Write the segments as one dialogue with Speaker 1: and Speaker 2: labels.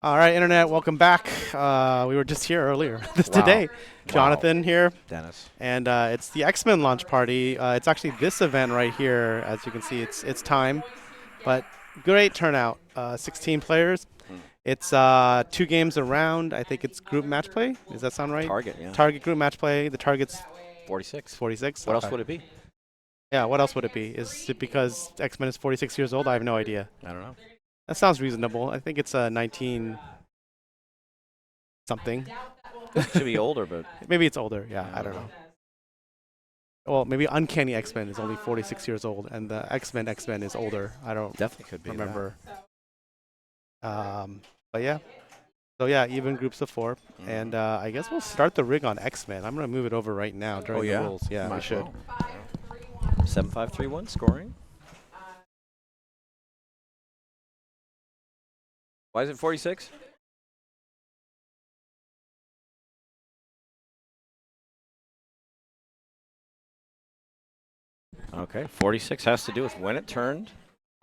Speaker 1: All right, Internet, welcome back. We were just here earlier today. Jonathan here.
Speaker 2: Dennis.
Speaker 1: And it's the X-Men launch party. It's actually this event right here. As you can see, it's time. But great turnout. 16 players. It's 2 games around. I think it's group match play. Does that sound right?
Speaker 2: Target, yeah.
Speaker 1: Target group match play. The target's
Speaker 2: 46.
Speaker 1: 46.
Speaker 2: What
Speaker 1: Okay.
Speaker 2: else would it be?
Speaker 1: Yeah, what else would it be? Is it because X-Men is 46 years old? I have no idea.
Speaker 2: I don't know.
Speaker 1: That sounds reasonable. I think it's 19 something.
Speaker 2: Should be older, but
Speaker 1: Maybe it's older. Yeah, I don't know. Well, maybe Uncanny X-Men is only 46 years old, and the X-Men is older. I don't
Speaker 2: definitely could be.
Speaker 1: remember. But yeah. So yeah, even groups of 4, and I guess we'll start the rig on X-Men. I'm gonna move it over right now during the rules. Yeah, we should.
Speaker 2: 7-5-3-1 scoring. Why is it 46? Okay, 46 has to do with when it turned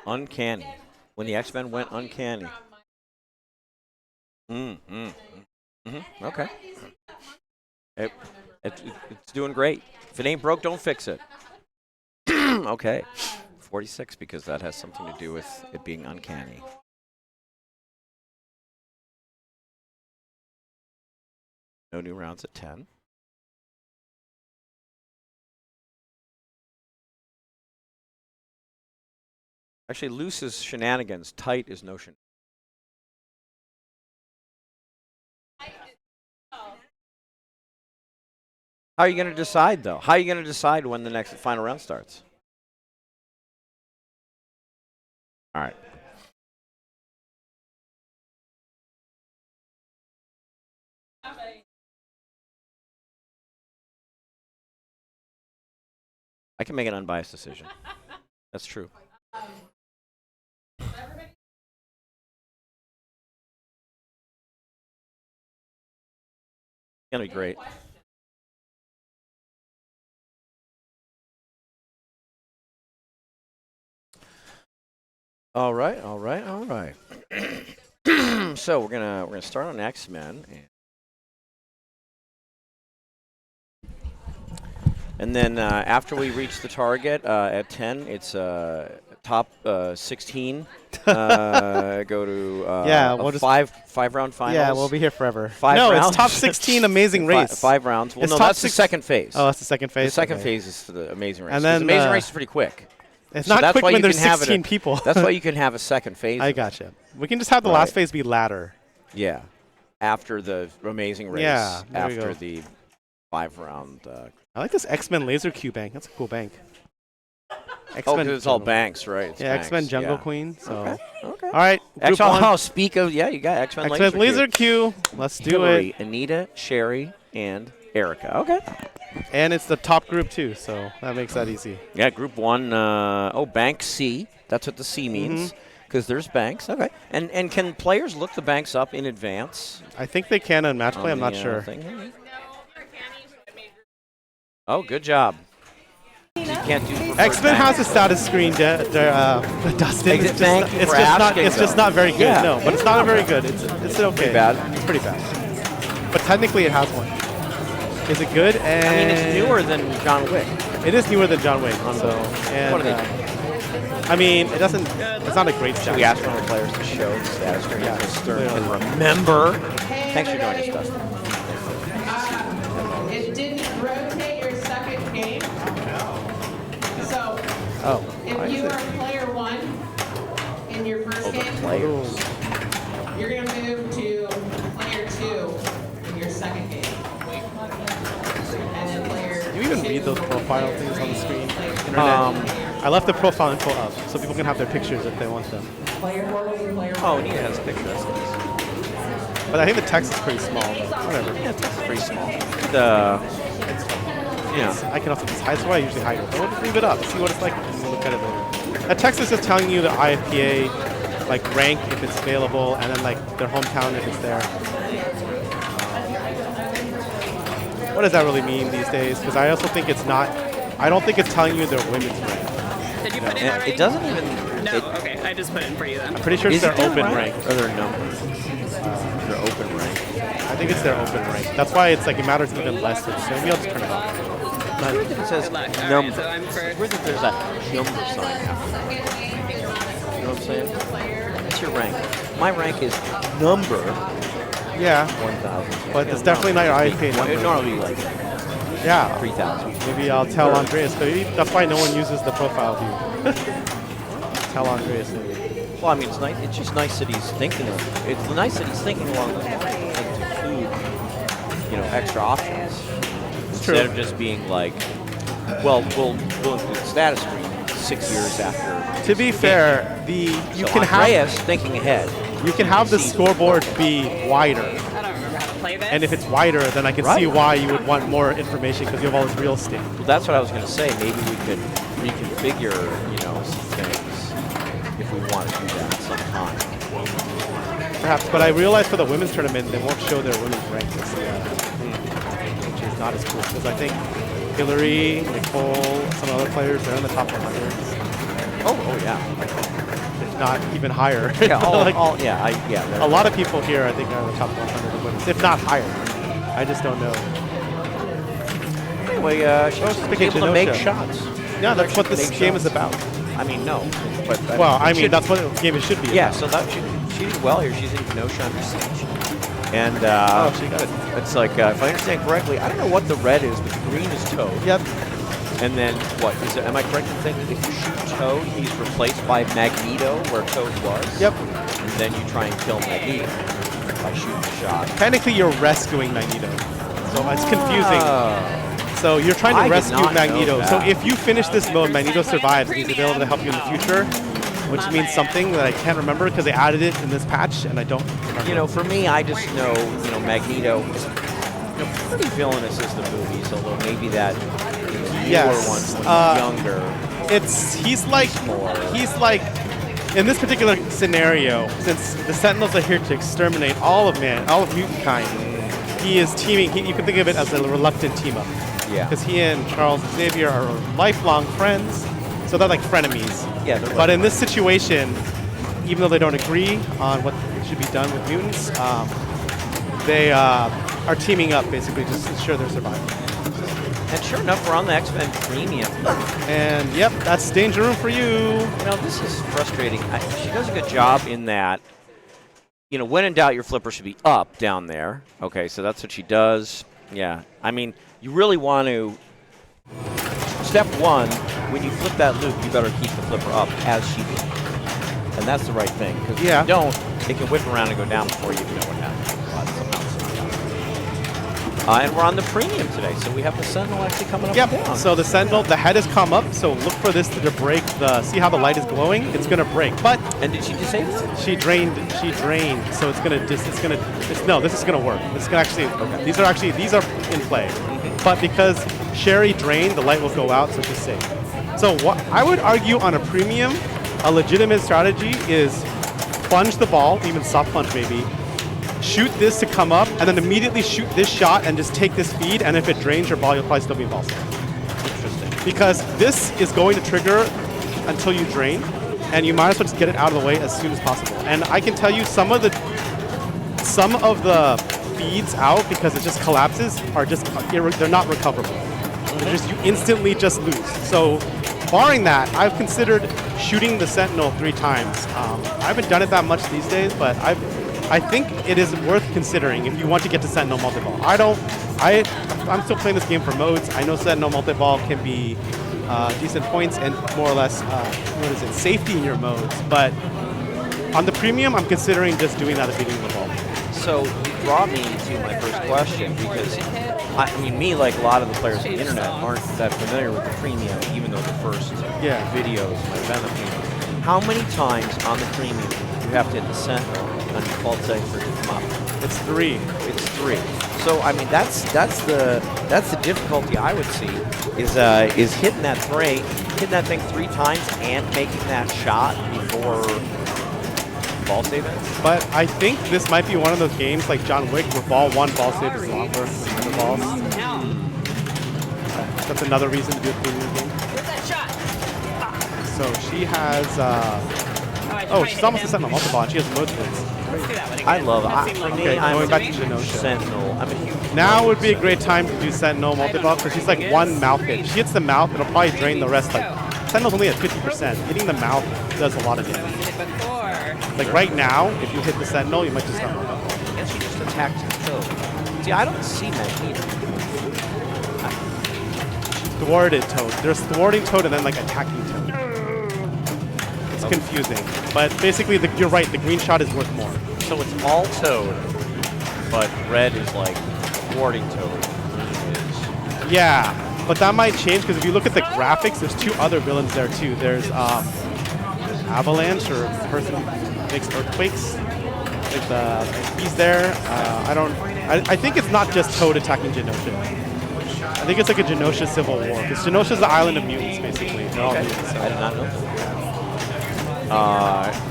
Speaker 2: uncanny. When the X-Men went uncanny. Okay. It's doing great. If it ain't broke, don't fix it. Okay. 46 because that has something to do with it being uncanny. No new rounds at 10. Actually, loose is shenanigans. Tight is no shenanigans. How are you going to decide, though? How are you going to decide when the next final round starts? All right. I can make an unbiased decision. That's true. It's going to be great. All right. So we're gonna start on X-Men, and then after we reach the target at 10, it's top 16. Go to
Speaker 1: we'll just
Speaker 2: five round finals.
Speaker 1: Yeah, we'll be here forever.
Speaker 2: 5
Speaker 1: no,
Speaker 2: rounds.
Speaker 1: It's top 16 Amazing Race.
Speaker 2: 5 rounds. Well,
Speaker 1: It's
Speaker 2: no,
Speaker 1: top
Speaker 2: that's the second phase.
Speaker 1: Oh, that's the second phase.
Speaker 2: The second
Speaker 1: Okay.
Speaker 2: phase is the Amazing Race.
Speaker 1: And then
Speaker 2: the Amazing Race is pretty quick.
Speaker 1: It's
Speaker 2: So
Speaker 1: not
Speaker 2: that's
Speaker 1: quick
Speaker 2: why
Speaker 1: when
Speaker 2: you
Speaker 1: there's
Speaker 2: can have
Speaker 1: 16 people.
Speaker 2: That's why you can have a second phase.
Speaker 1: I gotcha. We can just have the last phase be ladder.
Speaker 2: Yeah, after the Amazing Race.
Speaker 1: Yeah, there we
Speaker 2: after
Speaker 1: go.
Speaker 2: the 5 round.
Speaker 1: I like this X-Men Laser Q bank. That's a cool bank.
Speaker 2: Oh,
Speaker 1: X-Men
Speaker 2: because it's all
Speaker 1: Jungle.
Speaker 2: banks, right? It's
Speaker 1: Yeah,
Speaker 2: banks.
Speaker 1: X-Men Jungle
Speaker 2: Yeah.
Speaker 1: Queen. So,
Speaker 2: Okay.
Speaker 1: all right, group one.
Speaker 2: Oh, speak of, you got X-Men
Speaker 1: X-Men Laser Q. Let's do
Speaker 2: Hillary,
Speaker 1: it.
Speaker 2: Anita, Sherry, and Erica. Okay.
Speaker 1: And it's the top group too, so that makes that easy.
Speaker 2: Yeah, Group 1. Bank C. That's what the C means, because there's banks. Okay. And can players look the banks up in advance?
Speaker 1: I think they can on match play. I'm not sure.
Speaker 2: Thing? Oh, good job. You can't do
Speaker 1: X-Men has a status screen, Dustin. It's just not very good.
Speaker 2: Yeah.
Speaker 1: No, but it's not very good. It's okay.
Speaker 2: Pretty bad.
Speaker 1: It's pretty bad. But technically, it has one. Is it good?
Speaker 2: I mean, it's
Speaker 1: And
Speaker 2: newer than John Wick.
Speaker 1: it is newer than John Wick. So, and,
Speaker 2: What are they
Speaker 1: I mean, it doesn't. It's not a great
Speaker 2: Should
Speaker 1: status.
Speaker 2: we ask one of the players to show the status screen?
Speaker 1: Yeah,
Speaker 2: So Stern
Speaker 1: clearly.
Speaker 2: can remember. Thanks for joining us, Dustin.
Speaker 3: It didn't rotate your second game. So
Speaker 1: Oh,
Speaker 3: if you are player 1 in your first game,
Speaker 2: Players.
Speaker 3: you're going to move to player 2 in your second game. And then player
Speaker 1: do you even
Speaker 3: 2,
Speaker 1: read those profile things on the screen? Internet.
Speaker 2: Um,
Speaker 1: I left the profile info up so people can have their pictures if they want them.
Speaker 3: Player 4 will be player 1.
Speaker 2: Oh, Anita has a picture. That's nice.
Speaker 1: But I think the text is pretty small. But whatever.
Speaker 2: Yeah, it's pretty small.
Speaker 1: I can also just hide. That's why I usually hide it. But we'll just leave it up. See what it's like when we look at it later. That text is just telling you the IFPA, like rank if it's available, and then like their hometown if it's there. What does that really mean these days? Because I also think it's not. I don't think it's telling you their women's rank.
Speaker 4: Did you put it in
Speaker 2: And
Speaker 4: already?
Speaker 2: it doesn't even.
Speaker 4: No.
Speaker 2: It,
Speaker 4: Okay, I just put it in for you then.
Speaker 1: I'm pretty sure it's
Speaker 2: is
Speaker 1: their
Speaker 2: it their
Speaker 1: open
Speaker 2: rank
Speaker 1: rank.
Speaker 2: or their number? Their open rank.
Speaker 1: I think it's their open rank. That's why it's like it matters even less. So maybe I'll just turn it off.
Speaker 2: It's weird that it says
Speaker 4: Good luck. All
Speaker 2: number.
Speaker 4: right, so I'm
Speaker 2: It's
Speaker 4: first.
Speaker 2: weird that there's that number sign after it. You know what I'm saying? What's your rank? My rank is number
Speaker 1: Yeah,
Speaker 2: 1,000.
Speaker 1: but it's definitely not your IFP
Speaker 2: It
Speaker 1: number.
Speaker 2: normally be like
Speaker 1: Yeah.
Speaker 2: 3,000.
Speaker 1: Maybe I'll tell Andreas, but maybe that's why no one uses the profile view. Tell Andreas. Maybe.
Speaker 2: Well, I mean, it's nice. It's just nice that he's thinking of. It's nice that he's thinking along those lines and to include, extra options
Speaker 1: true.
Speaker 2: instead of just being like, well, we'll include status screen 6 years after.
Speaker 1: To be fair, you
Speaker 2: So
Speaker 1: can
Speaker 2: Andreas thinking ahead.
Speaker 1: you can have the scoreboard be wider,
Speaker 4: I don't remember how to play this.
Speaker 1: and if it's wider, then I can see
Speaker 2: Right.
Speaker 1: why you would want more information because you have all this real estate.
Speaker 2: Well, that's what I was going to say. Maybe we could reconfigure, some things if we want to do that sometime.
Speaker 1: Perhaps, but I realized for the women's tournament they won't show their women's rank this year, which is not as cool because I think Hillary, Nicole, some other players they're in the top 100s,
Speaker 2: Oh yeah.
Speaker 1: if not even higher.
Speaker 2: Yeah,
Speaker 1: Like,
Speaker 2: yeah.
Speaker 1: a lot of people here I think are in the top 100 of women's, if not higher. I just don't know.
Speaker 2: Anyway, she was
Speaker 1: speaking
Speaker 2: able to
Speaker 1: of
Speaker 2: make
Speaker 1: Genosha.
Speaker 2: shots.
Speaker 1: Yeah, that's what this
Speaker 2: Make
Speaker 1: game is
Speaker 2: shots.
Speaker 1: about.
Speaker 2: I mean, no, but
Speaker 1: Well, I
Speaker 2: it
Speaker 1: mean
Speaker 2: should-
Speaker 1: that's what the game should be.
Speaker 2: Yeah,
Speaker 1: about.
Speaker 2: so that she did well here. She's in Kenosha under siege, and
Speaker 1: Oh, she got it.
Speaker 2: it's like if I understand correctly, I don't know what the red is, but the green is Toad.
Speaker 1: Yep.
Speaker 2: And then what is it? Am I correct in thinking if you shoot Toad, he's replaced by Magneto, where Toad was?
Speaker 1: Yep.
Speaker 2: And then you try and kill Magneto by shooting the shot.
Speaker 1: Technically, you're rescuing Magneto, so it's confusing. So you're trying
Speaker 2: I
Speaker 1: to
Speaker 2: did
Speaker 1: rescue
Speaker 2: not know
Speaker 1: Magneto. So
Speaker 2: that.
Speaker 1: if you finish this mode, Magneto survives and he's available to help you in the future, which means something that I can't remember because they added it in this patch and I don't remember.
Speaker 2: For me, I just know, Magneto is, pretty villainous as the movies, although maybe that newer
Speaker 1: Yes,
Speaker 2: ones when younger.
Speaker 1: he's like in this particular scenario, since the Sentinels are here to exterminate all of mutant kind, he is teaming. You can think of it as a reluctant team up.
Speaker 2: Yeah.
Speaker 1: Because he and Charles Xavier are lifelong friends, so they're like frenemies.
Speaker 2: Yeah, they're
Speaker 1: But in this situation, even though they don't agree on what should be done with mutants, they are teaming up basically just to ensure their survival.
Speaker 2: And sure enough, we're on the X-Men Premium.
Speaker 1: And yep, that's Danger Room for you.
Speaker 2: This is frustrating. She does a good job in that, when in doubt, your flipper should be up down there. Okay, so that's what she does. Yeah, I mean, you really want to, step one, when you flip that loop, you better keep the flipper up as she did. And that's the right thing, because if you don't, it can whip around and go down before you even know what happened. And we're on the premium today, so we have the Sentinel actually coming up and down.
Speaker 1: Yep, so the Sentinel, the head has come up, so look for this to break see how the light is glowing? It's gonna break, but...
Speaker 2: And did she disable it?
Speaker 1: She drained, so it's gonna, no, this is gonna work. This is gonna actually, these are in play. But because Sherry drained, the light will go out, so she's safe. So what I would argue on a premium, a legitimate strategy is plunge the ball, even soft plunge maybe, shoot this to come up, and then immediately shoot this shot and just take this feed, and if it drains your ball, you'll probably still be involved.
Speaker 2: Interesting.
Speaker 1: Because this is going to trigger until you drain, and you might as well just get it out of the way as soon as possible. And I can tell you some of the feeds out, because it just collapses, are just, they're not recoverable. They're just, you instantly just lose. So barring that, I've considered shooting the Sentinel 3 times. I haven't done it that much these days, but I think it is worth considering if you want to get to Sentinel multi-ball. I'm still playing this game for modes. I know Sentinel multi-ball can be decent points and more or less, safety in your modes. But on the premium, I'm considering just doing that at the beginning of the ball.
Speaker 2: So you brought me to my first question, because me, like a lot of the players on the internet, aren't that familiar with the premium, even though the first videos might have been the premium. How many times on the premium do you have to hit the Sentinel on default setting for it to come up?
Speaker 1: It's 3.
Speaker 2: It's 3. So I mean, that's the difficulty I would see is hitting that thing 3 times and making that shot before ball save ends.
Speaker 1: But I think this might be one of those games like John Wick where ball 1 ball save is longer than other balls. That's another reason to do a premium game.
Speaker 4: Where's that shot?
Speaker 1: So Toad. She has, she's almost a Sentinel multiple, and she has mode splits.
Speaker 4: Let's do that one again.
Speaker 2: I love it.
Speaker 4: That seemed like
Speaker 1: Okay,
Speaker 2: I'm
Speaker 1: going back to
Speaker 4: me.
Speaker 1: Genosha.
Speaker 2: Sentinel. I'm a huge
Speaker 1: Now would be a great time to do Sentinel multi-buff because she's like one mouth hit. If she hits the mouth, it'll probably drain the rest. Like Sentinel's only at 50%. Hitting the mouth does a lot of damage.
Speaker 4: Did it before.
Speaker 1: Like right now, if you hit the Sentinel, you might just start.
Speaker 2: And she just attacked the Toad. See, I don't see that either.
Speaker 1: Thwarted Toad. There's thwarting Toad and then like attacking Toad. It's confusing. But basically, you're right. The green shot is worth more.
Speaker 2: So it's all Toad, but red is like thwarting Toad.
Speaker 1: Yeah, but that might change because if you look at the graphics, there's two other villains there too. There's Avalanche, or the person who makes earthquakes. Like he's there. I think it's not just Toad attacking Genosha. I think it's like a Genosha civil war because Genosha's the island of mutants basically. They're all mutants.
Speaker 2: I did not know.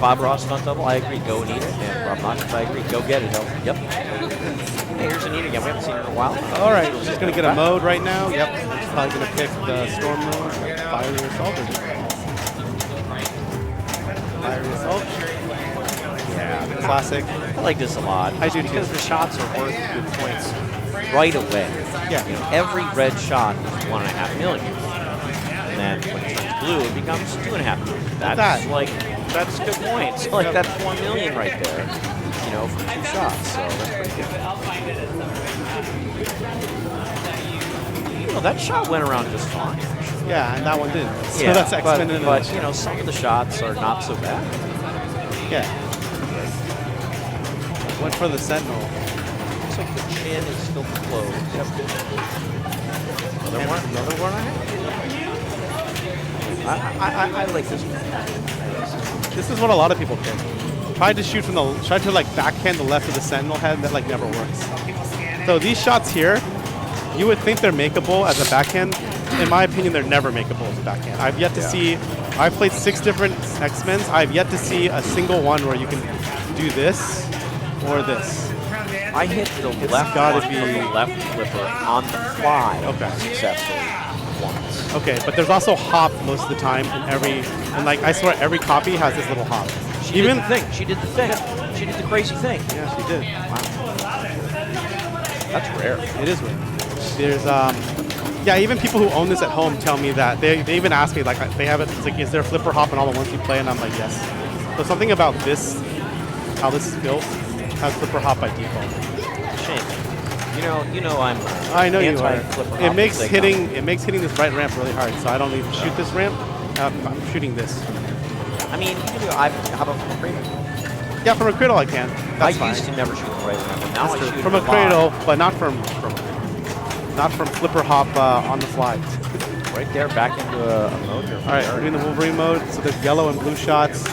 Speaker 2: Bob Ross stunt double. I agree. Go and eat it. And Rob Knox, I agree. Go get it. Yep. Hey, here's Anita again. We haven't seen her in a while.
Speaker 1: All right, she's gonna get a mode right now. Yep, she's probably gonna pick the storm mode. Fiery assault. Fiery assault. Yeah, classic.
Speaker 2: I like this a lot.
Speaker 1: I do too.
Speaker 2: Because the shots are worth good points right away.
Speaker 1: Yeah.
Speaker 2: You know, every red shot is 1.5 million. And then when it turns blue, it becomes 2.5 million. That's good points. Like that's 1 million right there. You know, for 2 shots. So that's pretty good. You know, that shot went around just fine.
Speaker 1: Yeah, and that one didn't. So
Speaker 2: Yeah,
Speaker 1: that's X-Men in a
Speaker 2: but
Speaker 1: nutshell.
Speaker 2: you know, some of the shots are not so bad.
Speaker 1: Yeah. Went for the Sentinel.
Speaker 2: Looks like the chin is still closed. Yep. Another one I like this one.
Speaker 1: This is what a lot of people pick. Tried to like backhand the left of the Sentinel head, that like never works. So these shots here, you would think they're makeable as a backhand. In my opinion, they're never makeable as a backhand. I've yet to see, I've played 6 different X-Men's. I've yet to see a single one where you can do this or this.
Speaker 2: I hit the left
Speaker 1: gotta
Speaker 2: one
Speaker 1: be-
Speaker 2: from the left flipper on the fly successfully once.
Speaker 1: Okay, but there's also hop most of the time and like I swear every copy has this little hop.
Speaker 2: She did the thing. She did the thing. She did the crazy thing.
Speaker 1: Yeah, she did.
Speaker 2: That's rare.
Speaker 1: It is rare. There's yeah, even people who own this at home tell me that they even ask me like they have it. It's like, is there flipper hop in all the ones you play? And I'm like, yes. So something about this, how this is built, has flipper hop by default.
Speaker 2: Shame. You know I'm.
Speaker 1: I know you are.
Speaker 2: Flipper
Speaker 1: It
Speaker 2: hop
Speaker 1: makes
Speaker 2: as they
Speaker 1: hitting
Speaker 2: come.
Speaker 1: this right ramp really hard. So I don't even shoot this ramp. I'm shooting this.
Speaker 2: I mean, you can do. How about from a cradle?
Speaker 1: Yeah, from a cradle I can. That's
Speaker 2: I
Speaker 1: fine.
Speaker 2: used to never shoot from right ramp, but now
Speaker 1: That's
Speaker 2: I
Speaker 1: true.
Speaker 2: shoot
Speaker 1: From a
Speaker 2: lot.
Speaker 1: cradle, but not from flipper hop on the fly.
Speaker 2: Right there, back into a mode here.
Speaker 1: All right, we're doing the Wolverine mode. So there's yellow and blue shots.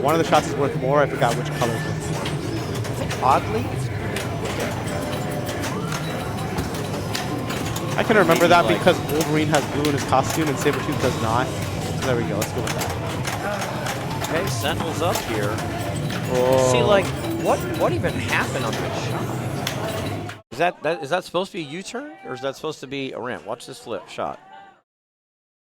Speaker 1: One of the shots is worth more. I forgot which color is worth more.
Speaker 2: Oddly,
Speaker 1: I can remember that
Speaker 2: like-
Speaker 1: because Wolverine has blue in his costume and Sabretooth does not. So there we go. Let's go with that.
Speaker 2: okay, Sentinel's up here.
Speaker 1: Oh.
Speaker 2: See, like, what even happened on that shot? Is that supposed to be a U-turn, or is that supposed to be a ramp? Watch this flip shot.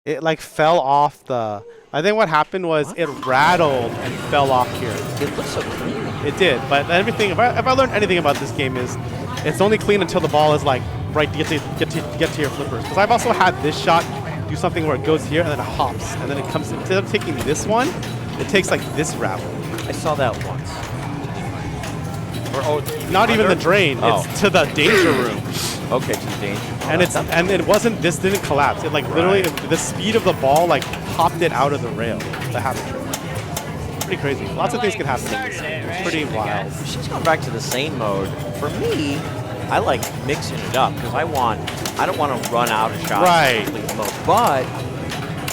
Speaker 1: It like fell off the. I think what happened was it rattled and fell off here.
Speaker 2: It looks so clean.
Speaker 1: It did, but everything. If I learned anything about this game is, it's only clean until the ball is like right to get to your flippers. Because I've also had this shot do something where it goes here and then it hops and then it comes. Instead of taking this one, it takes like this ravel.
Speaker 2: I saw that once.
Speaker 1: Not even the drain.
Speaker 2: Oh.
Speaker 1: It's to the danger room.
Speaker 2: Okay, to the danger.
Speaker 1: And it wasn't. This didn't collapse. It like literally the speed of the ball like popped it out of the rail. The habit trick. Pretty crazy. Lots of things can happen. It's pretty wild.
Speaker 2: She's going back to the same mode. For me, I like mixing it up because I don't want to run out of shots.
Speaker 1: Right.
Speaker 2: Complete mode. But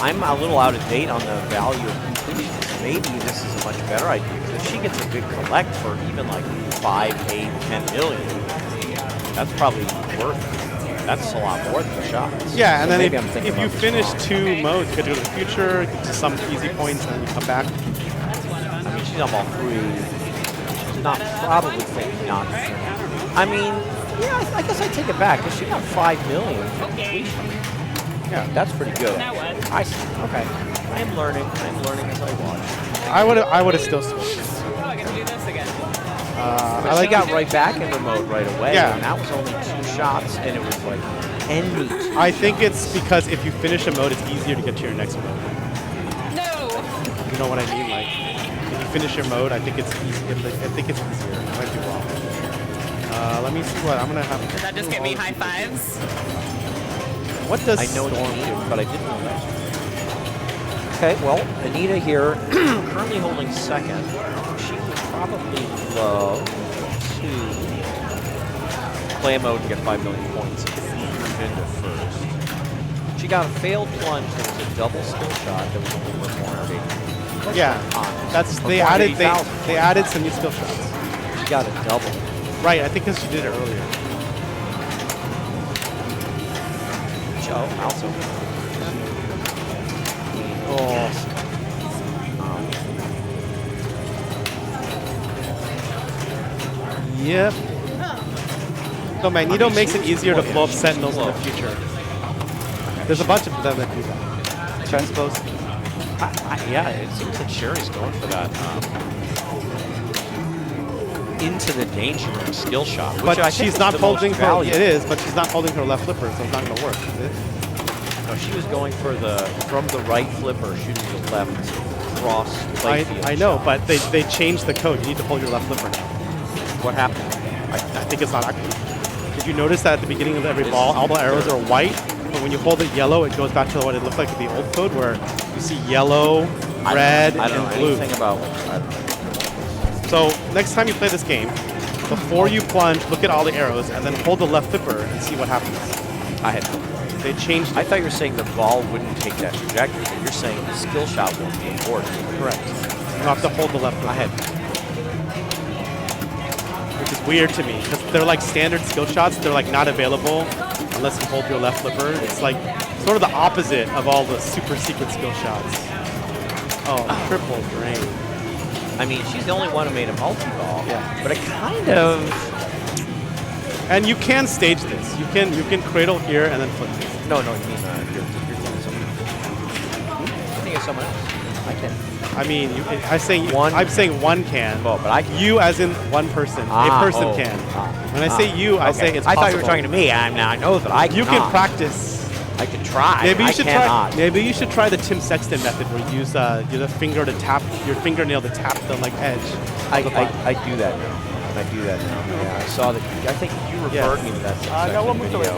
Speaker 2: I'm a little out of date on the value of completion. Maybe this is a much better idea because if she gets a good collect for even like 5, 8, 10 million, that's probably worth it. That's a lot more than the shots.
Speaker 1: Yeah, and
Speaker 2: So
Speaker 1: then
Speaker 2: maybe I'm thinking
Speaker 1: if you
Speaker 2: about this
Speaker 1: finish
Speaker 2: wrong.
Speaker 1: 2 modes, you get to go to the future, get to some easy points, and then you come back.
Speaker 2: I mean, she's on ball 3. She's not probably thinking not. I mean, yeah, I guess I take it back because she got 5 million for completion.
Speaker 1: Yeah.
Speaker 2: That's pretty good.
Speaker 4: Now what?
Speaker 2: I see. Okay. I'm learning. I'm learning as I watch.
Speaker 1: I would have still switched.
Speaker 4: Oh, I get to do this again.
Speaker 2: But
Speaker 1: I
Speaker 2: she
Speaker 1: like
Speaker 2: got right back into mode right away.
Speaker 1: Yeah.
Speaker 2: And that was only 2 shots, and it was like any.
Speaker 1: I think it's because if you finish a mode, it's easier to get to your next mode.
Speaker 4: No.
Speaker 1: You know what I mean? Like, if you finish your mode, I think it's easy. I think it's easier. I might be wrong. Let me see what I'm gonna have.
Speaker 4: Did that just get me high fives?
Speaker 1: What does
Speaker 2: I know
Speaker 1: Storm
Speaker 2: you
Speaker 1: do?
Speaker 2: but I didn't know that. Okay, well, Anita here, currently holding second. She would probably love to play a mode and get 5 million points and move into first. She got a failed plunge that was a double skill shot that was only worth 480.
Speaker 1: Yeah, that's they added some new skill shots.
Speaker 2: She got a double.
Speaker 1: Right, I think because she did it earlier.
Speaker 2: Oh, also.
Speaker 1: Oh, yep. So Magneto makes it easier to blow up Sentinels in the future. There's a bunch of them that do that. I suppose.
Speaker 2: Yeah, it seems like Sherry's going for that into the danger room skill shot. Which I
Speaker 1: But
Speaker 2: think
Speaker 1: she's
Speaker 2: is
Speaker 1: not
Speaker 2: the
Speaker 1: holding
Speaker 2: most
Speaker 1: her.
Speaker 2: value.
Speaker 1: It is, but she's not holding her left flipper, so it's not going to work. Is it?
Speaker 2: No, she was going for the from the right flipper, shooting the left cross playfield.
Speaker 1: I know, but they changed the code. You need to hold your left flipper now.
Speaker 2: What happened?
Speaker 1: I think it's not active. Did you notice that at the beginning of every ball, all the arrows are white, but when you hold it yellow, it goes back to what it looked like in the old code, where you see yellow, red,
Speaker 2: I don't
Speaker 1: and
Speaker 2: know
Speaker 1: blue.
Speaker 2: anything about. I don't know.
Speaker 1: So next time you play this game, before you plunge, look at all the arrows, and then hold the left flipper and see what happens.
Speaker 2: I had. No.
Speaker 1: They changed
Speaker 2: I
Speaker 1: it.
Speaker 2: thought you were saying the ball wouldn't take that trajectory, but you're saying the skill shot won't be important.
Speaker 1: Correct. You have to hold the left flipper.
Speaker 2: I had.
Speaker 1: Which is weird to me, because they're like standard skill shots. They're like not available unless you hold your left flipper. It's like sort of the opposite of all the super secret skill shots. Oh, triple drain.
Speaker 2: I mean, she's the only one who made a multi-ball.
Speaker 1: Yeah.
Speaker 2: But it kind of.
Speaker 1: And you can stage this. You can cradle here and then flip this.
Speaker 2: No, you mean you're thinking of someone else. I think of someone else. I can.
Speaker 1: I mean, I'm saying one can.
Speaker 2: Oh, but I.
Speaker 1: You as in one person. A person can. When I say you, I say it's
Speaker 2: I
Speaker 1: possible.
Speaker 2: thought you were talking to me. I know that I
Speaker 1: You
Speaker 2: cannot.
Speaker 1: can practice.
Speaker 2: I can try.
Speaker 1: Maybe you
Speaker 2: I
Speaker 1: should
Speaker 2: cannot.
Speaker 1: try. Maybe you should try the Tim Sexton method, where you use your finger to tap your fingernail to tap the like edge.
Speaker 2: I do that now. I do that now. Yeah, I saw that. I think you referred me to that Tim Sexton video.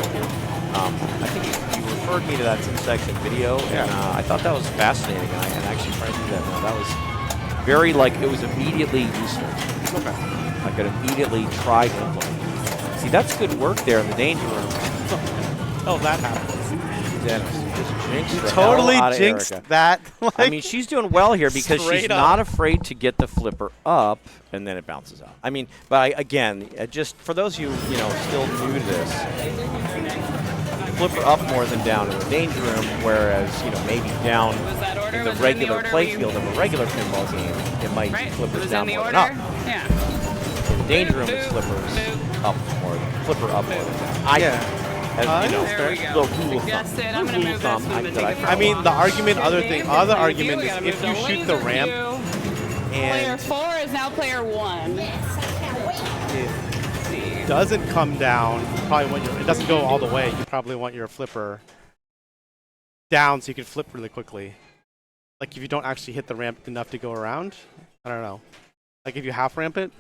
Speaker 2: I think you referred me to that Tim Sexton video, and I thought that was fascinating. And I actually tried to do that now. That was very it was immediately useful.
Speaker 1: Okay.
Speaker 2: I could immediately try to implement. See, that's good work there in the danger room.
Speaker 1: Oh, that happens.
Speaker 2: Dennis, you just jinxed the
Speaker 1: Totally
Speaker 2: hell out of
Speaker 1: jinxed
Speaker 2: Erica.
Speaker 1: that.
Speaker 2: I mean, she's doing well here because she's
Speaker 1: Straight up.
Speaker 2: not afraid to get the flipper up, and then it bounces out. I mean, but again, just for those of you, still new to this, flipper up more than down in the danger room, whereas, maybe down
Speaker 4: Was that order?
Speaker 2: in the
Speaker 4: Was it in the
Speaker 2: regular
Speaker 4: order
Speaker 2: playfield of a regular pinball game, it might
Speaker 4: Right?
Speaker 2: flippers
Speaker 4: Was
Speaker 2: down
Speaker 4: in the
Speaker 2: more
Speaker 4: order?
Speaker 2: than up.
Speaker 4: Yeah.
Speaker 2: In the danger room, it's
Speaker 4: Boop,
Speaker 2: flippers
Speaker 4: boop.
Speaker 2: up more than flipper up more than down. I
Speaker 1: Yeah.
Speaker 2: as,
Speaker 1: There
Speaker 4: There we go.
Speaker 2: little rule of
Speaker 4: That's
Speaker 2: thumb.
Speaker 4: it. I'm gonna
Speaker 2: Rule of
Speaker 4: move
Speaker 2: thumb
Speaker 4: this. We've been
Speaker 2: that I
Speaker 4: taking
Speaker 1: I mean, the argument, other argument
Speaker 4: We
Speaker 1: is
Speaker 4: gotta
Speaker 1: if
Speaker 4: move
Speaker 1: you
Speaker 4: to
Speaker 1: shoot the
Speaker 4: laser
Speaker 1: ramp
Speaker 4: view. Player
Speaker 1: and
Speaker 4: 4 is now player 1.
Speaker 1: it doesn't come down, you probably want it doesn't go all the way. You probably want your flipper down so you can flip really quickly. Like if you don't actually hit the ramp enough to go around. I don't know. Like if you half ramp it.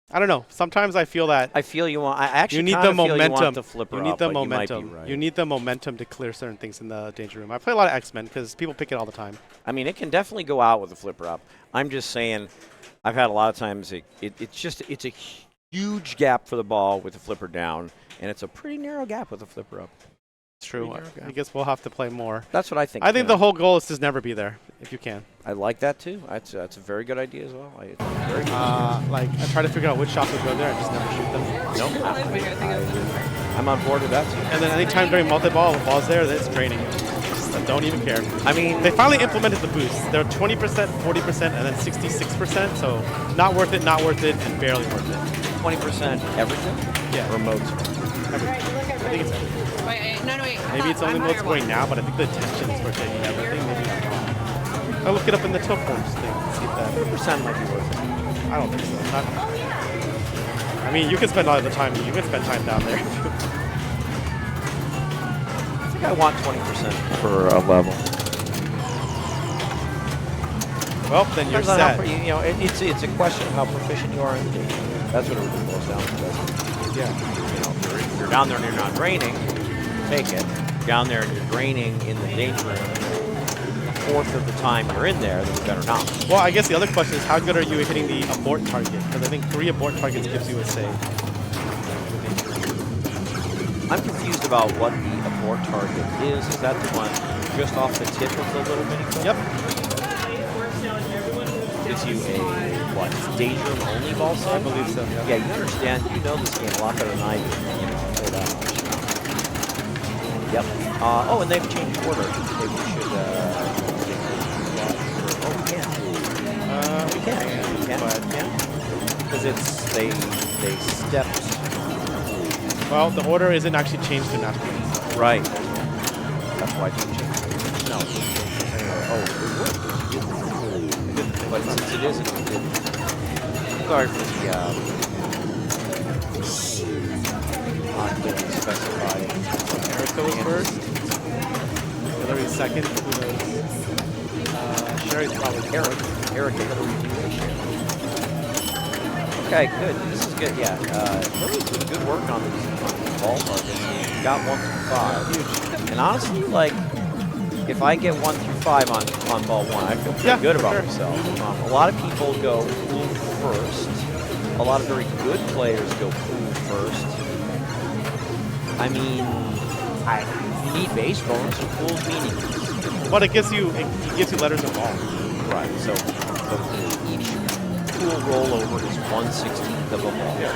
Speaker 1: I don't know. Sometimes I feel that
Speaker 2: I feel you want. I actually
Speaker 1: you need
Speaker 2: kinda
Speaker 1: the
Speaker 2: feel you want
Speaker 1: momentum.
Speaker 2: the flipper
Speaker 1: You need
Speaker 2: up,
Speaker 1: the
Speaker 2: but you might be
Speaker 1: momentum.
Speaker 2: right.
Speaker 1: You need the momentum to clear certain things in the danger room. I play a lot of X-Men because people pick it all the time.
Speaker 2: I mean, it can definitely go out with the flipper up. I'm just saying, I've had a lot of times it's a huge gap for the ball with the flipper down, and it's a pretty narrow gap with the flipper up.
Speaker 1: It's true.
Speaker 2: Pretty narrow
Speaker 1: I guess we'll have to play more.
Speaker 2: That's what I think.
Speaker 1: I think the whole goal is to never be there, if you can.
Speaker 2: I like that too. That's a very good idea as well. Very good.
Speaker 1: Like I try to figure out which shots would go there and just never shoot them.
Speaker 2: No, I'm on board with that too.
Speaker 1: And then anytime during multi-ball, the ball's there, then it's draining. Just don't even care.
Speaker 2: I mean,
Speaker 1: They finally implemented the boost. They're 20%, 40%, and then 66%. So not worth it, and barely worth it.
Speaker 2: 20% everything.
Speaker 1: Yeah.
Speaker 2: Remotes.
Speaker 1: I think it's everything.
Speaker 4: Wait, wait. No, wait.
Speaker 1: Maybe it's only
Speaker 4: I'm
Speaker 1: what's
Speaker 4: higher
Speaker 1: going
Speaker 4: one.
Speaker 1: now, but I think the tensions were taking everything. Maybe I'm wrong. I'll look it up in the tilt forms thing to see if that.
Speaker 2: 30% might be worth it.
Speaker 1: I don't think so. I mean, you can spend all the time. You can spend time down there.
Speaker 2: I think I want 20% for a level.
Speaker 1: Well, then you're
Speaker 2: Depends on how
Speaker 1: set.
Speaker 2: you know, it's a question of how proficient you are in the game. That's what it really boils down to.
Speaker 1: Yeah.
Speaker 2: You know, if you're down there and you're not draining, take it. Down there and you're draining in the danger room, a fourth of the time you're in there, then you better not.
Speaker 1: Well, I guess the other question is how good are you at hitting the abort target? Because I think 3 abort targets gives you a save.
Speaker 2: I'm confused about what the abort target is. Is that the one just off the tip of the little mini clip?
Speaker 1: Yep.
Speaker 2: Gives you a, what, danger room only ball
Speaker 1: I
Speaker 2: save?
Speaker 1: believe so. Yeah.
Speaker 2: Yeah, you understand. You know this game a lot better than I do. You know, I'll say that much. Yep. Oh, and they've changed order. Maybe we should. Oh, we can. We can. We can. Because they stepped.
Speaker 1: Well, the order isn't actually changed to national.
Speaker 2: Right. That's why I didn't change it. No. Anyway, oh, it would. It didn't. But since it isn't, it didn't. Sorry for the not getting specified.
Speaker 1: Erica was first. Hillary's second. Who knows? Sherry's probably
Speaker 2: Eric, okay, good. This is good. Yeah, Hillary's doing good work on these ball targets. Got 1 through 5. Huge. And honestly, like, if I get 1 through 5 on ball 1, I feel pretty good about myself. A lot of people go pool first. A lot of very good players go pool first. I mean, you need base bonus, so pool's meaningless.
Speaker 1: But it gives you letters of ball.
Speaker 2: Right. So each pool rollover is 1/16 of a ball.
Speaker 1: Yeah.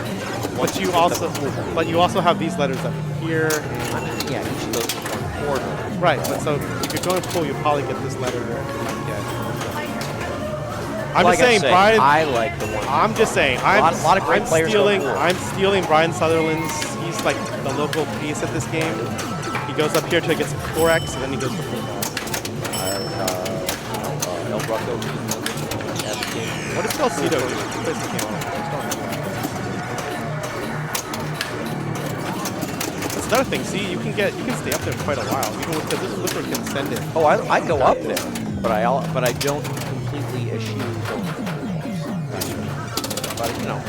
Speaker 2: 1/16
Speaker 1: But you also have these letters up here.
Speaker 2: I mean, yeah, each of those is 1/4.
Speaker 1: Right. But so if you're going pool, you'll probably get this letter. I'm just saying, Brian.
Speaker 2: I like the one.
Speaker 1: I'm just saying.
Speaker 2: A lot of great players go pool.
Speaker 1: I'm stealing Brian Sutherland's. He's like the local piece at this game. He goes up here to get some 4x, and then he goes to full ball.
Speaker 2: El Rocco.
Speaker 1: What does Calcedo do? He plays the game. That's another thing. See, you can stay up there quite a while, even because this flipper can send it.
Speaker 2: Oh, I go up there, but I don't completely eschew those. But you know.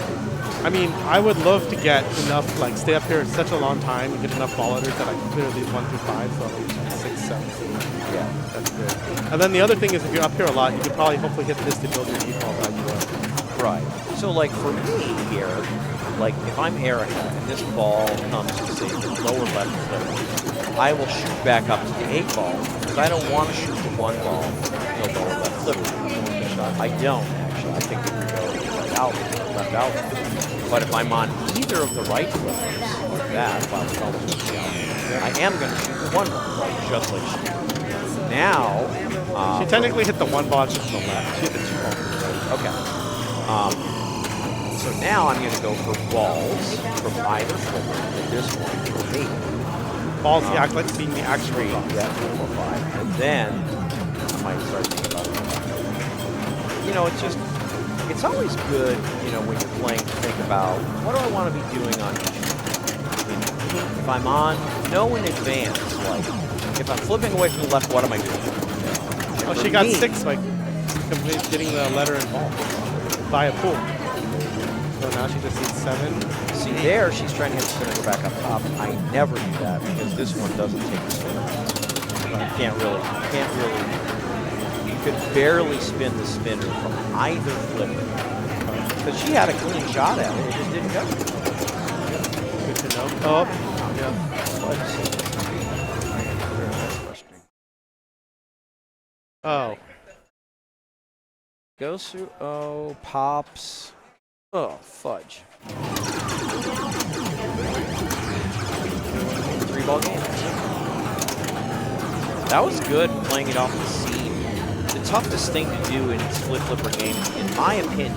Speaker 1: I mean, I would love to get enough, like, stay up here such a long time and get enough ball letters that I can clear these 1 through 5, so at least 6, 7.
Speaker 2: Yeah,
Speaker 1: that's good. And then the other thing is, if you're up here a lot, you could probably hopefully hit this to build your default value up.
Speaker 2: Right. So, like, for me here, like, if I'm Erica and this ball comes to, say, the lower left flipper, I will shoot back up to the 8 ball because I don't want to shoot the 1 ball to the lower left flipper. I don't, actually. I think it would go right out, left out. But if I'm on either of the right flippers, like that, I am going to shoot the 1 ball, right, just like she did. Now,
Speaker 1: she technically hit the 1 ball just to the left. She hit the 2 balls to the right.
Speaker 2: Okay. So now I'm going to go for balls from either flipper. This one for me.
Speaker 1: Balls, yeah, let's being the actual draw.
Speaker 2: Yeah, 4 or 5. And then I might start thinking about it. You know, it's always good, you know, when you're playing to think about what do I want to be doing on each one. If I'm on, know in advance, like, if I'm flipping away from the left, what am I doing?
Speaker 1: Oh, she got 6 by getting the letter and ball by a pool. So now she just needs 7.
Speaker 2: See, there she's trying to hit the spinner, go back up top. I never do that because this one doesn't take the spinner. You can't really. You could barely spin the spinner from either flipper. Because she had a clean shot at it, it just didn't go.
Speaker 1: Good to know. Oh, yeah. Oh.
Speaker 2: Goes through, oh, pops. Oh, fudge. 3-ball game. That was good playing it off the seam. The toughest thing to do in split flipper games, in my opinion,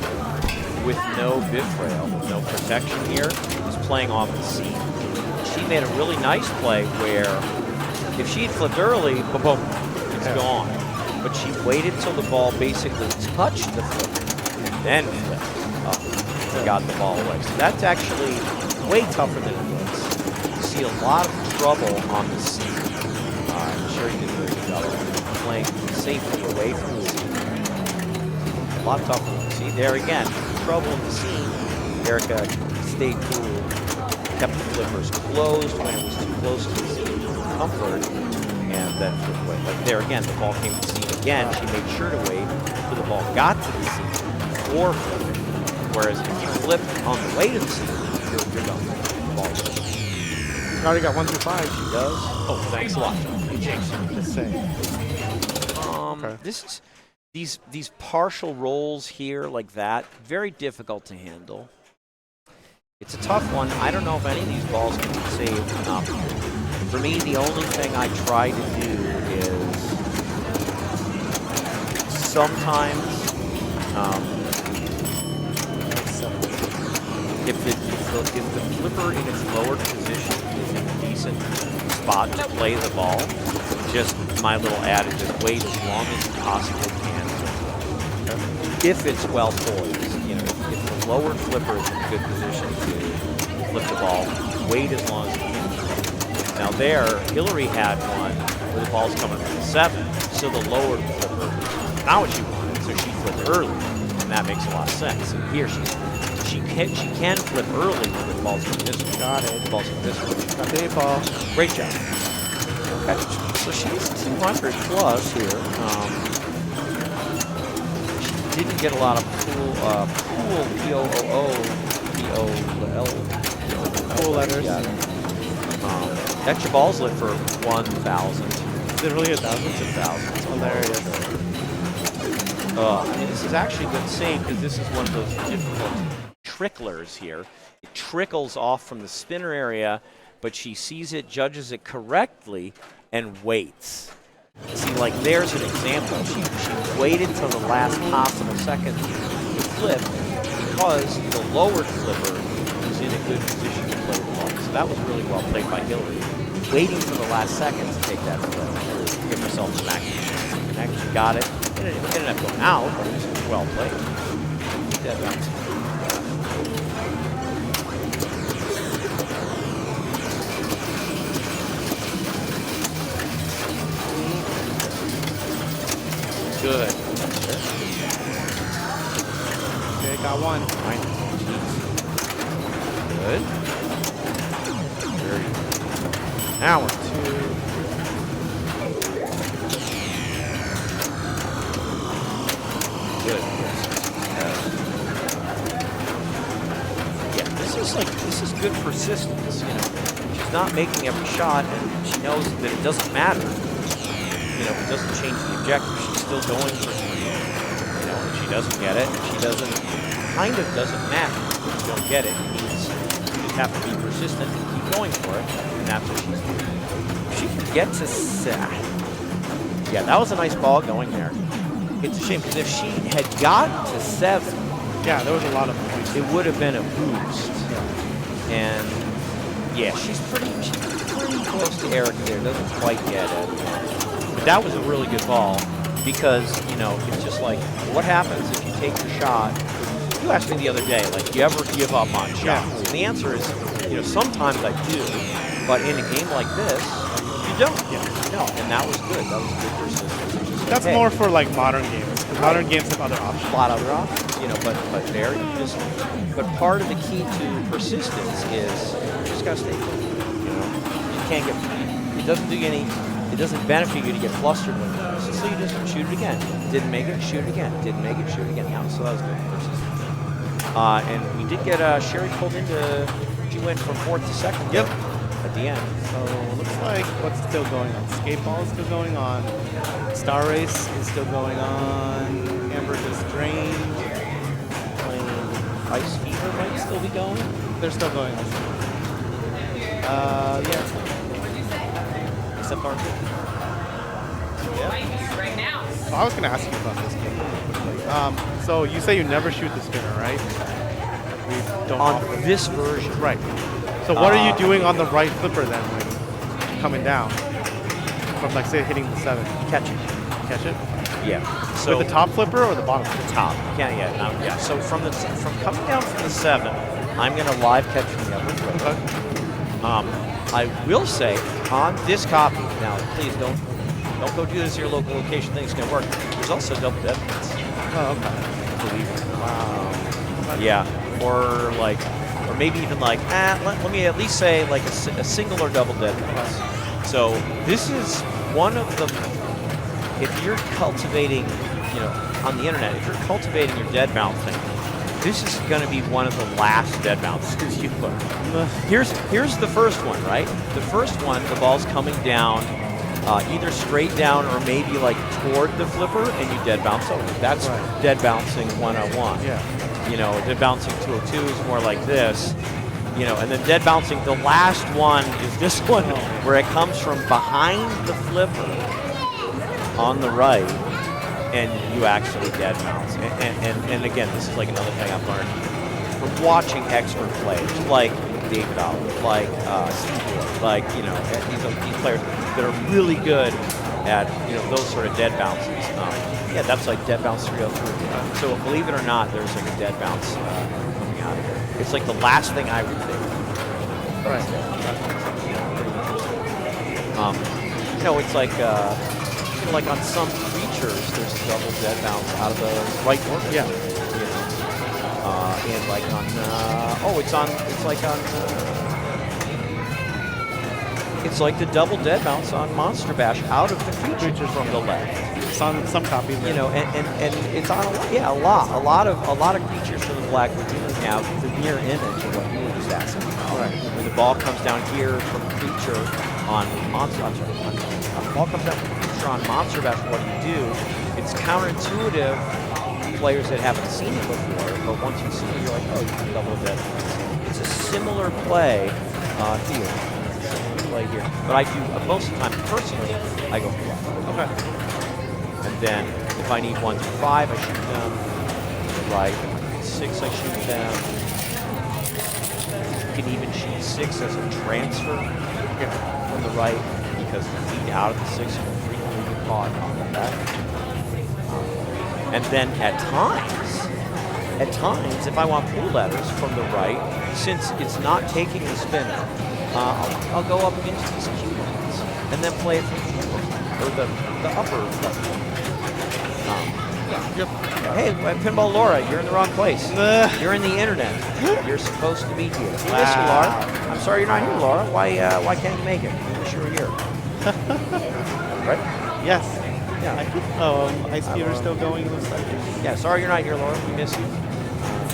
Speaker 2: with no bit rail, with no protection here, is playing off the seam. she made a really nice play where if she had flipped early, boom, boom, it's gone. But she waited till the ball basically touched the flipper and then flipped up and got the ball away. So that's actually way tougher than it looks. You see a lot of trouble on the seam. I'm sure you did a very good job of playing safely away from the seam. A lot tougher. See, there again, trouble in the seam. Erica stayed cool, kept the flippers closed when it was too close to the seam comfort, and then flipped away. Like there again, the ball came to the seam again. She made sure to wait till the ball got to the seam before flipping. Whereas if you flip on the way to the seam, you're done. The ball goes.
Speaker 1: She already got 1 through 5.
Speaker 2: She does. Oh, thanks a lot, John.
Speaker 1: Just saying. Okay.
Speaker 2: This is these partial rolls here like that, very difficult to handle. It's a tough one. I don't know if any of these balls can be saved enough. For me, the only thing I try to do is sometimes if the flipper in its lowered position is in a decent spot to play the ball, just my little adage is wait as long as you possibly can. If it's well poised, you know, if the lowered flipper is in a good position to flip the ball, wait as long as you can. Now there, Hillary had one where the ball's coming from the 7, so the lowered flipper is not what she wanted, so she flipped early, and that makes a lot of sense. And here she can flip early when the ball's from this way.
Speaker 1: Got it.
Speaker 2: The ball's from this way.
Speaker 1: Got the 8 ball.
Speaker 2: Great job. Okay. So she's 200 plus here. She didn't get a lot of pool
Speaker 1: Cool letters.
Speaker 2: Yeah. Extra balls lit for 1,000.
Speaker 1: Is it really 1,000?
Speaker 2: It's 1,000. It's
Speaker 1: Hilarious.
Speaker 2: I mean, this is actually good save because this is one of those difficult tricklers here. It trickles off from the spinner area, but she sees it, judges it correctly, and waits. See, like there's an example. She waited till the last possible second to flip because the lowered flipper was in a good position to play the ball. So that was really well played by Hillary. Waiting for the last second to take that flip, give herself some action. And actually got it. It ended up going out, but it was well played. Dead bounce. Good.
Speaker 1: Okay, got 1.
Speaker 2: Good. Very good. Now we're 2. Good. Yeah, this is good persistence. You know, she's not making every shot, and she knows that it doesn't matter. You know, it doesn't change the objective. She's still going for 3. You know, if she doesn't get it, if she doesn't, kind of doesn't matter. If you don't get it, it means you just have to be persistent and keep going for it, and that's what she's doing. If she can get to 7. Yeah, that was a nice ball going there. It's a shame because if she had gotten to 7,
Speaker 1: Yeah, there was a lot of points.
Speaker 2: it would have been a boost. And yeah, she's pretty close to Erica there. Doesn't quite get it. But that was a really good ball because, you know, it's just like, what happens if you take your shot? You asked me the other day, like, do you ever give up on shots?
Speaker 1: Yeah.
Speaker 2: And the answer is, you know, sometimes I do, but in a game like this, you don't.
Speaker 1: Yeah.
Speaker 2: No, and that was good. That was good persistence. Just
Speaker 1: That's
Speaker 2: like,
Speaker 1: more
Speaker 2: hey,
Speaker 1: for like modern games. 'Cause modern games have other options.
Speaker 2: a lot of other options, you know, but there you just, but part of the key to persistence is you just gotta stay cool, you know. You can't get, it doesn't do you any, it doesn't benefit you to get flustered when you miss. So you just shoot it again. Didn't make it, shoot it again. Didn't make it, shoot it again. Yeah, so that was good persistence. And we did get Sherry pulled into, she went from 4th to 2nd.
Speaker 1: Yep.
Speaker 2: At the end.
Speaker 1: So it looks like what's still going on? Skateball is still going on. Star Race is still going on. Amber just drained.
Speaker 2: Playing Ice Fever might still be going.
Speaker 1: They're still going on. Yeah.
Speaker 2: Except our
Speaker 1: Yeah.
Speaker 3: Right now.
Speaker 1: So I was gonna ask you about this game really quickly. So you say you never shoot the spinner, right? We don't
Speaker 2: on
Speaker 1: offer-
Speaker 2: this version.
Speaker 1: Right. So what are you doing on the right flipper then when coming down? From like say hitting the 7.
Speaker 2: Catch it.
Speaker 1: Catch it?
Speaker 2: Yeah. So
Speaker 1: With the top flipper or the bottom flipper?
Speaker 2: top. Yeah. So from coming down from the 7, I'm going to live catch the upper flipper.
Speaker 1: Okay.
Speaker 2: I will say on this copy, now please don't go do this at your local location. Things going to work. There's also double dead bounce.
Speaker 1: Oh, okay.
Speaker 2: Believe it. Yeah. Or maybe even like let me at least say like a single or double dead bounce. So this is one of the, if you're cultivating, on the internet, if you're cultivating your dead bouncing, this is going to be one of the last dead bounces you learn. Here's the first one, right? The first one, the ball's coming down, either straight down or maybe like toward the flipper, and you dead bounce over. That's
Speaker 1: right.
Speaker 2: Dead bouncing 101.
Speaker 1: Yeah.
Speaker 2: Dead bouncing 202 is more like this. And then dead bouncing, the last one is this one where it comes from behind the flipper on the right, and you actually dead bounce. And again, this is like another thing I've learned from watching expert players like David Oliver, like Steve Wood, like these players that are really good at those sort of dead bounces. That's like dead bounce 303. So believe it or not, there's like a dead bounce coming out of it. It's like the last thing I would think.
Speaker 1: Right.
Speaker 2: It's like on some creatures, there's a double dead bounce out of the right orbit.
Speaker 1: Yeah.
Speaker 2: And like on it's like the double dead bounce on Monster Bash out of the creatures from the left.
Speaker 1: It's on some copies.
Speaker 2: And it's on a lot of creatures from the black would even have the mirror image of what you were just asking about.
Speaker 1: Right.
Speaker 2: When the ball comes down here from a creature on Monster, the ball comes down from a creature on Monster Bash. What do you do? It's counterintuitive. Players that haven't seen it before, but once you see it, you're like, oh, you can double dead. It's a similar play here. Play here, but I do most of the time personally. I go for left.
Speaker 1: Okay.
Speaker 2: And then if I need 1 through 5, I shoot them. Right. If I need 6, I shoot them. You can even shoot 6 as a transfer from the right because the feed out of the 6 will frequently get caught on the back. And then at times, if I want pull letters from the right, since it's not taking the spinner, I'll go up into these Q lines and then play it from the or the upper level. Hey, Pinball Laura, you're in the wrong place. You're in the internet. You're supposed to be here. We miss you, Laura. I'm sorry you're not here, Laura. Why can't you make it? We wish you were here. Right?
Speaker 1: Yes.
Speaker 2: Yeah.
Speaker 1: Ice Fever's still going, it looks like.
Speaker 2: Yeah, sorry you're not here, Laura. We miss you.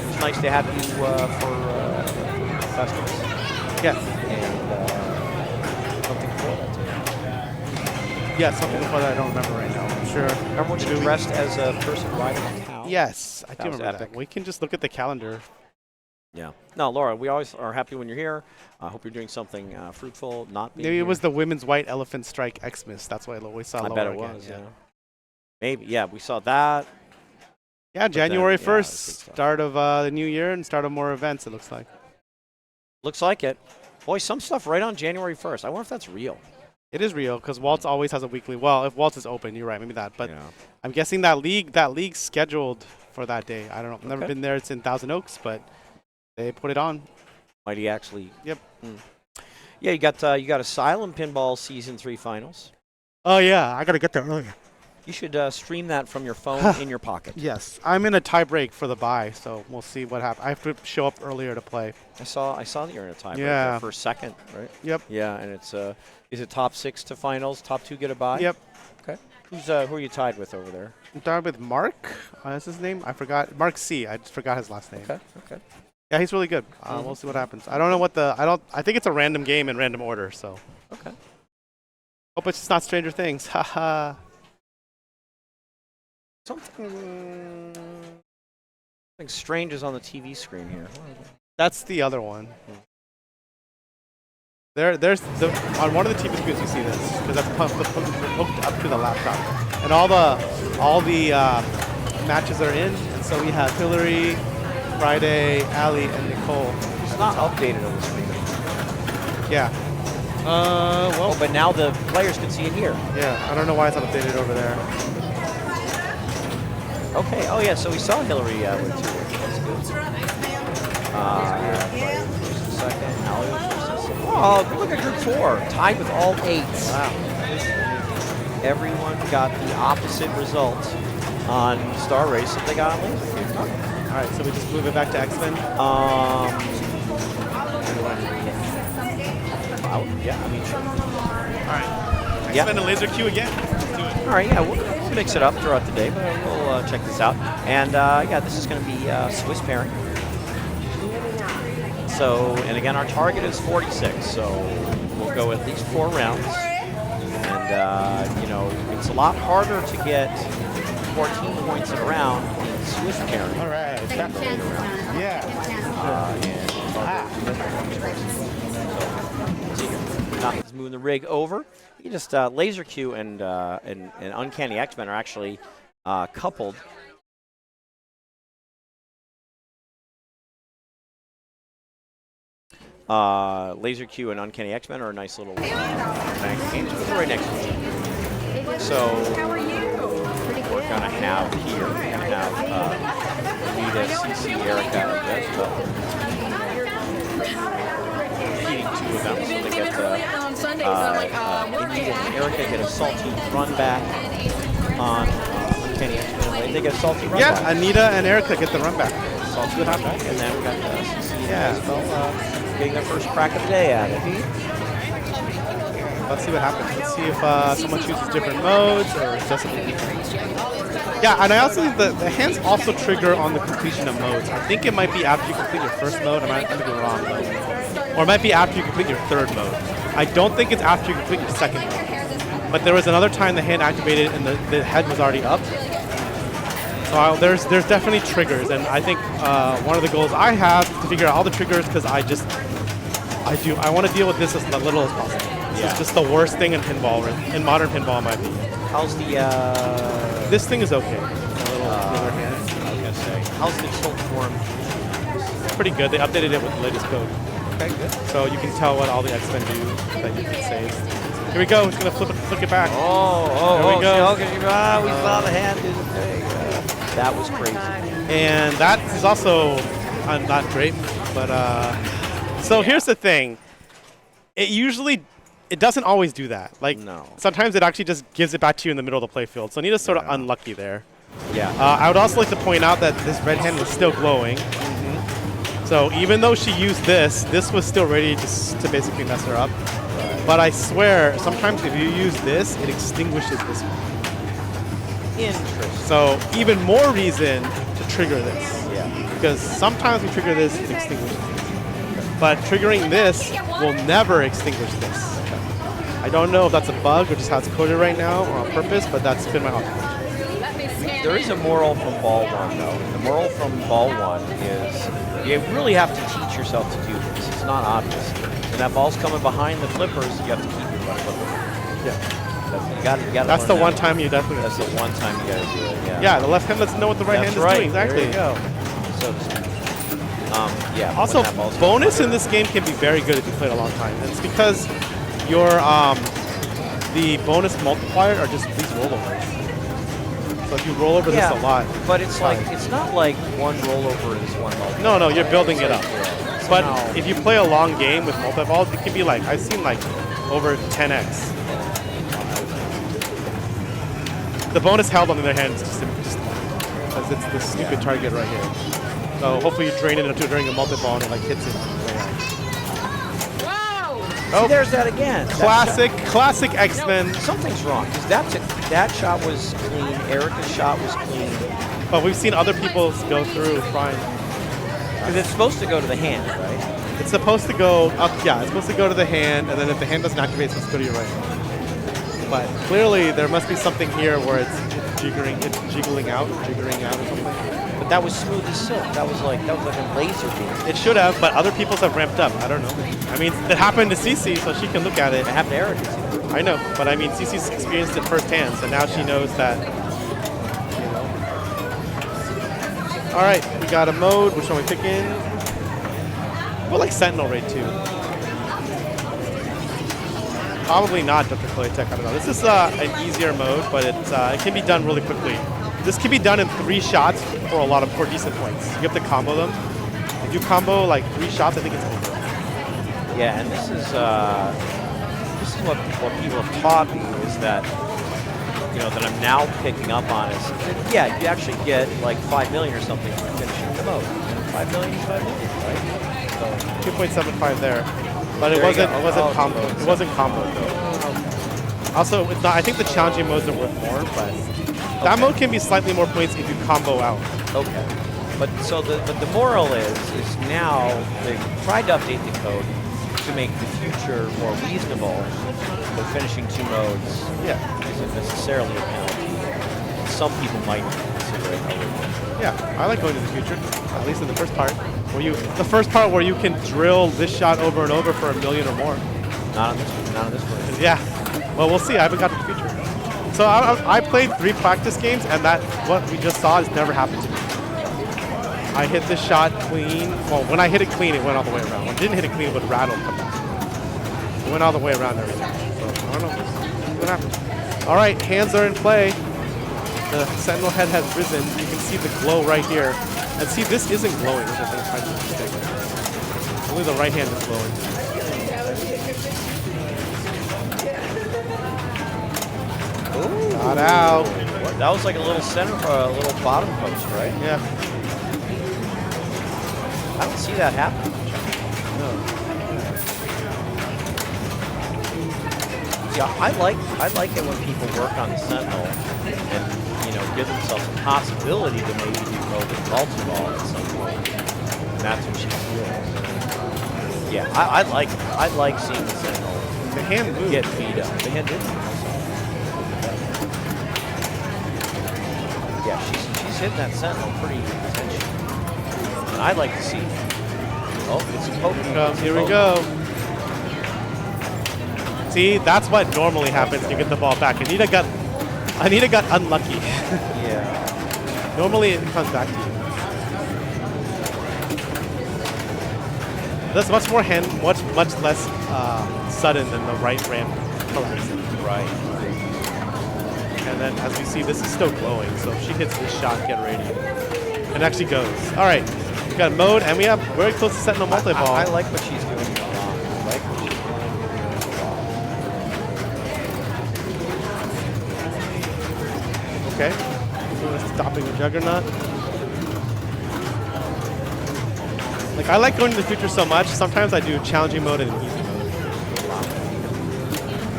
Speaker 2: It's nice to have you for festivals.
Speaker 1: Yes.
Speaker 2: And something before that, too.
Speaker 1: Yeah, something before that I don't remember right now. I'm sure.
Speaker 2: Remember when you dressed as a person riding a cow?
Speaker 1: Yes, I do
Speaker 2: was
Speaker 1: remember
Speaker 2: epic.
Speaker 1: that. We can just look at the calendar.
Speaker 2: Yeah. No, Laura, we always are happy when you're here. I hope you're doing something fruitful, not being
Speaker 1: Maybe
Speaker 2: here.
Speaker 1: it was the Women's White Elephant Strike Xmas. That's why we saw
Speaker 2: I
Speaker 1: Laura
Speaker 2: bet it
Speaker 1: again.
Speaker 2: was, yeah. Maybe, yeah, we saw that.
Speaker 1: Yeah, January
Speaker 2: then, yeah, it was
Speaker 1: 1st,
Speaker 2: big stuff.
Speaker 1: start of the new year and start of more events, it looks like.
Speaker 2: Looks like it. Boy, some stuff right on January 1st. I wonder if that's real.
Speaker 1: It is real because Waltz always has a weekly. Well, if Waltz is open, you're right, maybe that. But
Speaker 2: Yeah.
Speaker 1: I'm guessing that league's scheduled for that day. I don't know. I've never
Speaker 2: Okay.
Speaker 1: been there. It's in Thousand Oaks, but they put it on.
Speaker 2: Might he actually?
Speaker 1: Yep.
Speaker 2: Yeah, you got Asylum Pinball Season 3 Finals.
Speaker 1: Oh, yeah. I got to get there earlier.
Speaker 2: You should stream that from your phone in your pocket.
Speaker 1: Yes. I'm in a tie break for the bye, so we'll see what happens. I have to show up earlier to play.
Speaker 2: I saw that you're in a tie
Speaker 1: Yeah.
Speaker 2: for second, right?
Speaker 1: Yep.
Speaker 2: Yeah, and it's is it top 6 to finals? Top 2 get a bye?
Speaker 1: Yep.
Speaker 2: Okay. Who are you tied with over there?
Speaker 1: I'm tied with Mark. That's his name. I forgot. Mark C. I just forgot his last name.
Speaker 2: Okay.
Speaker 1: Yeah, he's really good. We'll see what happens. I don't know what I think it's a random game in random order, so.
Speaker 2: Okay.
Speaker 1: Hope it's just not Stranger Things. Haha.
Speaker 2: Something strange is on the TV screen here.
Speaker 1: That's the other one. There's on one of the TV screens you see this because that's hooked up to the laptop, and all the matches are in. And so we have Hillary, Friday, Allie, and Nicole.
Speaker 2: It's not updated on the screen.
Speaker 1: Yeah. Well,
Speaker 2: Oh, but now the players can see it here.
Speaker 1: yeah. I don't know why it's not updated over there.
Speaker 2: Okay. Oh yeah. So we saw Hillary with 2. That's good. First and second. Allie was first and second. Oh, look at Group 4, tied with all 8s.
Speaker 1: Wow.
Speaker 2: Everyone got the opposite result on Star Race that they got on Laser.
Speaker 1: All right, so we just move it back to X-Men.
Speaker 2: Yeah, I mean, sure.
Speaker 1: All right.
Speaker 2: Yeah.
Speaker 1: X-Men and Laser Q again. Let's do it.
Speaker 2: All right, yeah, we'll mix it up throughout the day, but we'll check this out. And yeah, this is going to be Swiss pairing. So, and again, our target is 46, so we'll go at least 4 rounds. And, you know, it's a lot harder to get 14 points in a round in Swiss pairing.
Speaker 1: All right. Yeah.
Speaker 2: Not moving the rig over. You just Laser Q and Uncanny X-Men are actually coupled. Laser Q and Uncanny X-Men are a nice little tag team. They're right next to each other. So we're gonna have here. We're gonna have Rita, CC, Erica, and Jessica. Competing 2 of them, so they get Anita and Erica get a salty run back on Uncanny X-Men. They get a salty run back.
Speaker 1: Yeah, Anita and Erica get the run back.
Speaker 2: Salty run back, and then we got CC and Jessica getting their first crack of the day at it.
Speaker 1: Let's see what happens. Let's see if someone chooses different modes or just. Yeah, and I also think the hands also trigger on the completion of modes. I think it might be after you complete your first mode. I might be wrong though. Or it might be after you complete your 3rd mode. I don't think it's after you complete your 2nd mode. But there was another time the hand activated and the head was already up. So there's definitely triggers, and I think one of the goals I have is to figure out all the triggers because I want to deal with this as little as possible. It's just the worst thing in pinball, in modern pinball, in my opinion.
Speaker 2: How's the
Speaker 1: This thing is okay. The other hand.
Speaker 2: I was gonna say, how's the tilt form?
Speaker 1: It's pretty good. They updated it with the latest code.
Speaker 2: Okay, good.
Speaker 1: So you can tell what all the X-Men do that you can save. Here we go. It's going to flick it back.
Speaker 2: There
Speaker 1: we go.
Speaker 2: We saw the hand do the thing. That was crazy.
Speaker 1: And that is also not great. But so here's the thing. It doesn't always do that. Like,
Speaker 2: no.
Speaker 1: Sometimes it actually just gives it back to you in the middle of the playfield. So Anita's sort of unlucky there.
Speaker 2: Yeah.
Speaker 1: I would also like to point out that this red hand was still glowing. So even though she used this was still ready to basically mess her up. Right. But I swear, sometimes if you use this, it extinguishes this one.
Speaker 2: Interesting.
Speaker 1: So even more reason to trigger this.
Speaker 2: Yeah.
Speaker 1: Because sometimes we trigger this, it extinguishes this. But triggering this will never extinguish this. I don't know if that's a bug or just how it's coded right now or on purpose, but that's been my observation.
Speaker 2: There is a moral from Ball 1, though. The moral from Ball 1 is you really have to teach yourself to do this. It's not obvious. When that ball's coming behind the flippers, you have to keep your left flipper.
Speaker 1: Yeah.
Speaker 2: You gotta
Speaker 1: that's the
Speaker 2: learn
Speaker 1: one
Speaker 2: that.
Speaker 1: time you definitely
Speaker 2: That's the one time you gotta do it, yeah.
Speaker 1: Yeah, the left hand doesn't know what the right
Speaker 2: That's
Speaker 1: hand
Speaker 2: right.
Speaker 1: is doing. Exactly.
Speaker 2: There you go. So to speak. Yeah.
Speaker 1: Also,
Speaker 2: when that ball's
Speaker 1: bonus
Speaker 2: coming
Speaker 1: in this game can be very good if you play it a long time. And it's because your the bonus multiplier are just these rollovers. So if you roll over this a lot.
Speaker 2: But it's like it's not like one rollover is one multiplier.
Speaker 1: No, you're building it up.
Speaker 2: Yeah.
Speaker 1: But if you play a long game with multi-balls, it can be like, I've seen like over 10x. The bonus held on the other hand is just because it's this stupid target right here. So hopefully you drain it during a multi-ball and it like hits it.
Speaker 2: Oh, there's that again.
Speaker 1: Classic X-Men.
Speaker 2: Something's wrong. 'Cause that shot was clean. Erica's shot was clean.
Speaker 1: But we've seen other people go through trying.
Speaker 2: Because it's supposed to go to the hand, right?
Speaker 1: It's supposed to go up. Yeah, it's supposed to go to the hand, and then if the hand doesn't activate, it's supposed to go to your right hand. But clearly, there must be something here where it's jiggling out or something.
Speaker 2: But that was smooth as silk. That was like a laser beam.
Speaker 1: It should have, but other people's have ramped up. I don't know. I mean, it happened to Cece, so she can look at it.
Speaker 2: It happened to Erica.
Speaker 1: I know, but I mean, Cece's experienced it firsthand, so now she knows that. All right, we got a mode. Which one we picking? Well, like Sentinel Raid 2. Probably not Dr. Tech. I don't know. This is an easier mode, but it can be done really quickly. This can be done in 3 shots for decent points. You have to combo them. If you combo like 3 shots, I think it's over.
Speaker 2: Yeah, and this is what people have taught me is that that I'm now picking up on is that, yeah, you actually get like 5 million or something for finishing the mode. 5 million is 5 million, right? So
Speaker 1: 2.75 there, but it wasn't combo. It wasn't combo though. Also, it's not, I think the challenging modes are worth more, but that mode can be slightly more points if you combo out.
Speaker 2: Okay. But the moral is now they've tried to update the code to make the future more reasonable, but finishing 2 modes isn't necessarily a penalty. Some people might consider it.
Speaker 1: Yeah, I like going to the future, at least in the first part. Where you can drill this shot over and over for 1 million or more.
Speaker 2: Not on this one.
Speaker 1: Yeah. Well, we'll see. I haven't got to the future. So I played 3 practice games, and what we just saw has never happened to me. I hit this shot clean. Well, when I hit it clean, it went all the way around. When I didn't hit it clean, it would rattle and come back. It went all the way around every time. So I don't know. We'll see what happens. All right, hands are in play. The Sentinel head has risen. You can see the glow right here. And see, this isn't glowing, which I think is kind of interesting. Only the right hand is glowing.
Speaker 2: Ooh.
Speaker 1: Got out.
Speaker 2: That was like a little center, a little bottom post, right?
Speaker 1: Yeah.
Speaker 2: I don't see that happening.
Speaker 1: No.
Speaker 2: Yeah, I like it when people work on the Sentinel and give themselves a possibility to maybe do Golden multi-ball at some point. And that's what she's doing. Yeah, I like seeing the Sentinel.
Speaker 1: The hand moved.
Speaker 2: Get beat up. The hand did. Yeah, she's hitting that Sentinel pretty intentionally. And I'd like to see. Oh, it's a poke.
Speaker 1: Here we go. See, that's what normally happens when you get the ball back. Anita got unlucky.
Speaker 2: Yeah.
Speaker 1: Normally it comes back to you. That's much less sudden than the right ramp collapsing.
Speaker 2: Right.
Speaker 1: And then, as we see, this is still glowing. So if she hits this shot, get ready. It actually goes. All right, we got mode, and we have very close to Sentinel multi-ball.
Speaker 2: I like what she's doing. I like what she's doing.
Speaker 1: Okay. So stopping the Juggernaut. Like, I like going to the future so much. Sometimes I do challenging mode and easy mode.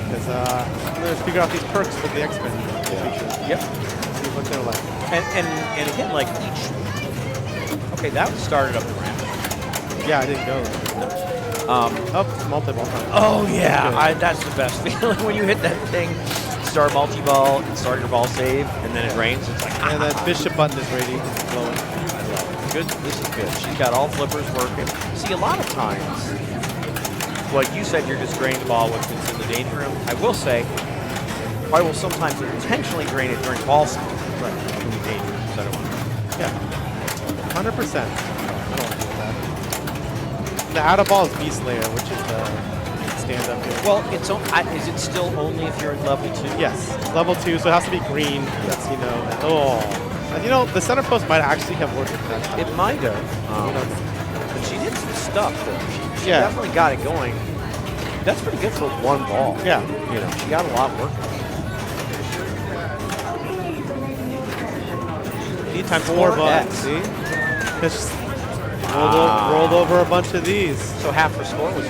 Speaker 1: Because I'm going to figure out these perks with the X-Men.
Speaker 2: Yep.
Speaker 1: See what they're like.
Speaker 2: And again, like each. Okay, that started up the ramp.
Speaker 1: Yeah, I didn't go. Oh, multi-ball time.
Speaker 2: Oh yeah, that's the best feeling when you hit that thing. Start multi-ball and start your ball save, and then it rains. It's like
Speaker 1: And then Bishop button is ready. It's glowing.
Speaker 2: I love it. Good. This is good. She's got all flippers working. See, a lot of times, like you said, you're just draining the ball when it's in the danger room. I will say, I will sometimes intentionally drain it during ball speed.
Speaker 1: Right.
Speaker 2: In the danger room, so I don't want to.
Speaker 1: Yeah. 100%. I don't want to do that. The out of ball is Beast Layer, which is the stand up here.
Speaker 2: Well, is it still only if you're in level 2?
Speaker 1: Yes, it's level 2, so it has to be green. That's, and the center post might actually have worked with that.
Speaker 2: It might have. But she did some stuff, though. She
Speaker 1: Yeah.
Speaker 2: definitely got it going. That's pretty good for one ball.
Speaker 1: Yeah.
Speaker 2: She got a lot working.
Speaker 1: Times 4 bucks. See? Just rolled over a bunch of these.
Speaker 2: So half her score was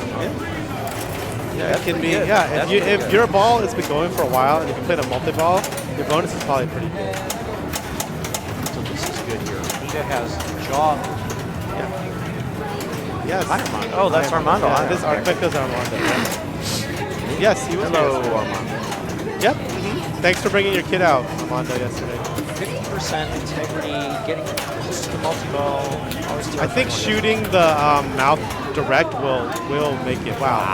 Speaker 1: Yeah, it can be. Good. Yeah, if your ball has been going for a while, and if you played a multi-ball, your bonus is probably pretty good.
Speaker 2: So this is good here. Nita has jaw.
Speaker 1: Yeah. Yes.
Speaker 2: Hi, Armando. Oh, that's Armando.
Speaker 1: Yeah, this Arquico's Armando. Yes, he was
Speaker 2: Hello,
Speaker 1: here.
Speaker 2: Armando.
Speaker 1: Yep. Thanks for bringing your kid out, Armando, yesterday.
Speaker 2: 50% integrity, getting close to the multi-ball.
Speaker 1: I think shooting the mouth direct will make it. Wow.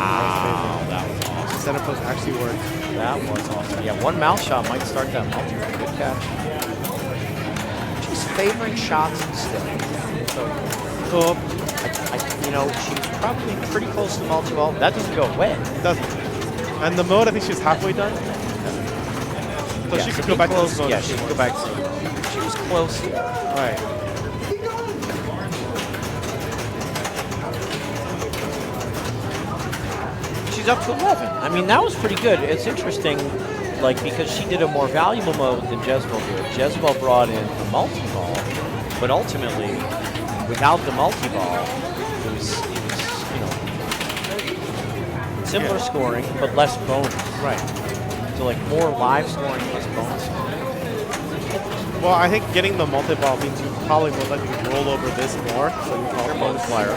Speaker 2: That was awesome.
Speaker 1: The center post actually worked.
Speaker 2: That was awesome. Yeah, one mouth shot might start that multi-ball. Good catch. She's favoring shots instead. So, she was probably pretty close to the multi-ball. That doesn't go away.
Speaker 1: It doesn't. And the mode, I think she's halfway done. So
Speaker 2: Yeah,
Speaker 1: she could
Speaker 2: so
Speaker 1: go
Speaker 2: be
Speaker 1: back to
Speaker 2: close.
Speaker 1: this mode.
Speaker 2: Yeah,
Speaker 1: if
Speaker 2: she
Speaker 1: she
Speaker 2: could go
Speaker 1: wants.
Speaker 2: back to. She was close.
Speaker 1: Right.
Speaker 2: She's up to 11. I mean, that was pretty good. It's interesting, like, because she did a more valuable mode than Jezebel did. Jezebel brought in a multi-ball, but ultimately, without the multi-ball, it was similar scoring, but less bonus.
Speaker 1: Right.
Speaker 2: So, like, more live scoring, less bonus scoring.
Speaker 1: Well, I think getting the multi-ball means you probably will let you roll over this more. So your multiplier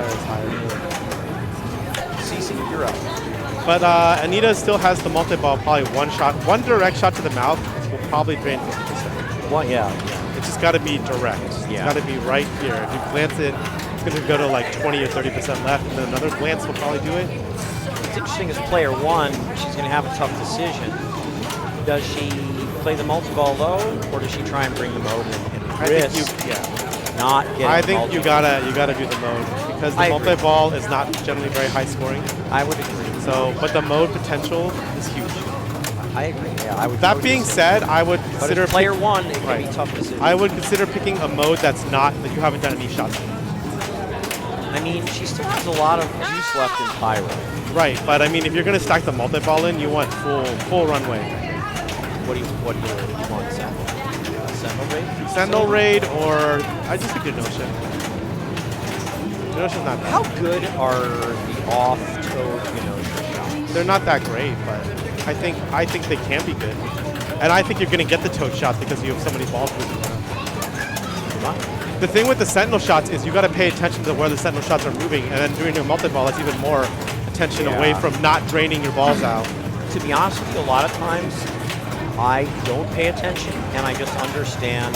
Speaker 1: is higher.
Speaker 2: CC, you're up.
Speaker 1: But Anita still has the multi-ball, probably one direct shot to the mouth will probably drain 50%.
Speaker 2: Well, yeah.
Speaker 1: It's just got to be direct.
Speaker 2: Yeah.
Speaker 1: It's got to be right here. If you glance it, it's going to go to like 20 or 30% left, and then another glance will probably do it.
Speaker 2: What's interesting is player one, she's going to have a tough decision. Does she play the multi-ball low, or does she try and bring the mode in and risk not getting
Speaker 1: I
Speaker 2: the
Speaker 1: think you
Speaker 2: multi-ball?
Speaker 1: gotta do the mode because the
Speaker 2: I agree.
Speaker 1: multi-ball is not generally very high scoring.
Speaker 2: I would agree.
Speaker 1: So, but the mode potential is huge.
Speaker 2: I agree. Yeah, I would.
Speaker 1: That being said, I would
Speaker 2: but
Speaker 1: consider
Speaker 2: as player one, it can
Speaker 1: Right.
Speaker 2: be a tough decision.
Speaker 1: I would consider picking a mode that you haven't done any shots in.
Speaker 2: I mean, she still has a lot of juice left in Pyro.
Speaker 1: Right, but I mean, if you're gonna stack the multi-ball in, you want full runway.
Speaker 2: What do you want? Sentinel Raid?
Speaker 1: Sentinel Raid, or I just think Genosha. Genosha's not bad.
Speaker 2: How good are the off-toed Genosha shots?
Speaker 1: They're not that great, but I think they can be good. And I think you're gonna get the toad shot because you have so many balls moving around. The thing with the Sentinel shots is you got to pay attention to where the Sentinel shots are moving, and then doing your multi-ball, that's even more attention away from not draining your balls out.
Speaker 2: To be honest with you, a lot of times I don't pay attention, and I just understand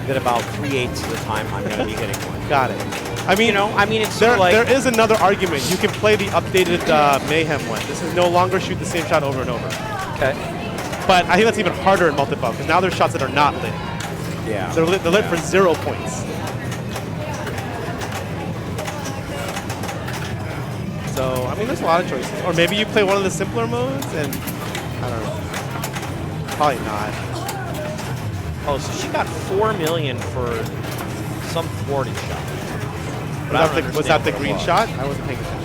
Speaker 2: that about 3/8 of the time I'm going to be hitting one.
Speaker 1: Got it. I mean,
Speaker 2: it's
Speaker 1: there,
Speaker 2: like
Speaker 1: there is another argument. You can play the updated Mayhem one. This is no longer shoot the same shot over and over.
Speaker 2: okay.
Speaker 1: But I think that's even harder in multi-ball because now there's shots that are not lit.
Speaker 2: Yeah.
Speaker 1: They're lit for 0 points. So, I mean, there's a lot of choices. Or maybe you play one of the simpler modes and, I don't know. Probably not.
Speaker 2: Oh, so she got 4 million for some thwarted shot.
Speaker 1: Was that the green shot? I wasn't paying attention.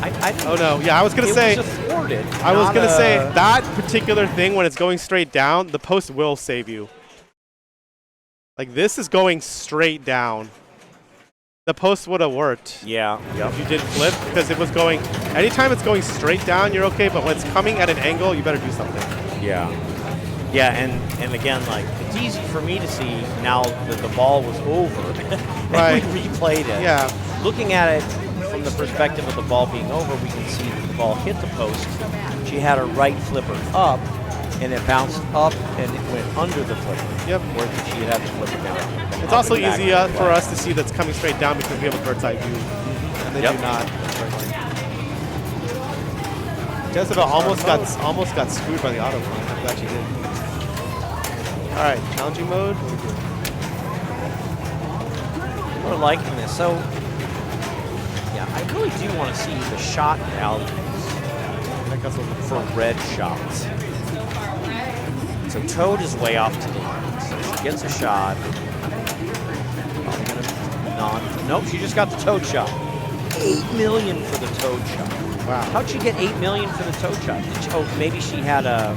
Speaker 2: I
Speaker 1: Oh no, yeah, I was gonna say.
Speaker 2: It was a thwarted.
Speaker 1: I was
Speaker 2: not
Speaker 1: gonna say
Speaker 2: a-
Speaker 1: that particular thing when it's going straight down, the post will save you. Like this is going straight down. The post would have worked.
Speaker 2: Yeah.
Speaker 1: If you did flip, because it was going. Anytime it's going straight down, you're okay. But when it's coming at an angle, you better do something.
Speaker 2: Yeah. Yeah, and again, like, it's easy for me to see now that the ball was over.
Speaker 1: Right.
Speaker 2: We replayed it.
Speaker 1: Yeah.
Speaker 2: Looking at it from the perspective of the ball being over, we can see that the ball hit the post. She had her right flipper up, and it bounced up, and it went under the flipper.
Speaker 1: Yep.
Speaker 2: Where she had the flipper down.
Speaker 1: It's also
Speaker 2: Up and back
Speaker 1: easy
Speaker 2: to the
Speaker 1: for
Speaker 2: ball.
Speaker 1: us to see that's coming straight down because we have a bird's eye view, and they
Speaker 2: Yep.
Speaker 1: do not. Jezebel almost got screwed by the auto climb. I'm glad she did. All right, challenging mode.
Speaker 2: We're liking this. So, yeah, I really do want to see the shot values for red shots. So Toad is way off to the right. So she gets a shot. Probably gonna nope, she just got the Toad shot. 8 million for the Toad shot.
Speaker 1: Wow.
Speaker 2: How'd she get 8 million for the Toad shot? Maybe she had a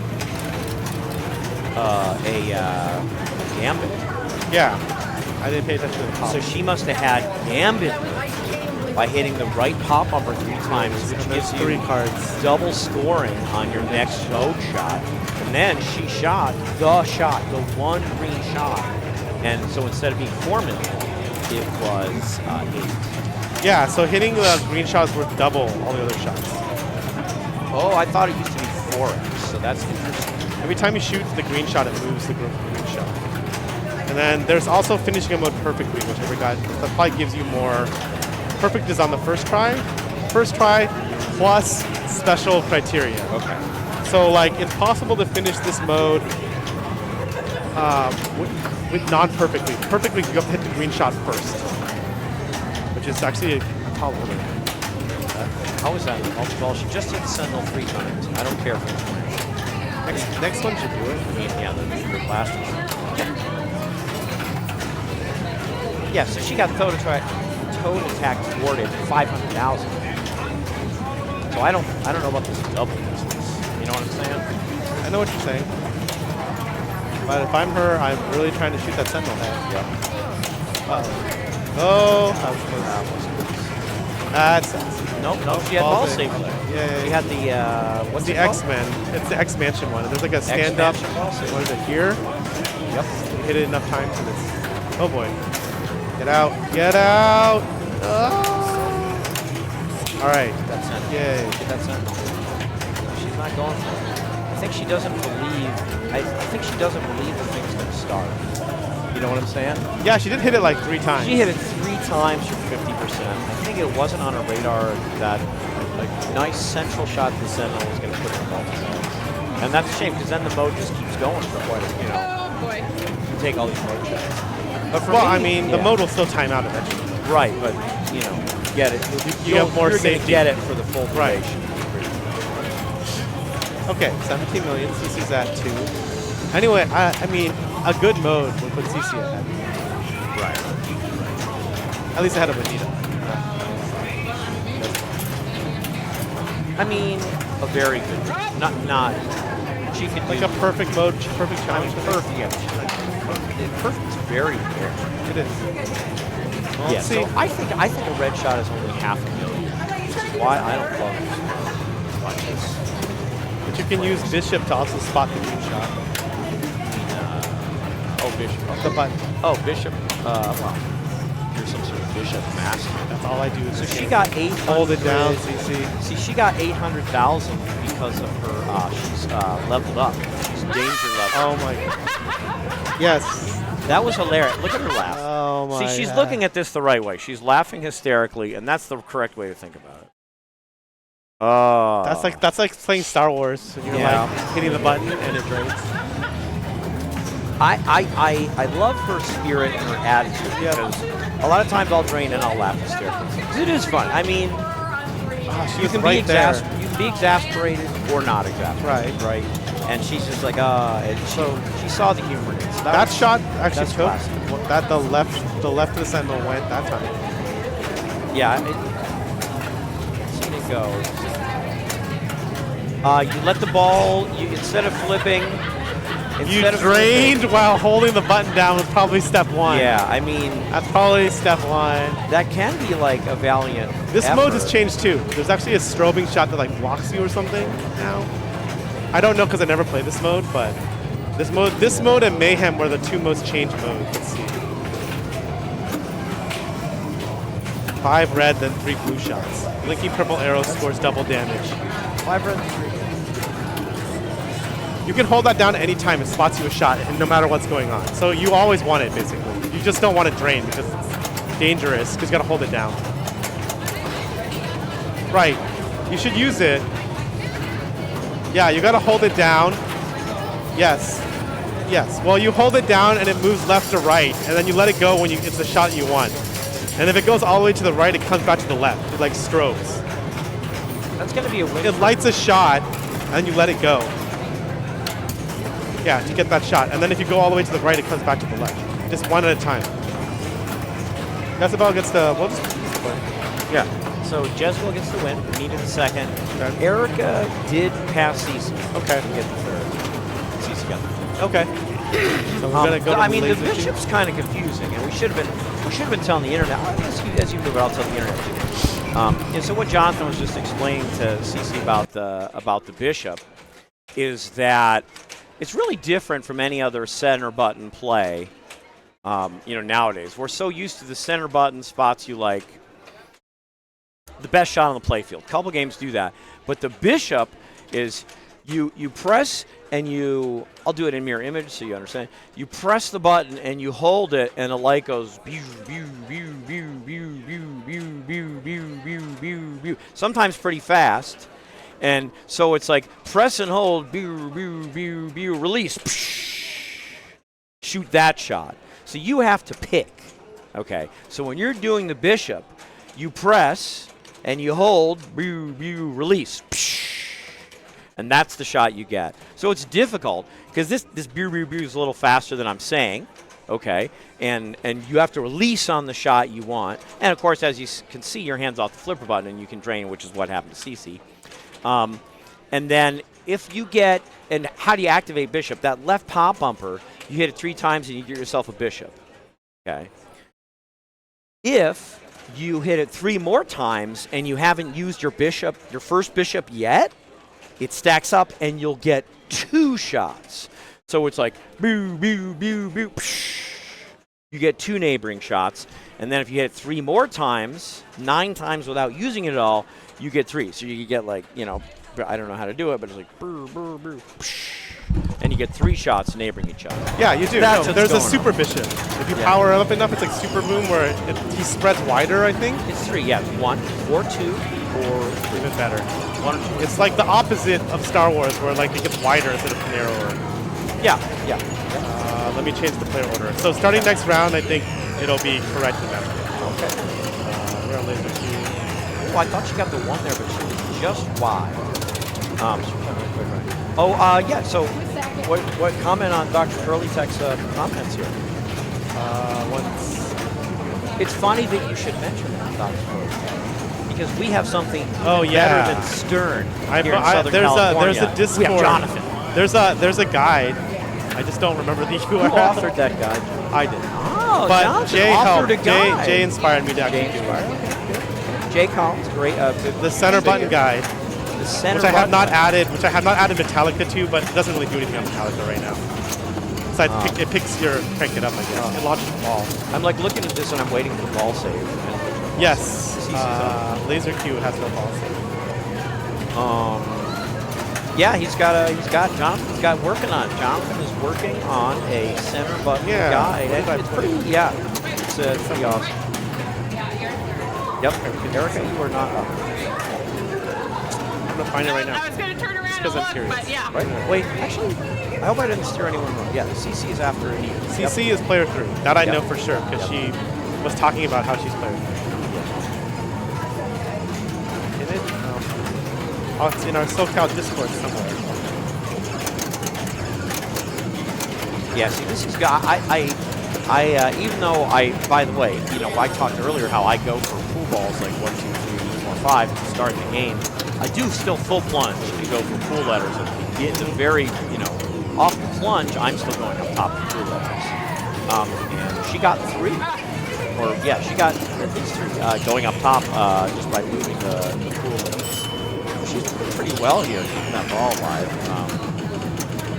Speaker 2: gambit.
Speaker 1: Yeah, I didn't pay attention to the top.
Speaker 2: So she must have had gambit by hitting the right pop bumper 3 times, which
Speaker 1: And there's
Speaker 2: gives
Speaker 1: 3
Speaker 2: you
Speaker 1: cards.
Speaker 2: double scoring on your next Toad shot. And then she shot the one green shot. And so instead of being 4 million, it was 8.
Speaker 1: Yeah, so hitting the green shots were double all the other shots.
Speaker 2: Oh, I thought it used to be 4x, so that's interesting.
Speaker 1: Every time you shoot the green shot, it moves the green shot. And then there's also finishing a mode perfectly, which I forgot. That probably gives you more. Perfect is on the first try. First try plus special criteria.
Speaker 2: Okay.
Speaker 1: So like it's possible to finish this mode with non-perfectly. Perfectly, you have to hit the green shot first, which is actually a tall order.
Speaker 2: How was that? Multi-ball. She just hit the sentinel 3 times. I don't care if it's one.
Speaker 1: Next one should do it.
Speaker 2: I mean, yeah, the last one. Yeah, so she got toad attack thwarted 500,000. So I don't know about this double distance. You know what I'm saying?
Speaker 1: I know what you're saying. But if I'm her, I'm really trying to shoot that sentinel head.
Speaker 2: Yep.
Speaker 1: Oh, that was close. That's
Speaker 2: Nope, she had ball safe.
Speaker 1: Yeah.
Speaker 2: She had the what's
Speaker 1: the
Speaker 2: it called?
Speaker 1: X-Men. It's the X-Mansion one. There's like a stand-up.
Speaker 2: X-Mansion ball save.
Speaker 1: What is it here?
Speaker 2: Yep.
Speaker 1: You hit it enough times and it's. Oh boy. Get out. Get out. Oh. All right.
Speaker 2: That's it.
Speaker 1: Yay.
Speaker 2: That's it. She's not going for it. I think she doesn't believe. I think she doesn't believe the thing's going to start. You know what I'm saying?
Speaker 1: Yeah, she did hit it like 3 times.
Speaker 2: She hit it 3 times for 50%. I think it wasn't on her radar that a nice central shot to the sentinel was going to put her in multi-ball. And that's a shame because then the mode just keeps going for quite a, you know.
Speaker 4: Oh boy.
Speaker 2: You take all these mode shots. But for
Speaker 1: Well,
Speaker 2: me,
Speaker 1: I mean, the
Speaker 2: yeah.
Speaker 1: mode will still time out eventually.
Speaker 2: Right, but you know, get it.
Speaker 1: You have more
Speaker 2: you're
Speaker 1: safety.
Speaker 2: Get it for the full
Speaker 1: Right.
Speaker 2: duration.
Speaker 1: Okay, 17 million. CC's at 2. Anyway, I mean, a good mode would put CC ahead.
Speaker 2: Right.
Speaker 1: At least ahead of Anita.
Speaker 2: I mean, a very good. Not. She could
Speaker 1: Like
Speaker 2: do
Speaker 1: a perfect mode, perfect
Speaker 2: I
Speaker 1: challenge.
Speaker 2: mean, perfect. Yeah, perfect's very rare.
Speaker 1: It is. Well,
Speaker 2: Yeah.
Speaker 1: let's see.
Speaker 2: So I think a red shot is only $500,000. Which is why I don't love this. Watch this.
Speaker 1: But you can use Bishop to also spot the blue shot.
Speaker 2: Oh, Bishop.
Speaker 1: The button.
Speaker 2: Oh, Bishop. Well, you're some sort of Bishop master.
Speaker 1: That's all I do is
Speaker 2: So
Speaker 1: just
Speaker 2: she got 800.
Speaker 1: hold it down, CC.
Speaker 2: See, she got 800,000 because of her. She's leveled up. She's danger level.
Speaker 1: Oh my god. Yes.
Speaker 2: That was hilarious. Look at her laugh.
Speaker 1: Oh my
Speaker 2: See, she's
Speaker 1: god.
Speaker 2: looking at this the right way. She's laughing hysterically, and that's the correct way to think about it. Oh.
Speaker 1: That's like playing Star Wars and you're
Speaker 2: Yeah.
Speaker 1: like hitting the button and it drains.
Speaker 2: I love her spirit and her attitude
Speaker 1: Yeah.
Speaker 2: because a lot of times I'll drain and I'll laugh hysterically. 'Cause it is fun. I mean,
Speaker 1: She
Speaker 2: you
Speaker 1: was
Speaker 2: can
Speaker 1: right
Speaker 2: be
Speaker 1: there.
Speaker 2: you can be exasperated or not exasperated,
Speaker 1: Right.
Speaker 2: And she's just like, and she saw the humor in it. So
Speaker 1: That
Speaker 2: was-
Speaker 1: shot actually
Speaker 2: that's
Speaker 1: took.
Speaker 2: classic.
Speaker 1: That the left of the sentinel went that time.
Speaker 2: Yeah. Seen it go. You let the ball. You instead of flipping.
Speaker 1: You
Speaker 2: Instead of
Speaker 1: drained while holding the button down was probably step 1.
Speaker 2: Yeah, I mean,
Speaker 1: That's probably step 1.
Speaker 2: that can be like a valiant.
Speaker 1: This
Speaker 2: effort.
Speaker 1: mode has changed too. There's actually a strobing shot that like blocks you or something now. I don't know because I never played this mode, but this mode and Mayhem were the 2 most changed modes. Let's see. 5 red, then 3 blue shots. Blinking purple arrow scores double damage.
Speaker 2: 5 red, 3.
Speaker 1: You can hold that down anytime it spots you a shot, and no matter what's going on. So you always want it, basically. You just don't want it drained because it's dangerous, because you got to hold it down. Right. You should use it. Yeah, you got to hold it down. Yes. Yes. Well, you hold it down, and it moves left to right, and then you let it go when it's the shot you want. And if it goes all the way to the right, it comes back to the left. It like strobes.
Speaker 2: That's going to be a win.
Speaker 1: It lights a shot, and then you let it go. Yeah, to get that shot. And then if you go all the way to the right, it comes back to the left. Just one at a time. That's about gets the, we'll just play.
Speaker 2: Yeah. So Jezebel gets the win. Needed the second.
Speaker 1: Okay.
Speaker 2: Erica did pass Cece.
Speaker 1: Okay.
Speaker 2: To get the third. Cece got the third.
Speaker 1: Okay. So we're gonna go to
Speaker 2: I mean, the
Speaker 1: laser
Speaker 2: bishop's kind of confusing, and we should have been telling the internet. As you do, but I'll tell the internet too. And so what Jonathan was just explaining to Cece about the bishop is that it's really different from any other center button play. Nowadays we're so used to the center button spots you like the best shot on the playfield. A couple games do that, but the bishop is you press and I'll do it in mirror image so you understand. You press the button and you hold it, and the light goes pew, pew, pew, pew, pew, pew, pew, pew, pew, pew, pew, pew. Sometimes pretty fast, and so it's like press and hold, pew, pew, pew, pew, release, shoot that shot. So you have to pick. Okay, so when you're doing the bishop, you press and you hold, release. And that's the shot you get. So it's difficult because this is a little faster than I'm saying, okay? And you have to release on the shot you want. And of course, as you can see, your hand's off the flipper button and you can drain, which is what happened to CC. And then if you get, and how do you activate bishop? That left pop bumper, you hit it 3 times and you get yourself a bishop, okay? If you hit it 3 more times and you haven't used your bishop, your first bishop yet, it stacks up and you'll get 2 shots. So it's like boo, boo, boo, boo, psh. You get 2 neighboring shots. And then if you hit it 3 more times, 9 times without using it at all, you get 3. So you get like, you know, I don't know how to do it, but it's like brr, brr, brr, psh. And you get 3 shots neighboring each other.
Speaker 1: Yeah, you do.
Speaker 2: That's
Speaker 1: No, there's a
Speaker 2: what's going
Speaker 1: super bishop. If you power it up enough, it's like super boom where he spreads wider, I think.
Speaker 2: It's 3, yeah. 1 or 2 or
Speaker 1: Even better.
Speaker 2: 1 or 2.
Speaker 1: It's like the opposite of Star Wars where like it gets wider instead of narrower.
Speaker 2: Yeah, yeah.
Speaker 1: Let me change the player order. So starting next round, I think it'll be correct in that.
Speaker 2: Okay.
Speaker 1: We're on laser key.
Speaker 2: Oh, I thought she got the 1 there, but she was just wide. Yeah, so what comment on Dr. Curly Tech's comments here? It's funny that you should mention that, Dr. Curly Tech, because we have something better than Stern here in Southern California.
Speaker 1: There's a Discord.
Speaker 2: We have Jonathan.
Speaker 1: There's a guide. I just don't remember the
Speaker 2: Who
Speaker 1: URL.
Speaker 2: authored that guide?
Speaker 1: I did.
Speaker 2: Oh,
Speaker 1: But
Speaker 2: Jonathan
Speaker 1: Jay
Speaker 2: authored
Speaker 1: helped.
Speaker 2: a guide.
Speaker 1: Jay inspired me to actually
Speaker 2: Jay
Speaker 1: do
Speaker 2: inspired.
Speaker 1: it.
Speaker 2: Okay, good. Jay Collins, great.
Speaker 1: The center button guide,
Speaker 2: The center
Speaker 1: which I have
Speaker 2: button.
Speaker 1: not added Metallica to, but it doesn't really do anything on Metallica right now. Besides, it picks your crank it up, I guess. It launches the ball.
Speaker 2: I'm like looking at this and I'm waiting for ball save.
Speaker 1: Yes.
Speaker 2: CC's up.
Speaker 1: Laser Q has no ball save.
Speaker 2: Yeah, he's Jonathan's got working on it. Jonathan is working on a center button guide. It's pretty, it's pretty awesome. Yep, Erica, you are not up.
Speaker 1: I'm gonna find it right now.
Speaker 4: I was going to turn around and
Speaker 1: because I'm
Speaker 4: look,
Speaker 1: curious.
Speaker 4: but yeah.
Speaker 2: Right? Wait, actually, I hope I didn't steer anyone wrong. Yeah, CC is after an E.
Speaker 1: CC is player 3. That I know
Speaker 2: Yep.
Speaker 1: for sure because she was talking about how she's player 3. Is it? Oh, it's in our SoCal Discord somewhere.
Speaker 2: Yeah, see, this is even though by the way, I talked earlier how I go for pool balls like 1, 2, 3, 4, 5 to start the game. I do still full plunge to go for pool letters. And the very, off the plunge, I'm still going up top of pool letters. And she got 3. She got at least 3 going up top just by moving the pool letters. She's doing pretty well here, keeping that ball alive.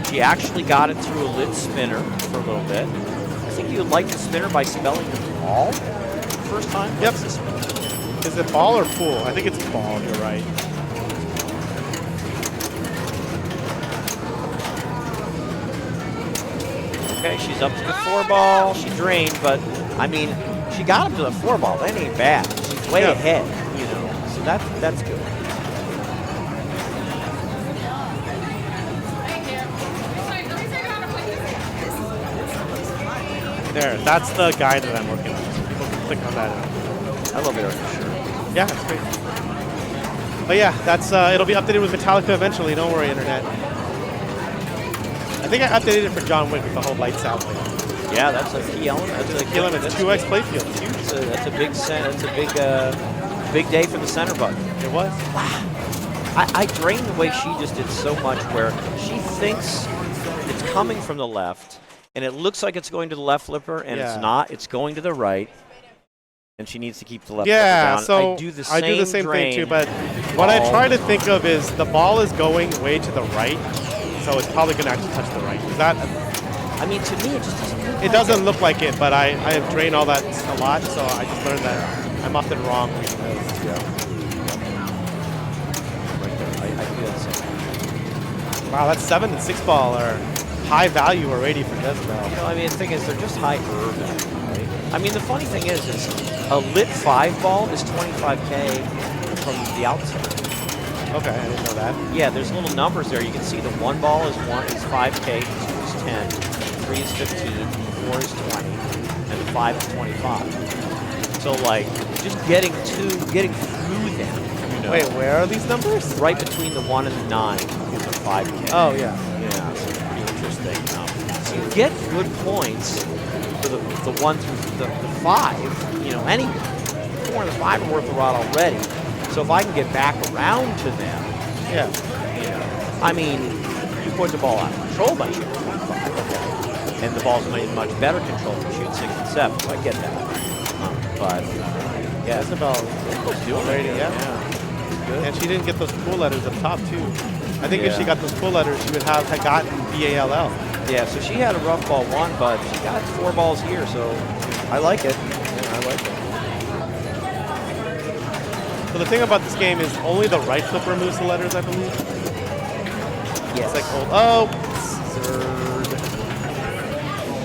Speaker 2: She actually got it through a lit spinner for a little bit. I think you would like the spinner by spelling the ball the first time.
Speaker 1: Yep.
Speaker 2: What's the spinner?
Speaker 1: Is it ball or pool? I think it's ball. You're right.
Speaker 2: Okay, she's up to the 4 ball. She drained, but I mean, she got up to the 4 ball. That ain't bad. She's way ahead, So that's good.
Speaker 1: There, that's the guide that I'm working on. So people can click on that.
Speaker 2: I love it, sure.
Speaker 1: Yeah, it's great. But yeah, that's it'll be updated with Metallica eventually. Don't worry, internet. I think I updated it for John Wick with the whole lights out thing.
Speaker 2: Yeah, that's a key element. That's a
Speaker 1: Key element. It's 2x playfield. It's huge.
Speaker 2: That's a big day for the center button.
Speaker 1: It was.
Speaker 2: I drain the way she just did so much, where she thinks it's coming from the left, and it looks like it's going to the left flipper, and it's not. It's going to the right, and she needs to keep the left flipper down.
Speaker 1: So
Speaker 2: I do the same
Speaker 1: thing too, but what I try to think of is the ball is going way to the right, so it's probably going to actually touch the right. Is that?
Speaker 2: I mean, to me, it just doesn't look
Speaker 1: It doesn't look like it, but I have drained all that a lot, so I just learned that I'm often wrong.
Speaker 2: I feel the same.
Speaker 1: Wow, that's 7 and 6 ball are high value already for this though.
Speaker 2: I mean, the thing is, they're just high value, right? I mean, the funny thing is a lit 5 ball is 25K from the outset.
Speaker 1: Okay, I didn't know that.
Speaker 2: Yeah, there's little numbers there. You can see the 1 ball is 5K, 2 is 10, 3 is 15, 4 is 20, and 5 is 25. So like just getting through them. You know,
Speaker 1: Wait, where are these numbers?
Speaker 2: right between the 1 and the 9 is a 5K.
Speaker 1: Oh, yeah.
Speaker 2: Yeah, so it's pretty interesting. So you get good points for the 1 through the 5. You know, any 4 and the 5 are worth a lot already. So if I can get back around to them,
Speaker 1: Yeah.
Speaker 2: you know, I mean, you put the ball out of control by shooting 5, okay, and the ball's in much better control to shoot 6 and 7. So I get that. But yeah,
Speaker 1: Isabel
Speaker 2: was doing
Speaker 1: Lady,
Speaker 2: it.
Speaker 1: yeah.
Speaker 2: Good.
Speaker 1: And she didn't get those cool letters up top, too. I think if
Speaker 2: Yeah.
Speaker 1: she got those cool letters, she would have had gotten BALL.
Speaker 2: Yeah, so she had a rough ball 1, but she got 4 balls here, so I like it. Yeah, I like it.
Speaker 1: So the thing about this game is only the right flipper moves the letters, I believe.
Speaker 2: Yes.
Speaker 1: It's like old. Oh, Zerd.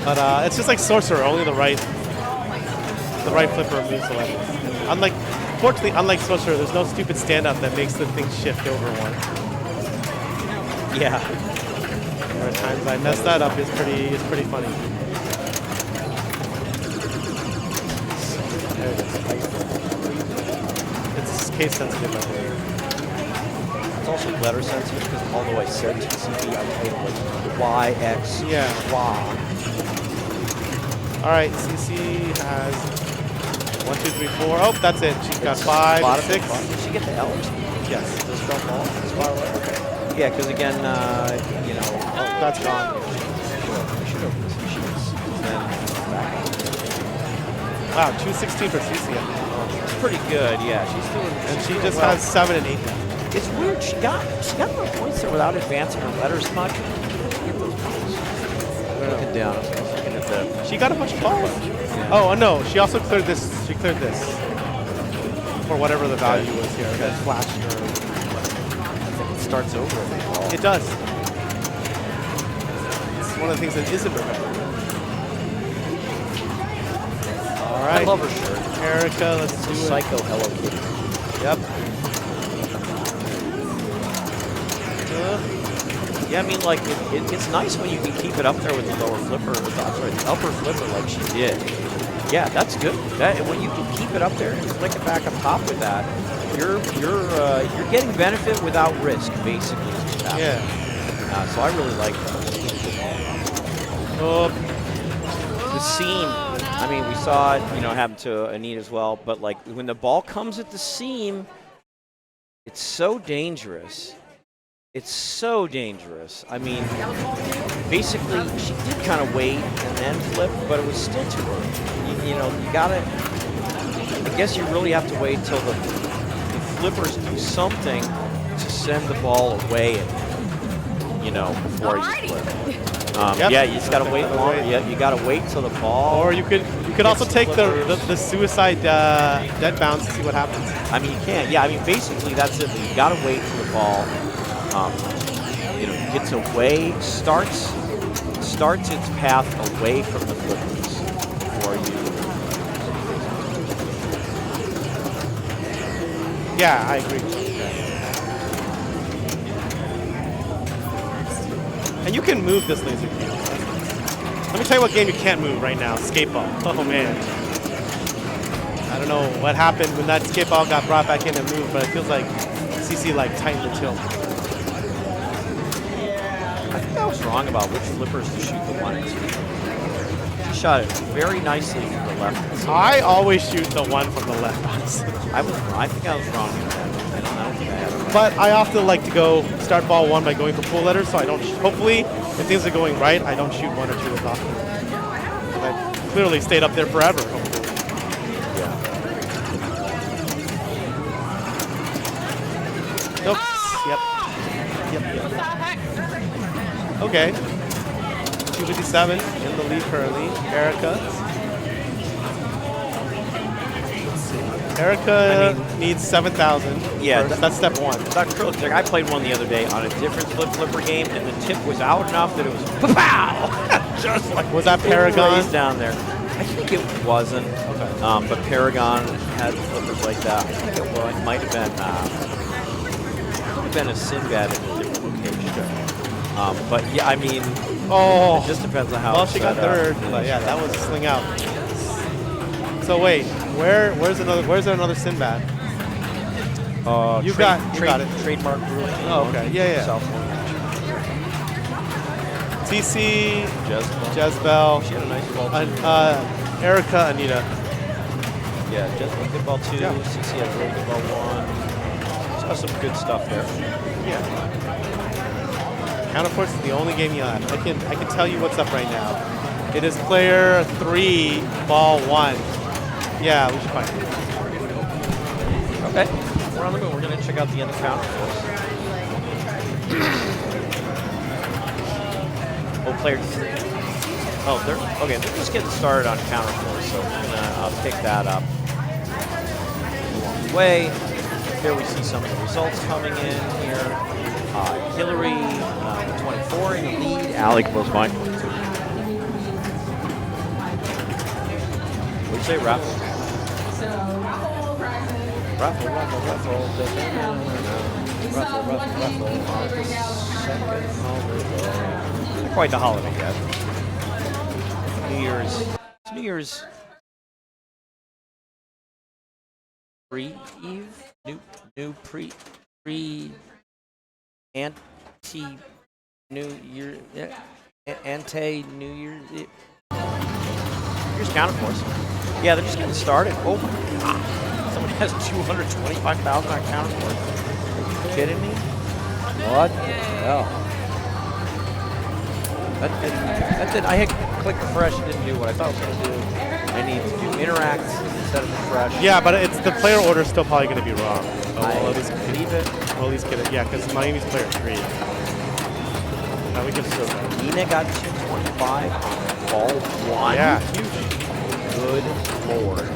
Speaker 1: But it's just like Sorcerer. Only the right flipper moves the letters. And fortunately, unlike Sorcerer, there's no stupid stand-up that makes the thing shift over one.
Speaker 2: Yeah.
Speaker 1: There are times I messed that up. It's pretty funny. There it is. It's case sensitive, I believe.
Speaker 2: It's also letter sensitive because although I said TCB, I played like Y, X,
Speaker 1: Yeah.
Speaker 2: Y.
Speaker 1: All right, CC has 1, 2, 3, 4. Oh, that's it. She's got 5 and 6.
Speaker 2: Did she get the L?
Speaker 1: Yes.
Speaker 2: Does it spell ball? Okay. Yeah, because again, you know,
Speaker 1: That's gone.
Speaker 2: I should open this machines. Then back on.
Speaker 1: Wow, 216 for CC.
Speaker 2: It's pretty good, yeah. She's doing.
Speaker 1: And she
Speaker 2: doing
Speaker 1: just
Speaker 2: well.
Speaker 1: has 7 and 8 now.
Speaker 2: It's weird. She got more points there without advancing her letters much. Get those points. Looking down. I was looking at the.
Speaker 1: She got a bunch of balls.
Speaker 2: Yeah.
Speaker 1: Oh, no. She also cleared this. She cleared this. For whatever the value was here. That flash.
Speaker 2: It starts over every ball.
Speaker 1: It does. It's one of the things that isn't remembered. All right.
Speaker 2: I love her shirt.
Speaker 1: Erica, let's
Speaker 2: It's
Speaker 1: do
Speaker 2: a
Speaker 1: it.
Speaker 2: psycho Hello Kitty.
Speaker 1: Yep.
Speaker 2: Yeah, I mean, like, it's nice when you can keep it up there with the lower flipper, the upper flipper like she did. Yeah, that's good. When you can keep it up there and flick it back up top with that, you're getting benefit without risk, basically. is what's happening.
Speaker 1: Yeah.
Speaker 2: So I really like that.
Speaker 1: Oh,
Speaker 2: The seam, I mean, we saw it, happen to Anita as well, but like when the ball comes at the seam, it's so dangerous. It's so dangerous. I mean, basically, she did kind of wait and then flip, but it was still too early. You gotta, I guess you really have to wait till the flippers do something to send the ball away, before you flip.
Speaker 1: Yep.
Speaker 2: Yeah, you just gotta wait longer. Yeah, you gotta wait till the ball.
Speaker 1: or you could also take the suicide dead bounce to see what happens.
Speaker 2: I mean, you can't. Yeah, I mean, basically that's it. You gotta wait for the ball. Gets away, starts its path away from the flippers before you.
Speaker 1: Yeah, I agree. And you can move this laser cube. Let me tell you what game you can't move right now. Skate ball. Oh man. I don't know what happened when that skate ball got brought back in and moved, but it feels like CC tightened the tilt.
Speaker 2: I think I was wrong about which flippers to shoot the 1 and 2. She shot it very nicely from the left.
Speaker 1: I always shoot the one from the left, honestly.
Speaker 2: I think I was wrong with that. I don't think I had it right.
Speaker 1: But I often like to go start ball 1 by going for full letters, so I don't. Hopefully, if things are going right, I don't shoot 1 or 2 as often. I clearly stayed up there forever. Hopefully.
Speaker 2: Yeah.
Speaker 1: Nope. Yep. Okay. 257 in the lead currently. Erica. Let's see. Erica needs 7,000.
Speaker 2: Yeah,
Speaker 1: first. That's step 1.
Speaker 2: That acrylic stick, I played one the other day on a different flipper game, and the tip was out enough that it was pow! Just like
Speaker 1: Was that Paragon?
Speaker 2: raised down there. I think it wasn't.
Speaker 1: Okay.
Speaker 2: But Paragon had flippers like that. I think it might have been a Sinbad in a different location. But yeah, I mean,
Speaker 1: Oh.
Speaker 2: it just depends on how.
Speaker 1: Well,
Speaker 2: it's
Speaker 1: she got
Speaker 2: set up.
Speaker 1: third, but yeah, that was a sling out. So wait, where's there another Sinbad? You got it.
Speaker 2: Trademark Brewing.
Speaker 1: Oh, okay. Yeah.
Speaker 2: South Orange.
Speaker 1: TC,
Speaker 2: Jezebel.
Speaker 1: Jezebel,
Speaker 2: She had a nice ball too.
Speaker 1: Erica, Anita.
Speaker 2: Yeah, Jezebel good ball 2.
Speaker 1: Yeah.
Speaker 2: CC had a really good ball 1. She's got some good stuff there.
Speaker 1: Yeah. Counterforce is the only game you have. I can tell you what's up right now. It is player 3, ball 1. Yeah, we should find it.
Speaker 2: Okay. We're on the move. We're going to check out the end of Counterforce. Oh, player 3. Oh, they're just getting started on Counterforce, so I'll pick that up along the way. Here we see some of the results coming in here. Hillary, 24 in the lead. Alec was mine. What do you say, Raffle?
Speaker 3: So raffle prizes.
Speaker 2: Raffle. Not quite the holiday yet. New Year's pre-eve? New anti-New Year, anti-New Year. Here's Counterforce. Yeah, they're just getting started. Oh my God. Someone has 225,000 on Counterforce. Are you kidding me? What the hell? I had clicked refresh, it didn't do what I thought it was going to do. I need to do interact instead of refresh.
Speaker 1: Yeah, but it's the player order is still probably going to be wrong. So we'll at least
Speaker 2: leave it.
Speaker 1: We'll at least get it. Yeah, because Miami's player 3. Now we can still go.
Speaker 2: Nina got 225 on ball 1.
Speaker 1: Yeah,
Speaker 2: Good Lord.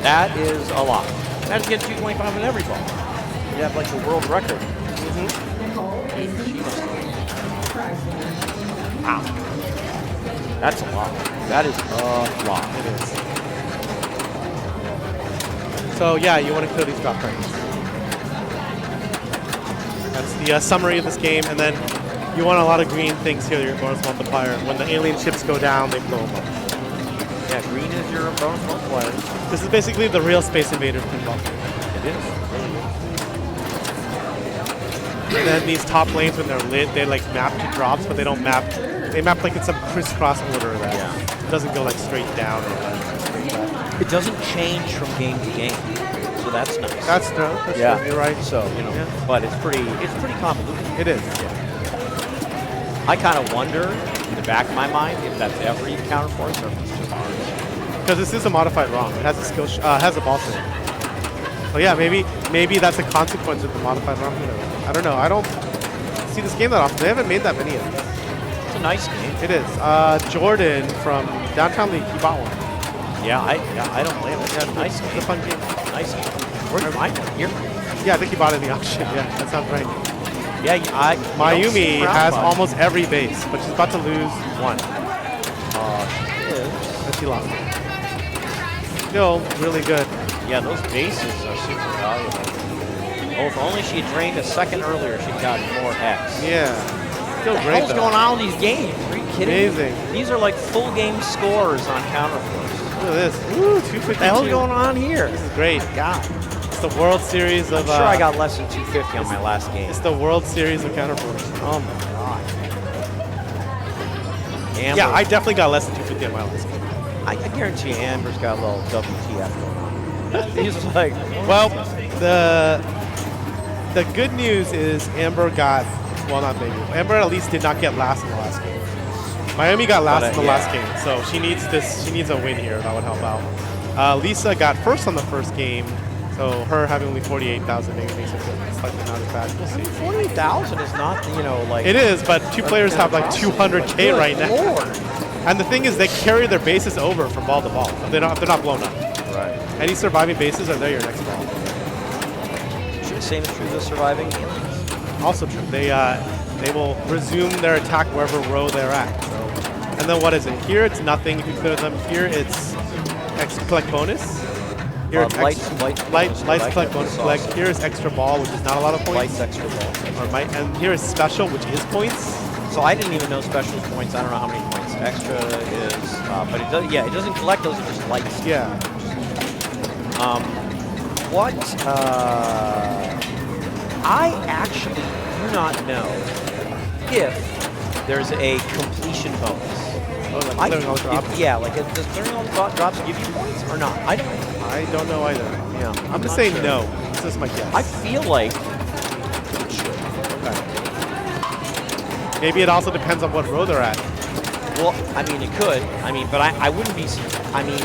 Speaker 2: That is a lot. Imagine getting 225 on every ball. You have like the world record. Wow. That's a lot. That is a lot.
Speaker 1: It is. So yeah, you want to kill these drop targets. That's the summary of this game, and then you want a lot of green things here, your bonus multiplier. When the alien ships go down, they blow them up.
Speaker 2: Yeah, green is your bonus multiplier.
Speaker 1: This is basically the real Space Invaders pinball.
Speaker 2: It is.
Speaker 1: And then these top lanes, when they're lit, they like map to drops, but they don't map. They map like in some crisscross order that it doesn't go like straight down or like straight back.
Speaker 2: It doesn't change from game to game, so that's nice.
Speaker 1: That's true. You're right.
Speaker 2: So but it's pretty convoluted.
Speaker 1: It is.
Speaker 2: I kind of wonder in the back of my mind if that's every Counterforce or if it's just ours.
Speaker 1: Because this is a modified ROM. It has a skill, has a ball stream. So yeah, maybe that's a consequence of the modified ROM. I don't know. I don't see this game that often. They haven't made that many of them.
Speaker 2: It's a nice game.
Speaker 1: It is. Jordan from Downtown League, he bought one.
Speaker 2: Yeah, I don't blame it. Yeah, nice game.
Speaker 1: It's a fun game.
Speaker 2: Nice game. Where'd you find it? Here?
Speaker 1: Yeah, I think he bought it in the auction. Yeah, that sounds right.
Speaker 2: Yeah,
Speaker 1: Mayumi has almost every base, but she's about to lose one. And she lost it. Still really good.
Speaker 2: Yeah, those bases are super valuable. Oh, if only she had drained a second earlier, she'd gotten more X.
Speaker 1: Yeah. Still
Speaker 2: What the
Speaker 1: great
Speaker 2: hell's
Speaker 1: though.
Speaker 2: going on with these games? Are you kidding
Speaker 1: Amazing.
Speaker 2: me? These are like full game scores on Counterforce.
Speaker 1: Look at this. Woo, 252.
Speaker 2: What the hell's going on here?
Speaker 1: This is great.
Speaker 2: God.
Speaker 1: It's the World Series of...
Speaker 2: I'm sure I got less than 250 on my last game.
Speaker 1: It's the World Series of Counterforce.
Speaker 2: Oh my God. Amber,
Speaker 1: Yeah, I definitely got less than 250 on my last game.
Speaker 2: I guarantee you Amber's got a little WTF going on. He's like,
Speaker 1: Well, the good news is Amber got... Well, not big. Amber at least did not get last in the last game. Miami got last in the last game, so she needs this. She needs a win here. That would help out. Lisa got first on the first game, so her having only 48,000 maybe makes it slightly not as bad. We'll see.
Speaker 2: 48,000 is not, like...
Speaker 1: It is, but two players have like 200K right now.
Speaker 2: Lord.
Speaker 1: And the thing is, they carry their bases over from ball to ball. If they're not blown up.
Speaker 2: Right.
Speaker 1: Any surviving bases are there your next ball.
Speaker 2: Same is true of the surviving aliens.
Speaker 1: Also true. They will resume their attack wherever row they're at. So, and then what is it? Here it's nothing if you clear them. Here it's collect bonus. Here it's
Speaker 2: lights
Speaker 1: collect bonus. Collect. Here is extra ball, which is not a lot of points.
Speaker 2: Lights extra ball.
Speaker 1: Or might, and here is special, which is points.
Speaker 2: So I didn't even know special points. I don't know how many points Extra is, but it does. Yeah, it doesn't collect those. It just lights.
Speaker 1: Yeah.
Speaker 2: What? I actually do not know if there's a completion bonus.
Speaker 1: Oh, like clearing all the drops?
Speaker 2: Yeah, like does clearing all the drops give you points or not? I don't.
Speaker 1: I don't know either.
Speaker 2: Yeah,
Speaker 1: I'm gonna
Speaker 2: not
Speaker 1: say
Speaker 2: sure.
Speaker 1: no. This is my guess.
Speaker 2: I feel like it should.
Speaker 1: Okay. Maybe it also depends on what row they're at.
Speaker 2: Well, I mean, it could. I mean, but I wouldn't be. I mean,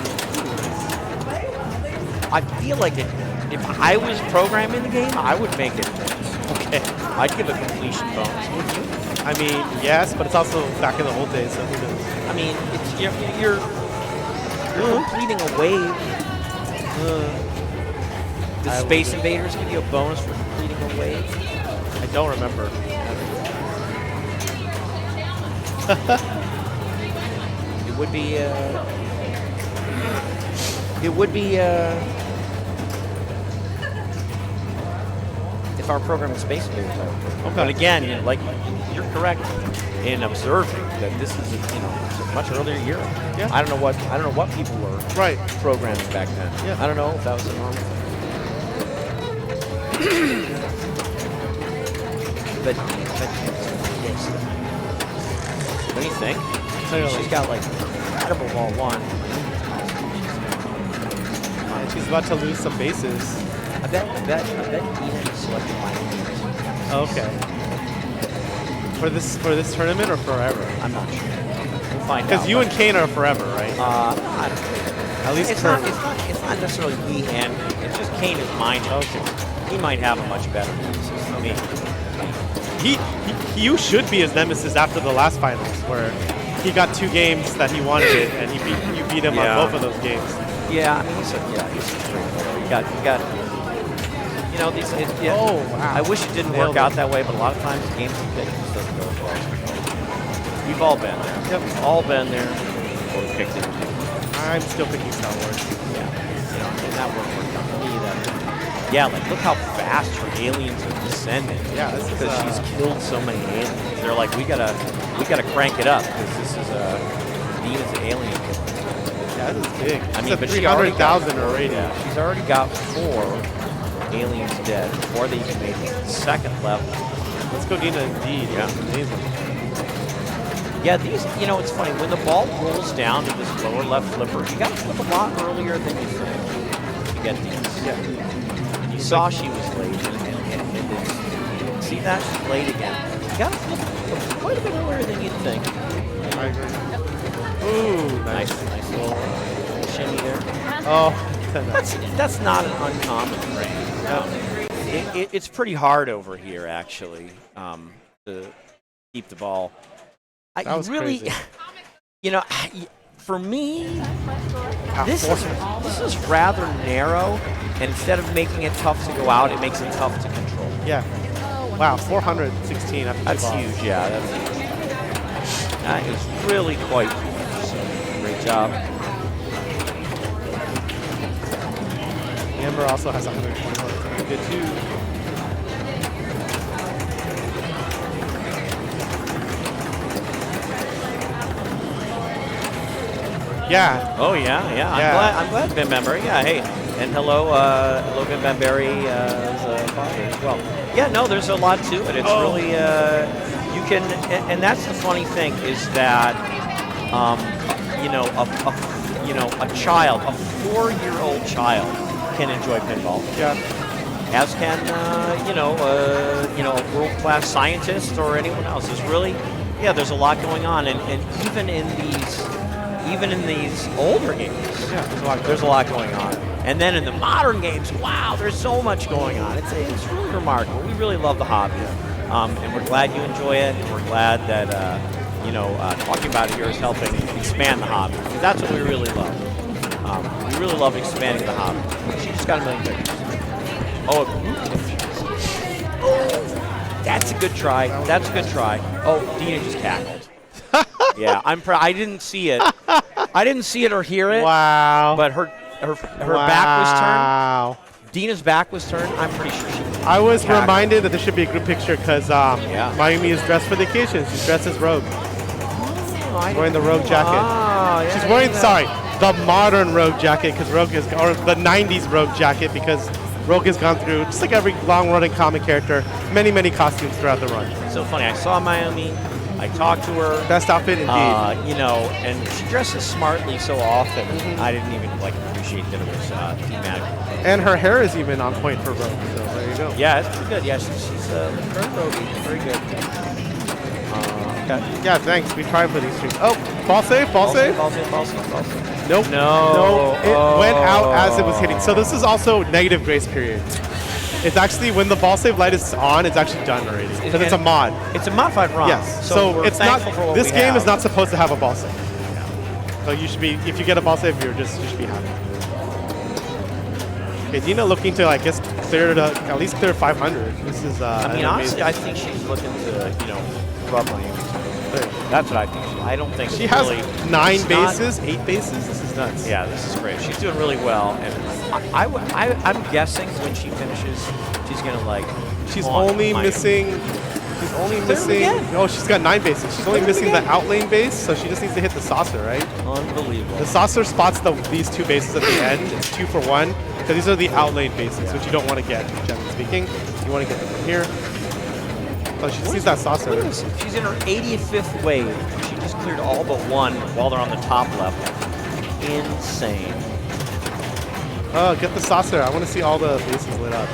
Speaker 2: I feel like if I was programming the game, I would make it points.
Speaker 1: Okay.
Speaker 2: I'd give a completion bonus, wouldn't you?
Speaker 1: I mean, yes, but it's also back in the old days, so who knows?
Speaker 2: I mean, it's you're completing a wave. Does Space Invaders give you a bonus for completing a wave?
Speaker 1: I don't remember.
Speaker 2: It would be. It would be. If our program is Space Invaders, I would.
Speaker 1: Okay.
Speaker 2: But again, you know, like you're correct in observing that this is it's a much earlier year.
Speaker 1: Yeah.
Speaker 2: I don't know what people were
Speaker 1: Right.
Speaker 2: programming back then.
Speaker 1: Yeah.
Speaker 2: I don't know if that was a normal thing. but what do you think?
Speaker 1: Clearly.
Speaker 2: She's got like incredible ball one.
Speaker 1: And she's about to lose some bases.
Speaker 2: I bet Dina selected my
Speaker 1: Okay. For this tournament or forever?
Speaker 2: I'm not sure. We'll find out.
Speaker 1: Because you and Kane are forever, right?
Speaker 2: I don't know.
Speaker 1: At least
Speaker 2: It's not necessarily me and me. It's just Kane is mine.
Speaker 1: Okay.
Speaker 2: He might have a much better nemesis than me.
Speaker 1: You should be his nemesis after the last finals, where he got 2 games that he wanted, and you beat him
Speaker 2: Yeah.
Speaker 1: on both of those games.
Speaker 2: Yeah, I mean he's a great player. You got. You know these. Yeah.
Speaker 1: Oh, wow.
Speaker 2: I wish it didn't
Speaker 1: Nailed
Speaker 2: work
Speaker 1: it.
Speaker 2: out that way, but a lot of times games like that just doesn't go as well as we hope. We've all been there.
Speaker 1: Yep.
Speaker 2: We've all been there. Or we picked it.
Speaker 1: I'm still picking Star Wars.
Speaker 2: Yeah. You know, and that worked out for me. Yeah, like look how fast her aliens are descending.
Speaker 1: Yeah, this is,
Speaker 2: because she's killed so many aliens. They're like, we gotta crank it up because this is Dina's alien killing.
Speaker 1: Yeah, this is big.
Speaker 2: I mean,
Speaker 1: it's
Speaker 2: but
Speaker 1: a
Speaker 2: she already
Speaker 1: 300,000 already.
Speaker 2: Yeah, she's already got 4 aliens dead before they even made it to the second level.
Speaker 1: Let's go Dina indeed.
Speaker 2: Yeah.
Speaker 1: Amazing.
Speaker 2: Yeah, these, you know, it's funny. When the ball rolls down to this lower left flipper, you got to flip a lot earlier than you think to get these.
Speaker 1: Yeah.
Speaker 2: And you saw she was late. And see that? She's late again. You got to flip quite a bit earlier than you'd think.
Speaker 1: I agree. Ooh, nice.
Speaker 2: Nice little shimmy there.
Speaker 1: Oh,
Speaker 2: That's not an uncommon frame. It's pretty hard over here, actually, to keep the ball.
Speaker 1: That was
Speaker 2: really,
Speaker 1: crazy.
Speaker 2: you know, for me, this
Speaker 1: fortunate.
Speaker 2: is rather narrow, and instead of making it tough to go out, it makes it tough to control.
Speaker 1: Yeah. Wow, 416 after
Speaker 2: That's
Speaker 1: 2 balls.
Speaker 2: huge, yeah. That's huge. That is really quite huge. So, great job.
Speaker 1: Amber also has 121. Pretty good too. Yeah.
Speaker 2: Oh yeah.
Speaker 1: Yeah.
Speaker 2: I'm glad Ben Bamberry. Yeah, hey, and hello Ben Bamberry father as well. Yeah, no, there's a lot to it. It's really you can, and that's the funny thing is that a child, a 4-year-old child, can enjoy pinball.
Speaker 1: Yeah.
Speaker 2: As can a world-class scientist or anyone else. There's really, there's a lot going on, and even in these older games, there's a lot going on. And then in the modern games, wow, there's so much going on. It's really remarkable. We really love the hobby, and we're glad you enjoy it. And we're glad that talking about it here is helping expand the hobby. Because that's what we really love. We really love expanding the hobby. She just got a million pictures. Oh, that's a good try. That's a good try. Oh, Dina just cackled. Yeah, I didn't see it. I didn't see it or hear it.
Speaker 1: Wow.
Speaker 2: But her back was turned. Dina's back was turned. I'm pretty sure she.
Speaker 1: I was
Speaker 2: cackled.
Speaker 1: reminded that there should be a group picture because Mayumi is dressed for the occasion. She's dressed as Rogue. She's wearing the Rogue jacket.
Speaker 2: Oh, yeah,
Speaker 1: She's wearing,
Speaker 2: yeah.
Speaker 1: sorry, the modern Rogue jacket because Rogue is, or the 90s Rogue jacket because Rogue has gone through, just like every long-running comic character, many, many costumes throughout the run.
Speaker 2: So funny. I saw Mayumi. I talked to her.
Speaker 1: Best outfit indeed.
Speaker 2: You know, and she dresses smartly so often. I didn't even appreciate that it was thematic.
Speaker 1: And her hair is even on point for Rogue, so there you go.
Speaker 2: Yeah, it's pretty good. Yeah, she's very roguey. Very good.
Speaker 1: Yeah, thanks. We tried for these streams. Oh, ball save, ball save.
Speaker 2: Ball save, ball save, ball save.
Speaker 1: Nope.
Speaker 2: No.
Speaker 1: It went out as it was hitting. So this is also negative grace period. It's actually when the ball save light is on, it's actually done already because it's a mod.
Speaker 2: It's a modified ROM.
Speaker 1: Yes.
Speaker 2: So
Speaker 1: So
Speaker 2: we're
Speaker 1: it's not.
Speaker 2: thankful for what
Speaker 1: This
Speaker 2: we
Speaker 1: game
Speaker 2: have.
Speaker 1: is not supposed to have a ball save. So you should be. If you get a ball save, you should be happy. Okay, Dina looking to, I guess, clear to at least clear 500. This is.
Speaker 2: I mean, honestly, I think she's looking to, rub money. That's what I think. I don't think
Speaker 1: she
Speaker 2: it's
Speaker 1: has
Speaker 2: really,
Speaker 1: 9
Speaker 2: it's not-
Speaker 1: bases, 8 bases. This is nuts.
Speaker 2: Yeah, this is great. She's doing really well, and I'm guessing when she finishes, she's gonna
Speaker 1: She's
Speaker 2: haunt
Speaker 1: only
Speaker 2: Miami.
Speaker 1: missing. She's only
Speaker 2: Clear them
Speaker 1: missing.
Speaker 2: again.
Speaker 1: Oh, she's got 9 bases. She's only
Speaker 2: Clear them
Speaker 1: missing the
Speaker 2: again.
Speaker 1: out lane base, so she just needs to hit the saucer, right?
Speaker 2: Unbelievable.
Speaker 1: The saucer spots these 2 bases at the end. It's 2 for 1. So these are the out lane bases, which you don't want to get, generally speaking. You want to get them from here. Oh, she sees that saucer.
Speaker 2: Look at this. She's in her 85th wave. She just cleared all but one while they're on the top level. Insane.
Speaker 1: Oh, get the saucer. I want to see all the bases lit up.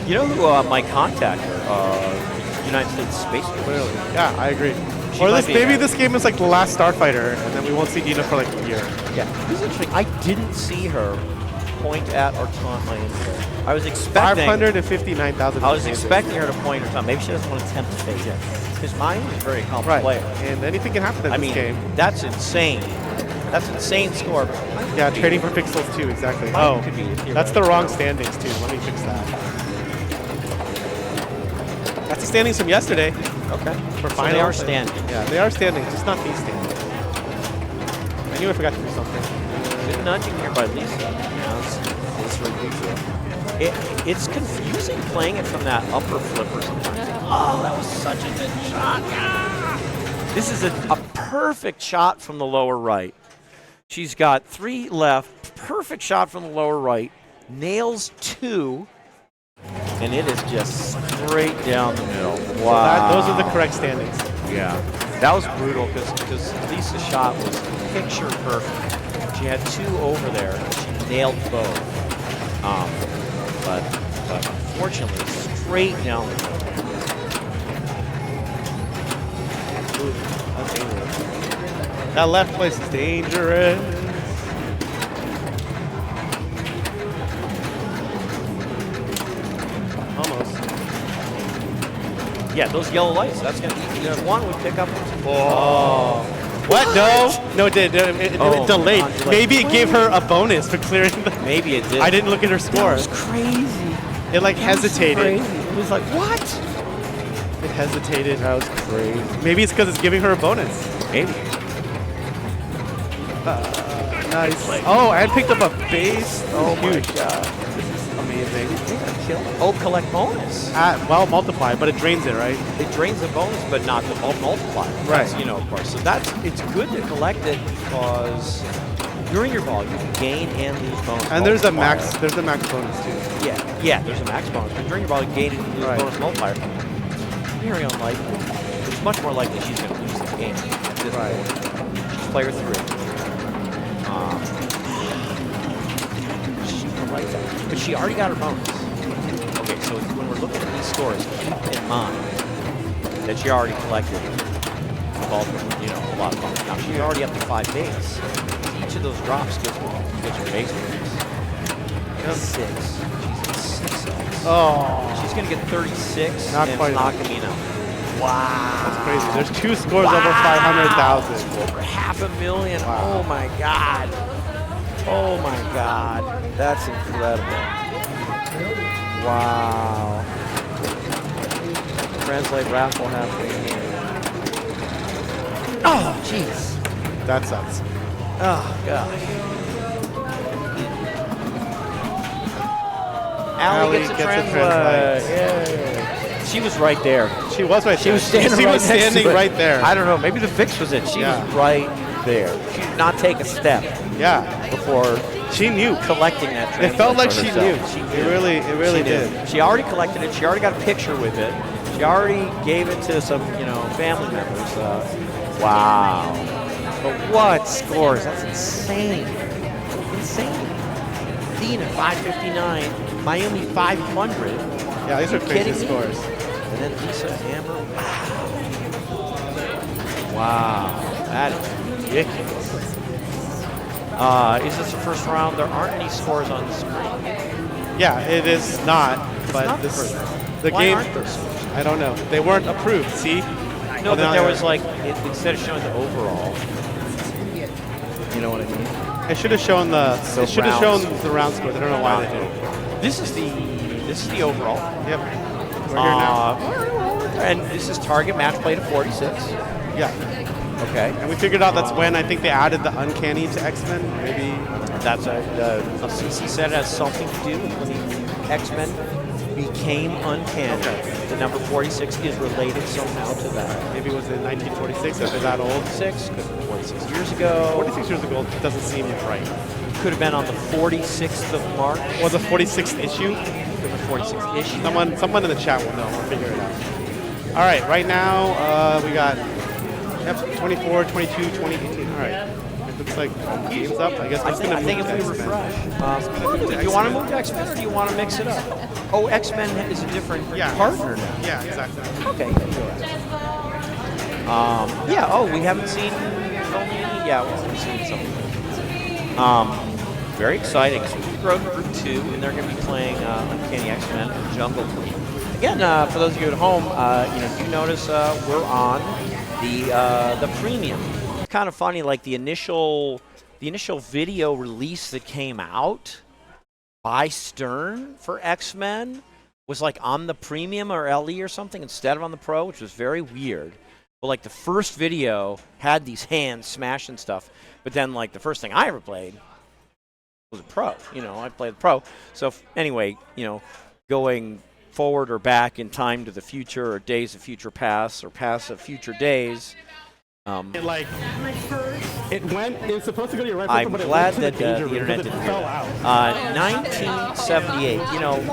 Speaker 2: You know who might contact her? United States Space Force.
Speaker 1: Clearly. Yeah, I agree.
Speaker 2: She
Speaker 1: Or
Speaker 2: might
Speaker 1: this,
Speaker 2: be
Speaker 1: maybe
Speaker 2: a-
Speaker 1: this game is like the last Starfighter, and then we won't see Dina for like a year.
Speaker 2: Yeah, this is interesting. I didn't see her point at or taunt my injury. I was expecting.
Speaker 1: 559,000.
Speaker 2: I was expecting her to point or taunt. Maybe she doesn't want to tempt fate. Because mine is a very accomplished
Speaker 1: Right.
Speaker 2: player.
Speaker 1: And anything can happen in
Speaker 2: I
Speaker 1: this
Speaker 2: mean,
Speaker 1: game.
Speaker 2: that's insane. That's an insane score.
Speaker 1: Yeah, trading for pixels too, exactly.
Speaker 2: Mine
Speaker 1: Oh,
Speaker 2: could be a
Speaker 1: that's the
Speaker 2: theoretical.
Speaker 1: wrong standings too. Let me fix that. That's the standings from yesterday
Speaker 2: Okay.
Speaker 1: for
Speaker 2: So
Speaker 1: finals.
Speaker 2: they are standing.
Speaker 1: Yeah, they are standing, just not these standings. I knew I forgot to do something.
Speaker 2: Good nudging here by Lisa. It's ridiculous. It's confusing playing it from that upper flipper sometimes. Oh, that was such a good shot. Ah! This is a perfect shot from the lower right. She's got 3 left. Perfect shot from the lower right. Nails 2. And it is just straight down the middle. Wow.
Speaker 1: Those are the correct standings.
Speaker 2: Yeah, that was brutal because Lisa's shot was picture perfect. She had 2 over there. She nailed both. But unfortunately, straight down the middle.
Speaker 1: Ooh, that's dangerous. That left place is dangerous. Almost.
Speaker 2: Yeah, those yellow lights. That's gonna be each one we pick up.
Speaker 1: Oh. What? No, it did. It
Speaker 2: Oh,
Speaker 1: delayed.
Speaker 2: God,
Speaker 1: Maybe it gave her a bonus for clearing the.
Speaker 2: Maybe it did.
Speaker 1: I didn't look at her
Speaker 2: That
Speaker 1: score.
Speaker 2: was crazy.
Speaker 1: It like
Speaker 2: That was
Speaker 1: hesitated.
Speaker 2: crazy. It was like, what?
Speaker 1: It hesitated.
Speaker 2: That was crazy.
Speaker 1: Maybe it's because it's giving her a bonus.
Speaker 2: Maybe.
Speaker 1: Nice. Oh, and picked up a base.
Speaker 2: Oh my
Speaker 1: Huge.
Speaker 2: god.
Speaker 1: This is amazing.
Speaker 2: Oh, collect bonus.
Speaker 1: Well, multiply, but it drains it, right?
Speaker 2: It drains the bonus, but not the multiplier.
Speaker 1: Right.
Speaker 2: That's, of course. So it's good to collect it because during your ball you can gain and lose bonus.
Speaker 1: And there's a
Speaker 2: multiplier.
Speaker 1: max bonus too.
Speaker 2: Yeah, there's a max bonus. But during your ball you gain and lose
Speaker 1: Right.
Speaker 2: bonus multiplier. Very unlikely. It's much more likely she's going to lose the game at this
Speaker 1: Right.
Speaker 2: point. She's player 3. She's gonna like that. But she already got her bonus. Okay, so when we're looking at these scores, keep in mind that she already collected a lot of bonus. Now she's already up to 5 base. Each of those drops gets her base points. 6. She's at 6.
Speaker 1: Oh,
Speaker 2: She's gonna get 36
Speaker 1: Not
Speaker 2: and
Speaker 1: quite
Speaker 2: it's not gonna be enough. Wow.
Speaker 1: that's crazy. There's 2 scores over 500,000.
Speaker 2: Over 500,000.
Speaker 1: Wow.
Speaker 2: Oh my god. Oh my god. That's incredible. Wow. Translate raffle happening here. Oh, jeez.
Speaker 1: That sucks.
Speaker 2: Oh, gosh. Allie gets a translate. Yay. She was right there.
Speaker 1: She was right
Speaker 2: She
Speaker 1: there.
Speaker 2: was standing,
Speaker 1: she
Speaker 2: right,
Speaker 1: was
Speaker 2: next
Speaker 1: standing
Speaker 2: to it.
Speaker 1: right there.
Speaker 2: I don't know. Maybe the fix was it. She
Speaker 1: Yeah.
Speaker 2: was right there. She did not take a step
Speaker 1: Yeah.
Speaker 2: before
Speaker 1: She knew.
Speaker 2: collecting that.
Speaker 1: It felt like she
Speaker 2: transfer
Speaker 1: knew.
Speaker 2: herself. She
Speaker 1: It really
Speaker 2: She knew.
Speaker 1: did.
Speaker 2: She already collected it. She already got a picture with it. She already gave it to some, family members. Wow. But what scores? That's insane. Insane. Dina 559. Miami 500.
Speaker 1: Yeah, these are crazy
Speaker 2: kidding me?
Speaker 1: scores.
Speaker 2: And then Lisa Hammer. Wow. That is ridiculous. Is this the first round? There aren't any scores on the screen.
Speaker 1: Yeah, it is not. But
Speaker 2: not the
Speaker 1: this,
Speaker 2: first round.
Speaker 1: the
Speaker 2: Why
Speaker 1: game.
Speaker 2: aren't there scores?
Speaker 1: I don't know. They weren't approved. See?
Speaker 2: No, but there was like, instead of showing the overall, you know what I mean?
Speaker 1: It should have shown the.
Speaker 2: The
Speaker 1: It should have shown
Speaker 2: rounds.
Speaker 1: the round scores. I don't know why they did.
Speaker 2: This is the overall.
Speaker 1: Yep. We're here now.
Speaker 2: And this is target match play to 46.
Speaker 1: Yeah.
Speaker 2: Okay.
Speaker 1: And we figured out that's when I think they added the Uncanny to X-Men. Maybe.
Speaker 2: That's CC said it has something to do with when the X-Men became uncanny.
Speaker 1: Okay.
Speaker 2: The number 46 is related somehow to that.
Speaker 1: Maybe it was in 1946 if they're that old.
Speaker 2: 46, could have been 46 years ago.
Speaker 1: 46 years ago doesn't seem right.
Speaker 2: Could have been on the 46th of March.
Speaker 1: Was the 46th issue?
Speaker 2: Could have been 46th issue.
Speaker 1: Someone in the chat will know. We'll figure it out. All right, right now we got 24, 22, 20, 18. All right. It looks like game's up. I guess
Speaker 2: I
Speaker 1: it's going to
Speaker 2: think if we
Speaker 1: move to
Speaker 2: refresh.
Speaker 1: move to
Speaker 2: Do you want to
Speaker 1: X-Men.
Speaker 2: move to X-Men or do you want to mix it up? Oh, X-Men is a different partner now.
Speaker 1: Yeah, exactly.
Speaker 2: Okay. Yeah. Oh, we haven't seen. Yeah, we've seen something. Very exciting. So we wrote Group 2, and they're going to be playing Uncanny X-Men and Jungle Queen. Again, for those of you at home, you notice we're on the premium. It's kind of funny, like the initial video release that came out by Stern for X-Men was like on the premium or LE or something instead of on the Pro, which was very weird. But like the first video had these hands smashing stuff, but then like the first thing I ever played was a Pro. I played the Pro. So anyway, going forward or back in time to the future or days of future past or past of future days.
Speaker 1: It went. It was supposed to go to your right
Speaker 2: I'm
Speaker 1: but
Speaker 2: glad
Speaker 1: it went
Speaker 2: that
Speaker 1: to
Speaker 2: the internet
Speaker 1: because
Speaker 2: didn't
Speaker 1: it
Speaker 2: hear
Speaker 1: fell
Speaker 2: that.
Speaker 1: out.
Speaker 2: 1978.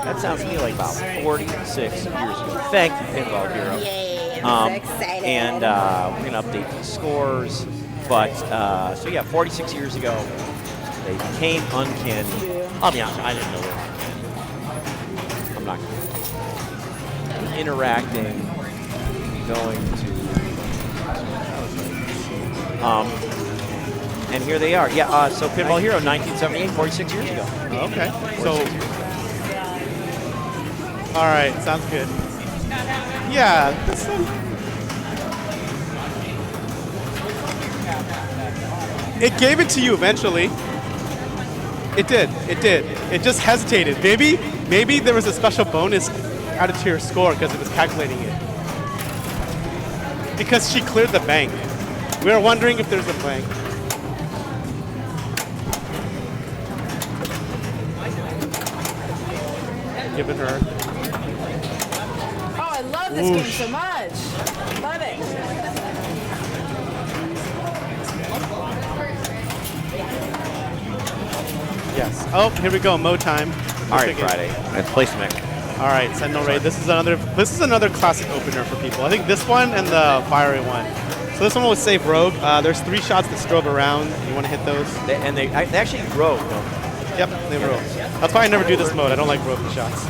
Speaker 2: That sounds to me like about 46 years ago. Thank you, Pinball Hero.
Speaker 5: Yay, I'm so excited.
Speaker 2: And we're going to update the scores. But, 46 years ago, they became uncanny. I'll be honest, I didn't know that. I'm not kidding. Interacting, going to... and here they are. Yeah, so Pinball Hero, 1978, 46 years ago.
Speaker 1: Okay. So, all right, sounds good. Yeah, this one. It gave it to you eventually. It did. It did. It just hesitated. Maybe there was a special bonus added to your score because it was calculating it. Because she cleared the bank. We were wondering if there's a bank. Giving her.
Speaker 5: Oh, I love this game so much. Love it.
Speaker 1: Yes. Oh, here we go. Mo time.
Speaker 2: All right, Friday. Let's play some X-Men.
Speaker 1: All right, Sentinel Raid. This is another classic opener for people. I think this one and the fiery one. So this one will save Rogue. There's 3 shots that strobe around. You want to hit those?
Speaker 2: They actually rogue, don't they?
Speaker 1: Yep, they rogue. That's why I never do this mode. I don't like rogue shots.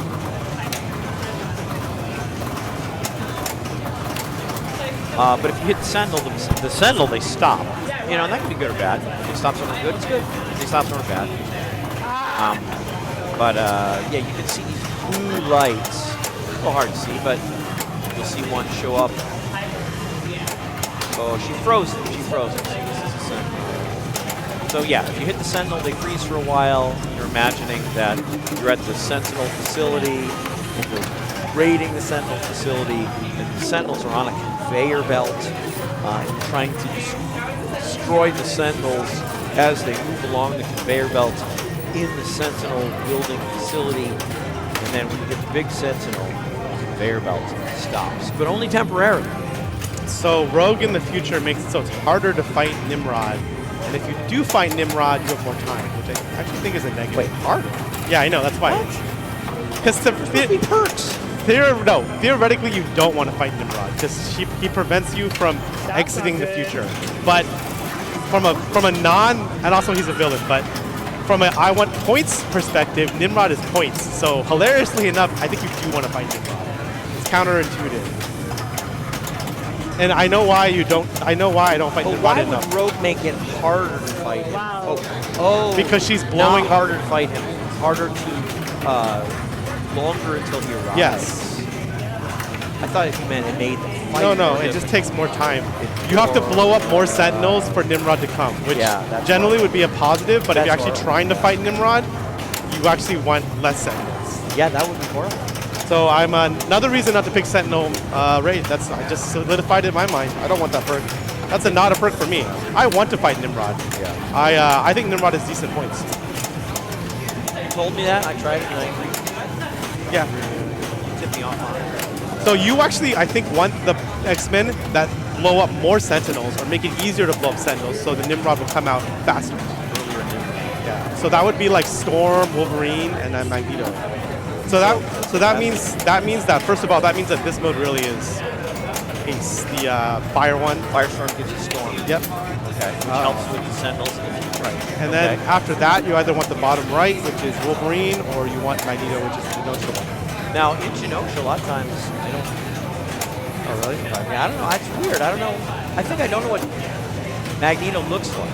Speaker 2: But if you hit the Sentinel, they stop. And that can be good or bad. If they stop something good, it's good. If they stop something bad. You can see these blue lights. A little hard to see, but you'll see one show up. Oh, she froze it. She froze it. See, this is a Sentinel. So yeah, if you hit the Sentinel, they freeze for a while. You're imagining that you're at the Sentinel facility, and you're raiding the Sentinel facility, and the Sentinels are on a conveyor belt, and you're trying to destroy the Sentinels as they move along the conveyor belt in the Sentinel building facility. And then when you get the big Sentinel, the conveyor belt stops, but only temporarily.
Speaker 1: So Rogue in the future makes it so it's harder to fight Nimrod. And if you do fight Nimrod, you have more time, which I actually think is a negative.
Speaker 2: Wait, harder?
Speaker 1: Yeah, I know, that's why. Because
Speaker 2: perks.
Speaker 1: Theoretically, you don't want to fight Nimrod because he prevents you from exiting the future. But from a non, and also he's a villain, but from a I want points perspective, Nimrod is points. So hilariously enough, I think you do want to fight Nimrod. It's counterintuitive. And I know why you don't. I know why I don't fight
Speaker 2: But
Speaker 1: Nimrod
Speaker 2: why
Speaker 1: enough.
Speaker 2: would Rogue make it harder to fight him?
Speaker 4: Wow.
Speaker 2: Oh,
Speaker 1: Because she's blowing
Speaker 2: not harder to fight him. Harder to longer until he arrives.
Speaker 1: Yes.
Speaker 2: I thought it meant it made the fight.
Speaker 1: No,
Speaker 2: more
Speaker 1: it just
Speaker 2: difficult.
Speaker 1: takes more time. You have to blow up more Sentinels for Nimrod to come, which
Speaker 2: Yeah, that's
Speaker 1: generally
Speaker 2: horrible.
Speaker 1: would be a positive, but if you're
Speaker 2: That's
Speaker 1: actually
Speaker 2: horrible.
Speaker 1: trying to fight Nimrod, you actually want less Sentinels.
Speaker 2: Yeah, that would be horrible.
Speaker 1: So I'm another reason not to pick Sentinel raid. I just solidified it in my mind. I don't want that perk. That's not a perk for me. I want to fight Nimrod.
Speaker 2: Yeah.
Speaker 1: I think Nimrod is decent points.
Speaker 2: You told me that. I tried it and I agreed.
Speaker 1: Yeah.
Speaker 2: You tipped me off on it.
Speaker 1: So you actually, I think, want the X-Men that blow up more Sentinels or make it easier to blow up Sentinels so the Nimrod will come out faster. Yeah. So that would be like Storm, Wolverine, and then Magneto. So that means that first of all that means that this mode really is Ace, the fire one.
Speaker 2: Firestorm gives you Storm.
Speaker 1: Yep.
Speaker 2: Okay. Which helps with the Sentinels.
Speaker 1: Right. And then
Speaker 2: Okay.
Speaker 1: after that, you either want the bottom right, which is Wolverine, or you want Magneto, which is the Genosha one.
Speaker 2: Now, in Genosha, a lot of times, they don't...
Speaker 1: Oh, really?
Speaker 2: Yeah, I don't know. It's weird. I don't know. I think I don't know what Magneto looks like.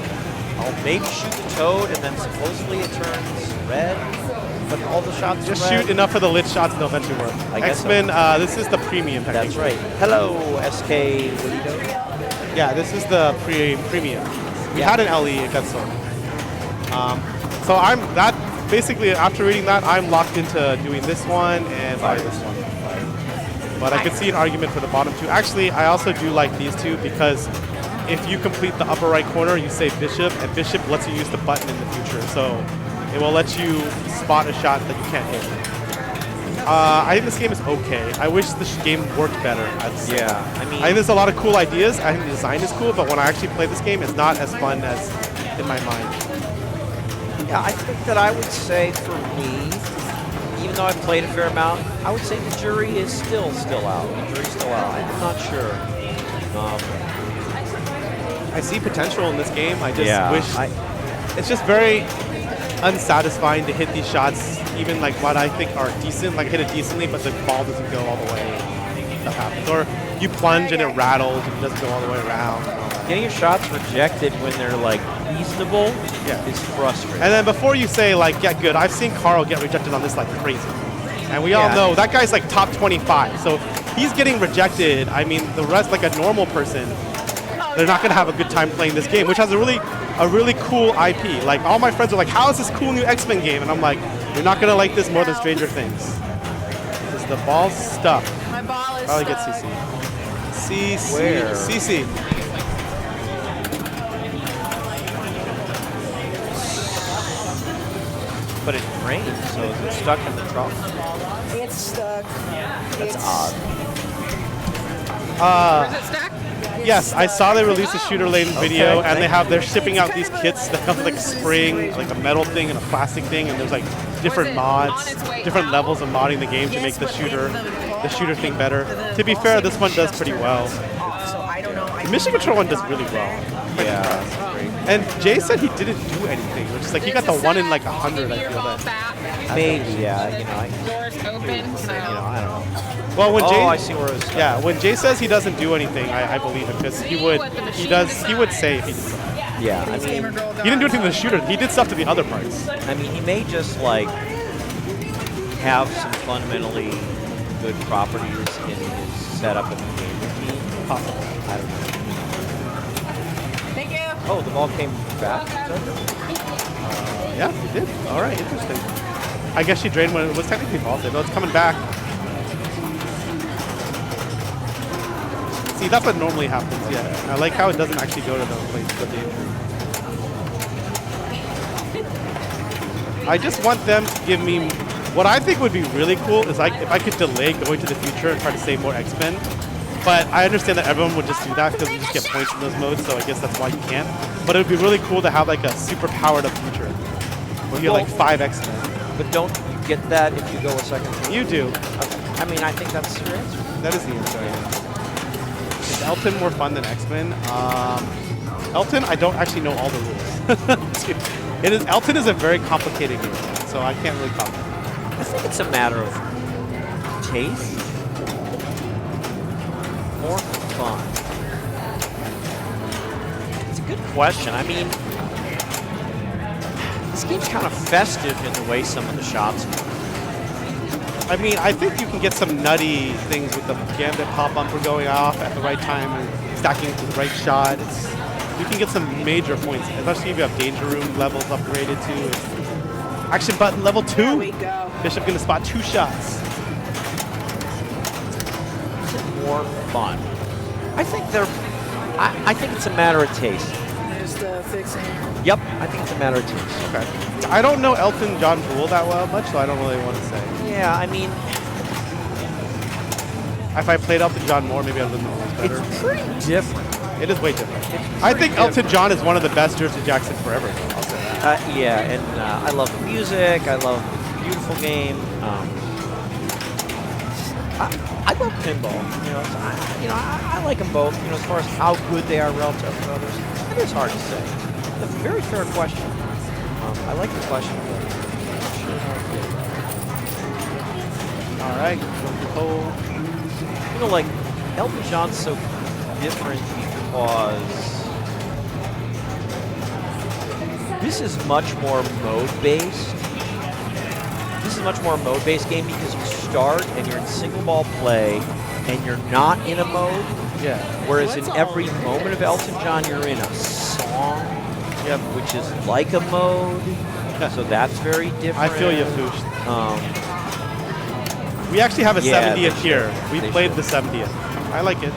Speaker 2: I'll maybe shoot the Toad, and then supposedly it turns red, but all the shots
Speaker 1: Just
Speaker 2: are red.
Speaker 1: shoot enough of the lit shots and they'll eventually work.
Speaker 2: I guess so.
Speaker 1: X-Men, this is the premium technique.
Speaker 2: That's right. Hello, SK Willido.
Speaker 1: Yeah, this is the premium. We had an LE, it got sold. So basically after reading that, I'm locked into doing this one and fire this one. But I could see an argument for the bottom two. Actually, I also do like these two because if you complete the upper right corner, you say Bishop, and Bishop lets you use the button in the future. So it will let you spot a shot that you can't hit. I think this game is okay. I wish this game worked better.
Speaker 2: Yeah, I mean...
Speaker 1: I think there's a lot of cool ideas. I think the design is cool, but when I actually play this game, it's not as fun as in my mind.
Speaker 2: Yeah, I think that I would say for me, even though I've played a fair amount, I would say the jury is still out. The jury's still out. I'm not sure.
Speaker 1: I see potential in this game. I just
Speaker 2: Yeah,
Speaker 1: wish it's just very unsatisfying to hit these shots, even like what I think are decent, like hit it decently, but the ball doesn't go all the way. Stuff happens. Or you plunge and it rattles and it doesn't go all the way around.
Speaker 2: Getting your shots rejected when they're like reasonable is frustrating.
Speaker 1: And then before you say like get good, I've seen Carl get rejected on this like crazy. And we all
Speaker 2: Yeah.
Speaker 1: know that guy's like top 25. So he's getting rejected. I mean, the rest, like a normal person, they're not gonna have a good time playing this game, which has a really cool IP. Like all my friends are like, how is this cool new X-Men game? And I'm like, you're not gonna like this more than Stranger Things. Because the ball's stuck.
Speaker 5: My ball is
Speaker 1: Probably get
Speaker 5: stuck.
Speaker 1: CC.
Speaker 2: Where?
Speaker 1: CC.
Speaker 2: But it rains, so is it stuck in the trough?
Speaker 5: It's stuck.
Speaker 2: That's
Speaker 5: It's-
Speaker 2: odd.
Speaker 4: Is it stacked?
Speaker 1: Yes, I saw they released a shooter laden video, and
Speaker 2: thank
Speaker 1: they're shipping out these kits that come with like a spring, like a metal thing and a plastic thing, and there's like different
Speaker 4: it
Speaker 1: mods,
Speaker 4: on its way
Speaker 1: different
Speaker 4: out?
Speaker 1: levels of modding the game to make the shooter thing better. To be fair, this one does pretty well.
Speaker 5: So I don't know.
Speaker 1: The mission control one does really well.
Speaker 2: Yeah, that's great.
Speaker 1: And Jay said he didn't do anything, which is like he got the one in like 100. I feel that.
Speaker 2: Maybe, yeah, you know,
Speaker 4: Doors open, so.
Speaker 2: I don't know.
Speaker 1: Well, when Jay,
Speaker 2: I see where it's going.
Speaker 1: yeah, when Jay says he doesn't do anything, I believe him because he would say if he did something.
Speaker 2: Yeah, I mean,
Speaker 1: He didn't do anything to the shooter. He did stuff to the other parts.
Speaker 2: he may just like have some fundamentally good properties in his setup and the game routine.
Speaker 1: Possible.
Speaker 2: I don't know.
Speaker 5: Thank you.
Speaker 2: Oh, the ball came back.
Speaker 1: Yeah, he did. All right, interesting. I guess she drained when it was technically vaulted. No, it's coming back. See, that's what normally happens, yeah. I like how it doesn't actually go to the place of the injury. I just want them to give me What I think would be really cool is if I could delay going to the future and try to save more X-Men. But I understand that everyone would just do that because you just get points in those modes, so I guess that's why you can't. But it would be really cool to have like a super powered up future where you have like 5 X-Men.
Speaker 2: But don't you get that if you go a second turn?
Speaker 1: You do.
Speaker 2: I mean, I think that's your answer.
Speaker 1: That is the answer. Yeah. Is Elton more fun than X-Men? Elton, I don't actually know all the rules. Elton is a very complicated game, so I can't really comment.
Speaker 2: I think it's a matter of taste. More fun. It's a good question. I mean, this game's kind of festive in the way some of the shots are.
Speaker 1: I mean, I think you can get some nutty things with the Gambit pop bumper going off at the right time and stacking to the right shot. You can get some major points, especially if you have danger room levels upgraded to. Action button level 2.
Speaker 5: There we go.
Speaker 1: Bishop gonna spot 2 shots.
Speaker 2: More fun. I think I think it's a matter of taste.
Speaker 5: There's the fixing.
Speaker 2: Yep, I think it's a matter of taste.
Speaker 1: Okay. I don't know Elton John Poole that well much, so I don't really want to say.
Speaker 2: Yeah, I mean,
Speaker 1: If I played Elton John more, maybe I would know better.
Speaker 2: it's pretty different.
Speaker 1: It is way different.
Speaker 2: It's
Speaker 1: I
Speaker 2: pretty
Speaker 1: think Elton
Speaker 2: different.
Speaker 1: John is one of the best Jersey Jackson forever. I'll say that.
Speaker 2: Yeah, and I love the music. I love the beautiful game. I love pinball. So I like them both. As far as how good they are relative to others, it is hard to say. It's a very fair question. I like the question. But I'm not sure how I feel.
Speaker 1: All right. Cole.
Speaker 2: Like Elton John's so different because this is much more mode-based. This is much more a mode-based game because you start and you're in single ball play and you're not in a mode.
Speaker 1: Yeah.
Speaker 2: Whereas in every moment of Elton John, you're in a song, which is like a mode. So that's very different.
Speaker 1: I feel you, Foosh. We actually have a
Speaker 2: Yeah,
Speaker 1: 70th here. We played the 70th. I like it.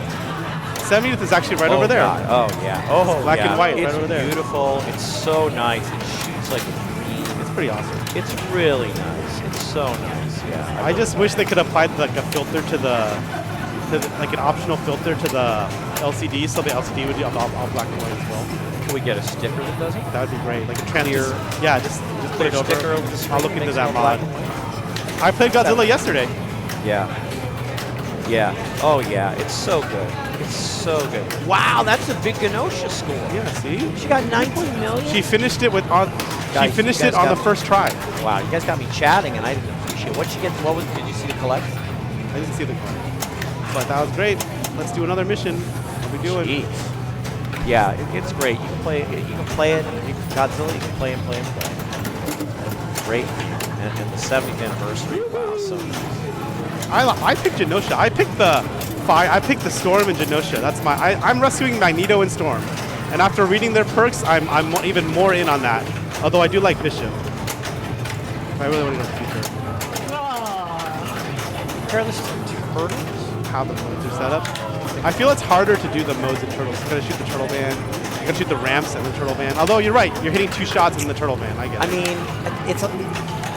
Speaker 1: 70th is actually right over there.
Speaker 2: God. Oh, yeah. Oh,
Speaker 1: black
Speaker 2: yeah.
Speaker 1: and white,
Speaker 2: It's
Speaker 1: right over there.
Speaker 2: beautiful. It's so nice. It shoots like a dream.
Speaker 1: It's pretty awesome.
Speaker 2: It's really nice. It's so nice. Yeah.
Speaker 1: I just wish they could apply like a filter to like an optional filter to the LCD, so the LCD would be all black and white as well.
Speaker 2: Can we get a sticker that does it?
Speaker 1: That would be great. Like a
Speaker 2: Clear.
Speaker 1: Yeah, just put it over.
Speaker 2: Sticker over the screen.
Speaker 1: I'll look into
Speaker 2: makes
Speaker 1: that
Speaker 2: it all black
Speaker 1: mod.
Speaker 2: and white?
Speaker 1: I played Godzilla yesterday.
Speaker 2: Yeah. Yeah. Oh, yeah. It's so good. It's so good. Wow, that's a big Genosha score.
Speaker 1: Yeah, see?
Speaker 2: She got 19 million?
Speaker 1: She finished it
Speaker 2: Guys,
Speaker 1: she finished
Speaker 2: you
Speaker 1: it
Speaker 2: guys
Speaker 1: on
Speaker 2: got
Speaker 1: the
Speaker 2: me.
Speaker 1: first try.
Speaker 2: Wow, you guys got me chatting, and I didn't appreciate it. What'd she get? Did you see the collection?
Speaker 1: I didn't see the card. But that was great. Let's do another mission. What are we doing?
Speaker 2: Jeez. Yeah, it's great. You can play it. Godzilla, you can play and play and play. Great. And the 70th anniversary. Wow, so nice.
Speaker 1: I picked Genosha. I picked the Storm and Genosha. That's I'm rescuing Magneto and Storm. And after reading their perks, I'm even more in on that. Although I do like Bishop. I really want to go to the future.
Speaker 2: Compare this to Turtles.
Speaker 1: How the modes are set up. I feel it's harder to do the modes in Turtles. You gotta shoot the Turtle Band. You gotta shoot the ramps and the Turtle Band. Although you're right, you're hitting 2 shots in the Turtle Band. I guess.
Speaker 2: I mean, it's a...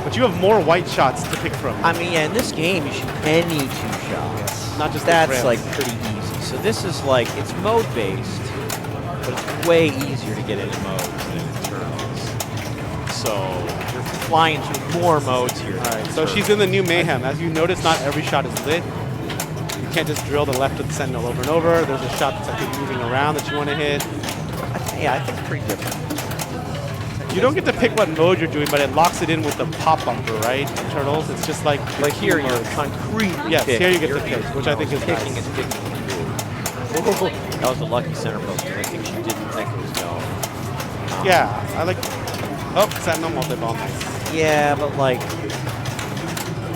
Speaker 1: But you have more white shots to pick from.
Speaker 2: I mean, yeah, in this game, you shoot any 2 shots.
Speaker 1: Not just
Speaker 2: That's
Speaker 1: ramps.
Speaker 2: like pretty easy. So this is like, it's mode-based, but it's way easier to get into modes than in Turtles. So you're flying through more modes here.
Speaker 1: All right, so she's in the new Mayhem. As you notice, not every shot is lit. You can't just drill the left of the Sentinel over and over. There's a shot that's like moving around that you want to hit.
Speaker 2: Yeah, I think it's pretty different.
Speaker 1: You don't get to pick what mode you're doing, but it locks it in with the pop bumper, right? In Turtles, it's just like
Speaker 2: Like here,
Speaker 1: key
Speaker 2: you're
Speaker 1: modes.
Speaker 2: concretely
Speaker 1: Yes,
Speaker 2: picking.
Speaker 1: here you get
Speaker 2: You're-
Speaker 1: the pick, which I think is
Speaker 2: kicking
Speaker 1: nice.
Speaker 2: and kicking. That was a lucky center post because I think she didn't think it was going.
Speaker 1: Yeah, I like. Oh, Sentinel multi-ball, nice.
Speaker 2: Yeah, but like,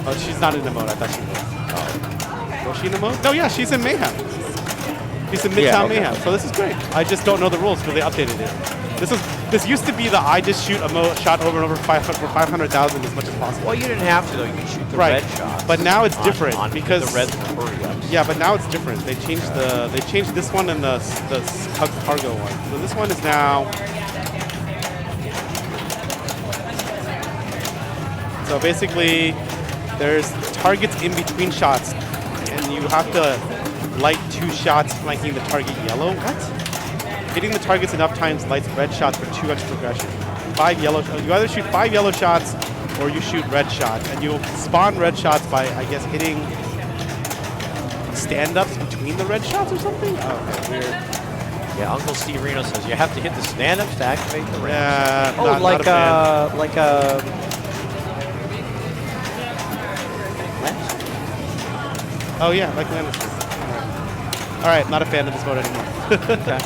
Speaker 1: Oh, she's not in the mode. I thought she was. Oh. Was she in the mode? No, yeah, she's in Mayhem. She's in Midtown
Speaker 2: Yeah, okay.
Speaker 1: Mayhem, so this is great. I just don't know the rules because they updated it. This used to be the I just shoot a shot over and over for 500,000 as much as possible.
Speaker 2: well, you didn't have to though. You could shoot the
Speaker 1: Right.
Speaker 2: red shots.
Speaker 1: But now it's different
Speaker 2: on
Speaker 1: because-
Speaker 2: the red hurry ups.
Speaker 1: Yeah, but now it's different. They changed this one and the cargo one. So this one is now. So basically, there's targets in between shots, and you have to light 2 shots flanking the target yellow. What? Hitting the targets enough times lights red shots for 2 extra progression. 5 yellow. You either shoot 5 yellow shots or you shoot red shots, and you'll spawn red shots by, I guess, hitting stand-ups between the red shots or something. Oh, okay, weird.
Speaker 2: Yeah, Uncle Steve Reno says you have to hit the stand-ups to activate the red.
Speaker 1: Yeah.
Speaker 2: Oh,
Speaker 1: not a fan.
Speaker 2: like a.
Speaker 1: Oh yeah, like Lannister. All right, not a fan of this mode anymore.
Speaker 2: Okay.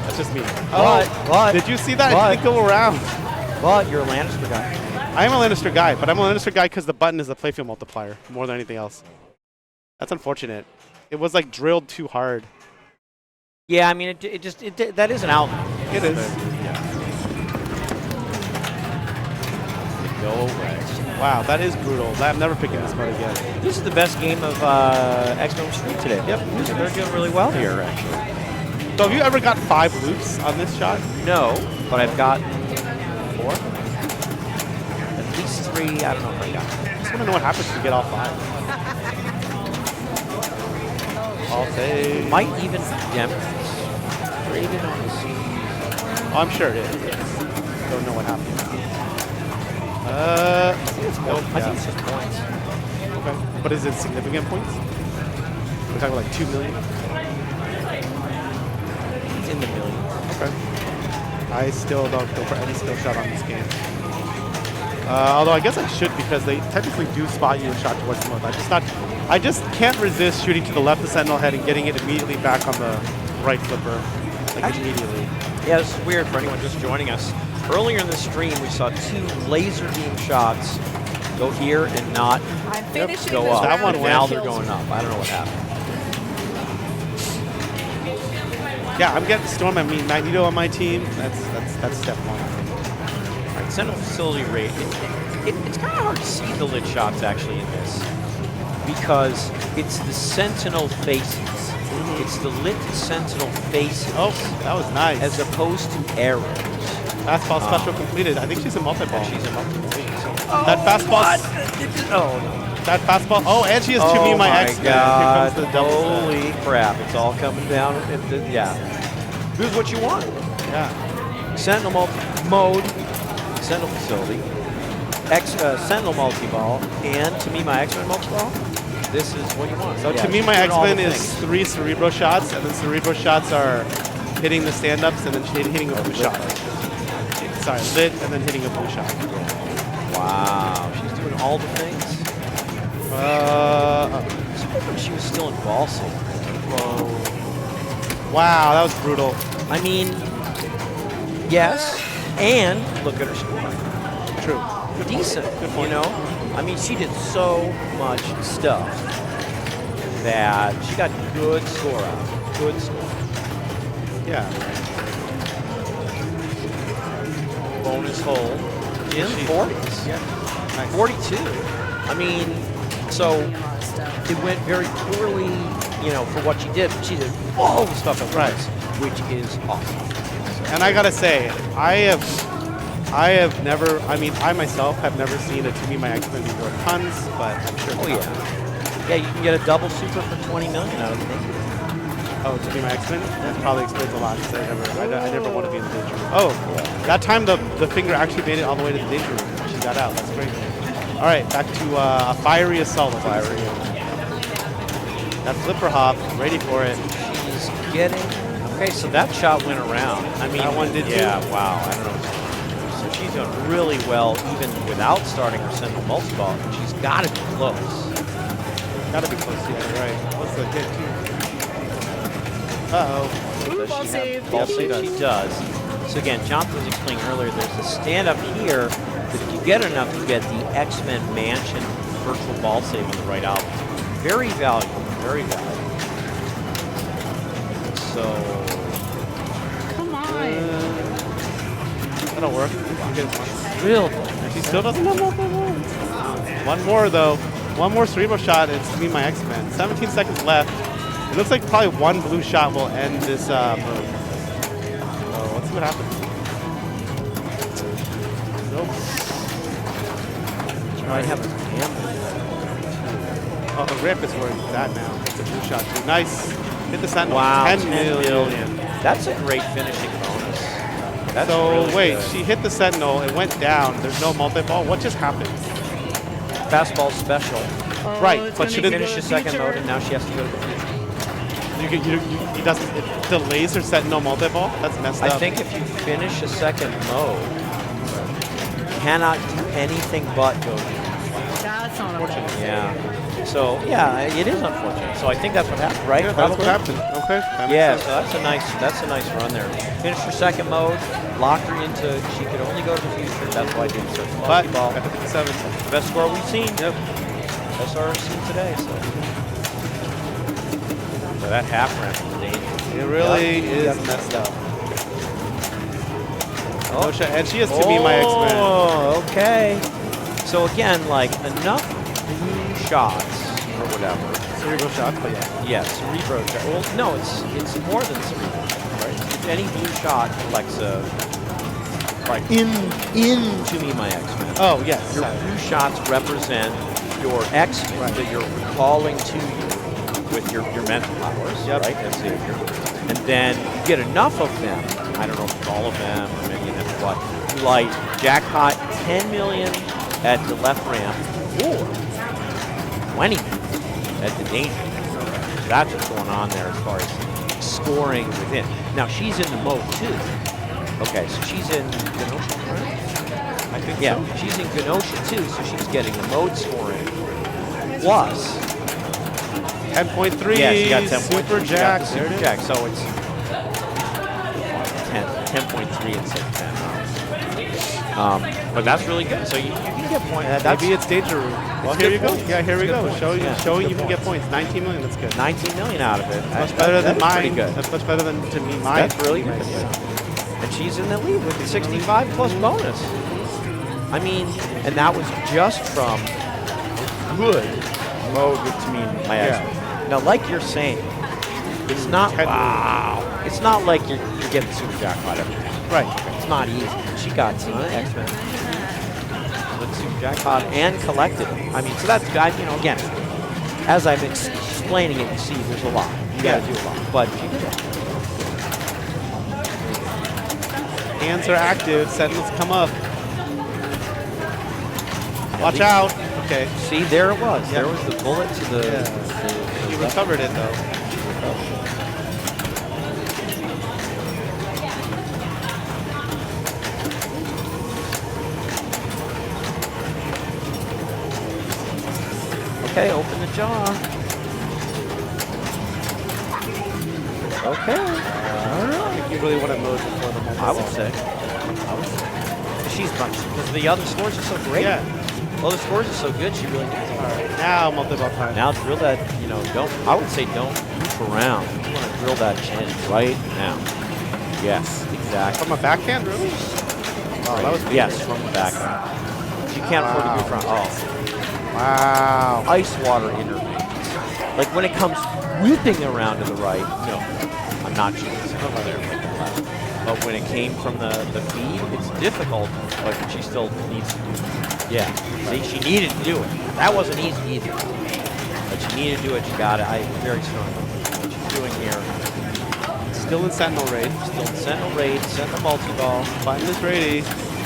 Speaker 1: That's just me.
Speaker 2: But
Speaker 1: Did you see that?
Speaker 2: but-
Speaker 1: It didn't go around.
Speaker 2: But you're a Lannister guy.
Speaker 1: I am a Lannister guy, but I'm a Lannister guy because the button is the playfield multiplier more than anything else. That's unfortunate. It was like drilled too hard.
Speaker 2: Yeah, I mean, that is an outlet.
Speaker 1: It is.
Speaker 2: Go away.
Speaker 1: Wow, that is brutal. I'm never picking this mode again.
Speaker 2: This is the best game of X-Men Street today. Yep, they're doing really well here, actually.
Speaker 1: So have you ever got 5 loops on this shot?
Speaker 2: No, but I've gotten 4. At least 3. I don't know if I got.
Speaker 1: I just want to know what happens if you get all 5. I'll say.
Speaker 2: Might even demonstrated on the scene.
Speaker 1: Oh, I'm sure it is. Don't know what happened.
Speaker 2: I think it's more. I think it's just points.
Speaker 1: Okay. But is it significant points? We're talking like 2 million?
Speaker 2: It's in the millions.
Speaker 1: Okay. I still don't go for any skill shot on this game. Although I guess I should because they technically do spot you a shot towards the mode. I just can't resist shooting to the left of Sentinel head and getting it immediately back on the right flipper. Like immediately.
Speaker 2: Yeah, this is weird for anyone just joining us. Earlier in the stream, we saw 2 laser beam shots go here and not
Speaker 5: I'm finishing
Speaker 2: go
Speaker 5: this
Speaker 2: up.
Speaker 1: That one
Speaker 5: round.
Speaker 1: went.
Speaker 2: Now they're going up. I don't know what happened.
Speaker 1: Yeah, I'm getting Storm and Magneto on my team. That's step 1.
Speaker 2: All right, Sentinel facility rate. It's kind of hard to see the lit shots actually in this because it's the Sentinel faces. It's the lit Sentinel faces.
Speaker 1: Oh, that was nice.
Speaker 2: As opposed to arrows.
Speaker 1: Fastball special completed. I think she's a multi-ball.
Speaker 2: She's a multiple.
Speaker 1: That fastball.
Speaker 2: Oh, no.
Speaker 1: That fastball. Oh, and she has to me my X.
Speaker 2: God.
Speaker 1: Here comes the double step.
Speaker 2: Holy crap. It's all coming down. Yeah. Here's what you want.
Speaker 1: Yeah.
Speaker 2: Sentinel mode, Sentinel facility, Sentinel multi-ball, and to me my X-Men multi-ball. This is what you want.
Speaker 1: So
Speaker 2: Yeah,
Speaker 1: to me,
Speaker 2: she's
Speaker 1: my
Speaker 2: doing all
Speaker 1: X-Men
Speaker 2: the
Speaker 1: is
Speaker 2: things.
Speaker 1: 3 Cerebro shots, and then Cerebro shots are hitting the stand-ups and then hitting a blue shot. Sorry, lit and then hitting a blue shot.
Speaker 2: Wow, she's doing all the things. She was still in ball saver. Whoa.
Speaker 1: Wow, that was brutal.
Speaker 2: I mean, yes, and look at her score.
Speaker 1: True.
Speaker 2: Decent,
Speaker 1: Good point.
Speaker 2: you know? I mean, she did so much stuff that she got good score out. Good score.
Speaker 1: Yeah.
Speaker 2: Bonus hole in
Speaker 1: She-
Speaker 2: 40s.
Speaker 1: Yeah. Nice.
Speaker 2: 42. I mean, so it went very poorly, you know, for what she did. She did all the stuff at
Speaker 1: Right.
Speaker 2: once, which is awesome.
Speaker 1: And I gotta say, I have never. I mean, I myself have never seen a To Me My X-Men before tons, but I'm sure.
Speaker 2: Oh,
Speaker 1: it's
Speaker 2: yeah. Yeah, you can get a double super for 20 million out of the thing.
Speaker 1: Oh, To Be My X-Men? That probably explains a lot. 'Cause I never want to be in the danger room. Oh, that time the finger actually made it all the way to the danger room. She got out. That's great. All right, back to a fiery assault.
Speaker 2: Fiery.
Speaker 1: That flipper hop, ready for it.
Speaker 2: She's getting. Okay, so that shot went around. I mean,
Speaker 1: That one did too?
Speaker 2: Yeah, wow. I don't know. So she's doing really well even without starting her Sentinel multi-ball. She's got to be close.
Speaker 1: Gotta be close to it, right? What's the hit too? Uh-oh.
Speaker 2: Does
Speaker 5: ball
Speaker 2: she
Speaker 5: save.
Speaker 2: have ball
Speaker 1: Yep, she
Speaker 2: save?
Speaker 1: does.
Speaker 2: She does. So again, Jonathan was explaining earlier, there's a stand-up here, but if you get enough, you get the X-Men Mansion virtual ball save on the right out. Very valuable, very valuable. So,
Speaker 4: Come on.
Speaker 1: That'll work. You get one.
Speaker 2: real.
Speaker 1: She still doesn't have multiple wounds. One more, though. One more Cerebro shot, and it's to be my X-Men. 17 seconds left. It looks like probably one blue shot will end this move. So let's see what happens. Nope.
Speaker 2: Might have a gambit.
Speaker 1: Oh, the rip is where he's at now. It's a blue shot too. Nice. Hit the sentinel.
Speaker 2: Wow,
Speaker 1: 10 million.
Speaker 2: That's a great finishing bonus. That's
Speaker 1: So
Speaker 2: really
Speaker 1: wait,
Speaker 2: good.
Speaker 1: she hit the sentinel. It went down. There's no multi-ball. What just happened?
Speaker 2: Fastball special.
Speaker 4: Oh,
Speaker 1: Right,
Speaker 4: it's
Speaker 1: but
Speaker 4: gonna
Speaker 1: she
Speaker 4: go
Speaker 1: didn't
Speaker 4: to
Speaker 2: Finish the
Speaker 4: the
Speaker 2: second
Speaker 4: future.
Speaker 2: mode, and now she has to go to the future.
Speaker 1: He doesn't. It delays her sentinel multi-ball. That's messed up.
Speaker 2: I think if you finish a second mode, you cannot do anything but go to.
Speaker 4: That's not unfortunate.
Speaker 2: Yeah. So yeah, it is unfortunate. So I think that's what happened, right?
Speaker 1: Yeah, that's what
Speaker 2: Probably?
Speaker 1: happened. Okay. that makes
Speaker 2: Yeah,
Speaker 1: sense.
Speaker 2: so that's a nice run there. Finished her second mode, locked her into she could only go to the future. That's why I did such a
Speaker 1: But
Speaker 2: ball.
Speaker 1: at 57.
Speaker 2: Best score we've seen.
Speaker 1: Yep.
Speaker 2: Best score we've seen today. So that half ramp is dangerous.
Speaker 1: It really
Speaker 2: Yep.
Speaker 1: is messed up.
Speaker 2: Oh.
Speaker 1: Osha, and she has to be my X-Men.
Speaker 2: Oh, okay. So again, like enough blue shots or whatever.
Speaker 1: Cerebral shots, but yeah.
Speaker 2: Yes, cerebro shot. Well, no, it's more than cerebro shot, right? Any blue shot collects a like into me my X-Men.
Speaker 1: Oh, yes.
Speaker 2: Your blue shots represent your X-Men
Speaker 1: Right.
Speaker 2: that you're recalling to you with your mental powers,
Speaker 1: Yep.
Speaker 2: right? As Xavier. And then you get enough of them. I don't know if it's all of them or many of them, but you light jackpot 10 million at the left ramp or 20 at the danger. So that's what's going on there as far as scoring within. Now she's in the mode too. Okay, so she's in Genosha, right?
Speaker 1: I think
Speaker 2: Yeah,
Speaker 1: so.
Speaker 2: she's in Genosha too, so she's getting the mode scoring. Plus,
Speaker 1: 10.3.
Speaker 2: yeah, she got 10
Speaker 1: Super
Speaker 2: points. She got
Speaker 1: Jack.
Speaker 2: the
Speaker 1: There
Speaker 2: Super
Speaker 1: it is.
Speaker 2: Jack, so it's 10.3 instead of 10. But that's really good. So you can get points.
Speaker 1: Maybe it's danger room. Well,
Speaker 2: It's
Speaker 1: here
Speaker 2: good
Speaker 1: you go.
Speaker 2: points.
Speaker 1: Yeah, here
Speaker 2: It's
Speaker 1: we
Speaker 2: good
Speaker 1: go.
Speaker 2: points.
Speaker 1: Showing
Speaker 2: Yeah,
Speaker 1: showing
Speaker 2: good
Speaker 1: you can get
Speaker 2: points.
Speaker 1: points. 19 million. That's good.
Speaker 2: 19 million out of it.
Speaker 1: Much better than
Speaker 2: That is
Speaker 1: mine.
Speaker 2: pretty good.
Speaker 1: That's much better than to me. Mine.
Speaker 2: That's really good. Yeah. And she's in the lead with the 65 plus bonus. I mean, and that was just from good mode with to me my
Speaker 1: Yeah.
Speaker 2: X-Men. Now, like you're saying, it's not wow. It's not like you're getting super jackpot every time.
Speaker 1: Right.
Speaker 2: It's not easy. She got some X-Men with super jackpot and collected them. I mean, so that's again, as I'm explaining it, you see, there's a lot. You got to do a lot, but she did it.
Speaker 1: Hands are active. Sentinels come up. Watch out. Okay.
Speaker 2: See, there it was.
Speaker 1: Yeah.
Speaker 2: There was the bullet to the.
Speaker 1: Yeah. He recovered it though.
Speaker 2: Okay, open the jaw. Okay.
Speaker 1: I think you really want to mode before the multi.
Speaker 2: I would say. She's bunched because the other scores are so great.
Speaker 1: Yeah.
Speaker 2: Well, the scores are so good, she really needs
Speaker 1: All right. Now multi-ball time.
Speaker 2: Now drill that, I would say don't goof around. You want to drill that chin right now. Yes, exactly.
Speaker 1: From a backhand, really? Oh, that was
Speaker 2: Yes, from the back. You can't afford to goof around. Oh,
Speaker 1: Wow.
Speaker 2: ice water intervenes. Like when it comes whipping around to the right, no, I'm not shooting over there like that. But when it came from the feed, it's difficult, but she still needs to do it. Yeah, see, she needed to do it. That wasn't easy either. But she needed to do it, she got it. I'm very strong what she's doing here.
Speaker 1: Still in Sentinel raid.
Speaker 2: Still in Sentinel raid, Sentinel multi-ball.
Speaker 1: Button is ready.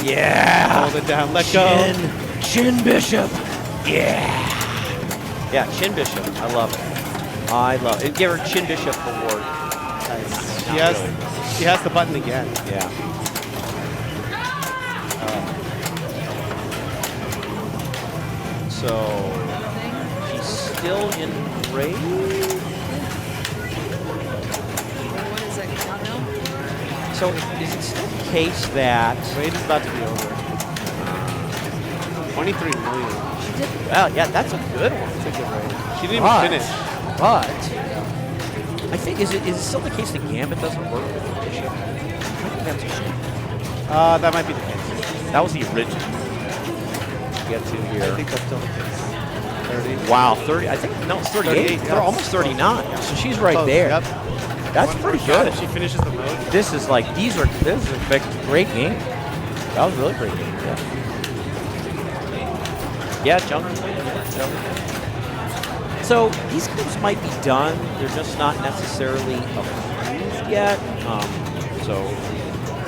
Speaker 2: Yeah!
Speaker 1: Hold it down. Let go.
Speaker 2: Chin Bishop. Yeah. Yeah, Chin Bishop. I love it. I love it. Give her Chin Bishop award.
Speaker 1: Nice.
Speaker 2: Not
Speaker 1: She has the button again.
Speaker 2: Yeah. So she's still in raid.
Speaker 4: What is it, countdown?
Speaker 2: So is it still the case that
Speaker 1: Raid is about to be over. 23 million.
Speaker 2: she did? Well, yeah, that's a good one.
Speaker 1: That's a good raid. She didn't
Speaker 2: But-
Speaker 1: even finish.
Speaker 2: But I think is it still the case that Gambit doesn't work with the Bishop? I think that's a shame.
Speaker 1: That might be the case.
Speaker 2: That was the original. Get to
Speaker 1: I
Speaker 2: here.
Speaker 1: think that's still the case. 30.
Speaker 2: Wow, 30. I think no, it's 38.
Speaker 1: 38,
Speaker 2: They're
Speaker 1: yeah.
Speaker 2: almost 39. So she's right
Speaker 1: Close,
Speaker 2: there.
Speaker 1: Yep.
Speaker 2: That's
Speaker 1: One
Speaker 2: pretty
Speaker 1: more shot
Speaker 2: good.
Speaker 1: if she finishes the mode.
Speaker 2: This is like this is a great game. That was a really great game. Yeah. Yeah, Jungle. So these games might be done. They're just not necessarily approved yet. So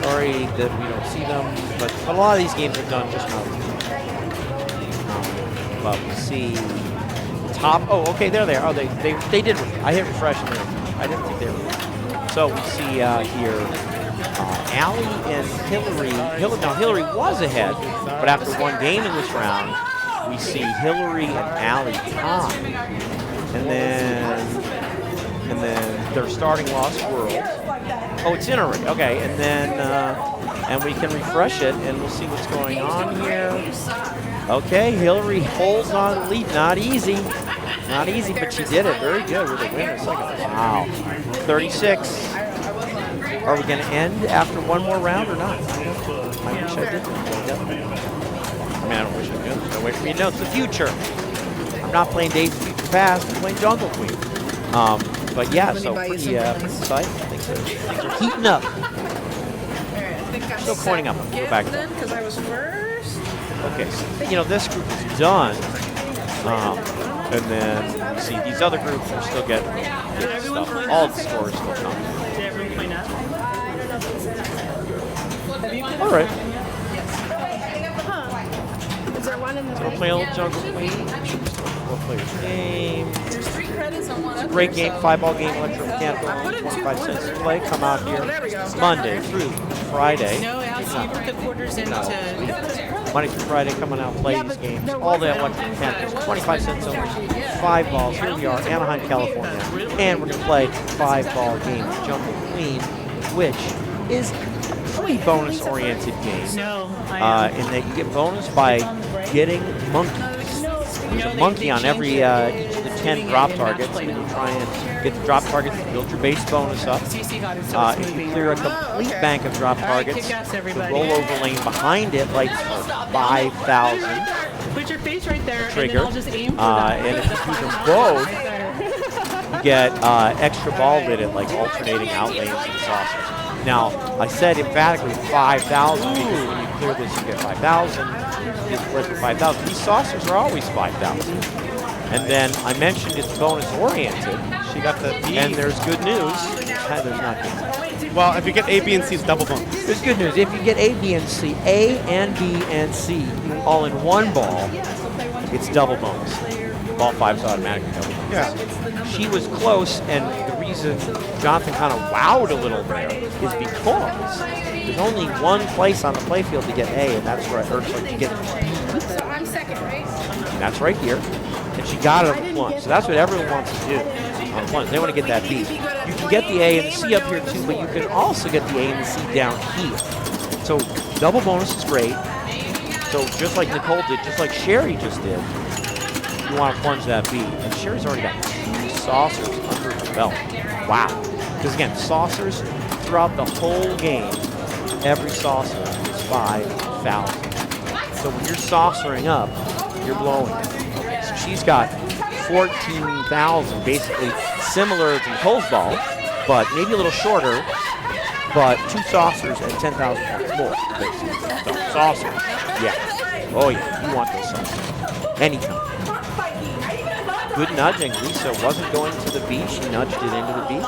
Speaker 2: sorry that we don't see them, but a lot of these games are done just not. But we see top. Oh, okay, they're there. Oh, they did. I hit refresh and I didn't think they were. So we see here Allie and Hillary. Now Hillary was ahead, but after one game in this round, we see Hillary and Allie tie. And then their starting Lost World. Oh, it's in already. Okay, and then and we can refresh it, and we'll see what's going on here. Okay, Hillary holds on to the lead. Not easy, but she did it very good with a win. Wow, 36. Are we going to end after one more round or not? I wish I did. I mean, I don't wish I did. Don't wait for me to know. It's the future. I'm not playing Days of Future Past. I'm playing Jungle Queen. But yeah, so pretty exciting. Things are heating up. Still coining up. Go back.
Speaker 5: Because I was first.
Speaker 2: Okay, so, this group is done. And then you see these other groups are still getting stuff. All the scores still coming. All right.
Speaker 5: Is there one in the
Speaker 2: So we'll play a little Jungle Queen. We'll play a game.
Speaker 5: There's 3 credits on one.
Speaker 2: It's a great game, 5-ball game, electromechanical, 25 cents to play. Come out here Monday through Friday.
Speaker 4: No, Allison, you put the quarters into.
Speaker 2: Monday through Friday, coming out and play these games. All the electromechanical, 25 cents only. 5 balls. Here we are, Anaheim, California. And we're going to play 5-ball game, Jungle Queen, which is pretty bonus-oriented game.
Speaker 4: No,
Speaker 2: In that you get bonus by getting monkeys. There's a monkey on every each of the 10 drop targets, and you try and get the drop targets to build your base bonus up.
Speaker 4: CC got it, so it's
Speaker 2: If you
Speaker 4: moving.
Speaker 2: clear a complete bank of drop targets,
Speaker 4: kick-ass,
Speaker 2: the
Speaker 4: everybody.
Speaker 2: rollover lane behind it lights for 5,000.
Speaker 4: Put your face right there,
Speaker 2: Trigger.
Speaker 4: and then I'll just aim for that.
Speaker 2: And if you do them both, you get extra ball lit at like alternating out lanes and saucers. Now, I said emphatically 5,000 because when you clear this, you get 5,000. You get split for 5,000. These saucers are always 5,000. And then I mentioned it's bonus oriented.
Speaker 1: She got the B.
Speaker 2: And there's good news. There's not good news.
Speaker 1: Well, if you get A, B, and C, it's double bonus.
Speaker 2: There's good news. If you get A, B, and C, A and B and C all in one ball, it's double bonus. Ball 5 is automatically double bonus.
Speaker 1: Yeah.
Speaker 2: She was close, and the reason Jonathan kind of wowed a little there is because there's only one place on the playfield to get A, and that's right, or sorry, to get B.
Speaker 5: So I'm second, right?
Speaker 2: And that's right here. And she got it on the plunge. So that's what everyone wants to do on the plunge. They want to get that B. You can get the A and the C up here too, but you can also get the A and the C down here. So double bonus is great. So just like Nicole did, just like Sherry just did, you want to plunge that B. And Sherry's already got 2 saucers under her belt. Wow. Because again, saucers throughout the whole game, every saucer is 5,000. So when you're saucering up, you're blowing it. So she's got 14,000, basically similar to Nicole's ball, but maybe a little shorter, but 2 saucers at 10,000 points more. Basically. So saucers, yeah. Oh yeah, you want those saucers. Anytime. Good nudging. Lisa wasn't going to the B. She nudged it into the B.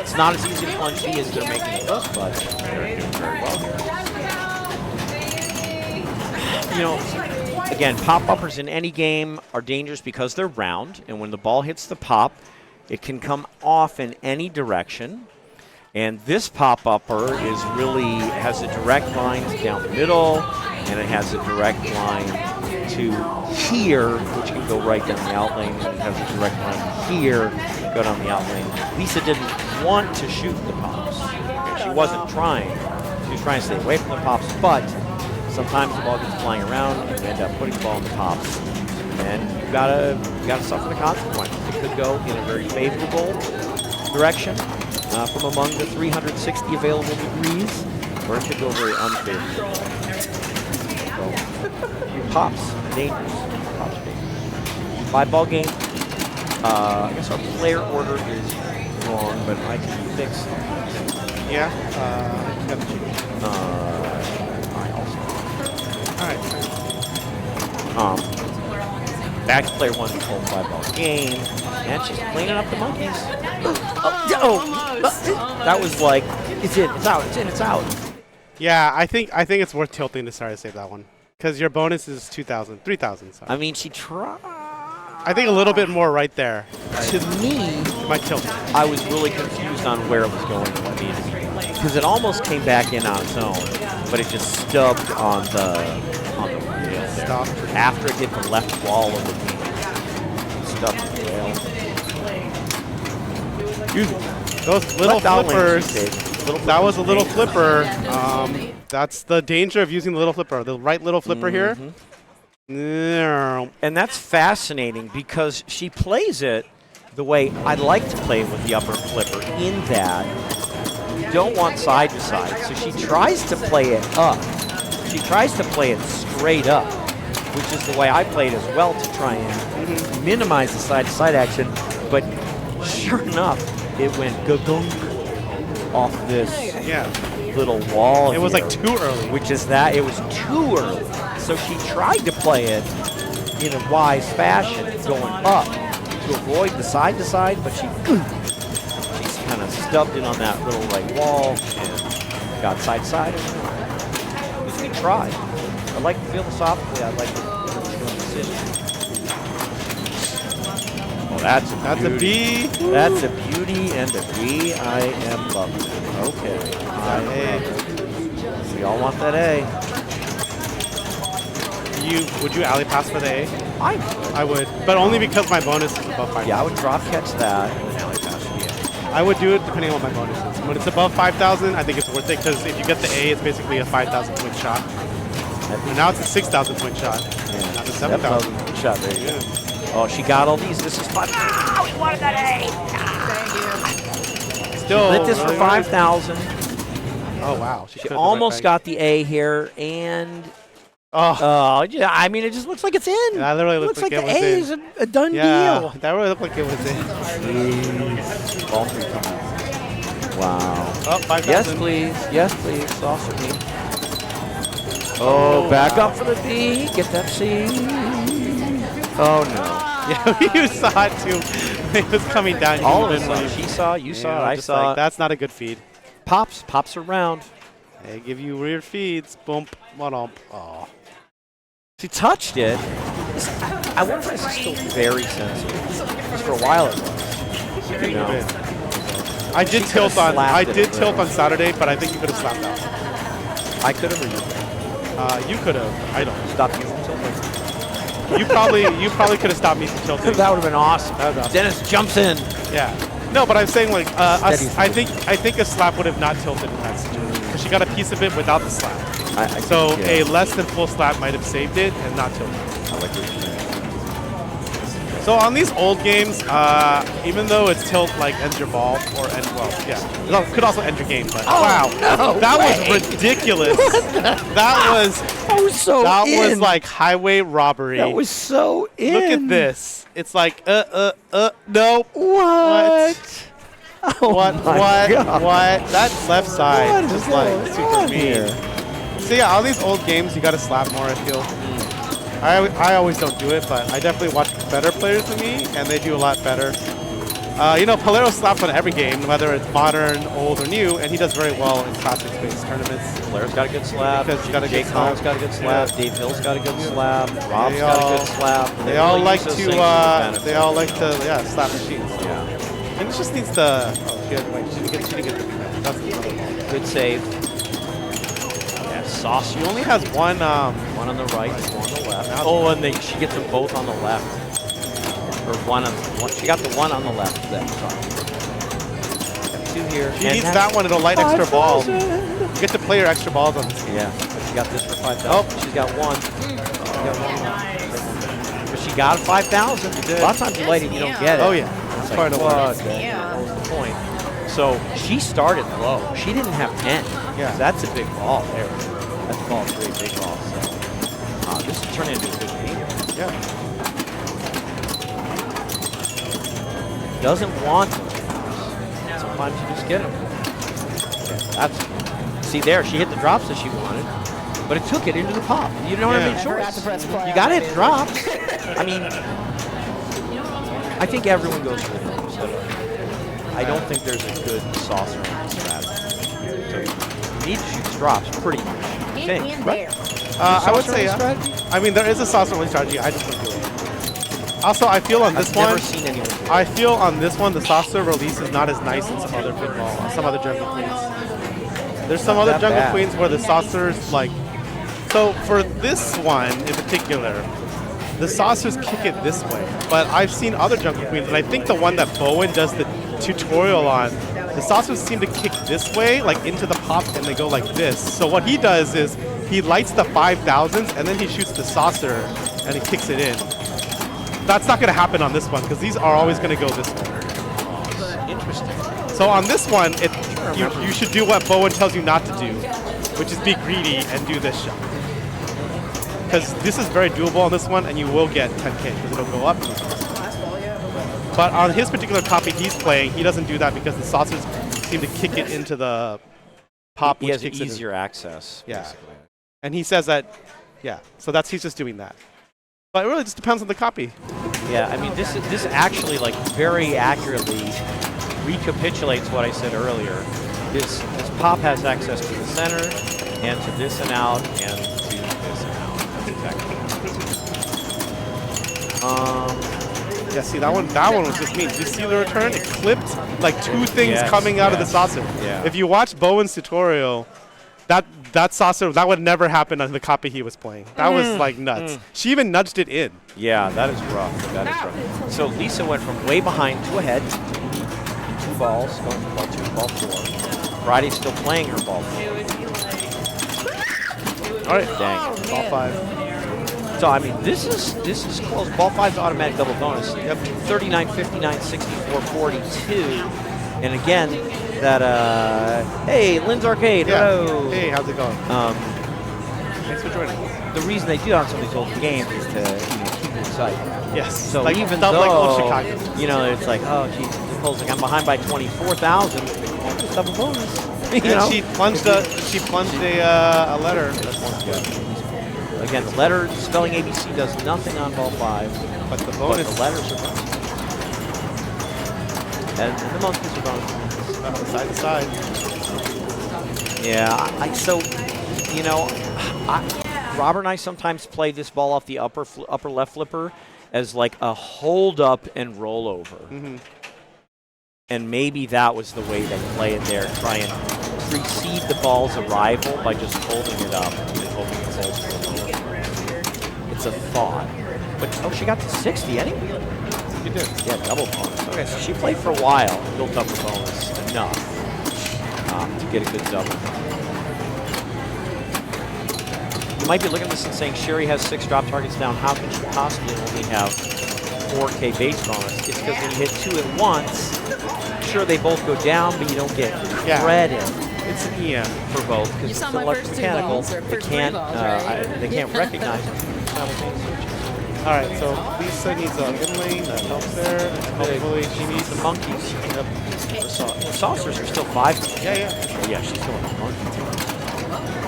Speaker 2: It's not as easy to plunge B as they're making it look, but they're doing very well here. Again, pop-uppers in any game are dangerous because they're round, and when the ball hits the pop, it can come off in any direction. And this pop-upper has a direct line down the middle, and it has a direct line to here, which can go right down the out lane, and it has a direct line here, go down the out lane. Lisa didn't want to shoot the pops. Okay, she wasn't trying. She was trying to stay away from the pops, but sometimes the ball gets flying around, and you end up putting the ball in the pops. And you gotta suffer the consequences. It could go in a very favorable direction from among the 360 available degrees, or it could go very unfavorable. So, pops, dangerous. Pops, dangerous. 5-ball game. I guess our player order is wrong, but I can fix it.
Speaker 1: Yeah. Got you.
Speaker 2: I also.
Speaker 1: All right.
Speaker 2: back to player 1 control 5-ball game, and she's cleaning up the monkeys. That was like, it's in, it's out, it's in, it's out.
Speaker 1: Yeah, I think it's worth tilting to start to save that one. Because your bonus is 2,000, 3,000. Sorry.
Speaker 2: I mean, she tried.
Speaker 1: I think a little bit more right there.
Speaker 2: To me,
Speaker 1: You might tilt it.
Speaker 2: I was really confused on where it was going and what needed to be. Because it almost came back in on its own, but it just stubbed on the rail there.
Speaker 1: Stop.
Speaker 2: After it hit the left wall of the beam. Stubbed the rail.
Speaker 1: Those little
Speaker 2: Left out lane
Speaker 1: flippers.
Speaker 2: she takes.
Speaker 1: That was a little flipper. That's the danger of using the little flipper. The right little flipper here.
Speaker 2: And that's fascinating because she plays it the way I'd like to play it with the upper flipper, in that you don't want side to side. So she tries to play it up. She tries to play it straight up, which is the way I played as well, to try and minimize the side to side action. But sure enough, it went gunk off this little wall.
Speaker 1: It was
Speaker 2: here,
Speaker 1: like too early.
Speaker 2: which is that it was too early. So she tried to play it in a wise fashion, going up to avoid the side to side, but she's kind of stubbed it on that little right wall and got side to side. We tried. I like philosophically, I like the decision. Oh, that's
Speaker 1: That's a B.
Speaker 2: That's a beauty and a B. I am loving it. Okay. I love it. We all want that A.
Speaker 1: Would you alley pass for the A?
Speaker 2: I
Speaker 1: would, but only because my bonus is above 5,000.
Speaker 2: Yeah, I would drop catch that and then alley pass for the A.
Speaker 1: I would do it depending on what my bonus is. When it's above 5,000, I think it's worth it because if you get the A, it's basically a 5,000 point shot. And now it's a 6,000 point shot.
Speaker 2: Yeah.
Speaker 1: Not a 7,000.
Speaker 2: Good shot. There you go. Oh, she got all these. This is fun. We wanted that A.
Speaker 1: Still,
Speaker 2: Lit this for
Speaker 1: really
Speaker 2: 5,000.
Speaker 1: Oh, wow.
Speaker 2: She almost got the A here, and yeah, I mean, it just looks like it's in.
Speaker 1: Yeah, that literally looks
Speaker 2: like
Speaker 1: it
Speaker 2: the
Speaker 1: was
Speaker 2: A
Speaker 1: in.
Speaker 2: is a done
Speaker 1: Yeah,
Speaker 2: deal.
Speaker 1: that really looked like it was in.
Speaker 2: All three times. Wow.
Speaker 1: Oh, 5,000.
Speaker 2: Yes, please. Yes, please. Saucer me. Oh, back up for the B. Get that C. Oh, no.
Speaker 1: Yeah, you saw it too. It was coming down. You
Speaker 2: All of
Speaker 1: didn't
Speaker 2: us saw.
Speaker 1: leave.
Speaker 2: She saw. You saw it.
Speaker 1: Yeah,
Speaker 2: I
Speaker 1: just
Speaker 2: saw
Speaker 1: like,
Speaker 2: it.
Speaker 1: that's not a good feed.
Speaker 2: Pops around.
Speaker 1: They give you weird feeds. Boom. One-ump. Oh.
Speaker 2: She touched it. I wonder if this is still very sensitive. Because for a while it was. You know.
Speaker 1: I did
Speaker 2: She
Speaker 1: tilt
Speaker 2: could've
Speaker 1: on.
Speaker 2: slapped
Speaker 1: I
Speaker 2: it
Speaker 1: did
Speaker 2: a
Speaker 1: tilt
Speaker 2: little.
Speaker 1: on Saturday, but I think you could have slapped out.
Speaker 2: I could have, or you could have.
Speaker 1: You could have. I don't.
Speaker 2: Stopped you from tilting.
Speaker 1: You probably could have stopped me from tilting.
Speaker 2: That would have been awesome.
Speaker 1: That was awesome.
Speaker 2: Dennis jumps in.
Speaker 1: Yeah. No, but I'm saying like
Speaker 2: Steady
Speaker 1: I think a slap would have not tilted in that situation because she got a piece of it without the slap.
Speaker 2: I
Speaker 1: So
Speaker 2: think,
Speaker 1: a less than full slap might have saved it and not tilted.
Speaker 2: I like what you're saying.
Speaker 1: So on these old games, even though it's tilt like ends your ball or end it could also end your game. But wow,
Speaker 2: no
Speaker 1: that
Speaker 2: way.
Speaker 1: was ridiculous. That was
Speaker 2: so
Speaker 1: was like highway robbery.
Speaker 2: That was so in.
Speaker 1: Look at this. It's like no.
Speaker 2: What? Oh
Speaker 1: What?
Speaker 2: my
Speaker 1: What?
Speaker 2: God.
Speaker 1: What? That left side
Speaker 2: What
Speaker 1: is
Speaker 2: is
Speaker 1: like
Speaker 2: going
Speaker 1: super
Speaker 2: on
Speaker 1: mean.
Speaker 2: here?
Speaker 1: So yeah, all these old games you got to slap more. I feel. I always don't do it, but I definitely watch better players than me, and they do a lot better. You know, Palero slaps on every game, whether it's modern, old, or new, and he does very well in classic-based tournaments.
Speaker 2: Blair's got a good slap.
Speaker 1: Because he's got a
Speaker 2: Jake
Speaker 1: good
Speaker 2: Collins
Speaker 1: slap.
Speaker 2: got a good slap.
Speaker 1: Yeah.
Speaker 2: Dave Hill's got a good slap. Rob's
Speaker 1: They
Speaker 2: got a
Speaker 1: all-
Speaker 2: good slap.
Speaker 1: They all
Speaker 2: really
Speaker 1: like
Speaker 2: use those
Speaker 1: to.
Speaker 2: things to their benefit.
Speaker 1: They all like to. Slap machines.
Speaker 2: Yeah.
Speaker 1: And it just needs to. Oh, good. Wait, she didn't get the rebound. That's the other ball.
Speaker 2: Good save. Yeah, sauce.
Speaker 1: She only has one.
Speaker 2: One on the right, one on the left. Oh, and she gets them both on the left. Or one. She got the one on the left. Then, sorry. Got two here.
Speaker 1: She
Speaker 2: And
Speaker 1: needs
Speaker 2: that's
Speaker 1: that one. It'll light extra balls.
Speaker 2: 5,000.
Speaker 1: You get to play your extra balls on this game.
Speaker 2: Yeah, but she got this for 5,000.
Speaker 1: Oh.
Speaker 2: She's got one. She got one. But she got 5,000.
Speaker 1: did.
Speaker 2: A lot of times you light it, you don't get it.
Speaker 1: Oh yeah,
Speaker 2: It's
Speaker 1: that's part of what.
Speaker 2: That was the point. So she started low. She didn't have 10.
Speaker 1: Yeah.
Speaker 2: That's a big ball there. That's a ball, pretty big ball. So this is turning into a good game.
Speaker 1: Yeah.
Speaker 2: Doesn't want them. Sometimes you just get them. Yeah, see there, she hit the drops that she wanted, but it took it into the pop. You don't have
Speaker 1: Yeah.
Speaker 2: any
Speaker 5: I forgot
Speaker 2: choice.
Speaker 5: to press play
Speaker 2: You
Speaker 5: on
Speaker 2: got
Speaker 5: that.
Speaker 2: it dropped. I mean, I think everyone goes for the bonus. I don't think there's a good saucer on this strategy. So you need to shoot the drops pretty much. I think,
Speaker 5: And
Speaker 2: right?
Speaker 5: there.
Speaker 1: I would
Speaker 2: Saucer
Speaker 1: say,
Speaker 2: only strategy?
Speaker 1: I mean, there is a saucer only strategy. I just don't do it. Also, I feel on this
Speaker 2: I've
Speaker 1: one,
Speaker 2: never seen anyone do it.
Speaker 1: I feel on this one, the saucer release is not as nice as some other pinball, some other jungle queens. There's some other
Speaker 2: that
Speaker 1: jungle
Speaker 2: bad.
Speaker 1: queens where the saucers like. So for this one in particular, the saucers kick it this way. But I've seen other jungle queens, and I think the one that Bowen does the tutorial on, the saucers seem to kick this way, like into the pop, and they go like this. So what he does is he lights the 5000s, and then he shoots the saucer, and he kicks it in. That's not going to happen on this one, because these are always going to go this way.
Speaker 2: Interesting.
Speaker 1: So on this one, you should do what Bowen tells you not to do, which is be greedy and do this shot. Because this is very doable on this one, and you will get 10K, because it'll go up. But on his particular copy he's playing, he doesn't do that because the saucers seem to kick it into the pop,
Speaker 2: He
Speaker 1: which
Speaker 2: has
Speaker 1: kicks it in.
Speaker 2: easier access.
Speaker 1: Yeah.
Speaker 2: Basically.
Speaker 1: And he says that, yeah. So he's just doing that. But it really just depends on the copy.
Speaker 2: Yeah, I mean, this actually like very accurately recapitulates what I said earlier. This pop has access to the center and to this and out and to this and out. That's exactly what
Speaker 1: Yeah, see that one was just mean. Did you see the return? It clipped like two things
Speaker 2: Yes,
Speaker 1: coming out of the
Speaker 2: yes.
Speaker 1: saucer.
Speaker 2: Yeah.
Speaker 1: If you watch Bowen's tutorial, that saucer, that would never happen on the copy he was playing. That was like nuts. She even nudged it in.
Speaker 2: Yeah, that is rough. That is rough. So Lisa went from way behind to ahead. 2 balls, going from ball 2 to ball 4. Bridie's still playing her ball 4.
Speaker 1: All right,
Speaker 2: Dang it.
Speaker 1: ball 5.
Speaker 2: So I mean, this is close. Ball 5's automatic double bonus. Yep. 39, 59, 64, 42. And again, that hey, Lynn's Arcade.
Speaker 1: Yeah.
Speaker 2: Hello.
Speaker 1: Hey, how's it going? Thanks for joining.
Speaker 2: The reason they do it on some of these old games is to keep you excited.
Speaker 1: Yes.
Speaker 2: So
Speaker 1: like,
Speaker 2: even
Speaker 1: stuff
Speaker 2: though
Speaker 1: like old Chicago.
Speaker 2: it's like, oh geez, Nicole's like I'm behind by 24,000. Just double bonus.
Speaker 1: And she plunged a letter. That's one good.
Speaker 2: Again, the letter spelling ABC does nothing on ball 5,
Speaker 1: But the
Speaker 2: but
Speaker 1: bonus
Speaker 2: the letters are bonus. And the monkeys are bonus.
Speaker 1: side to side.
Speaker 2: Yeah, Robert and I sometimes play this ball off the upper left flipper as like a hold up and roll over. And maybe that was the way they play it there, try and precede the ball's arrival by just holding it up and hoping it holds for a moment. It's a thought. But she got to 60 anyway.
Speaker 1: You did.
Speaker 2: Yeah, double bonus. Okay, so she played for a while, built up the bonus enough to get a good double. You might be looking at this and saying, Sherry has 6 drop targets down. How can she possibly only have 4K base bonus? It's because when you hit 2 at once, sure, they both go down, but you don't get credit.
Speaker 1: It's an EM.
Speaker 2: For both, because
Speaker 5: You
Speaker 2: it's
Speaker 5: saw my first 2
Speaker 2: electromechanical.
Speaker 5: balls, or
Speaker 2: They
Speaker 5: first 3
Speaker 2: can't,
Speaker 5: balls, right?
Speaker 2: they can't recognize it. Simultaneous switches.
Speaker 1: All right, so Lisa needs a in lane that helps there. Hopefully she needs
Speaker 2: The monkeys. Yep. The saucers are still 5.
Speaker 1: Yeah, yeah.
Speaker 2: Oh, yeah, she's going to monkey.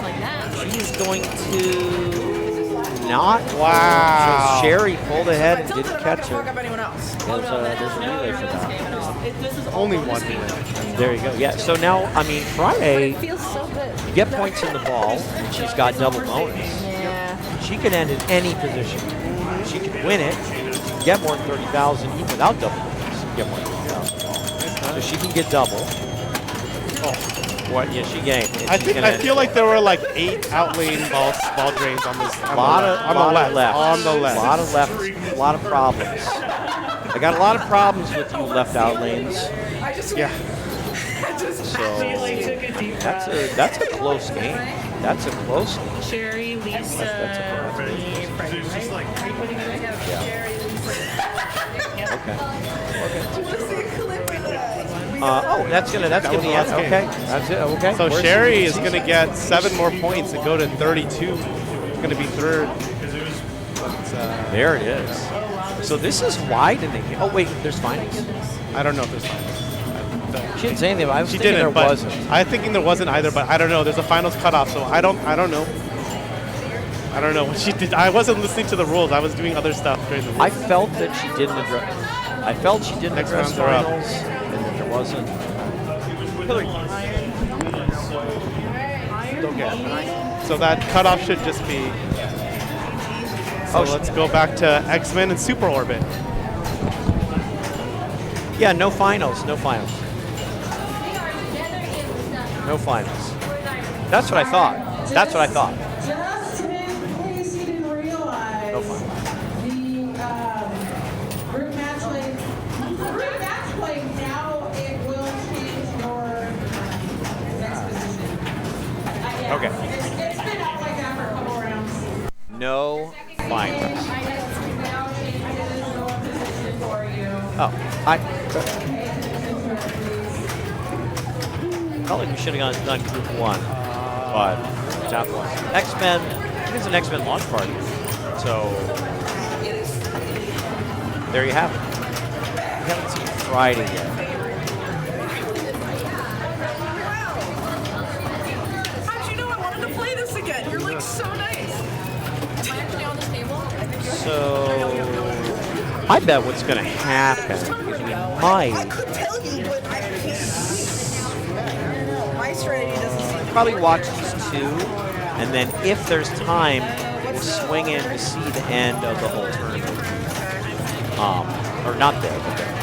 Speaker 5: Like that.
Speaker 2: She is going to not.
Speaker 1: Wow.
Speaker 2: So Sherry pulled ahead and didn't catch her.
Speaker 5: Up anyone else.
Speaker 2: There's a relay for that.
Speaker 1: Only one relay.
Speaker 2: There you go. Yeah, so now, I mean, Friday,
Speaker 5: Feels so good.
Speaker 2: you get points in the ball, and she's got double bonus.
Speaker 5: Yeah.
Speaker 2: She can end in any position. She can win it, get more than 30,000 even without double bonus. Get more than 30,000. So she can get double. Oh, what? Yeah, she gained.
Speaker 1: I feel like there were like 8 outlane ball drains on this.
Speaker 2: A lot of left.
Speaker 1: On the left.
Speaker 2: A lot of left. A lot of problems. I got a lot of problems with you left out lanes.
Speaker 1: Yeah.
Speaker 2: So that's a close game. That's a close game.
Speaker 4: Sherry, Lisa,
Speaker 2: That's a
Speaker 4: me, Freddie, right? Are you putting it together?
Speaker 2: Yeah. Okay. That's gonna
Speaker 1: was
Speaker 2: be
Speaker 1: the last game.
Speaker 2: okay. That's it. Okay.
Speaker 1: So
Speaker 2: Where's
Speaker 1: Sherry
Speaker 2: the
Speaker 1: is going to get 7 more points and go to 32. It's going to be third. But,
Speaker 2: There it is. So this is widening. Oh wait, there's finals.
Speaker 1: I don't know if there's finals.
Speaker 2: She didn't say anything. But I was
Speaker 1: She
Speaker 2: thinking
Speaker 1: didn't,
Speaker 2: there
Speaker 1: but
Speaker 2: wasn't.
Speaker 1: I'm thinking there wasn't either, but I don't know. There's a finals cutoff, so I don't know. I don't know what she did. I wasn't listening to the rules. I was doing other stuff during the rules.
Speaker 2: I felt that she didn't address. I felt she didn't
Speaker 1: Next
Speaker 2: address
Speaker 1: rounds are up.
Speaker 2: finals, and that there wasn't. Hillary. Okay.
Speaker 1: So that cutoff should just be. So let's go back to X-Men and Super Orbit.
Speaker 2: Yeah, no finals. No finals. No finals. That's what I thought. That's what I thought.
Speaker 3: Just in case you didn't realize,
Speaker 2: No finals.
Speaker 3: the group match play now it will change your next position. Yeah,
Speaker 2: Okay.
Speaker 3: It's been up like that for a couple rounds.
Speaker 2: No finals.
Speaker 3: Now changes your position for you.
Speaker 2: Oh, I felt like we should have done Group 1, but that was X-Men. It is an X-Men launch party, so there you have it. We haven't seen Friday yet.
Speaker 6: How'd you know I wanted to play this again? You're like so nice.
Speaker 5: Am I actually on this table?
Speaker 2: So I bet what's going to happen is we
Speaker 6: I
Speaker 2: might
Speaker 6: could tell you, but I can't. I don't know. My strategy doesn't seem to
Speaker 2: probably
Speaker 6: be
Speaker 2: watch
Speaker 6: working.
Speaker 2: these two, and then if there's time, we'll swing in to see the end of the whole tournament. Or not there, but there.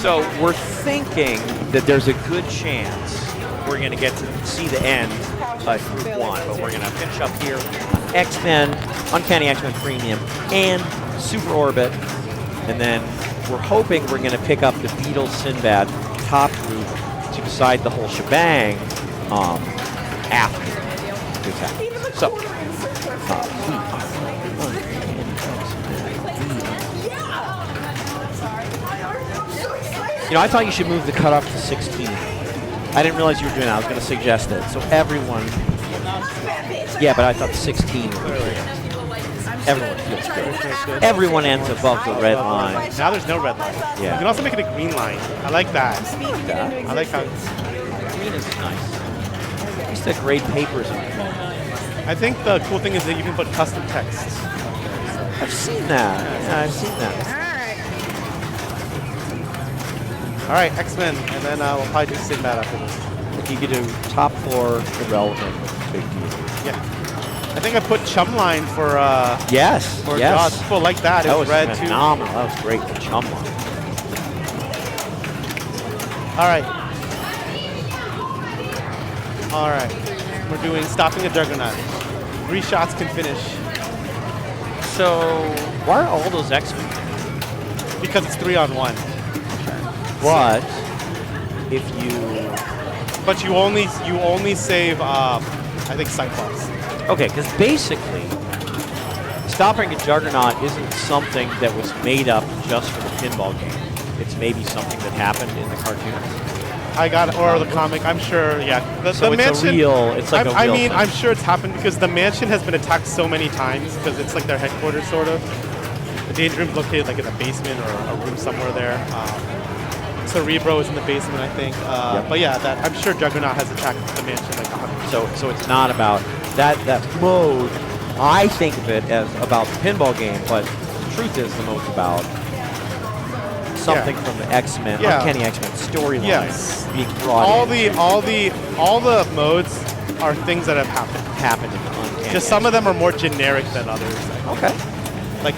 Speaker 2: So we're thinking that there's a good chance we're going to get to see the end of Group 1, but we're going to finish up here on X-Men, Uncanny X-Men Premium, and Super Orbit, and then we're hoping we're going to pick up the Beatles Sinbad top group to decide the whole shebang after this happens. So, you know, I thought you should move the cutoff to 16. I didn't realize you were doing that. I was going to suggest it. So everyone, yeah, but I thought 16 would be good. Everyone feels good. Everyone ends above the red line.
Speaker 1: Now there's no red line.
Speaker 2: Yeah.
Speaker 1: You can also make it a green line. I like that. I like how.
Speaker 2: Green is nice. I used to grade papers on it.
Speaker 1: I think the cool thing is that you can put custom text.
Speaker 2: I've seen that. Yeah, I've seen that.
Speaker 1: All right, X-Men, and then we'll probably do Sinbad after this.
Speaker 2: If you could do top 4 irrelevant, big deal.
Speaker 1: Yeah. I think I put Chum Line for
Speaker 2: Yes.
Speaker 1: for
Speaker 2: Yes.
Speaker 1: Jaws. People like that. It
Speaker 2: That
Speaker 1: was
Speaker 2: was
Speaker 1: red too.
Speaker 2: phenomenal. That was great for Chum Line.
Speaker 1: All right. All right. We're doing Stopping a Juggernaut. 3 shots can finish
Speaker 2: So, why are all those X-Men?
Speaker 1: because it's 3-on-1.
Speaker 2: But if you
Speaker 1: But you only save I think Cyclops.
Speaker 2: okay, because basically, stopping a Juggernaut isn't something that was made up just for the pinball game. It's maybe something that happened in the cartoons.
Speaker 1: I got it, or the comic. I'm sure. Yeah.
Speaker 2: So it's a real. It's like a real
Speaker 1: I mean,
Speaker 2: thing.
Speaker 1: I'm sure it's happened because the mansion has been attacked so many times because it's like their headquarters, sort of. The Danger Room's located like in a basement or a room somewhere there. Cerebro is in the basement, I think.
Speaker 2: Yep.
Speaker 1: But yeah, I'm sure Juggernaut has attacked the mansion like 100.
Speaker 2: So it's not about that mode. I think of it as about the pinball game, but the truth is the mode's about something from the X-Men,
Speaker 1: Yeah.
Speaker 2: Uncanny X-Men storyline
Speaker 1: Yes.
Speaker 2: being brought in.
Speaker 1: All the modes are things that have happened.
Speaker 2: In the Uncanny
Speaker 1: Just some of them are more generic than others.
Speaker 2: Okay.
Speaker 1: Like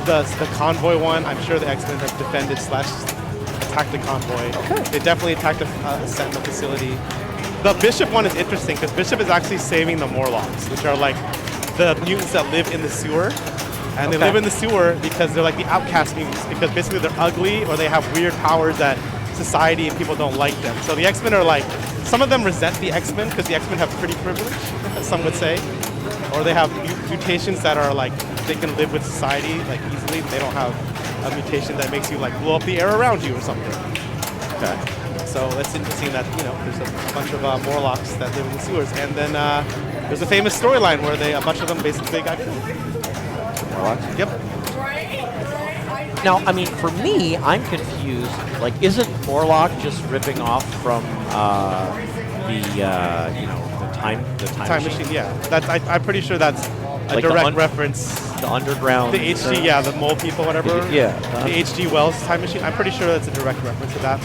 Speaker 1: the convoy one, I'm sure the X-Men have defended / attacked the convoy.
Speaker 2: Okay.
Speaker 1: They definitely attacked a Sentinel facility. The Bishop one is interesting because Bishop is actually saving the Morlocks, which are like the mutants that live in the sewer. And they
Speaker 2: Okay.
Speaker 1: live in the sewer because they're like the outcast mutants, because basically they're ugly or they have weird powers that society and people don't like them. So the X-Men are like, some of them resent the X-Men because the X-Men have pretty privilege, as some would say. Or they have mutations that are like, they can live with society like easily. They don't have a mutation that makes you like blow up the air around you or something.
Speaker 2: Okay.
Speaker 1: So it's interesting that, you know, there's a bunch of Morlocks that live in the sewers. And then there's a famous storyline where a bunch of them basically got killed.
Speaker 2: Morlocks?
Speaker 1: Yep.
Speaker 2: Now, I mean, for me, I'm confused. Like, isn't Morlock just ripping off from the time
Speaker 1: Time Machine, yeah. That's I'm pretty sure that's a
Speaker 2: Like the
Speaker 1: direct reference.
Speaker 2: the underground?
Speaker 1: The HG, yeah, the mole people, whatever.
Speaker 2: Yeah.
Speaker 1: The HG Wells Time Machine. I'm pretty sure that's a direct reference to that.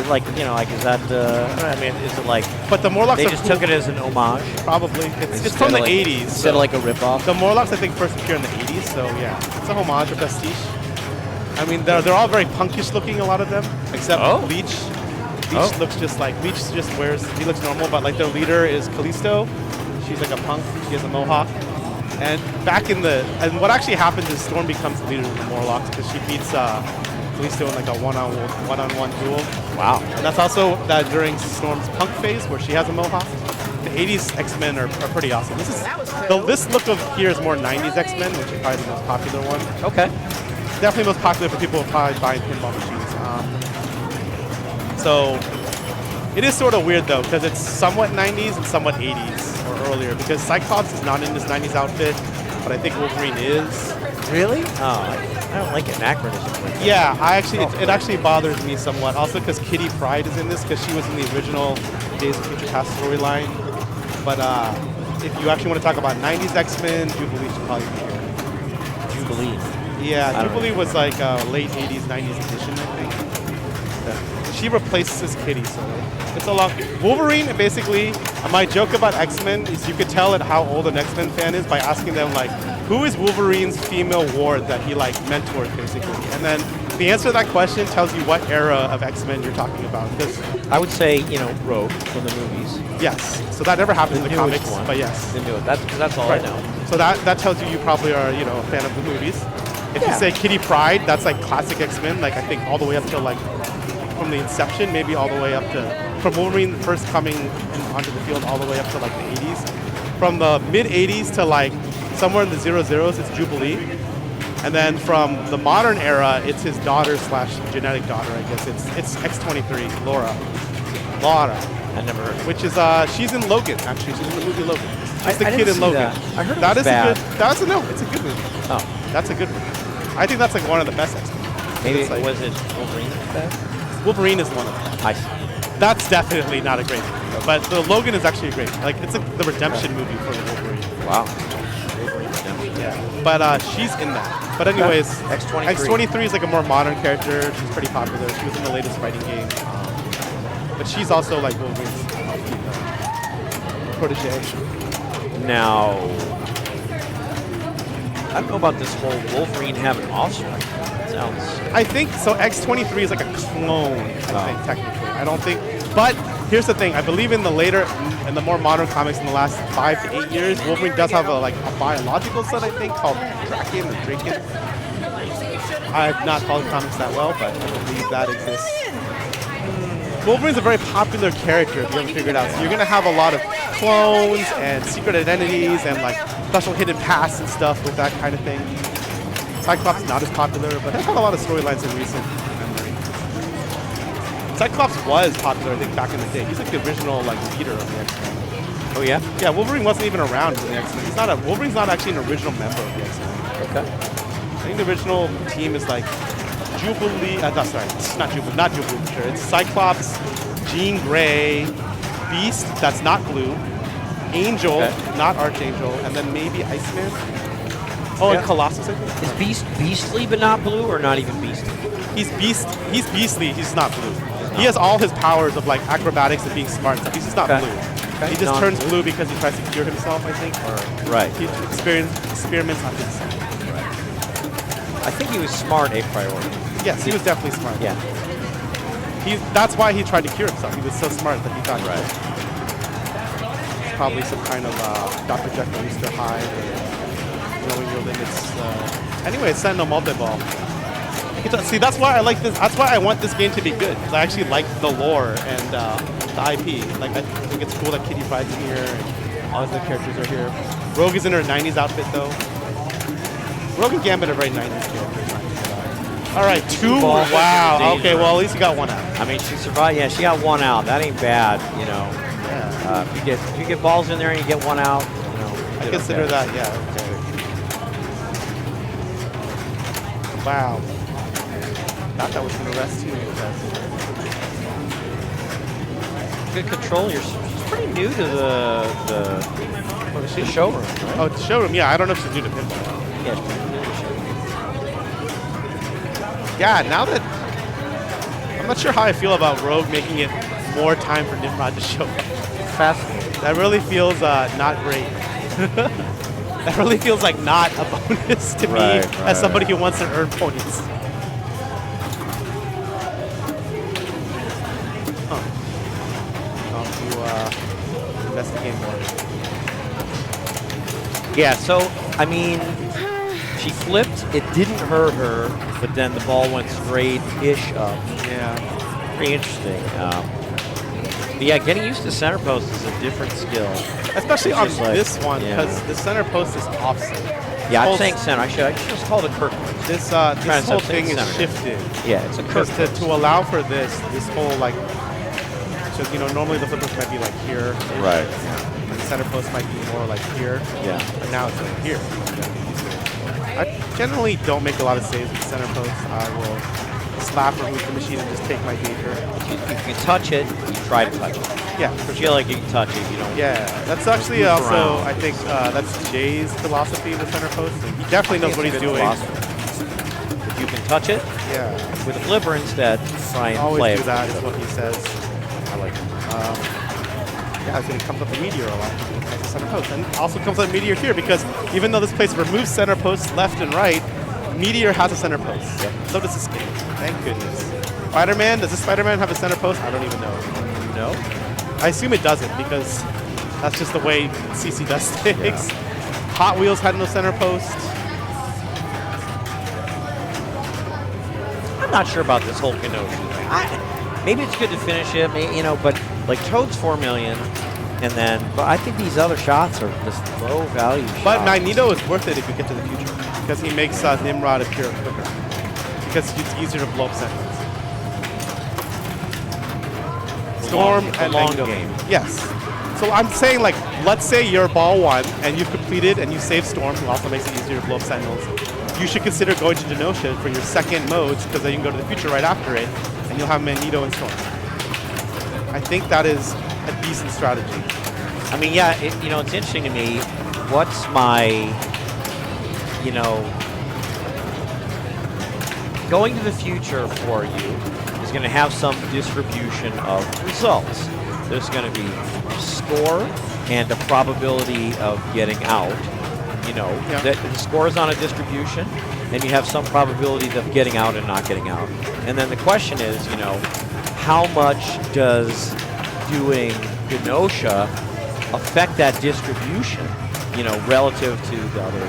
Speaker 2: Like, like, is that? I mean, is it like
Speaker 1: But the Morlocks
Speaker 2: they
Speaker 1: are
Speaker 2: just
Speaker 1: cool.
Speaker 2: took it as an homage?
Speaker 1: Probably. It's
Speaker 2: Instead
Speaker 1: from the
Speaker 2: of like,
Speaker 1: 80s.
Speaker 2: instead of like a ripoff.
Speaker 1: The Morlocks, I think, first appeared in the 80s, so yeah. It's a homage or pastiche. I mean, they're all very punkish looking, a lot of them, except Bleach. Bleach looks just like, Bleach just he looks normal, but like their leader is Callisto. She's like a punk. She has a mohawk. And and what actually happens is Storm becomes the leader of the Morlocks because she beats Callisto in like a one-on-one duel.
Speaker 2: Wow.
Speaker 1: And that's also that during Storm's punk phase where she has a mohawk. The 80s X-Men are pretty awesome. This look of here is more 90s X-Men, which is probably the most popular one.
Speaker 2: Okay.
Speaker 1: Definitely most popular for people who probably buying pinball machines. So it is sort of weird though, because it's somewhat 90s and somewhat 80s or earlier. Because Cyclops is not in his 90s outfit, but I think Wolverine is.
Speaker 2: Really? Oh, I don't like anachronism.
Speaker 1: Yeah, it actually bothers me somewhat. Also because Kitty Pryde is in this, because she was in the original Days of Future Past storyline. But if you actually want to talk about 90s X-Men, Jubilee should probably be here.
Speaker 2: Jubilee.
Speaker 1: Yeah, Jubilee was like late 80s, 90s edition, I think. She replaces Kitty, so it's a long. Wolverine, basically, my joke about X-Men is you could tell how old an X-Men fan is by asking them, like, who is Wolverine's female ward that he, like, mentors, basically? And then the answer to that question tells you what era of X-Men you're talking about.
Speaker 2: I would say, Rogue from the movies.
Speaker 1: Yes, so that never happened in the comics,
Speaker 2: one.
Speaker 1: but yes.
Speaker 2: They knew it. That's all
Speaker 1: Right.
Speaker 2: I know.
Speaker 1: So that tells you probably are, a fan of the movies. If you say Kitty Pryde, that's like classic X-Men, like I think all the way up to like from the inception, maybe all the way up to from Wolverine first coming onto the field all the way up to like the 80s. From the mid 80s to like somewhere in the 00s, it's Jubilee. And then from the modern era, it's his daughter / genetic daughter, I guess. It's X-23, Laura.
Speaker 2: I never heard of it.
Speaker 1: Which is she's in Logan, actually. She's in the movie Logan. She's the
Speaker 2: I
Speaker 1: kid
Speaker 2: didn't
Speaker 1: in
Speaker 2: see
Speaker 1: Logan.
Speaker 2: that. I heard it
Speaker 1: That
Speaker 2: was
Speaker 1: is
Speaker 2: bad.
Speaker 1: it's a good movie.
Speaker 2: Oh,
Speaker 1: That's a good movie. I think that's like one of the best X-Men.
Speaker 2: maybe
Speaker 1: It's like-
Speaker 2: was it Wolverine that's bad?
Speaker 1: Wolverine is one of them.
Speaker 2: I see.
Speaker 1: That's definitely not a great movie. But the Logan is actually great. Like it's the redemption movie for the Wolverine.
Speaker 2: Wow. Wolverine Redemption.
Speaker 1: Yeah. But she's in that. But anyways,
Speaker 2: X-23.
Speaker 1: X-23 is like a more modern character. She's pretty popular. She was in the latest fighting game. But she's also like Wolverine's protege.
Speaker 2: Now, I don't know about this whole Wolverine having offspring. Sounds.
Speaker 1: I think so. X-23 is like a clone, I think, technically. I don't think. But here's the thing. I believe in the more modern comics in the last 5 to 8 years, Wolverine does have a biological son, I think, called Draken or Draken. I've not followed comics that well, but I believe that exists. Wolverine's a very popular character, if you haven't figured it out. So you're going to have a lot of clones and secret identities and like special hidden pasts and stuff with that kind of thing. Cyclops is not as popular, but has had a lot of storylines in recent memory. Cyclops was popular, I think, back in the day. He's like the original leader of the X-Men.
Speaker 2: Oh yeah.
Speaker 1: Yeah, Wolverine wasn't even around in the X-Men. Wolverine's not actually an original member of the X-Men.
Speaker 2: Okay.
Speaker 1: I think the original team is like Jubilee. It's not Jubilee for sure. It's Cyclops, Jean Grey, Beast. That's not Blue. Angel, not Archangel, and then maybe Iceman. Oh, and Colossus, I think.
Speaker 2: Is Beast beastly but not blue, or not even beastly?
Speaker 1: He's beastly. He's not blue. He has all his powers of like acrobatics and being smart and stuff. He's just not blue.
Speaker 2: Okay.
Speaker 1: He just turns blue because he tries to cure himself, I think. Or he experiments on himself.
Speaker 2: I think he was smart a priori.
Speaker 1: Yes, he was definitely smart.
Speaker 2: Yeah.
Speaker 1: That's why he tried to cure himself. He was so smart that he thought he could. Probably some kind of Dr. Jekyll, Mr. Hyde, or knowing your limits. Anyway, Sentinel Multiball. See, that's why I like this. That's why I want this game to be good. Because I actually like the lore and the IP. Like, I think it's cool that Kitty Pryde's in here and all the characters are here. Rogue is in her 90s outfit, though. Rogue and Gambit are very 90s characters. All right, 2. Wow. Okay, well, at least you got 1 out.
Speaker 2: I mean, she survived. Yeah, she got 1 out. That ain't bad,
Speaker 1: Yeah.
Speaker 2: If you get balls in there and you get 1 out,
Speaker 1: I consider that, yeah. Okay. Wow. thought that was going to rest too.
Speaker 2: Good control. You're pretty new to the showroom, right?
Speaker 1: Oh, the showroom. Yeah, I don't know if she's new to pinball.
Speaker 2: Yeah, she's pretty new to the showroom.
Speaker 1: Yeah, now that I'm not sure how I feel about Rogue making it more time for Nimrod to show up.
Speaker 2: Fascinating.
Speaker 1: That really feels not great. That really feels like not a bonus to me as somebody who wants to earn points. I'll investigate more.
Speaker 2: Yeah, so, I mean, she flipped. It didn't hurt her, but then the ball went straight-ish up.
Speaker 1: Yeah.
Speaker 2: Pretty interesting. But yeah, getting used to center post is a different skill.
Speaker 1: Especially on
Speaker 2: Just like-
Speaker 1: this one,
Speaker 2: yeah.
Speaker 1: because the center post is offset.
Speaker 2: Yeah, I'm
Speaker 1: Whole
Speaker 2: saying center. I should just call it a Kirk post.
Speaker 1: This
Speaker 2: Trying to
Speaker 1: whole
Speaker 2: say
Speaker 1: thing is
Speaker 2: center.
Speaker 1: shifted.
Speaker 2: Yeah, it's a Kirk
Speaker 1: Because
Speaker 2: post.
Speaker 1: to allow for this whole like, so normally the flippers might be like here.
Speaker 2: Right.
Speaker 1: The center post might be more like here.
Speaker 2: Yeah.
Speaker 1: But now it's like here. I generally don't make a lot of saves with center post. I will slap or move the machine and just take my danger.
Speaker 2: If you can touch it, you try to touch it.
Speaker 1: Yeah,
Speaker 2: If
Speaker 1: for
Speaker 2: you
Speaker 1: sure.
Speaker 2: feel like you can touch it, you don't.
Speaker 1: Yeah, that's actually
Speaker 2: Move
Speaker 1: also,
Speaker 2: around.
Speaker 1: I think, that's Jay's philosophy with center post. He definitely knows what he's doing.
Speaker 2: If you can touch it,
Speaker 1: Yeah.
Speaker 2: with a flipper instead, try and play
Speaker 1: Always do
Speaker 2: it.
Speaker 1: that is what he says.
Speaker 2: I like it.
Speaker 1: Yeah, so it comes up a meteor a lot as a center post. And also comes up a meteor here because even though this place removes center posts left and right, meteor has a center post.
Speaker 2: Yep.
Speaker 1: So does escape. Thank goodness. Spider-Man, does this Spider-Man have a center post? I don't even know.
Speaker 2: No?
Speaker 1: I assume it doesn't because that's just the way CC does things. Hot Wheels had no center post.
Speaker 2: I'm not sure about this whole Kenosha thing. Maybe it's good to finish it, but like Toad's 4 million, and then, but I think these other shots are just low value
Speaker 1: But
Speaker 2: shots.
Speaker 1: Magneto is worth it if you get to the future because he makes Nimrod appear quicker because it's easier to blow up sentinels. Storm and
Speaker 2: long
Speaker 1: Magneto.
Speaker 2: game.
Speaker 1: Yes. So I'm saying, like, let's say you're ball 1 and you've completed and you save Storm, who also makes it easier to blow up sentinels. You should consider going to Genosha for your second modes because then you can go to the future right after it and you'll have Magneto and Storm. I think that is a decent strategy.
Speaker 2: I mean, yeah, it's interesting to me. What's my, going to the future for you is going to have some distribution of results. There's going to be a score and a probability of getting out. That the score is on a distribution, and you have some probability of getting out and not getting out. And then the question is, how much does doing Genosha affect that distribution, relative to the other,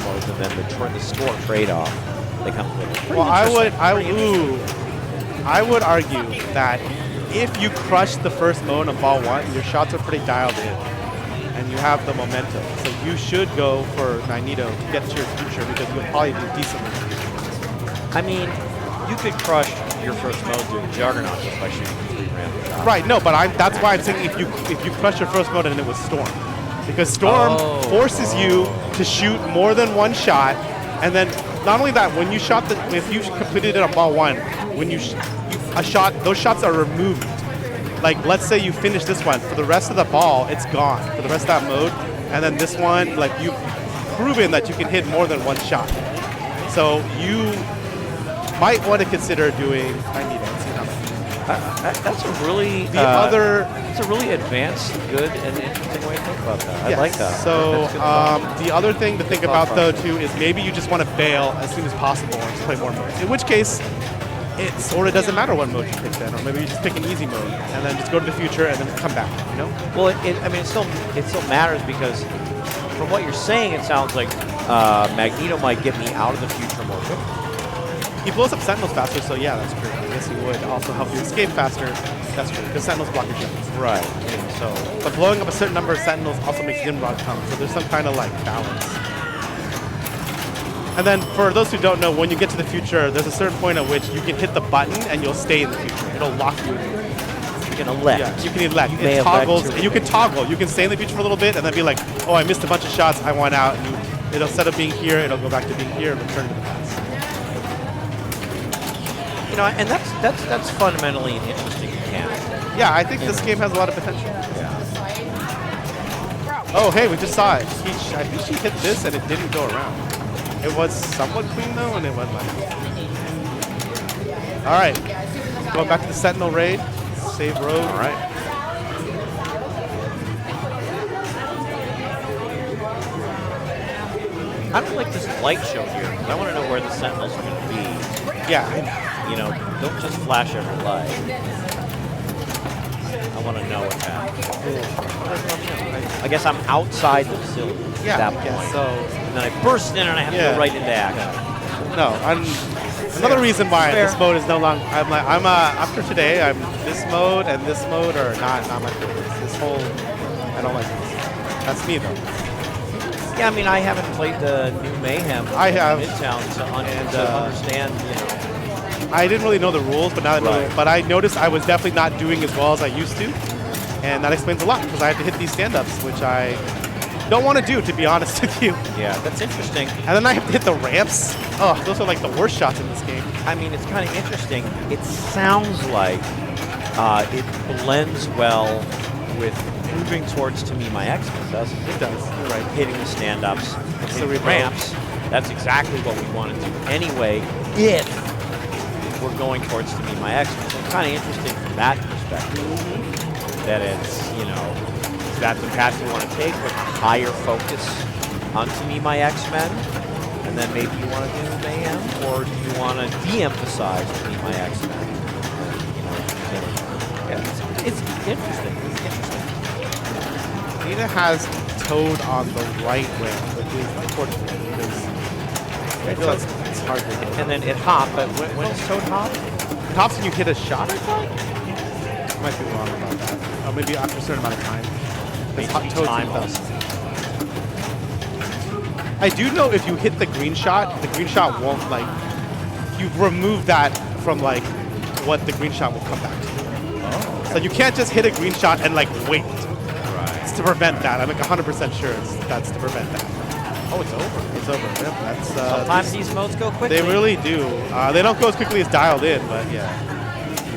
Speaker 2: modes, and then the score trade-off that comes with it. Pretty
Speaker 1: Well, I
Speaker 2: interesting.
Speaker 1: would argue that if you crush the first mode on ball 1, your shots are pretty dialed in, and you have the momentum. So you should go for Magneto to get to your future because you'll probably do decently.
Speaker 2: I mean, you could crush your first mode doing Juggernaut just by shooting 3 random shots.
Speaker 1: Right? No, but that's why I'm saying if you crush your first mode and it was Storm, because Storm forces you to shoot more than one shot, and then not only that, when you shot if you completed it on ball 1, when those shots are removed. Like, let's say you finish this one. For the rest of the ball, it's gone. For the rest of that mode. And then this one, like, you've proven that you can hit more than one shot. So you might want to consider doing Magneto.
Speaker 2: That's a really it's a really advanced, good, and interesting way to think about that. I like that.
Speaker 1: So
Speaker 2: That's good thought.
Speaker 1: the other thing to think about, though, too, is maybe you just want to bail as soon as possible and just play more modes. In which case, it sort of doesn't matter what mode you pick then, or maybe you just pick an easy mode and then just go to the future and then come back.
Speaker 2: Well, it still matters because from what you're saying, it sounds like Magneto might get me out of the future more quickly.
Speaker 1: He blows up Sentinels faster, so yeah, that's true. I guess he would also help you escape faster. That's true, because Sentinels block your jumps.
Speaker 2: Right.
Speaker 1: But blowing up a certain number of Sentinels also makes Nimrod come, so there's some kind of like balance. And then for those who don't know, when you get to the future, there's a certain point at which you can hit the button and you'll stay in the future. It'll lock you in.
Speaker 2: You can elect.
Speaker 1: Yeah, you can elect.
Speaker 2: You may
Speaker 1: It
Speaker 2: elect
Speaker 1: toggles.
Speaker 2: to
Speaker 1: You can toggle. You can stay in the future for a little bit and then be like, oh, I missed a bunch of shots. I want out. And it'll, instead of being here, it'll go back to being here and return to the past.
Speaker 2: You know, and that's fundamentally an interesting mechanic.
Speaker 1: Yeah, I think this game has a lot of potential.
Speaker 2: Yeah.
Speaker 1: Oh, hey, we just saw it. I think she hit this and it didn't go around. It was somewhat clean though, and it went like. All right, going back to the Sentinel raid. Save road.
Speaker 2: All right. I don't like this light show here because I want to know where the Sentinels are going to be.
Speaker 1: Yeah,
Speaker 2: You know, don't just flash every light. I want to know what's happening. I guess I'm outside the facility
Speaker 1: yeah.
Speaker 2: at that
Speaker 1: I
Speaker 2: point.
Speaker 1: guess so.
Speaker 2: And then I burst in and I have to go right into action.
Speaker 1: No, another reason why
Speaker 2: Fair.
Speaker 1: this mode is no longer. After today, this mode and this mode are not my favorites. This whole, I don't like this. That's me though.
Speaker 2: Yeah, I mean, I haven't played the new Mayhem.
Speaker 1: I have.
Speaker 2: Midtown to understand, you know.
Speaker 1: I didn't really know the rules, but now I know.
Speaker 2: Right.
Speaker 1: But I noticed I was definitely not doing as well as I used to, and that explains a lot because I have to hit these stand-ups, which I don't want to do, to be honest with you.
Speaker 2: Yeah, that's interesting.
Speaker 1: And then I have to hit the ramps. Oh, those are like the worst shots in this game.
Speaker 2: I mean, it's kind of interesting. It sounds like it blends well with moving towards, to me, my X-Men, doesn't it?
Speaker 1: It does. You're right.
Speaker 2: Hitting the stand-ups,
Speaker 1: So
Speaker 2: hitting
Speaker 1: we
Speaker 2: the ramps. That's exactly what we want to do anyway, if we're going towards, to me, my X-Men. So it's kind of interesting from that perspective that it's, you know, that's the path you want to take with higher focus on, to me, my X-Men. And then maybe you want to do Mayhem, or do you want to de-emphasize, to me, my X-Men? You know, it's interesting. It's interesting.
Speaker 1: Nina has Toad on the right wing, which is unfortunate because I feel like it's hard to hit.
Speaker 2: And then it hop, but when does Toad hop?
Speaker 1: It hops when you hit a shot, I thought? I might be wrong about that. Or maybe after a certain amount of time.
Speaker 2: Maybe
Speaker 1: Toad's
Speaker 2: time
Speaker 1: the
Speaker 2: also.
Speaker 1: best. I do know if you hit the green shot won't, like, you've removed that from, like, what the green shot will come back to.
Speaker 2: Oh.
Speaker 1: So you can't just hit a green shot and, like, wait.
Speaker 2: Right.
Speaker 1: It's to prevent that. I'm like 100% sure that's to prevent that.
Speaker 2: Oh, it's over.
Speaker 1: It's over. Yep, that's,
Speaker 2: Sometimes these modes go quickly.
Speaker 1: they really do. They don't go as quickly as dialed in, but yeah.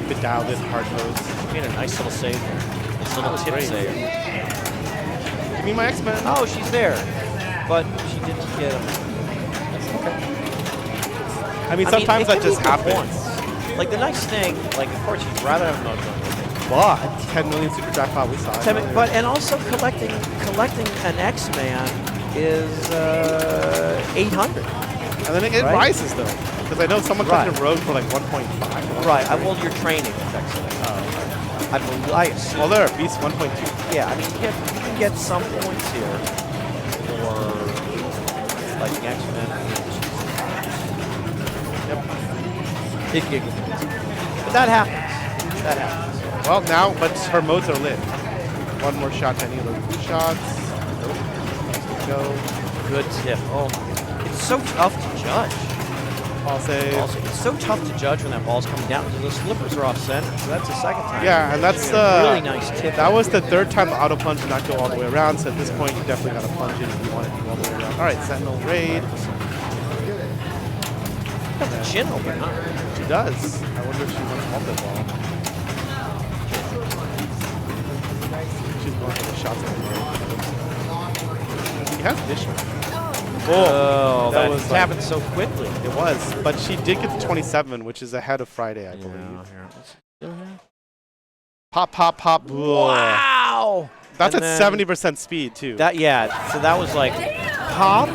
Speaker 1: The dialed in hard modes.
Speaker 2: made a nice little save there. Nice little
Speaker 1: was
Speaker 2: tip
Speaker 1: great.
Speaker 2: save.
Speaker 1: Give me my X-Men.
Speaker 2: Oh, she's there. But she didn't get him.
Speaker 1: I mean, sometimes
Speaker 2: it
Speaker 1: that
Speaker 2: can
Speaker 1: just
Speaker 2: be good
Speaker 1: happens.
Speaker 2: points. Like the nice thing, like of course you'd rather have mode going with it.
Speaker 1: But 10 million super jackpot, we saw it. earlier.
Speaker 2: But and also collecting an X-Man is 800.
Speaker 1: And then it
Speaker 2: right?
Speaker 1: rises though, because I know someone
Speaker 2: Right.
Speaker 1: cut the road for like 1.5.
Speaker 2: Right. Well, you're training with X-Men. I believe. I assume.
Speaker 1: Well, there are beasts 1.2.
Speaker 2: Yeah. I mean, you can get some points here for like X-Men.
Speaker 1: Yep.
Speaker 2: Big giggle. But that happens. That happens.
Speaker 1: Well, now, but her modes are lit. One more shot to any of those blue shots. Nope. Let's go.
Speaker 2: Good tip. Oh, it's so tough to judge.
Speaker 1: I'll say.
Speaker 2: Also, it's so tough to judge when that ball's coming down because those flippers are off center. So that's the second time.
Speaker 1: Yeah, and that's
Speaker 2: a really nice tip.
Speaker 1: That was the third time the auto plunge did not go all the way around. So at this point, you definitely got to plunge in if you want it to go all the way around. All right, Sentinel raid.
Speaker 2: Got the chin open, huh?
Speaker 1: She does. I wonder if she wants to hold that ball. She's going for the shots on the road. She has vision.
Speaker 2: Oh, that
Speaker 1: was
Speaker 2: was
Speaker 1: like-
Speaker 2: happened so quickly.
Speaker 1: It was, but she did get to 27, which is ahead of Friday, I believe. Pop, pop, pop. Whoa.
Speaker 2: Wow!
Speaker 1: That's
Speaker 2: And
Speaker 1: at
Speaker 2: then
Speaker 1: 70% speed, too.
Speaker 2: That so that was like pop,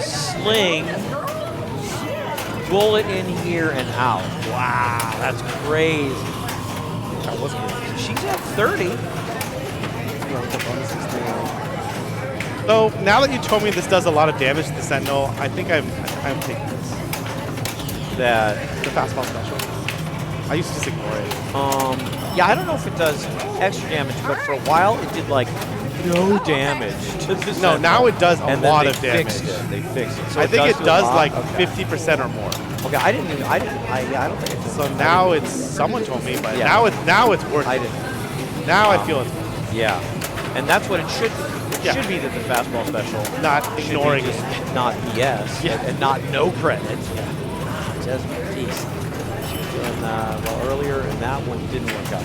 Speaker 2: sling, bullet in here and out. Wow, that's crazy.
Speaker 1: That was good.
Speaker 2: She's at 30.
Speaker 1: So now that you told me this does a lot of damage to the Sentinel, I think I'm taking this.
Speaker 2: That
Speaker 1: The fastball special. I used to just ignore it.
Speaker 2: yeah, I don't know if it does extra damage, but for a while it did like no damage to the
Speaker 1: No,
Speaker 2: Sentinel.
Speaker 1: now it does a
Speaker 2: And
Speaker 1: lot
Speaker 2: then
Speaker 1: of
Speaker 2: they
Speaker 1: damage.
Speaker 2: fixed it. They fixed it. So
Speaker 1: I think it
Speaker 2: do a
Speaker 1: does
Speaker 2: lot?
Speaker 1: like
Speaker 2: Okay.
Speaker 1: 50% or more.
Speaker 2: Okay, I don't think it does.
Speaker 1: So now it's, someone told me, but
Speaker 2: Yeah.
Speaker 1: now it's worth
Speaker 2: I
Speaker 1: it.
Speaker 2: didn't.
Speaker 1: Now I feel it's worth
Speaker 2: Yeah, and that's what it should be. It
Speaker 1: Yeah.
Speaker 2: should be that the fastball special
Speaker 1: it. Not
Speaker 2: should be
Speaker 1: ignoring
Speaker 2: just
Speaker 1: it.
Speaker 2: not BS
Speaker 1: Yeah.
Speaker 2: and not no credit. Just peace. well, earlier, and that one didn't work out.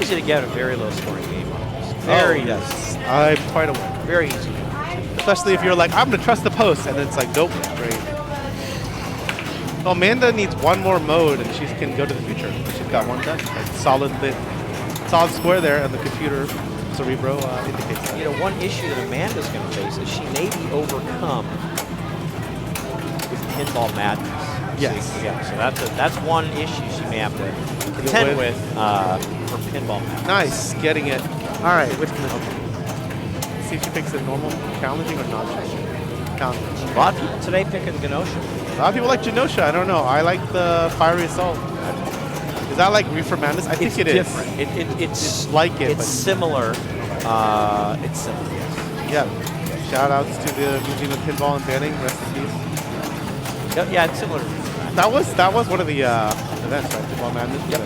Speaker 2: Easy to get a very low scoring game on this. Very easy.
Speaker 1: Yes, I'm quite aware.
Speaker 2: Very easy.
Speaker 1: Especially if you're like, I'm gonna trust the post, and then it's like, nope, great. Well, Amanda needs one more mode, and she can go to the future. She's got one done. Like solid square there, and the computer Cerebro indicates that.
Speaker 2: You know, one issue that Amanda's going to face is she may be overcome with pinball madness.
Speaker 1: Yes.
Speaker 2: So, yeah. So that's one issue she may have to contend with for pinball madness.
Speaker 1: Nice, getting it. All right, which okay. See if she picks it normal, challenging, or non-challenging. Challenging.
Speaker 2: A lot of people today picking Genosha.
Speaker 1: A lot of people like Genosha. I don't know. I like the Fiery Assault. Is that like Reefer Madness? I think it is.
Speaker 2: Different. It's
Speaker 1: like it.
Speaker 2: It's similar. It's similar. Yes.
Speaker 1: Yeah. Shout outs to the Museum of Pinball and Banning. Rest in peace.
Speaker 2: Yeah, it's similar.
Speaker 1: That was one of the events, right? Pinball Madness.
Speaker 2: Yep.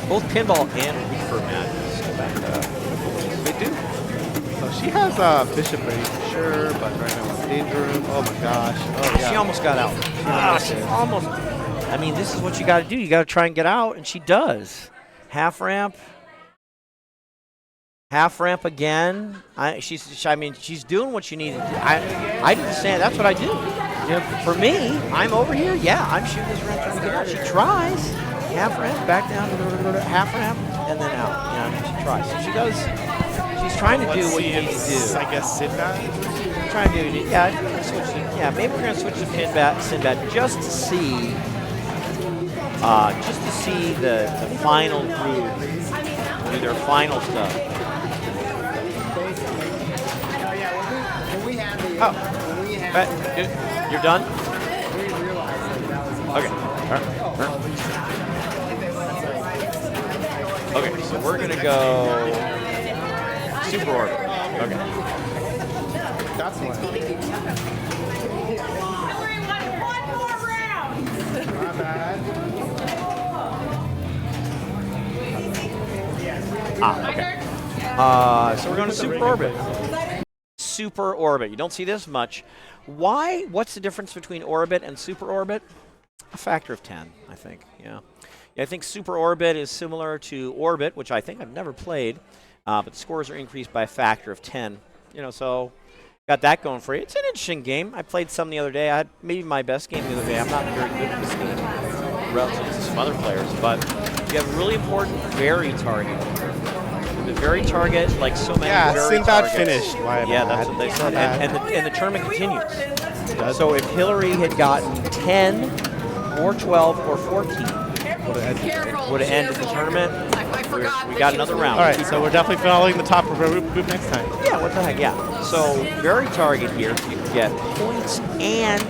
Speaker 2: Both pinball and reefer madness go back
Speaker 1: They do. So she has Bishop ready for sure, but right now it's danger room. Oh my gosh. Oh yeah.
Speaker 2: She almost got out. She almost. I mean, this is what you got to do. You got to try and get out, and she does. Half ramp. Half ramp again. She's doing what you need to do. I do the same. That's what I do. For me, I'm over here. Yeah, I'm shooting this ramp trying to get out. She tries. Half ramp, back down to the half ramp, and then out. You know, she tries. So she does. She's trying to do what you need to do.
Speaker 1: I guess Sinbad.
Speaker 2: Trying to do. Yeah, we're gonna switch to, yeah. Maybe we're gonna switch to Sinbad just to see. Just to see the final group do their final stuff. Oh, you're done? Okay. Okay, so we're gonna go super orbit. Okay.
Speaker 1: That's why.
Speaker 3: One more round.
Speaker 1: Not bad.
Speaker 2: Okay. So we're going to super orbit. Super orbit. You don't see this much. Why? What's the difference between orbit and super orbit? A factor of 10, I think. Yeah. I think super orbit is similar to orbit, which I think I've never played, but the scores are increased by a factor of 10. You know, so got that going for you. It's an interesting game. I played some the other day. I had maybe my best game the other day. I'm not very good at this game relative to some other players, but you have a really important very target. The very target, like so many very
Speaker 1: Sinbad
Speaker 2: targets.
Speaker 1: finished.
Speaker 2: Yeah, that's what they said. And the tournament continues. So if Hillary had gotten 10 or 12 or 14, would have ended the tournament. We got another round.
Speaker 1: All right, so we're definitely following the top group next time.
Speaker 2: Yeah, what the heck, yeah. So very target here. You can get points and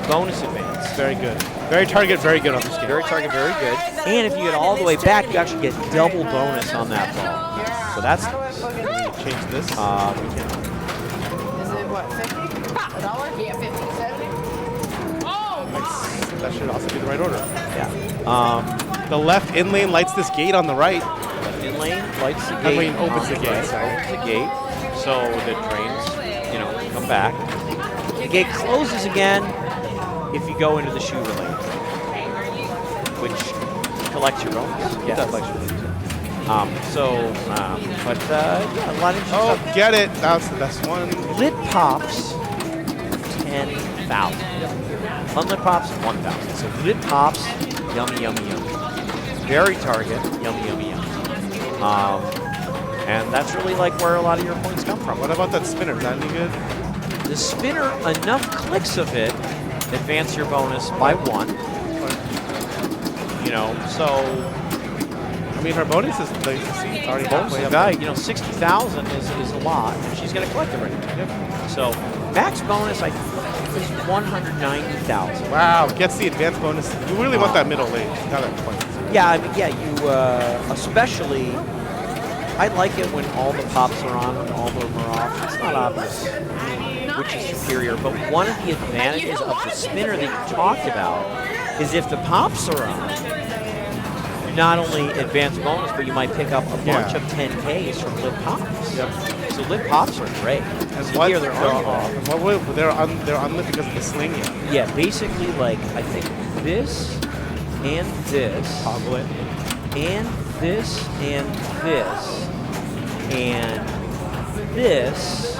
Speaker 2: bonus advance.
Speaker 1: Very good. Very target, very good on this game.
Speaker 2: Very target, very good. And if you get all the way back, you actually get double bonus on that ball. So that's nice.
Speaker 1: Can we change this?
Speaker 2: We can.
Speaker 6: Is it what, 50? $1? Yeah, 50, 70.
Speaker 1: Nice. That should also be the right order.
Speaker 2: Yeah.
Speaker 1: The left in lane lights this gate on the right.
Speaker 2: Left in lane lights the gate.
Speaker 1: I mean, opens the gate.
Speaker 2: Right,
Speaker 1: Sorry.
Speaker 2: opens the gate. So the trains, come back. The gate closes again if you go into the shooter lane, which collects your bonus. Yeah,
Speaker 1: does.
Speaker 2: collects your bonus. Yeah, a lot of interesting
Speaker 1: Oh,
Speaker 2: stuff.
Speaker 1: get it. That's the best one.
Speaker 2: Lit pops, 10,000. Unlit pops, 1,000. So lit pops, yummy, yummy, yummy. Very target, yummy, yummy, yummy. And that's really like where a lot of your points come from.
Speaker 1: What about that spinner? Is that any good?
Speaker 2: The spinner, enough clicks of it, advance your bonus by 1. So
Speaker 1: I mean, her bonus is like, it's already
Speaker 2: bonus
Speaker 1: halfway up.
Speaker 2: guy, 60,000 is a lot, and she's going to collect it right now. So max bonus, I think, is 190,000.
Speaker 1: Wow, gets the advanced bonus. You really want that middle lane. Now that point.
Speaker 2: Yeah, you especially. I like it when all the pops are on and all of them are off. It's not obvious which is superior, but one of the advantages of the spinner that you talked about is if the pops are on, not only advance bonus, but you might pick up a
Speaker 1: Yeah.
Speaker 2: bunch of 10Ks from lip pops. So lip pops are great.
Speaker 1: And
Speaker 2: So
Speaker 1: what,
Speaker 2: here they're
Speaker 1: they're unlit because of the sling.
Speaker 2: Yeah, basically like I think this and this.
Speaker 1: Toggle it.
Speaker 2: And this and this and this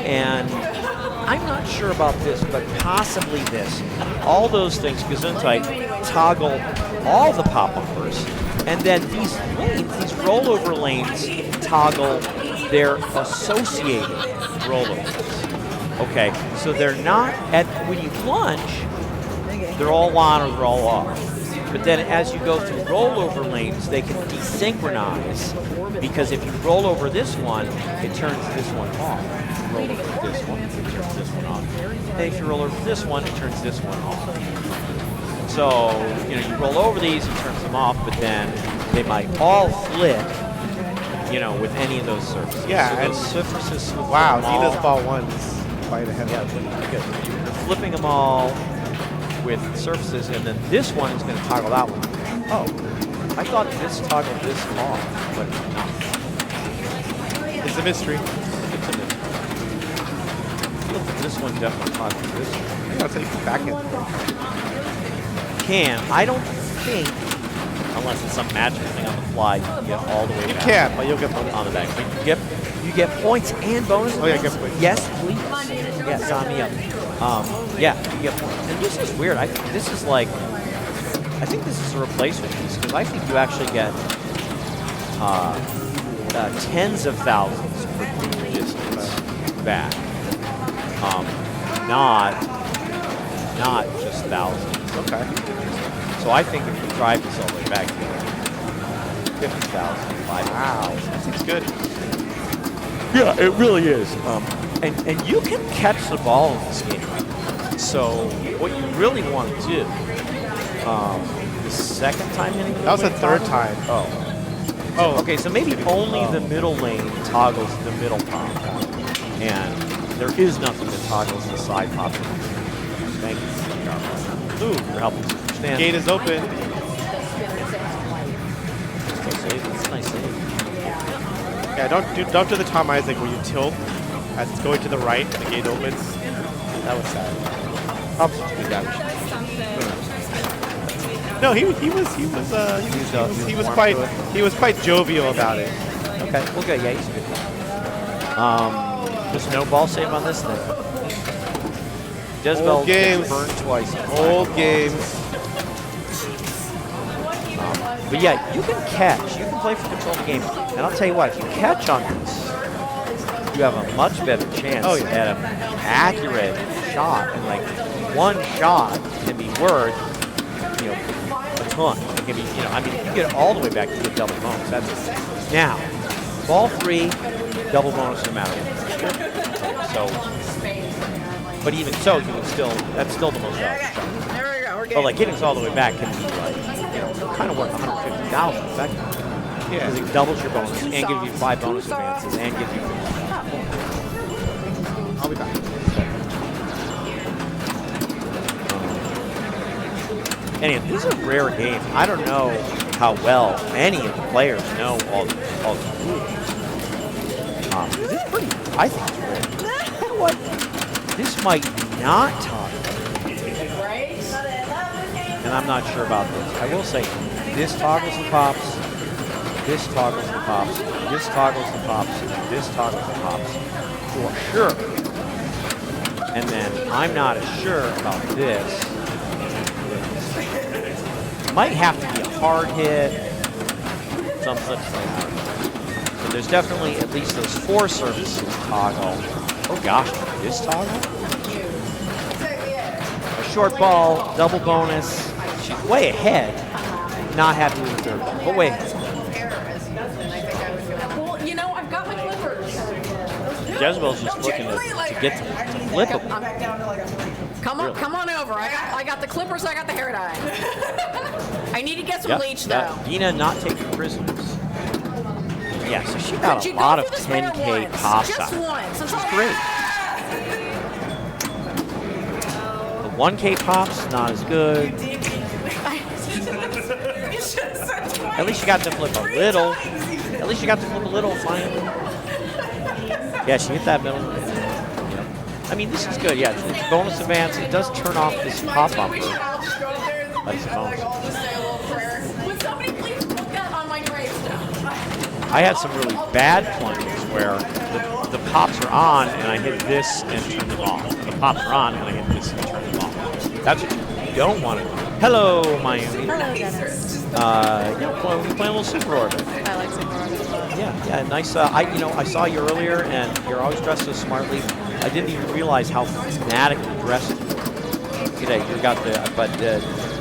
Speaker 2: and I'm not sure about this, but possibly this. All those things, Gesundheit, toggle all the pop bumpers, and then these lanes, these rollover lanes, toggle their associated rollovers. Okay, so they're not at when you lunge, they're all on or they're all off. But then as you go through rollover lanes, they can desynchronize because if you roll over this one, it turns this one off. If you roll over this one, it turns this one off. And if you roll over this one, it turns this one off. So, you roll over these, it turns them off, but then they might all flip, with any of those surfaces.
Speaker 1: Yeah,
Speaker 2: so
Speaker 1: and
Speaker 2: those surfaces flip
Speaker 1: wow,
Speaker 2: them all.
Speaker 1: Dina's ball one's quite ahead
Speaker 2: Yeah,
Speaker 1: of
Speaker 2: look good. You're flipping them all with surfaces, and then this one is going to toggle that one. Oh, I thought this toggled this off, but it's not.
Speaker 1: It's a mystery.
Speaker 2: It's a mystery. Look, this one definitely toggles this one.
Speaker 1: Yeah, so you can back it.
Speaker 2: I don't think, unless it's some magical thing on the fly, you can get all the way
Speaker 1: You
Speaker 2: back.
Speaker 1: can, but you'll get bonus.
Speaker 2: On the back. But you get points and bonus.
Speaker 1: Oh, yeah, get points.
Speaker 2: Yes, please. Yeah, sign me up. Yeah, you get points. And this is weird. I think this is a replacement piece because I think you actually get tens of thousands per distance back. Not just thousands.
Speaker 1: Okay.
Speaker 2: So I think if you drive this all the way back, you get 50,000.
Speaker 1: Wow, that seems good.
Speaker 2: Yeah, it really is. And you can catch the ball in this game. So what you really want to do, the second time hitting the
Speaker 1: That was the
Speaker 2: middle
Speaker 1: third
Speaker 2: lane?
Speaker 1: time.
Speaker 2: Oh, okay, so maybe only the middle lane toggles the middle pop. And there is nothing that toggles the side pop. Thank you. Ooh, for helping us understand.
Speaker 1: Gate is open.
Speaker 2: It's a nice save.
Speaker 1: Yeah, don't do the Tom Isaac where you tilt as it's going to the right and the gate opens. That was sad. Good damage. No, he was quite jovial about it.
Speaker 2: Okay, well, good. Yeah, he's good. There's no ball save on this thing. Jezebel
Speaker 1: Old games.
Speaker 2: gets burned twice.
Speaker 1: Old games.
Speaker 2: But yeah, you can catch. You can play for control of the game. And I'll tell you what, if you catch on this, you have a much better chance at an accurate shot. And like one shot can be worth, a ton. It can be, if you get it all the way back, you get double bonus. That's now, ball 3, double bonus no matter what. So, but even so, you would that's still the most valuable shot.
Speaker 6: There we go. We're
Speaker 2: But
Speaker 6: getting
Speaker 2: like getting us all the way back can be like, kind of worth 150,000 effectively.
Speaker 1: Yeah.
Speaker 2: Because it doubles your bonus and gives you 5 bonus advances and gives you.
Speaker 1: I'll be back.
Speaker 2: Anyway, this is a rare game. I don't know how well any of the players know all the rules. It's pretty. I think it's rare. You know what? This might not toggle. And I'm not sure about this. I will say, this toggles the pops, this toggles the pops, this toggles the pops, this toggles the pops, for sure. And then I'm not as sure about this. It might have to be a hard hit, some such thing. But there's definitely at least those 4 surfaces toggle. Oh gosh, this toggle? A short ball, double bonus. She's way ahead. Not happy with the third ball, but way ahead.
Speaker 5: Well, I've got my clippers.
Speaker 2: Jezebel's just looking to get to flip them.
Speaker 5: Come on over. I got the clippers. I got the hair dye. I need to get some bleach though.
Speaker 2: Dina not taking prisoners. Yeah, so she got
Speaker 5: Could
Speaker 2: a
Speaker 5: you
Speaker 2: lot
Speaker 5: go
Speaker 2: of
Speaker 5: through the spare
Speaker 2: 10K
Speaker 5: once?
Speaker 2: pasta.
Speaker 5: Just once. That's all I
Speaker 2: Great. The 1K pops not as good.
Speaker 6: You should have said
Speaker 2: At least you got to flip a little. At least you got to flip a little, finally. Yeah, she hit that middle. Yep. I mean, this is good. Yeah, it's bonus advance. It does turn off this pop bumper. That's a bonus.
Speaker 5: Would somebody please put that on my gravestone?
Speaker 2: I had some really bad plunges where the pops are on and I hit this and turn them off. The pops are on and I hit this and turn them off. That's what you don't want to do. Hello, Miami.
Speaker 7: Hello, Dennis.
Speaker 2: Yeah, we're playing a little Super Orbit.
Speaker 7: I like Super Orbit.
Speaker 2: Yeah, nice. I saw you earlier, and you're always dressed so smartly. I didn't even realize how fanatically dressed you were today. You got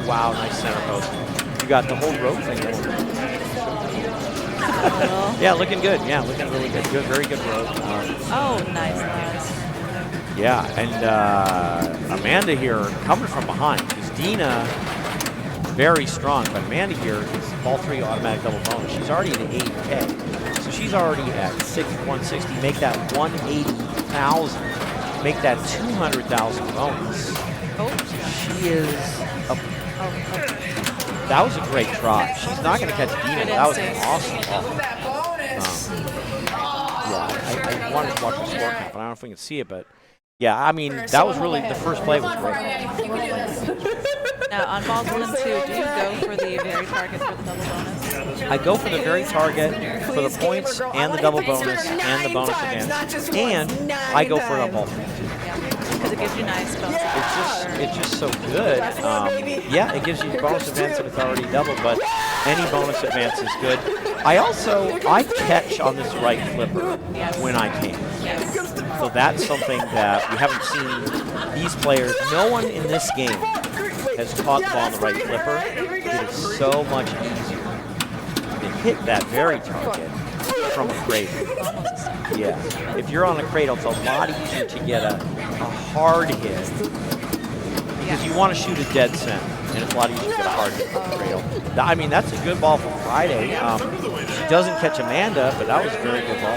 Speaker 2: wow, nice center post. You got the whole rope thing going. Yeah, looking good. Yeah, looking really good. Good, very good rope.
Speaker 7: Oh, nice.
Speaker 2: Yeah, and Amanda here coming from behind because Dina very strong, but Amanda here is all 3 automatic double bonus. She's already at 8K, so she's already at 160. Make that 180,000. Make that 200,000 bonus.
Speaker 7: Oh,
Speaker 2: She is up. That was a great try. She's not going to catch Dina. That was an awesome ball. Yeah, I wanted to watch the score count, but I don't know if we can see it, but yeah, I mean, that was really, the first play was great.
Speaker 7: now on balls 1 and 2, do you go for the very target for the double bonus?
Speaker 2: I go for the very target for the points and the double bonus and the bonus advance, and I go for a ball.
Speaker 7: Because it gives you nice bonus.
Speaker 2: It's just so good. Yeah, it gives you bonus advance and it's already double, but any bonus advance is good. I catch on this right flipper when I can.
Speaker 7: Yes.
Speaker 2: So that's something that we haven't seen these players. No one in this game has caught the ball on the right flipper. It is so much easier to hit that very target from a cradle. Yeah. If you're on a cradle, it's a lot easier to get a hard hit because you want to shoot a dead center, and it's a lot easier to get a hard hit from the cradle. I mean, that's a good ball for Friday. She doesn't catch Amanda, but that was a very good ball.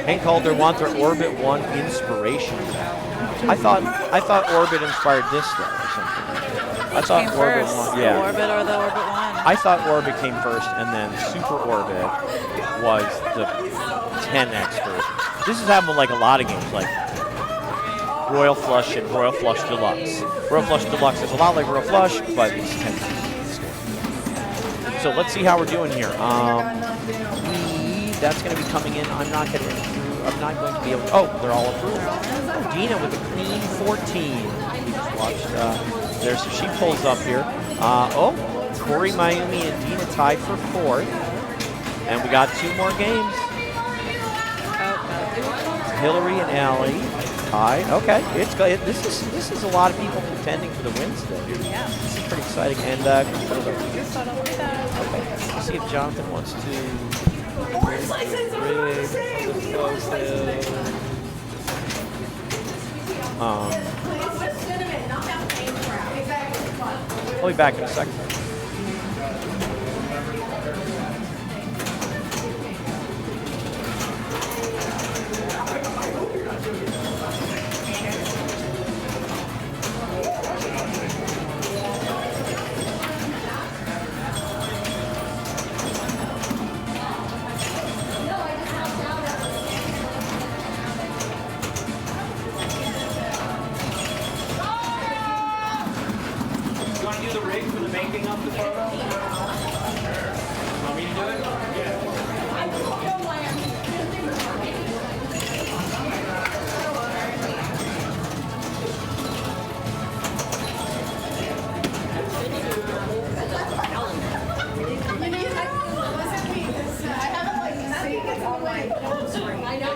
Speaker 2: Hank Calder wants their Orbit 1 inspiration. I thought Orbit inspired this though, or something. I thought
Speaker 7: Came
Speaker 2: Orbit
Speaker 7: first,
Speaker 2: 1,
Speaker 7: the
Speaker 2: yeah.
Speaker 7: Orbit or the Orbit 1.
Speaker 2: I thought Orbit came first, and then Super Orbit was the 10x version. This is happening like a lot of games, like Royal Flush and Royal Flush Deluxe. Royal Flush Deluxe is a lot like Royal Flush, but it's 10x. So let's see how we're doing here. That's going to be coming in. I'm not going to be able to. Oh, they're all approved. Oh, Dina with a clean 14. We just watched there, so she pulls up here. Corey, Miami, and Dina tied for 4th. And we got 2 more games. Hillary and Allie tied. Okay, it's good. This is a lot of people contending for the wins today.
Speaker 7: Yeah.
Speaker 2: This is pretty exciting. And okay, let's see if Jonathan wants to. I'll be back in a second.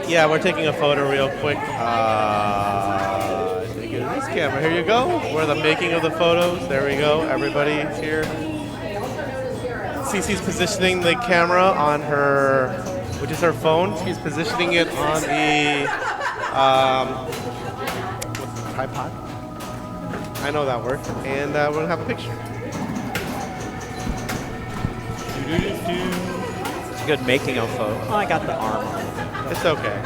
Speaker 1: Yeah, we're taking a photo real quick. This camera. Here you go. We're the making of the photos. There we go. Everybody's here. Cece's positioning the camera on her, which is her phone. She's positioning it on the tripod. I know that word. And we're gonna have a picture.
Speaker 2: It's a good making of photo. Oh, I got the arm on it.
Speaker 1: It's okay.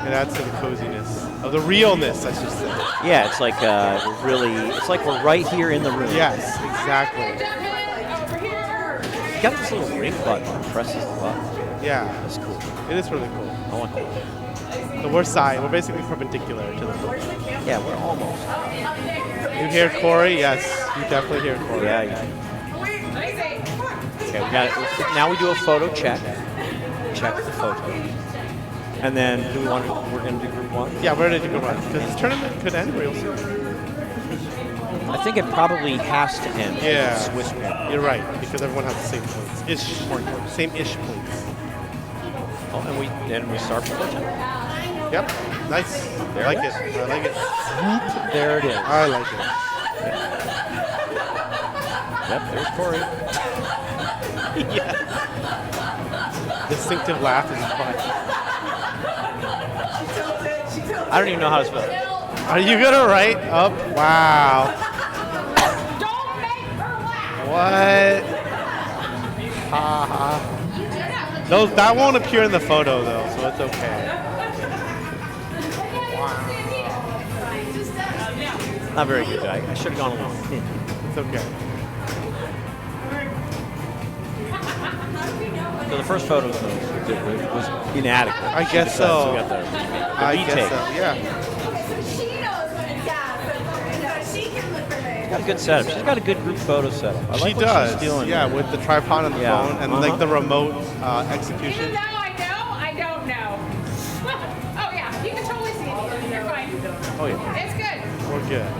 Speaker 1: It adds to the coziness of the realness, I should say.
Speaker 2: Yeah, it's like it's like we're right here in the room.
Speaker 1: Yes, exactly.
Speaker 2: got this little ring button that presses the button.
Speaker 1: Yeah,
Speaker 2: That's cool.
Speaker 1: it is really cool.
Speaker 2: I want that.
Speaker 1: So we're we're basically perpendicular to the floor.
Speaker 2: Yeah, we're almost.
Speaker 1: You hear Corey? Yes, you definitely hear Corey.
Speaker 2: Yeah, yeah. Okay, we got it. Now we do a photo check. Check the photo. And then we're going to do group one?
Speaker 1: Yeah, we're ready to go run. Because this tournament could end real soon.
Speaker 2: I think it probably has to end.
Speaker 1: Yeah.
Speaker 2: Swiss win.
Speaker 1: You're right, because everyone has the same points. Same-ish points.
Speaker 2: Oh, and we start from the top.
Speaker 1: Yep, nice.
Speaker 2: There
Speaker 1: I like
Speaker 2: it
Speaker 1: it.
Speaker 2: is.
Speaker 1: I like it.
Speaker 2: There it is.
Speaker 1: I like it.
Speaker 2: Yep, there's Corey.
Speaker 1: Yeah. Distinctive laugh is fun.
Speaker 2: I don't even know how to spell it.
Speaker 1: Are you gonna write up? Wow.
Speaker 3: Don't make her laugh.
Speaker 1: What? Ha ha. That won't appear in the photo though, so it's okay.
Speaker 2: Not very good. I should have gone a little thin.
Speaker 1: It's okay.
Speaker 2: So the first photo was inadequate.
Speaker 1: I guess so.
Speaker 2: We got the
Speaker 1: I
Speaker 2: retake.
Speaker 1: guess so. Yeah.
Speaker 2: She's got a good setup. She's got a good group photo setup. I
Speaker 1: She
Speaker 2: like what
Speaker 1: does.
Speaker 2: she's doing.
Speaker 1: Yeah, with the tripod on the
Speaker 2: Yeah.
Speaker 1: phone and like the remote execution.
Speaker 3: Even though I know, I don't know. Oh yeah, you can totally see it. You're fine.
Speaker 2: Oh yeah.
Speaker 3: It's good.
Speaker 1: We're good.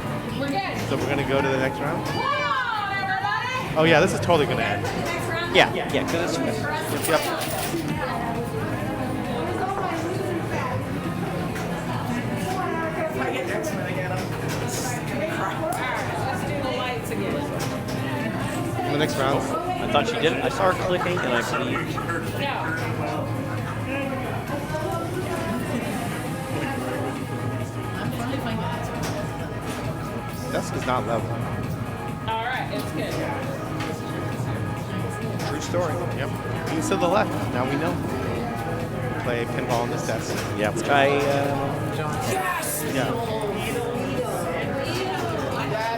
Speaker 3: We're good.
Speaker 1: So we're gonna go to the next round.
Speaker 3: Come on, everybody.
Speaker 1: Oh yeah, this is totally gonna end.
Speaker 2: Yeah, because it's Swiss.
Speaker 1: Yep.
Speaker 3: Let's do the lights again.
Speaker 1: In the next round.
Speaker 2: I thought she did it. I saw her clicking, and I believed.
Speaker 3: No.
Speaker 1: Desk is not level.
Speaker 3: All right, it's good.
Speaker 2: True story.
Speaker 1: Yep. He's to the left. Now we know. Play pinball on this desk.
Speaker 2: Yeah, which I.
Speaker 1: Yeah.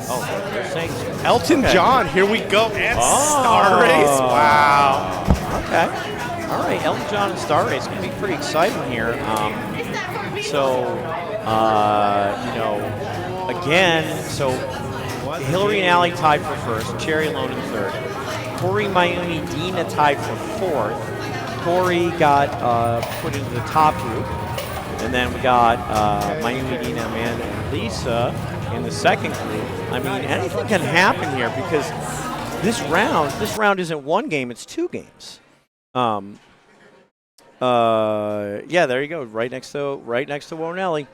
Speaker 2: Oh, they're saying.
Speaker 1: Elton
Speaker 2: Okay.
Speaker 1: John, here we go. And
Speaker 2: Oh.
Speaker 1: Star Race. Wow.
Speaker 2: Okay. All right, Elton John and Star Race going to be pretty exciting here. Again, so Hillary and Allie tied for first, Cherry alone in third. Tori, Mayumi, Dina tied for fourth. Tori got put into the top group. And then we got Mayumi, Dina, Amanda, and Lisa in the second group. I mean, anything can happen here because this round isn't one game, it's two games. Yeah, there you go, right next to Warnelli.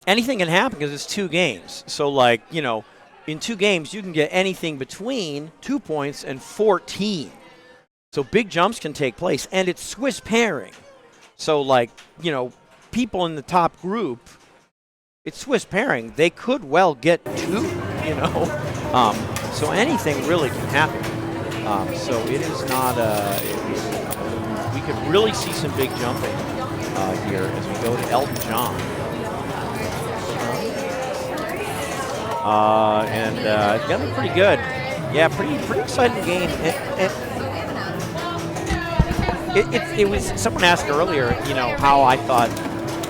Speaker 2: Anything can happen because it's two games. So, like, you know, in two games, you can get anything between 2 points and 14. So big jumps can take place, and it's Swiss pairing. So, like, you know, people in the top group, it's Swiss pairing. They could well get two, you know. So anything really can happen. So it is not we could really see some big jumping here as we go to Elton John. Yeah, they're pretty good. Yeah, pretty exciting game. It was, someone asked earlier, you know, how I thought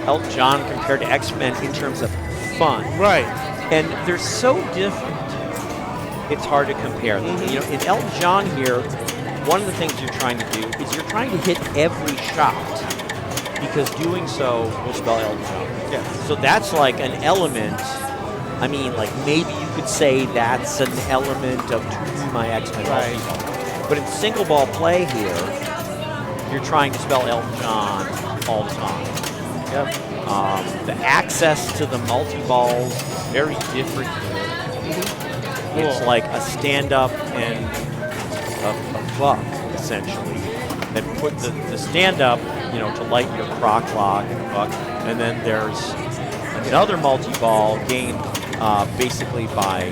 Speaker 2: Elton John compared to X-Men in terms of fun.
Speaker 1: Right.
Speaker 2: And they're so different, it's hard to compare them. You know, in Elton John here, one of the things you're trying to do is you're trying to hit every shot because doing so will spell Elton John.
Speaker 1: Yes.
Speaker 2: So that's like an element. I mean, like maybe you could say that's an element of To My X-Men.
Speaker 1: Right.
Speaker 2: But in single ball play here, you're trying to spell Elton John all the time.
Speaker 1: Yep.
Speaker 2: The access to the multi-balls is very different here. It's like a stand-up and a buck, essentially. They put the stand-up, you know, to light your croc lock and a buck, and then there's another multi-ball gained basically by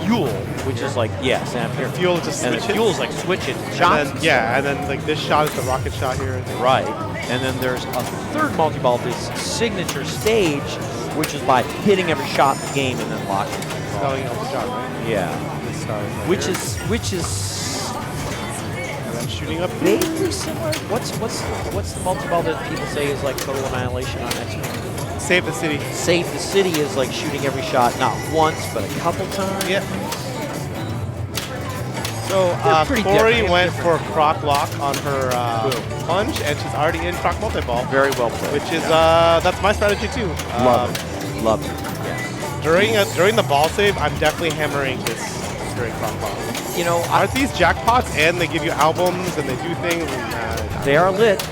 Speaker 2: fuel, which is like, stand up here.
Speaker 1: Fuel is just
Speaker 2: and
Speaker 1: switch
Speaker 2: the
Speaker 1: it.
Speaker 2: fuel is like switch it shots.
Speaker 1: And then like this shot is the rocket shot here.
Speaker 2: Right. And then there's a third multi-ball, this signature stage, which is by hitting every shot in the game and then locking it.
Speaker 1: Spelling Elton John, right?
Speaker 2: Yeah.
Speaker 1: the stars. Right
Speaker 2: which
Speaker 1: here.
Speaker 2: is
Speaker 1: And then shooting up.
Speaker 2: vaguely similar. What's the multi-ball that people say is like total annihilation on X-Men?
Speaker 1: Save the city.
Speaker 2: Save the city is like shooting every shot not once but a couple times.
Speaker 1: Yep. So
Speaker 2: They're pretty
Speaker 1: Corey
Speaker 2: different.
Speaker 1: went for croc lock on her
Speaker 2: Boom.
Speaker 1: plunge, and she's already in croc multi-ball,
Speaker 2: Very well played.
Speaker 1: which is that's my strategy too.
Speaker 2: Love it. Love it. Yes.
Speaker 1: During the ball save, I'm definitely hammering this during croc lock.
Speaker 2: You know,
Speaker 1: Aren't these jackpots, and they give you albums and they do things? And,
Speaker 2: they are lit.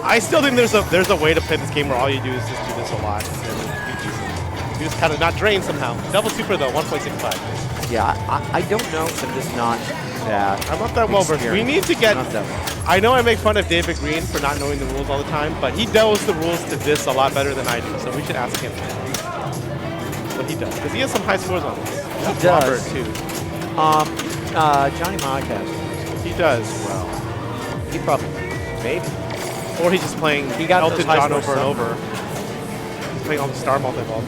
Speaker 1: I still think there's a way to play this game where all you do is just do this a lot. And you just kind of not drain somehow. Double super though, 1.65.
Speaker 2: Yeah, I don't know if I'm just not that.
Speaker 1: I'm not that well versed. We need to get.
Speaker 2: Not that well.
Speaker 1: I know I make fun of David Green for not knowing the rules all the time, but he knows the rules to this a lot better than I do. So we should ask him what he does, because he has some high scores on this.
Speaker 2: He
Speaker 1: Robert
Speaker 2: does.
Speaker 1: too.
Speaker 2: Johnny Monaco.
Speaker 1: He does well.
Speaker 2: He probably maybe.
Speaker 1: Or he's just playing
Speaker 2: He got
Speaker 1: Elton
Speaker 2: those high
Speaker 1: John
Speaker 2: scores
Speaker 1: over and
Speaker 2: somewhere.
Speaker 1: over. He's playing all the star multi-balls.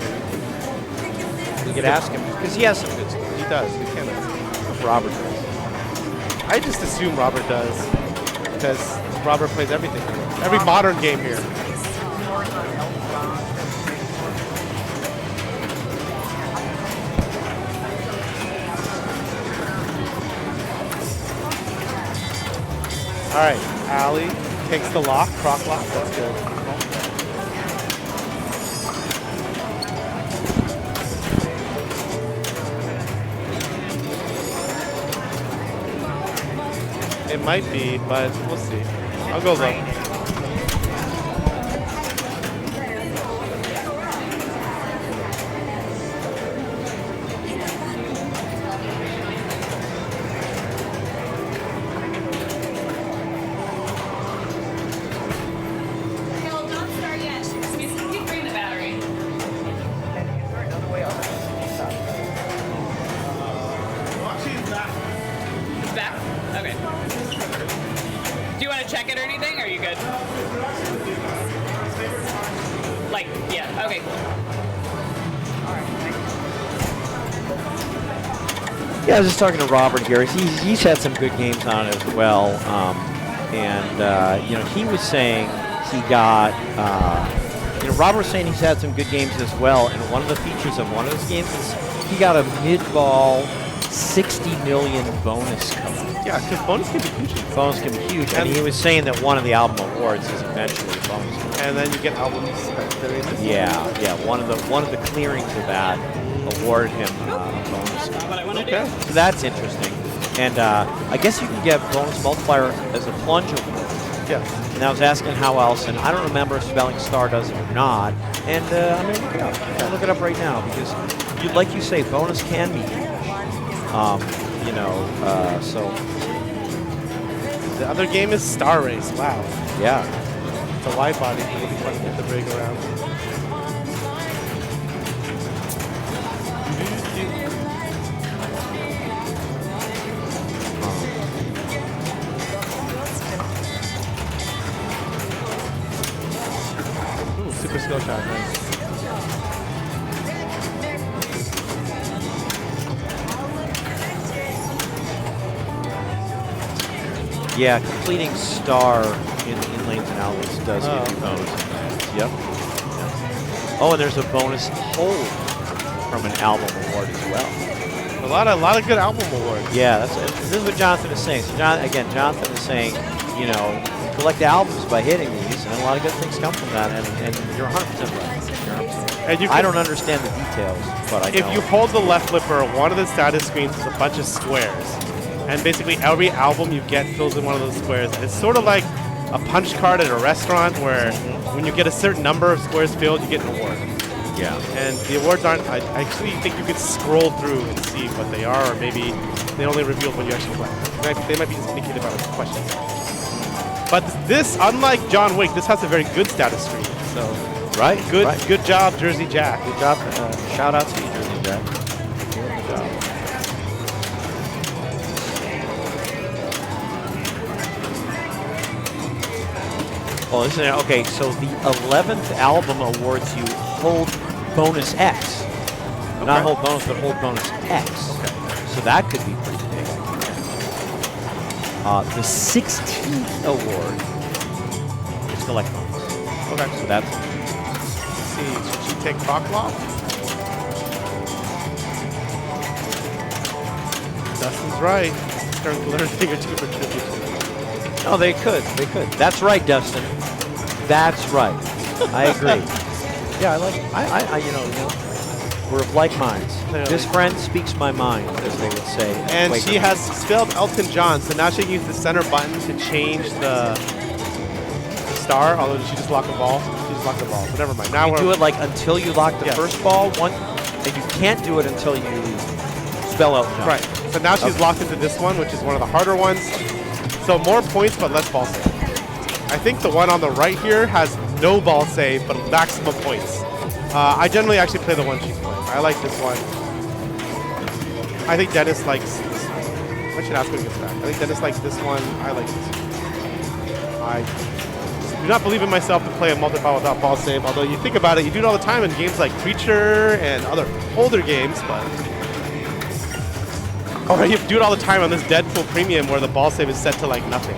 Speaker 2: We could ask him because he has some good scores.
Speaker 1: He does. He can.
Speaker 2: Robert does.
Speaker 1: I just assume Robert does, because Robert plays everything. Every modern game here. All right, Allie takes the lock, croc lock. That's good. It might be, but we'll see. I'll go low.
Speaker 3: Hill, don't start yet. Keep bringing the battery. It's back? Okay. Do you want to check it or anything? Or are you good? Like, yeah. Okay, cool.
Speaker 2: Yeah, I was just talking to Robert here. He's had some good games on it as well, you know, he was saying he got. You know, Robert was saying he's had some good games as well, and one of the features of one of his games is he got a mid-ball 60 million bonus code.
Speaker 1: Yeah, because bonus can be huge.
Speaker 2: Bonus can be huge, and he was saying that one of the album awards is eventually a bonus code.
Speaker 1: And then you get albums that are in this.
Speaker 2: Yeah, one of the clearings of that awarded him a bonus code.
Speaker 3: What I want to
Speaker 1: Okay.
Speaker 3: do.
Speaker 2: So that's interesting. And I guess you can get bonus multiplier as a plunge award.
Speaker 1: Yes.
Speaker 2: And I was asking how else, and I don't remember if Spelling Star does it or not. And I'm going to look it up. I'm gonna look it up right now because, like you say, bonus can be huge. You know, so
Speaker 1: The other game is Star Race. Wow.
Speaker 2: yeah.
Speaker 1: It's a wide body. It'll be fun to get the break around. Ooh, super skill shot. Nice.
Speaker 2: Yeah, completing star in lanes and outlets does give you bonus. Yep. Oh, and there's a bonus hold from an album award as well.
Speaker 1: A lot of good album awards.
Speaker 2: Yeah, this is what Jonathan is saying. So Jonathan is saying, you know, collect albums by hitting these, and a lot of good things come from that. And you're 100% right. You're 100% right.
Speaker 1: And you
Speaker 2: I
Speaker 1: can-
Speaker 2: don't understand the details, but I
Speaker 1: If
Speaker 2: know.
Speaker 1: you hold the left flipper, one of the status screens is a bunch of squares. And basically every album you get fills in one of those squares. It's sort of like a punch card at a restaurant where when you get a certain number of squares filled, you get an award.
Speaker 2: Yeah.
Speaker 1: And the awards aren't, I actually think you could scroll through and see what they are, or maybe they only reveal when you actually play. They might be just indicated by the questions. But this, unlike John Wick, this has a very good status screen. So
Speaker 2: Right.
Speaker 1: good job, Jersey Jack.
Speaker 2: Good job. Shout out to you, Jersey Jack. Good job. Oh, isn't it? Okay, so the 11th album awards you hold bonus X. Not hold bonus, but hold bonus X. Okay. So that could be pretty big. The 16th award is collect points.
Speaker 1: Okay.
Speaker 2: So that's
Speaker 1: Let's see. Should she take Crocklaw? Dustin's right. Turn glitter figure 2 for tribute.
Speaker 2: no, they could. They could. That's right, Dustin. That's right. I agree. Yeah, I like. You know, we're of like minds.
Speaker 1: Yeah.
Speaker 2: This friend speaks my mind, as they would say.
Speaker 1: And
Speaker 2: Wait,
Speaker 1: she has spelled Elton John, so now she can use the center button to change the star. Although she just locked the ball. She just locked the ball. So never mind. Now
Speaker 2: you
Speaker 1: we're
Speaker 2: do it like until you lock the
Speaker 1: Yes.
Speaker 2: first ball, and you can't do it until you spell out John.
Speaker 1: right. So now she's
Speaker 2: Okay.
Speaker 1: locked into this one, which is one of the harder ones. So more points, but less ball save. I think the one on the right here has no ball save, but maximum points. I generally actually play the one she's playing. I like this one. I think Dennis likes this one. I should ask when he gets back. I think Dennis likes this one. I like this one. I do not believe in myself to play a multi-ball without ball save, although you think about it, you do it all the time in games like Preacher and other older games, but... Or you do it all the time on this Deadpool Premium where the ball save is set to like nothing.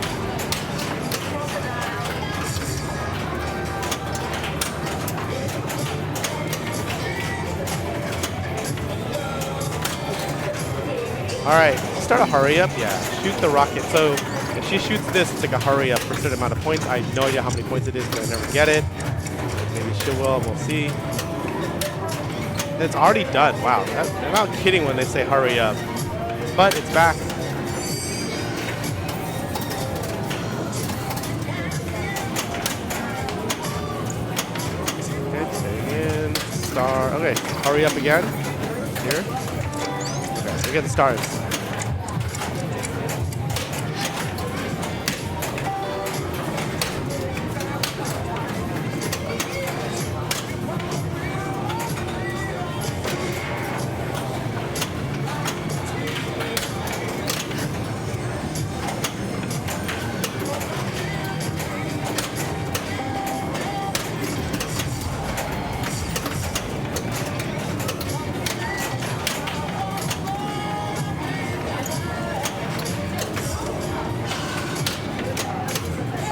Speaker 1: All right, start a hurry up. Yeah, shoot the rocket. So if she shoots this, it's like a hurry up for a certain amount of points. I have no idea how many points it is because I never get it. Maybe she will. We'll see. It's already done. Wow, they're not kidding when they say hurry up. But it's back. Okay, staying in. Star. Okay, hurry up again. Here. Okay, we get the stars.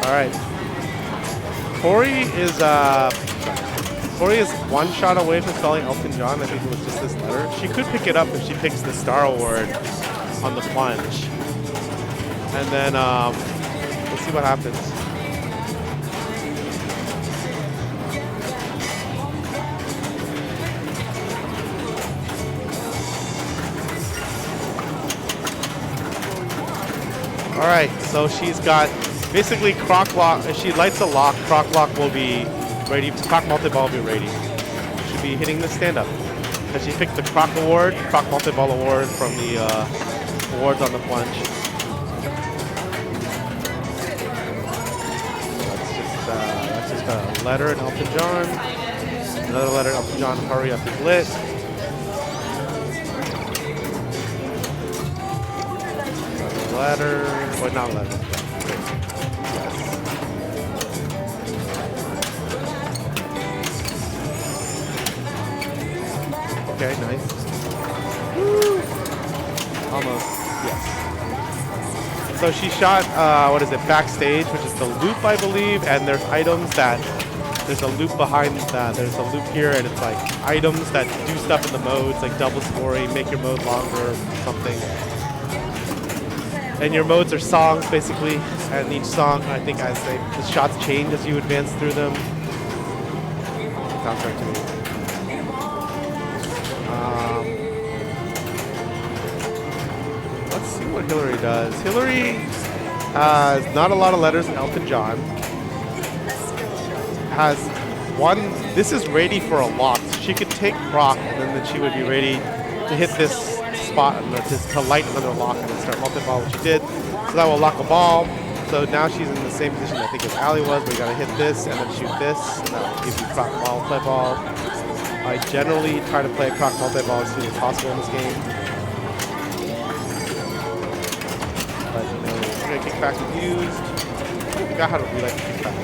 Speaker 1: All right. Corey is one shot away from spelling Elton John. I think it was just this letter. She could pick it up if she picks the Star Award on the plunge. And then we'll see what happens. All right, so she's got basically Croc Lock. If she lights a lock, Croc Lock will be ready. Croc Multi-Ball will be ready. Should be hitting the stand-up. And she picked the Croc Award, Croc Multi-Ball Award from the awards on the plunge. That's just a letter in Elton John. Another letter in Elton John, hurry up is lit. Another letter, or not letter. Okay, nice. Woo. Almost, yes. So she shot, what is it, backstage, which is the loop, I believe, and there's items that, there's a loop behind that, there's a loop here, and it's like items that do stuff in the modes, like double scoring, make your mode longer, something. And your modes are songs, basically, and each song, I think, as the shots change as you advance through them. Sounds right to me. Let's see what Hillary does. Hillary has not a lot of letters in Elton John. Has one, this is ready for a lock. So she could take Croc and then she would be ready to hit this spot and to light another lock and then start multi-ball, which she did. So that will lock a ball. So now she's in the same position I think as Allie was, where you gotta hit this and then shoot this. And that will give you Croc multi-ball. I generally try to play a Croc multi-ball as soon as possible in this game. But you know, we're gonna kickback is used. I forgot how to relight the kickback.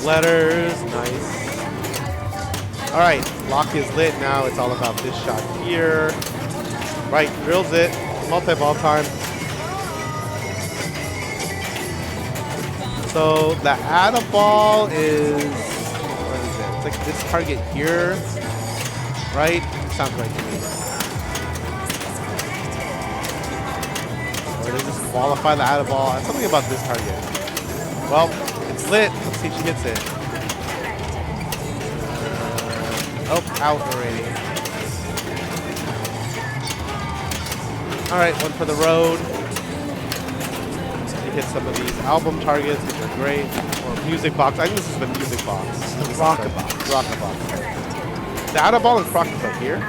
Speaker 1: letters. Nice. All right, lock is lit now. It's all about this shot here. Right, drills it. Multi-ball time. So the add a ball is, what is it? It's like this target here, right? Sounds right to me. Or they just qualify the add a ball. Something about this target. Well, it's lit. Let's see if she gets it. Oh, out already. All right, one for the road. Hit some of these album targets, which are great. Or music box. I think this is the music box.
Speaker 2: It's the rocket box.
Speaker 1: Rocket box. The out of ball is rocket here.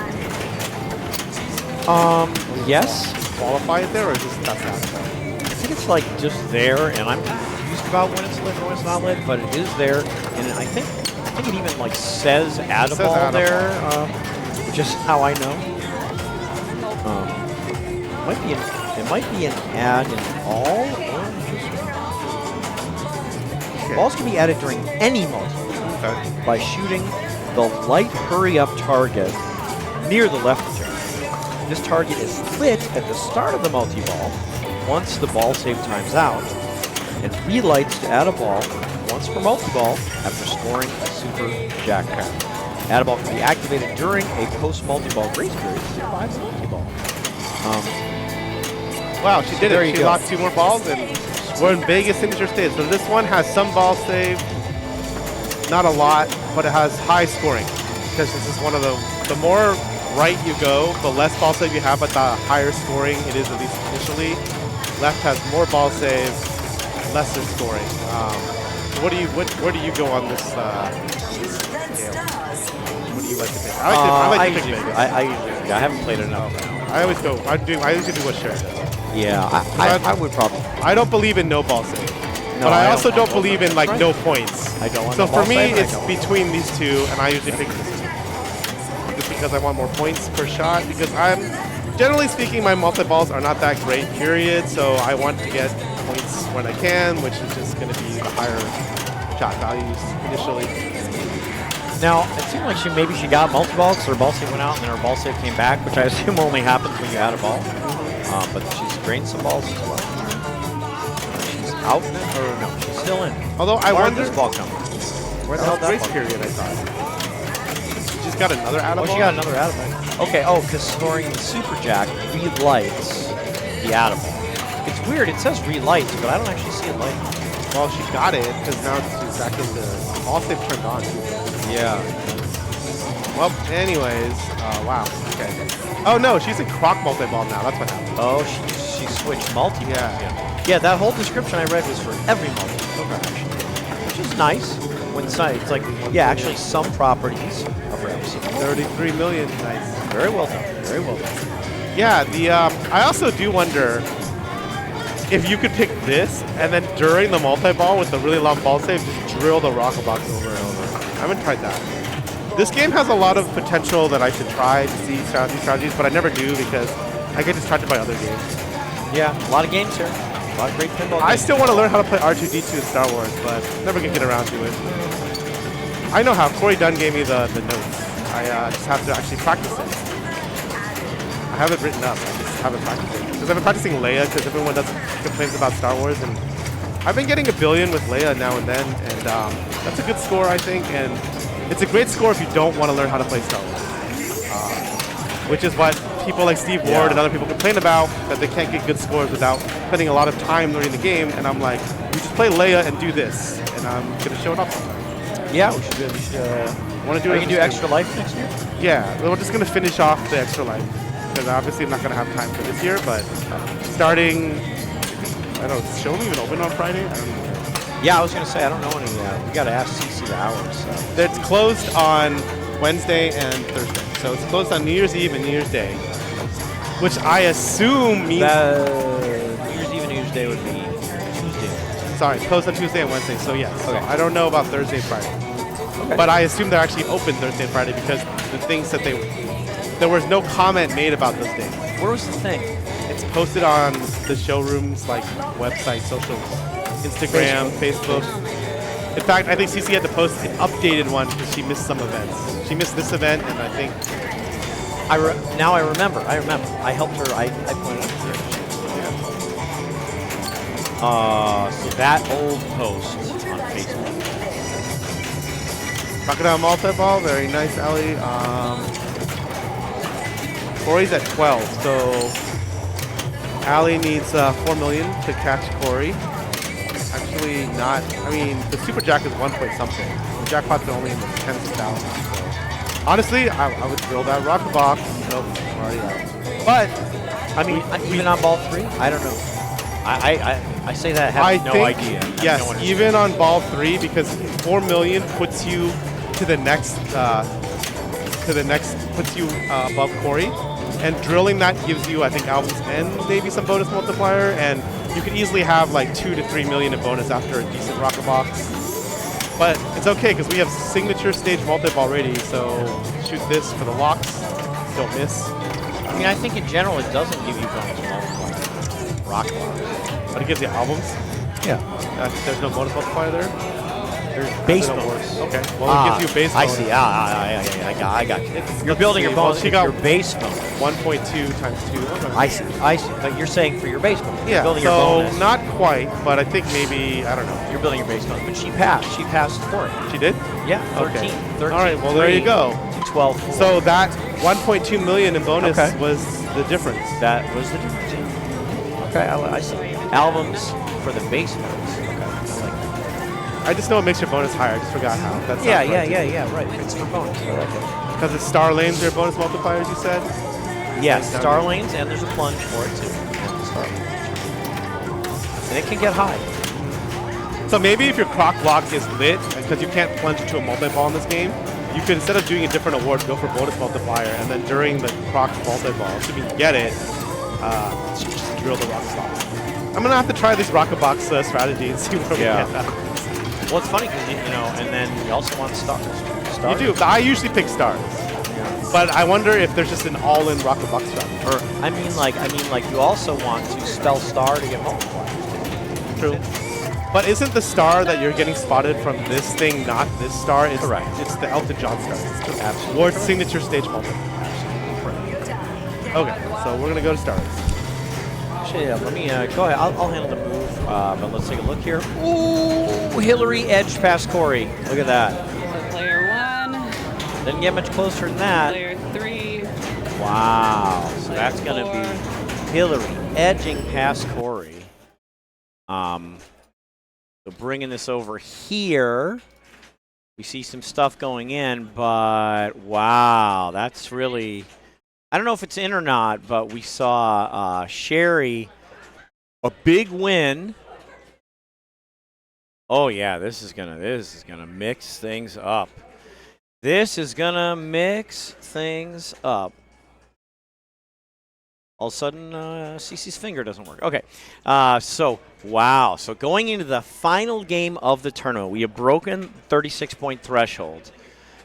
Speaker 2: Yes.
Speaker 1: Qualify it there, or is this that's out of ball?
Speaker 2: I think it's like just there, and I'm confused about when it's lit and when it's not lit, but it is there, and I think it even like says add a ball there, which is how I know. It might be an add in all, or just balls can be added during any multi by shooting the light hurry-up target near the left objective. This target is lit at the start of the multi-ball once the ball save times out, and relights to add a ball once per multi-ball after scoring a super jack pair. Add a ball can be activated during a post-multi-ball grace period to survive the multi-ball.
Speaker 1: Wow, she did
Speaker 2: there
Speaker 1: it.
Speaker 2: you
Speaker 1: She
Speaker 2: go.
Speaker 1: locked 2 more balls, and we're in Vegas signature stage. So this one has some ball save, not a lot, but it has high scoring. Because this is one of the more right you go, the less ball save you have, but the higher scoring it is, at least initially. Left has more ball save, lesser scoring. Where do you go on this scale? What do you like to pick? I like to pick Vegas.
Speaker 2: I haven't played it enough.
Speaker 1: I always go. I usually do what Sherry does.
Speaker 2: Yeah, I would probably.
Speaker 1: I don't believe in no ball save,
Speaker 2: No,
Speaker 1: but I
Speaker 2: I
Speaker 1: also
Speaker 2: don't
Speaker 1: don't believe in like
Speaker 2: Right.
Speaker 1: no points.
Speaker 2: I don't want
Speaker 1: So
Speaker 2: no
Speaker 1: for
Speaker 2: ball
Speaker 1: me,
Speaker 2: save, and I
Speaker 1: it's
Speaker 2: don't.
Speaker 1: between these two, and I usually pick this two. Just because I want more points per shot. Because generally speaking, my multi-balls are not that great, period. So I want to get points when I can, which is just going to be the higher shot values initially.
Speaker 2: Now, it seemed like maybe she got multi-ball because her ball save went out and then her ball save came back, which I assume only happens when you add a ball. But she's drained some balls as well. She's out, or no, she's still in.
Speaker 1: Although I
Speaker 2: Where did
Speaker 1: wonder
Speaker 2: this ball come from? Where the hell
Speaker 1: that
Speaker 2: did that
Speaker 1: grace
Speaker 2: ball come
Speaker 1: period, I thought. She's got another out of
Speaker 2: Oh,
Speaker 1: ball.
Speaker 2: she got another out of ball. Okay, because scoring the Super Jack relights the out of ball. It's weird, it says relights, but I don't actually see it light.
Speaker 1: Well, she got it because now she's back into all save turned on.
Speaker 2: Yeah.
Speaker 1: Well, anyways, wow. Okay. Oh no, she's in croc multi-ball now. That's what happened.
Speaker 2: Oh, she switched multi.
Speaker 1: Yeah.
Speaker 2: Yeah, that whole description I read was for every multi, which is nice. When it's like, yeah, actually some properties are for every single.
Speaker 1: 33 million. Nice.
Speaker 2: Very well done. Very well done.
Speaker 1: Yeah. I also do wonder if you could pick this and then during the multi-ball with the really long ball save, just drill the rocket box over and over. I haven't tried that. This game has a lot of potential that I should try to see strategies, but I never do because I get distracted by other games.
Speaker 2: Yeah, a lot of games here. A lot of great pinball
Speaker 1: I
Speaker 2: games.
Speaker 1: still want to learn how to play R2-D2 in Star Wars, but never gonna get around to it. I know how. Corey Dunn gave me the notes. I just have to actually practice it. I have it written up. I just haven't practiced it. Because I've been practicing Leia because everyone complains about Star Wars, and I've been getting 1 billion with Leia now and then, and that's a good score, I think, and it's a great score if you don't want to learn how to play Star Wars. Which is what people like Steve Ward and other people complain about, that they can't get good scores without spending a lot of time learning the game, and I'm like, you just play Leia and do this, and I'm going to show it off sometime.
Speaker 2: Yeah, we should
Speaker 1: Want to do
Speaker 2: we
Speaker 1: it?
Speaker 2: can do Extra Life next year?
Speaker 1: Yeah, we're just going to finish off the Extra Life, because obviously I'm not going to have time for this year, but starting, I don't know, is the show even open on Friday? I don't know.
Speaker 2: Yeah, I was going to say, I don't know any. We got to ask CC the hours. So.
Speaker 1: It's closed on Wednesday and Thursday. So it's closed on New Year's Eve and New Year's Day, which I assume means...
Speaker 2: New Year's Eve and New Year's Day would be Tuesday.
Speaker 1: Sorry, it's closed on Tuesday and Wednesday, so yes.
Speaker 2: Okay.
Speaker 1: So I don't know about Thursday and Friday.
Speaker 2: Okay.
Speaker 1: But I assume they're actually open Thursday and Friday because the things that there was no comment made about those days.
Speaker 2: Where was the thing?
Speaker 1: It's posted on the showroom's like website, social, Instagram, Facebook. In fact, I think CC had to post an updated one because she missed some events. She missed this event, and I think
Speaker 2: now I remember. I helped her. I pointed out there. So that old post on Facebook.
Speaker 1: Crocodile multi-ball, very nice, Ellie. Corey's at 12, so Allie needs 4 million to catch Corey. Actually not, I mean, the Super Jack is 1 point something. The jackpot's only in the tens of thousands. So. Honestly, I would drill that rock box. Nope, already out. But,
Speaker 2: I mean, even on ball 3? I don't know. I say that having no idea.
Speaker 1: Yes,
Speaker 2: no
Speaker 1: even on ball 3, because 4 million puts you to the next, puts you above Corey. And drilling that gives you, I think, albums and maybe some bonus multiplier. And you could easily have like 2 to 3 million in bonus after a decent rocket box. But it's okay because we have signature stage multi-ball ready. So shoot this for the locks. Don't miss.
Speaker 2: I mean, I think in general it doesn't give you bonus multiplier. Rocket box.
Speaker 1: But it gives you albums.
Speaker 2: Yeah.
Speaker 1: There's no bonus multiplier there.
Speaker 2: There's base bonus.
Speaker 1: Okay. Well, it gives you base bonus.
Speaker 2: I see. I got you. You're building your bonus.
Speaker 1: She got
Speaker 2: your base bonus.
Speaker 1: 1.2 times 2.
Speaker 2: I see. But you're saying for your base bonus.
Speaker 1: Yeah.
Speaker 2: You're building your
Speaker 1: so
Speaker 2: bonus.
Speaker 1: not quite, but I think maybe, I don't know.
Speaker 2: You're building your base bonus. But she passed. She passed for it.
Speaker 1: She did?
Speaker 2: Yeah. 13.
Speaker 1: Okay.
Speaker 2: 13.
Speaker 1: All right. Well, there you go.
Speaker 2: 12. 4.
Speaker 1: So that 1.2 million in bonus was the difference.
Speaker 2: That was the difference. Yeah. Okay. I see. Albums for the base bonus. Okay. I like that.
Speaker 1: I just know it makes your bonus higher. I just forgot how. That's
Speaker 2: yeah. Right. It's for bonus. I like it.
Speaker 1: Because it's star lanes are bonus multipliers, you said?
Speaker 2: Yes, star lanes, and there's a plunge for it too. And it can get high.
Speaker 1: So maybe if your croc block is lit, because you can't plunge into a multi-ball in this game, you could, instead of doing a different award, go for bonus multiplier, and then during the croc multi-ball, assuming you get it, just drill the rocket box. I'm going to have to try this rocket box strategy and see where we get that.
Speaker 2: Well, it's funny because, and then you also want stars.
Speaker 1: You do. I usually pick stars. But I wonder if there's just an all-in rocket box strategy.
Speaker 2: Or I mean like you also want to spell star to get multipliers.
Speaker 1: True. But isn't the star that you're getting spotted from this thing not this star? It's,
Speaker 2: correct.
Speaker 1: It's the Elton John star.
Speaker 2: Absolutely.
Speaker 1: Or signature stage multiplier. Okay, so we're gonna go to stars.
Speaker 2: Actually, let me go ahead. I'll handle the move. But let's take a look here. Ooh, Hillary edged past Corey. Look at that.
Speaker 7: So player 1.
Speaker 2: Didn't get much closer than that.
Speaker 7: Player 3.
Speaker 2: Wow. So that's going to be Hillary edging past Corey. So bringing this over here. We see some stuff going in, but wow, that's really... I don't know if it's in or not, but we saw Sherry, a big win. Oh yeah, this is gonna mix things up. This is gonna mix things up. All of a sudden, Cece's finger doesn't work. Okay, so wow. So going into the final game of the tournament, we have broken 36-point threshold.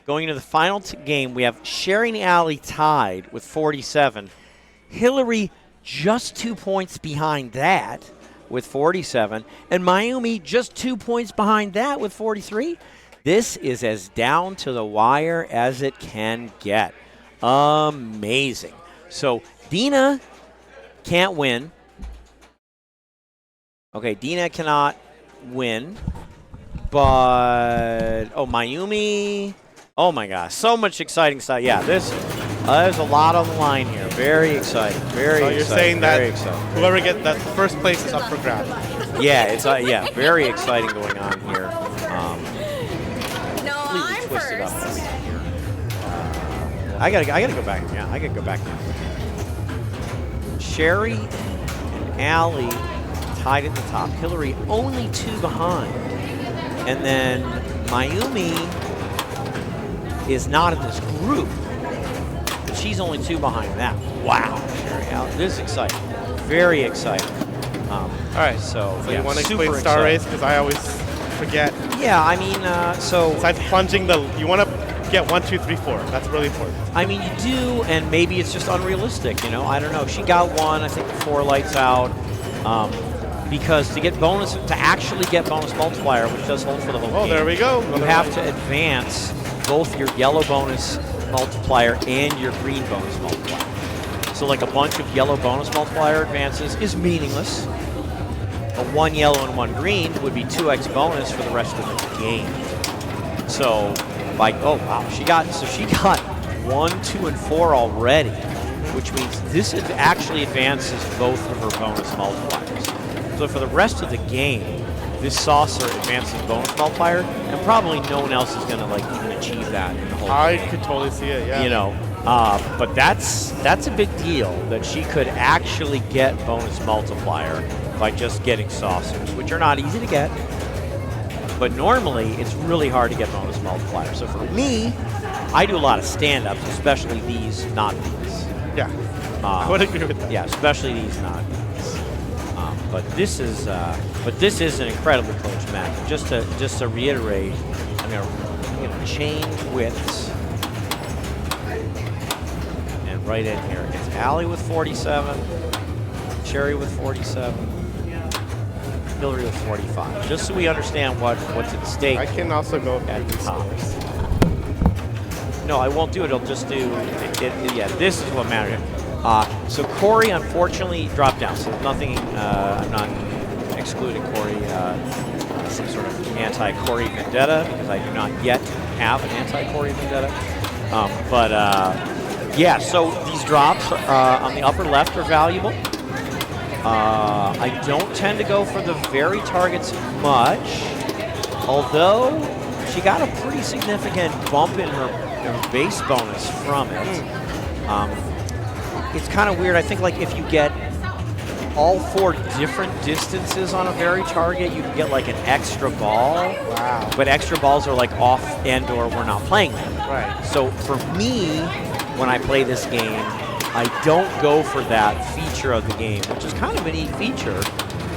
Speaker 2: Going into the final game, we have Sherry and Allie tied with 47. Hillary just 2 points behind that with 47. And Mayumi just 2 points behind that with 43. This is as down to the wire as it can get. Amazing. So Dina can't win. Okay, Dina cannot win. But, oh, Mayumi... Oh my gosh, so much exciting stuff. Yeah, there's a lot on the line here. Very exciting. Very exciting.
Speaker 1: So you're saying that
Speaker 2: exciting.
Speaker 1: Whoever gets that first place is up for grabs.
Speaker 2: Yeah, it's very exciting going on here.
Speaker 5: No, I'm
Speaker 2: Twist it up
Speaker 5: first.
Speaker 2: here. I gotta go back. Yeah, I gotta go back. Sherry and Allie tied at the top. Hillary only 2 behind, and then Mayumi is not in this group, but she's only 2 behind that. Wow, Sherry, this is exciting. Very exciting. All right, so
Speaker 1: you want to explain star race because I always forget.
Speaker 2: Yeah, I mean, so
Speaker 1: besides plunging you want to get 1, 2, 3, 4. That's really important.
Speaker 2: I mean, you do, and maybe it's just unrealistic. I don't know. She got 1, I think, 4 lights out. because to actually get bonus multiplier, which does hold for the whole
Speaker 1: Oh,
Speaker 2: game,
Speaker 1: there we go.
Speaker 2: you have to advance both your yellow bonus multiplier and your green bonus multiplier. So like a bunch of yellow bonus multiplier advances is meaningless. A 1 yellow and 1 green would be 2x bonus for the rest of the game. So, oh wow, she got 1, 2, and 4 already, which means this actually advances both of her bonus multipliers. So for the rest of the game, this saucer advances bonus multiplier, and probably no one else is going to like even achieve that in the whole game.
Speaker 1: I could totally see it, yeah.
Speaker 2: You know, but that's a big deal that she could actually get bonus multiplier by just getting saucers, which are not easy to get. But normally, it's really hard to get bonus multiplier. So for me, I do a lot of stand-ups, especially these, not these.
Speaker 1: Yeah, I would agree with that.
Speaker 2: Yeah, especially these, not these. But this is an incredibly close match. Just to reiterate, I'm gonna change widths. And right in here, it's Allie with 47, Cherry with 47. Hillary with 45, just so we understand what's at stake.
Speaker 1: I can also go
Speaker 2: at the
Speaker 1: these
Speaker 2: top.
Speaker 1: scores.
Speaker 2: No, I won't do it. I'll just do it. Yeah, this is what matters. So Corey unfortunately dropped down. So nothing. I'm not excluding Corey. Some sort of anti-Corey vendetta because I do not yet have an anti-Corey vendetta. Yeah. So these drops on the upper left are valuable. I don't tend to go for the very targets much, although she got a pretty significant bump in her base bonus from it. It's kind of weird. I think like if you get all 4 different distances on a very target, you can get like an extra ball.
Speaker 1: Wow.
Speaker 2: But extra balls are like off and or we're not playing them.
Speaker 1: Right.
Speaker 2: So for me, when I play this game, I don't go for that feature of the game, which is kind of a neat feature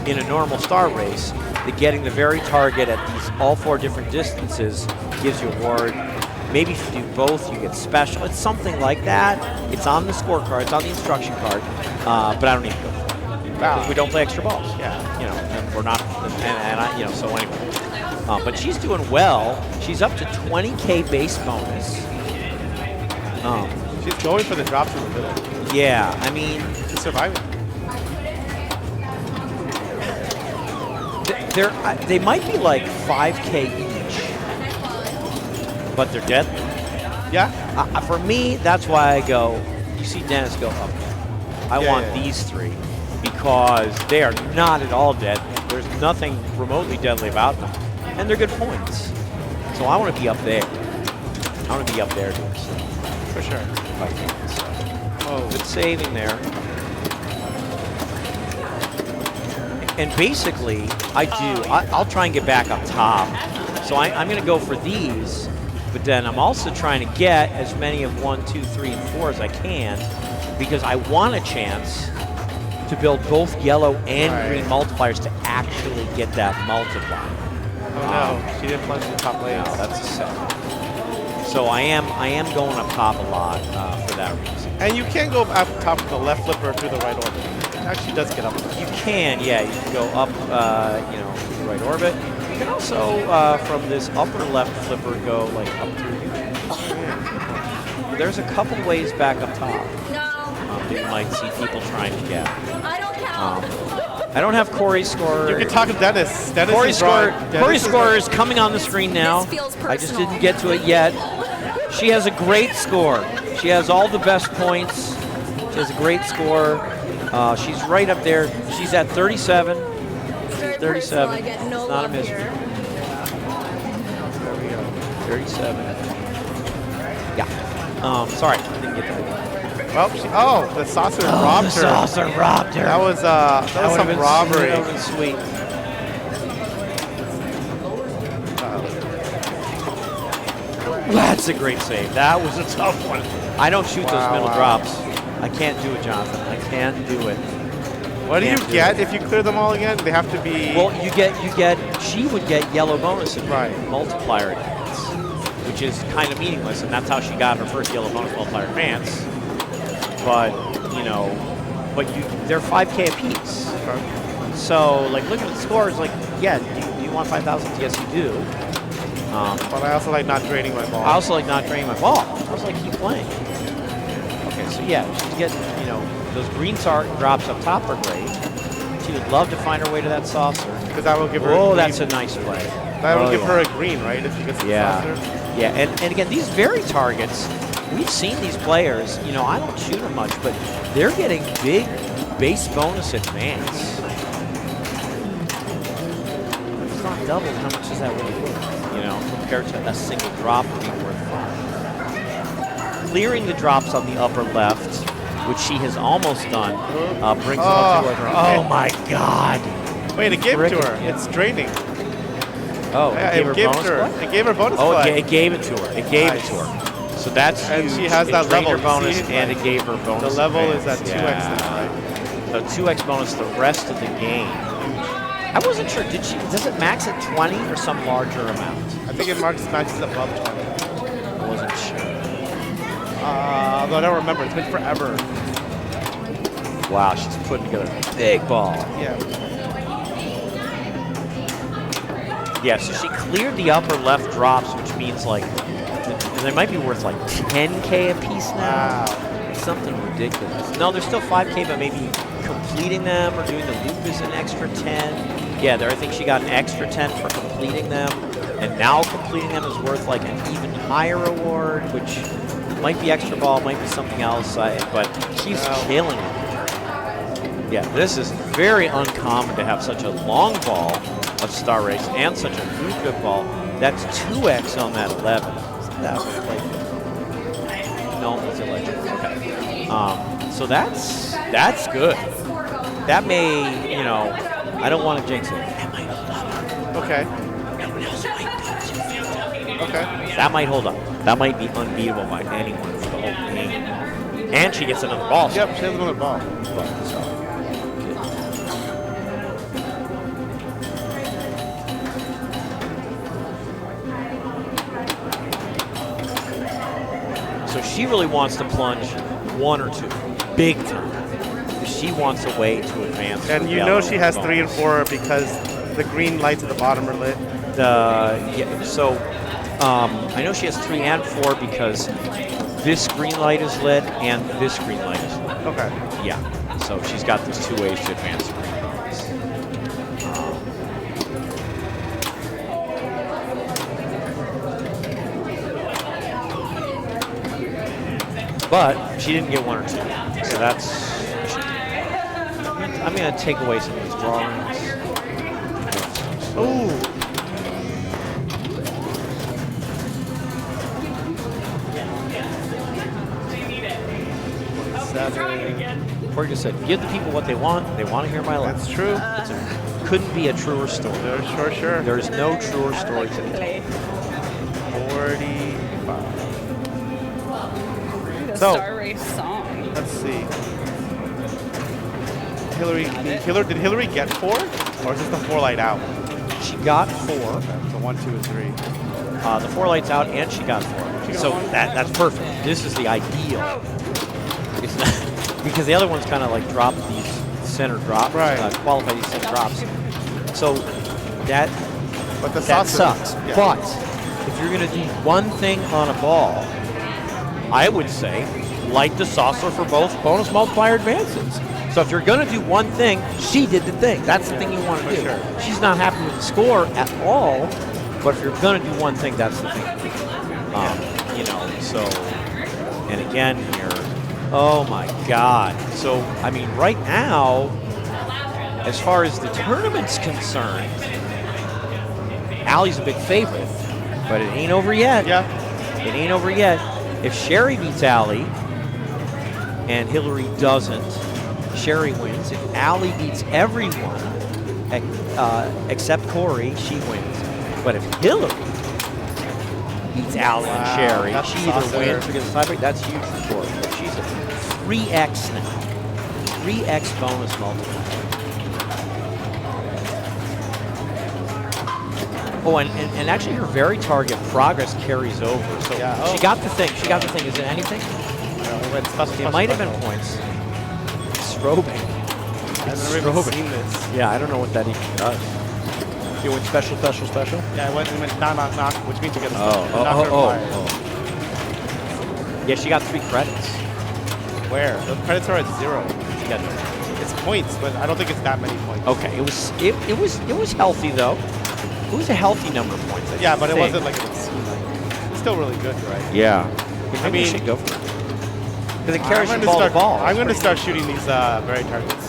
Speaker 2: in a normal star race, that getting the very target at these all 4 different distances gives you a reward. Maybe if you do both, you get special. It's something like that. It's on the scorecard, it's on the instruction card, but I don't even go for it. Because we don't play extra balls.
Speaker 1: Yeah.
Speaker 2: You know, and we're not, and I, you know, so anyway. But she's doing well. She's up to 20K base bonus.
Speaker 1: She's going for the drops in the middle.
Speaker 2: Yeah, I mean,
Speaker 1: She's surviving.
Speaker 2: they might be like 5K each, but they're deadly.
Speaker 1: Yeah.
Speaker 2: For me, that's why I go. You see Dennis go up there. I want
Speaker 1: yeah.
Speaker 2: these 3 because they are not at all deadly. There's nothing remotely deadly about them, and they're good points. So I want to be up there. I want to be up there doing stuff.
Speaker 1: For sure.
Speaker 2: If I can. So. Oh, good saving there. And basically, I'll try and get back up top. So I'm going to go for these, but then I'm also trying to get as many of 1, 2, 3, and 4 as I can because I want a chance to build both yellow and green multipliers to actually get that multiplier.
Speaker 1: Oh no, she didn't plunge the top lanes.
Speaker 2: No, that's a set. So I am going up top a lot for that reason.
Speaker 1: And you can go up top with the left flipper through the right orbit. It actually does get up there.
Speaker 2: You can, yeah. You can go up, you know, through the right orbit. You can also, from this upper left flipper, go like up through here. There's a couple ways back up top that you might see people trying to get.
Speaker 5: I don't count.
Speaker 2: I don't have Corey's score.
Speaker 1: You can talk to Dennis.
Speaker 2: Corey's score is coming on the screen now.
Speaker 5: This feels
Speaker 2: I just
Speaker 5: personal.
Speaker 2: didn't get to it yet. She has a great score. She has all the best points. She has a great score. She's right up there. She's at 37.
Speaker 5: Very
Speaker 2: 37.
Speaker 5: personal. I get no
Speaker 2: It's not a
Speaker 5: love
Speaker 2: mystery.
Speaker 5: here.
Speaker 2: There we go. 37. Yeah. Sorry, I didn't get that.
Speaker 1: Well, the saucer robbed her.
Speaker 2: The saucer robbed her.
Speaker 1: That was some robbery.
Speaker 2: That would have been sweet. That's a great save. That was a tough one. I don't shoot those middle drops. I can't do it, Jonathan. I can't do it.
Speaker 1: What do you
Speaker 2: Can't do
Speaker 1: get
Speaker 2: it.
Speaker 1: if you clear them all again? They have to be.
Speaker 2: Well, she would get yellow bonus and
Speaker 1: Right.
Speaker 2: multiplier advance, which is kind of meaningless, and that's how she got her first yellow bonus multiplier advance. But, you know, they're 5K apiece. So, like, looking at the scores, like, yeah, do you want 5,000? Yes, you do.
Speaker 1: But I also like not draining my ball.
Speaker 2: I also like not draining my ball. I also like keep playing. Okay, so yeah, she's getting, you know, those green drops up top are great. She would love to find her way to that saucer.
Speaker 1: Because that will give her
Speaker 2: Oh,
Speaker 1: a
Speaker 2: that's
Speaker 1: green.
Speaker 2: a nice play.
Speaker 1: That will
Speaker 2: Oh,
Speaker 1: give
Speaker 2: yeah.
Speaker 1: her a green, right? If she gets the saucer.
Speaker 2: Yeah, and again, these very targets, we've seen these players, you know, I don't shoot them much, but they're getting big base bonus advance. If it's not doubled, how much is that really worth? You know, compared to a single drop being worth 5. Clearing the drops on the upper left, which she has almost done, brings it up to her. Oh my God!
Speaker 1: Wait, it gave it to her.
Speaker 2: Frickin', yeah.
Speaker 1: It's draining.
Speaker 2: Oh,
Speaker 1: Yeah,
Speaker 2: it gave her bonus play?
Speaker 1: It gave her bonus
Speaker 2: Oh,
Speaker 1: play.
Speaker 2: it gave it to her. It gave it to her. So that's
Speaker 1: And
Speaker 2: huge.
Speaker 1: she has
Speaker 2: It
Speaker 1: that
Speaker 2: drained
Speaker 1: level.
Speaker 2: her bonus,
Speaker 1: See,
Speaker 2: and it gave her bonus.
Speaker 1: The level is at
Speaker 2: advance.
Speaker 1: 2x now,
Speaker 2: Yeah.
Speaker 1: right?
Speaker 2: So 2x bonus the rest of the game. I wasn't sure. Does it max at 20 or some larger amount?
Speaker 1: I think it maxes above 20.
Speaker 2: I wasn't sure.
Speaker 1: Although I don't remember. It's been forever.
Speaker 2: Wow, she's putting together a big ball.
Speaker 1: Yeah.
Speaker 2: Yeah, so she cleared the upper left drops, which means like they might be worth like 10K a piece now.
Speaker 1: Wow.
Speaker 2: Something ridiculous. No, they're still 5K, but maybe completing them or doing the loop is an extra 10. Yeah, I think she got an extra 10 for completing them, and now completing them is worth like an even higher reward, which might be extra ball, might be something else, but she's killing it. Yeah, this is very uncommon to have such a long ball of Star Race and such a good ball. That's 2x on that 11. That was like, no, it's illegible. Okay. So that's good. That may, you know, I don't want to jinx it. That might hold up.
Speaker 1: Okay.
Speaker 2: No one else might do it.
Speaker 1: Okay.
Speaker 2: That might hold up. That might be unbeatable by anyone for the whole game. And she gets another ball.
Speaker 1: Yep, she has another ball.
Speaker 2: So she really wants to plunge 1 or 2, big time. She wants a way to advance.
Speaker 1: And
Speaker 2: with
Speaker 1: you
Speaker 2: yellow
Speaker 1: know she has
Speaker 2: bonus.
Speaker 1: 3 and 4 because the green lights at the bottom are lit.
Speaker 2: I know she has 3 and 4 because this green light is lit and this green light is lit.
Speaker 1: Okay.
Speaker 2: Yeah. So she's got these 2 ways to advance the green lights. But she didn't get 1 or 2. So that's. I'm going to take away some of these drawings.
Speaker 1: Ooh.
Speaker 2: Corey just said, give the people what they want. They want to hear my life.
Speaker 1: That's true.
Speaker 2: Couldn't be a truer story.
Speaker 1: Sure.
Speaker 2: There is no truer story to the
Speaker 1: 45.
Speaker 7: The
Speaker 1: So-
Speaker 7: Star Race song.
Speaker 1: Let's see. Did Hillary get 4? Or is this the 4 light out?
Speaker 2: She got 4.
Speaker 1: So 1, 2, and 3.
Speaker 2: The 4 lights out, and she got 4.
Speaker 1: She got
Speaker 2: So
Speaker 1: 1?
Speaker 2: that's perfect. This is the ideal. It's not, because the other ones kind of like drop these center drops,
Speaker 1: Right.
Speaker 2: qualify these center drops. So that
Speaker 1: But the
Speaker 2: that
Speaker 1: saucer-
Speaker 2: sucks.
Speaker 1: yeah.
Speaker 2: But if you're going to do one thing on a ball, I would say light the saucer for both bonus multiplier advances. So if you're going to do one thing, she did the thing. That's the thing you want to
Speaker 1: for
Speaker 2: do.
Speaker 1: sure.
Speaker 2: She's not happy with the score at all, but if you're going to do one thing, that's the thing. You know, so, and again here, oh my God. So, I mean, right now, as far as the tournament's concerned, Allie's a big favorite, but it ain't over yet.
Speaker 1: Yeah.
Speaker 2: It ain't over yet. If Sherry beats Allie and Hillary doesn't, Sherry wins. If Allie beats everyone except Corey, she wins. But if Hillary beats Allie and
Speaker 1: Wow,
Speaker 2: Sherry,
Speaker 1: that's
Speaker 2: she either
Speaker 1: saucer.
Speaker 2: wins or gets a tiebreak. That's huge for Corey. But she's a 3x now. 3x bonus multiplier. Oh, and actually her very target progress carries over. So
Speaker 1: Yeah,
Speaker 2: she got the thing. She got the thing. Is it anything? It might have been points. Strobing.
Speaker 1: I've never even seen this.
Speaker 2: Yeah, I don't know what that even does. You went special, special, special?
Speaker 1: Yeah, we went knock, knock, knock, which means you get a
Speaker 2: Oh. Yeah, she got 3 credits.
Speaker 1: Where? The credits are at 0.
Speaker 2: She got
Speaker 1: It's points, but I don't think it's that many points.
Speaker 2: Okay, it was healthy though. It was a healthy number of points.
Speaker 1: Yeah, but it
Speaker 2: think.
Speaker 1: wasn't like it seemed like. It's still really good, right?
Speaker 2: Yeah.
Speaker 1: I mean,
Speaker 2: you should go for it. Because it carries
Speaker 1: I'm
Speaker 2: you
Speaker 1: gonna
Speaker 2: ball to ball.
Speaker 1: I'm going to start shooting these very targets.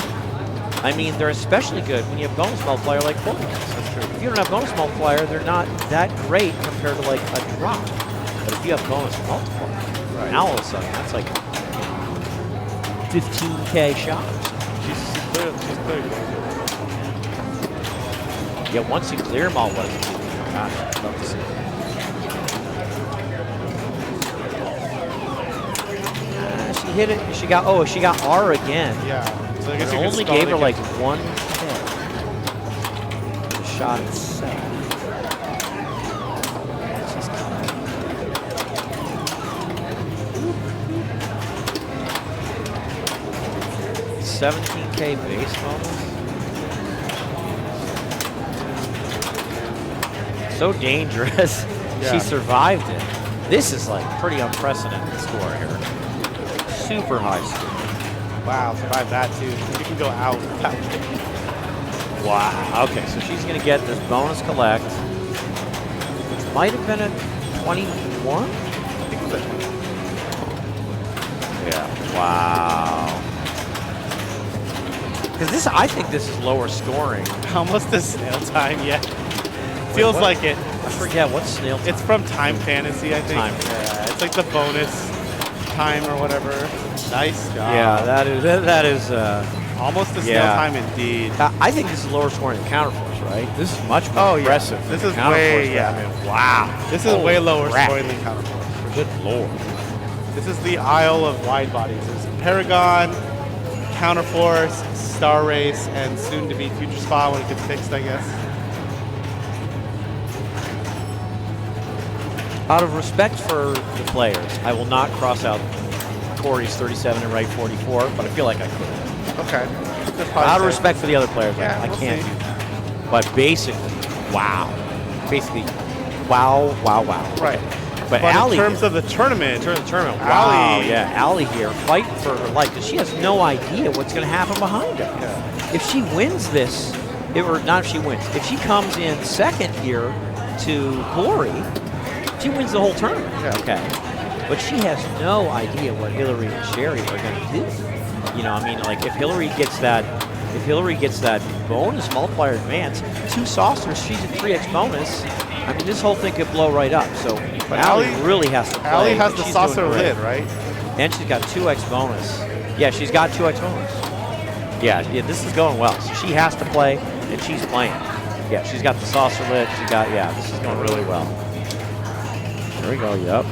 Speaker 2: I mean, they're especially good when you have bonus multiplier like Bullies.
Speaker 1: That's true.
Speaker 2: If you don't have bonus multiplier, they're not that great compared to like a drop. But if you have bonus multiplier, now all of a sudden that's like 15K shots.
Speaker 1: She's clearly good.
Speaker 2: Yeah, once you clear them all, what does it do? Gosh, I'd love to see it. She hit it. She got R again.
Speaker 1: Yeah. So I guess
Speaker 2: It
Speaker 1: you can
Speaker 2: only
Speaker 1: stall
Speaker 2: gave her
Speaker 1: again.
Speaker 2: like 1 hit. The shot itself. She's coming. 17K base bonus. So dangerous.
Speaker 1: Yeah.
Speaker 2: She survived it. This is like pretty unprecedented score here. Super high score.
Speaker 1: Wow, survived that too. You can go out that way.
Speaker 2: Wow. Okay, so she's going to get this bonus collect, which might have been a 21?
Speaker 1: I think it was at 20.
Speaker 2: Yeah. Wow. Because I think this is lower scoring.
Speaker 1: Almost a snail time, yeah. Feels
Speaker 2: what?
Speaker 1: like it.
Speaker 2: I forget what's snail time.
Speaker 1: It's from Time Fantasy, I think.
Speaker 2: Time.
Speaker 1: Yeah, it's like the bonus time or whatever. Nice job.
Speaker 2: Yeah, that is.
Speaker 1: Almost a snail
Speaker 2: Yeah.
Speaker 1: time indeed.
Speaker 2: I think this is lower scoring than Counterforce, right? This is much more
Speaker 1: Oh, yeah.
Speaker 2: impressive.
Speaker 1: This
Speaker 2: than
Speaker 1: is
Speaker 2: Counterforce,
Speaker 1: way,
Speaker 2: but
Speaker 1: yeah.
Speaker 2: I mean, wow.
Speaker 1: This is
Speaker 2: Holy
Speaker 1: way lower
Speaker 2: crap.
Speaker 1: scoring than Counterforce.
Speaker 2: Good lord.
Speaker 1: This is the Isle of Wide Bodies. There's Paragon, Counterforce, Star Race, and soon to be Future Spa when it gets fixed, I guess.
Speaker 2: Out of respect for the players, I will not cross out Corey's 37 and right 44, but I feel like I could.
Speaker 1: Okay.
Speaker 2: Out of respect for the other players,
Speaker 1: Yeah,
Speaker 2: I
Speaker 1: we'll
Speaker 2: can't
Speaker 1: see.
Speaker 2: do that. But basically, wow. Basically, wow.
Speaker 1: Right.
Speaker 2: But
Speaker 1: But
Speaker 2: Allie,
Speaker 1: in terms of the tournament,
Speaker 2: wow,
Speaker 1: Allie-
Speaker 2: yeah, Allie here fighting for her life because she has no idea what's going to happen behind her.
Speaker 1: Yeah.
Speaker 2: If she wins this, or not if she wins, if she comes in second here to Glory, she wins the whole tournament.
Speaker 1: Yeah.
Speaker 2: Okay. But she has no idea what Hillary and Sherry are going to do. You know, I mean, like if Hillary gets that bonus multiplier advance, 2 saucers, she's at 3x bonus. I mean, this whole thing could blow right up. So
Speaker 1: But
Speaker 2: Allie
Speaker 1: Allie-
Speaker 2: really has to play.
Speaker 1: Allie has
Speaker 2: but
Speaker 1: the
Speaker 2: she's doing
Speaker 1: saucer
Speaker 2: great.
Speaker 1: lid, right?
Speaker 2: And she's got 2x bonus. Yeah, she's got 2x bonus. Yeah, this is going well. So she has to play, and she's playing. Yeah, she's got the saucer lid. This is going really well. There we go, yep.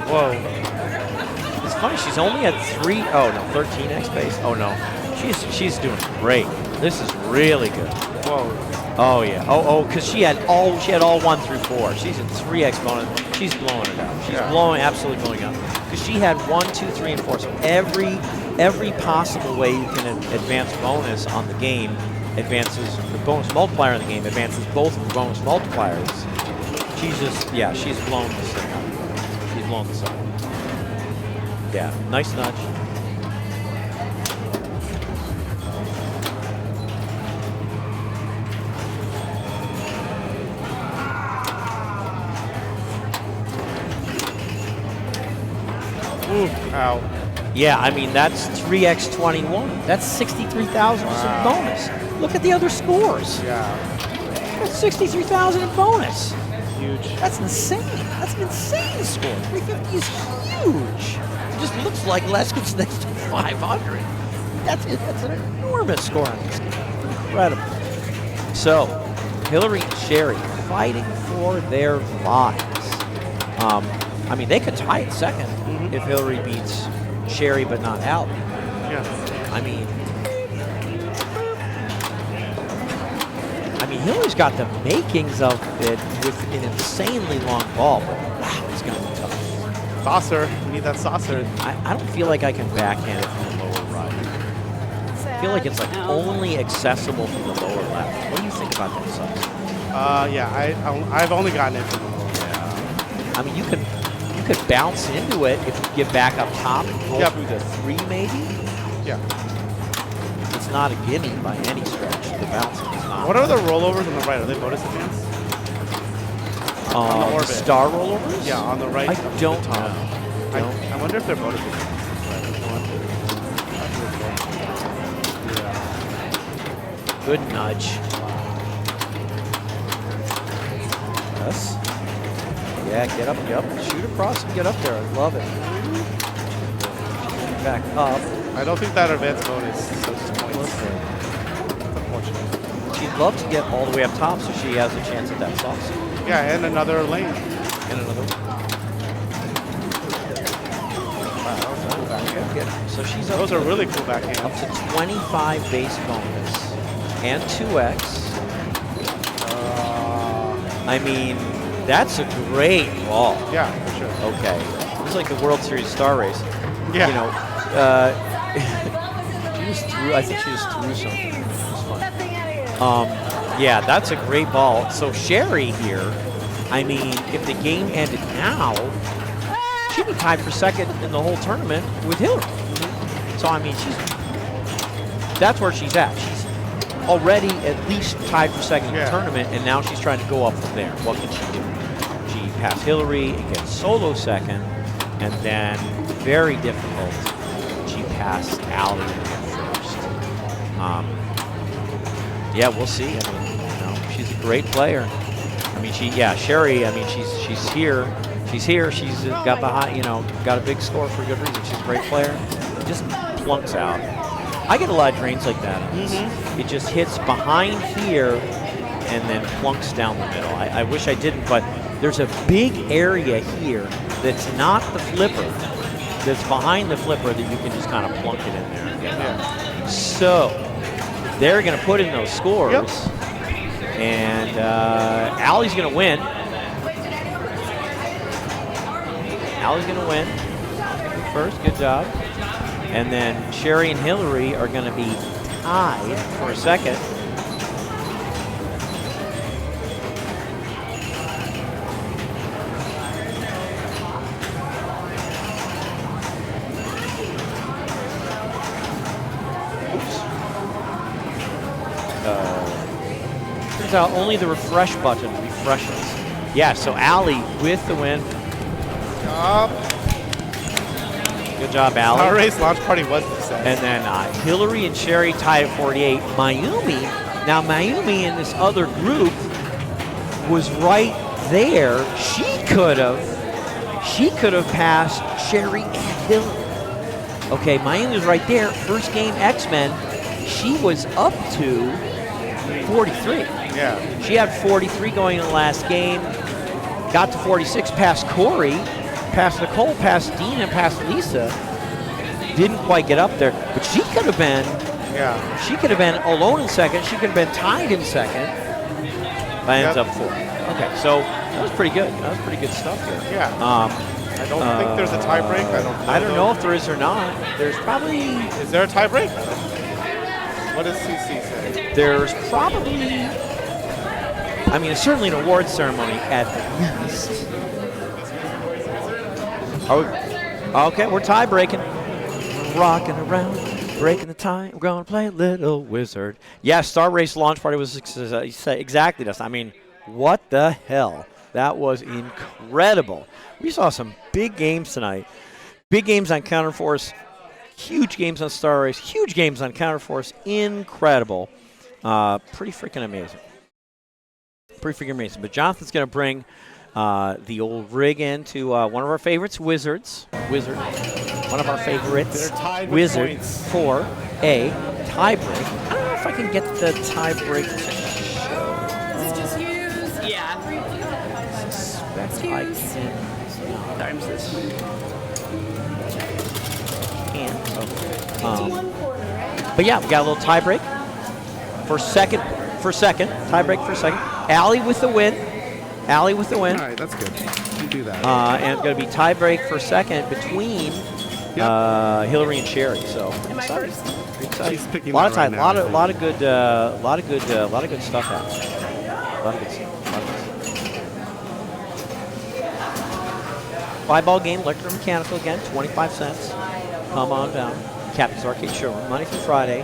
Speaker 1: Whoa.
Speaker 2: It's funny, she's only at 13x base. Oh no, she's doing great. This is really good.
Speaker 1: Whoa.
Speaker 2: Oh yeah. Oh, because she had all 1 through 4. She's at 3x bonus. She's blowing it up. She's absolutely blowing up. Because she had 1, 2, 3, and 4. So every possible way you can advance bonus on the game advances the bonus multiplier in the game advances both of the bonus multipliers. She's blown this thing up. She's blown this up. Yeah, nice nudge.
Speaker 1: Ooh, ow.
Speaker 2: Yeah, I mean, that's 3x21. That's 63,000 as a bonus. Look at the other scores.
Speaker 1: Yeah.
Speaker 2: That's 63,000 in bonus.
Speaker 1: Huge.
Speaker 2: That's insane. That's an insane score. 350 is huge. It just looks like less gets next to 500. That's it. That's an enormous score on this game. Incredible. So, Hillary and Sherry fighting for their lives. I mean, they could tie it second if Hillary beats Sherry but not Allie.
Speaker 1: Yeah.
Speaker 2: I mean, Hillary's got the makings of it with an insanely long ball, but wow, it's going to be tough.
Speaker 1: Saucer. We need that saucer.
Speaker 2: I don't feel like I can backhand it from a lower ride. feel like it's like only accessible from the lower left. What do you think about that, Subs?
Speaker 1: Yeah, I've only gotten it from the lower.
Speaker 2: Yeah. I mean, you could bounce into it if you get back up top and pull through the 3 maybe.
Speaker 1: Yeah.
Speaker 2: It's not a gimme by any stretch. The bouncing is not.
Speaker 1: What are the rollovers on the right? Are they bonus advance? On the orbit.
Speaker 2: Star rollovers?
Speaker 1: Yeah, on the right.
Speaker 2: I
Speaker 1: up to
Speaker 2: don't
Speaker 1: the top.
Speaker 2: know.
Speaker 1: I wonder if they're bonus advance.
Speaker 2: Good nudge. Yes. Yeah, get up, shoot across and get up there. I love it. Back up.
Speaker 1: I don't think that advance bonus is so points. That's unfortunate.
Speaker 2: She'd love to get all the way up top so she has a chance at that sauce.
Speaker 1: Yeah, and another lane.
Speaker 2: And another. Wow, so she's up.
Speaker 1: Those are really cool backhands.
Speaker 2: Up to 25 base bonus and 2x. I mean, that's a great ball.
Speaker 1: Yeah, for sure.
Speaker 2: Okay, it's like the World Series Star Race.
Speaker 1: Yeah.
Speaker 2: You know, she just threw. I think she just threw something. It was fun. Yeah, that's a great ball. So Sherry here, I mean, if the game ended now, she'd be tied for second in the whole tournament with Hillary. So I mean, that's where she's at. She's already at least tied for second in the tournament, and now she's trying to go up from there. What can she do? She passed Hillary and gets solo second, and then very difficult. She passed Allie first. Yeah, we'll see. I mean, you know, she's a great player. I mean, Sherry. I mean, she's here. She's here. She's got behind. You know, got a big score for a good reason. She's a great player. Just plunks out. I get a lot of drains like that. It just hits behind here and then plunks down the middle. I wish I didn't, but there's a big area here that's not the flipper, that's behind the flipper that you can just kind of plunk it in there and get out. So they're going to put in those scores, and Allie's going to win. Allie's going to win first. Good job. And then Sherry and Hillary are going to be tied for a second. Turns out only the refresh button refreshes. Yeah, so Allie with the win. Good job, Allie.
Speaker 1: Star Race launch party was the set.
Speaker 2: And then Hillary and Sherry tied at 48. Mayumi, now Mayumi in this other group was right there. She could have passed Sherry and Hillary. Okay, Mayumi was right there. First game X-Men, she was up to 43.
Speaker 1: Yeah.
Speaker 2: She had 43 going in the last game. Got to 46, passed Corey, past Nicole, past Dean, and past Lisa. Didn't quite get up there, but she could have been.
Speaker 1: Yeah.
Speaker 2: She could have been alone in second. She could have been tied in second. But ends up fourth. Okay, so that was pretty good. That was pretty good stuff here.
Speaker 1: Yeah. I don't think there's a tie break.
Speaker 2: I don't know if there is or not. There's probably.
Speaker 1: Is there a tie break? What does CC say?
Speaker 2: There's probably. I mean, it's certainly an award ceremony at the least. Okay, we're tie breaking. Rocking around, breaking the tie. We're going to play Little Wizard. Yeah, Star Race launch party was exactly this. I mean, what the hell? That was incredible. We saw some big games tonight. Big games on Counterforce. Huge games on Star Race. Huge games on Counterforce. Incredible. Pretty freaking amazing. Pretty freaking amazing. But Jonathan's going to bring the old rig into one of our favorites, Wizards. One of our favorites, Wizard, for a tie break. I don't know if I can get the tie break to show.
Speaker 5: Is it just use? Yeah.
Speaker 2: Suspect I can. Sometimes this. Can't. But yeah, we got a little tie break for second. Tie break for second. Allie with the win.
Speaker 1: All right, that's good. You do that.
Speaker 2: And it's going to be tie break for second between Hillary and Sherry. So
Speaker 6: Am I
Speaker 2: excited.
Speaker 6: first?
Speaker 2: Pretty excited.
Speaker 1: She's picking
Speaker 2: a lot of
Speaker 1: that right
Speaker 2: time,
Speaker 1: now, I think.
Speaker 2: lot of good, lot of good stuff happening. A lot of good stuff. 5-ball game, electromechanical again, 25 cents. Come on down. Captain's Arcade Showroom, Monday through Friday,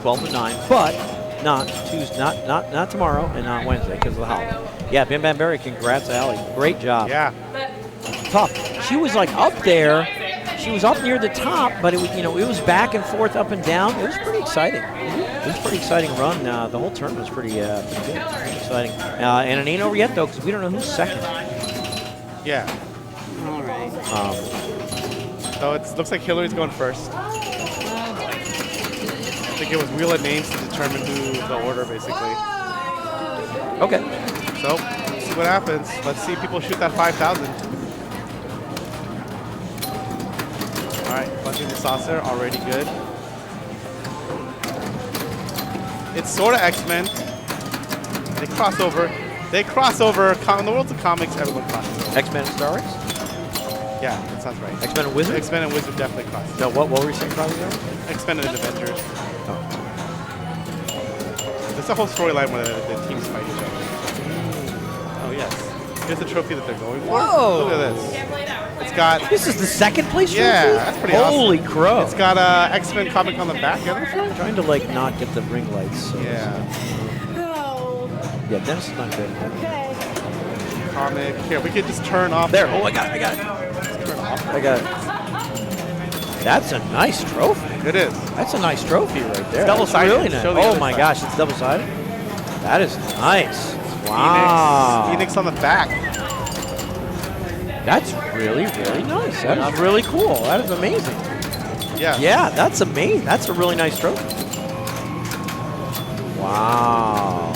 Speaker 2: 12 to 9, but not Tuesday, not tomorrow and not Wednesday because of the holiday. Yeah, Bim Bam Berry, congrats, Allie. Great job.
Speaker 1: Yeah.
Speaker 2: Tough. She was like up there. She was up near the top, but it was, it was back and forth, up and down. It was pretty exciting. It was a pretty exciting run. The whole tournament was pretty good. Pretty exciting. And it ain't over yet though, because we don't know who's second.
Speaker 1: Yeah.
Speaker 6: All right.
Speaker 1: So it looks like Hillary's going first. I think it was Wheel of Names to determine who the order, basically.
Speaker 2: Okay.
Speaker 1: So let's see what happens. Let's see people shoot that 5,000. All right, punching the saucer, already good. It's sort of X-Men. They cross over. They cross over. In the worlds of comics, everyone crosses over.
Speaker 2: X-Men and Star Wars?
Speaker 1: Yeah, that sounds right.
Speaker 2: X-Men and Wizard?
Speaker 1: X-Men and Wizard definitely cross.
Speaker 2: No, what were we saying probably there?
Speaker 1: X-Men and Avengers.
Speaker 2: Oh.
Speaker 1: There's a whole storyline where the teams fight each other. Oh, yes. Here's the trophy that they're going for.
Speaker 2: Whoa.
Speaker 1: Look at this. It's got...
Speaker 2: This is the second place
Speaker 1: Yeah,
Speaker 2: trophy?
Speaker 1: that's pretty
Speaker 2: Holy
Speaker 1: awesome.
Speaker 2: crow.
Speaker 1: It's got X-Men comic on the back and the front.
Speaker 2: Trying to like not get the ring lights. So
Speaker 1: Yeah.
Speaker 6: Oh,
Speaker 2: Yeah, Dennis is not good.
Speaker 6: okay.
Speaker 1: Comic. Here, we could just turn off.
Speaker 2: There. Oh, I got it. I got it. That's a nice trophy.
Speaker 1: It is.
Speaker 2: That's a nice trophy right there.
Speaker 1: double-sided.
Speaker 2: That's really nice.
Speaker 1: Show the
Speaker 2: Oh
Speaker 1: other
Speaker 2: my
Speaker 1: side.
Speaker 2: gosh, it's double-sided? That is nice. Wow.
Speaker 1: Phoenix on the back.
Speaker 2: That's really, really nice. That is really cool. That is amazing.
Speaker 1: Yeah.
Speaker 2: Yeah, that's amazing. That's a really nice trophy. Wow.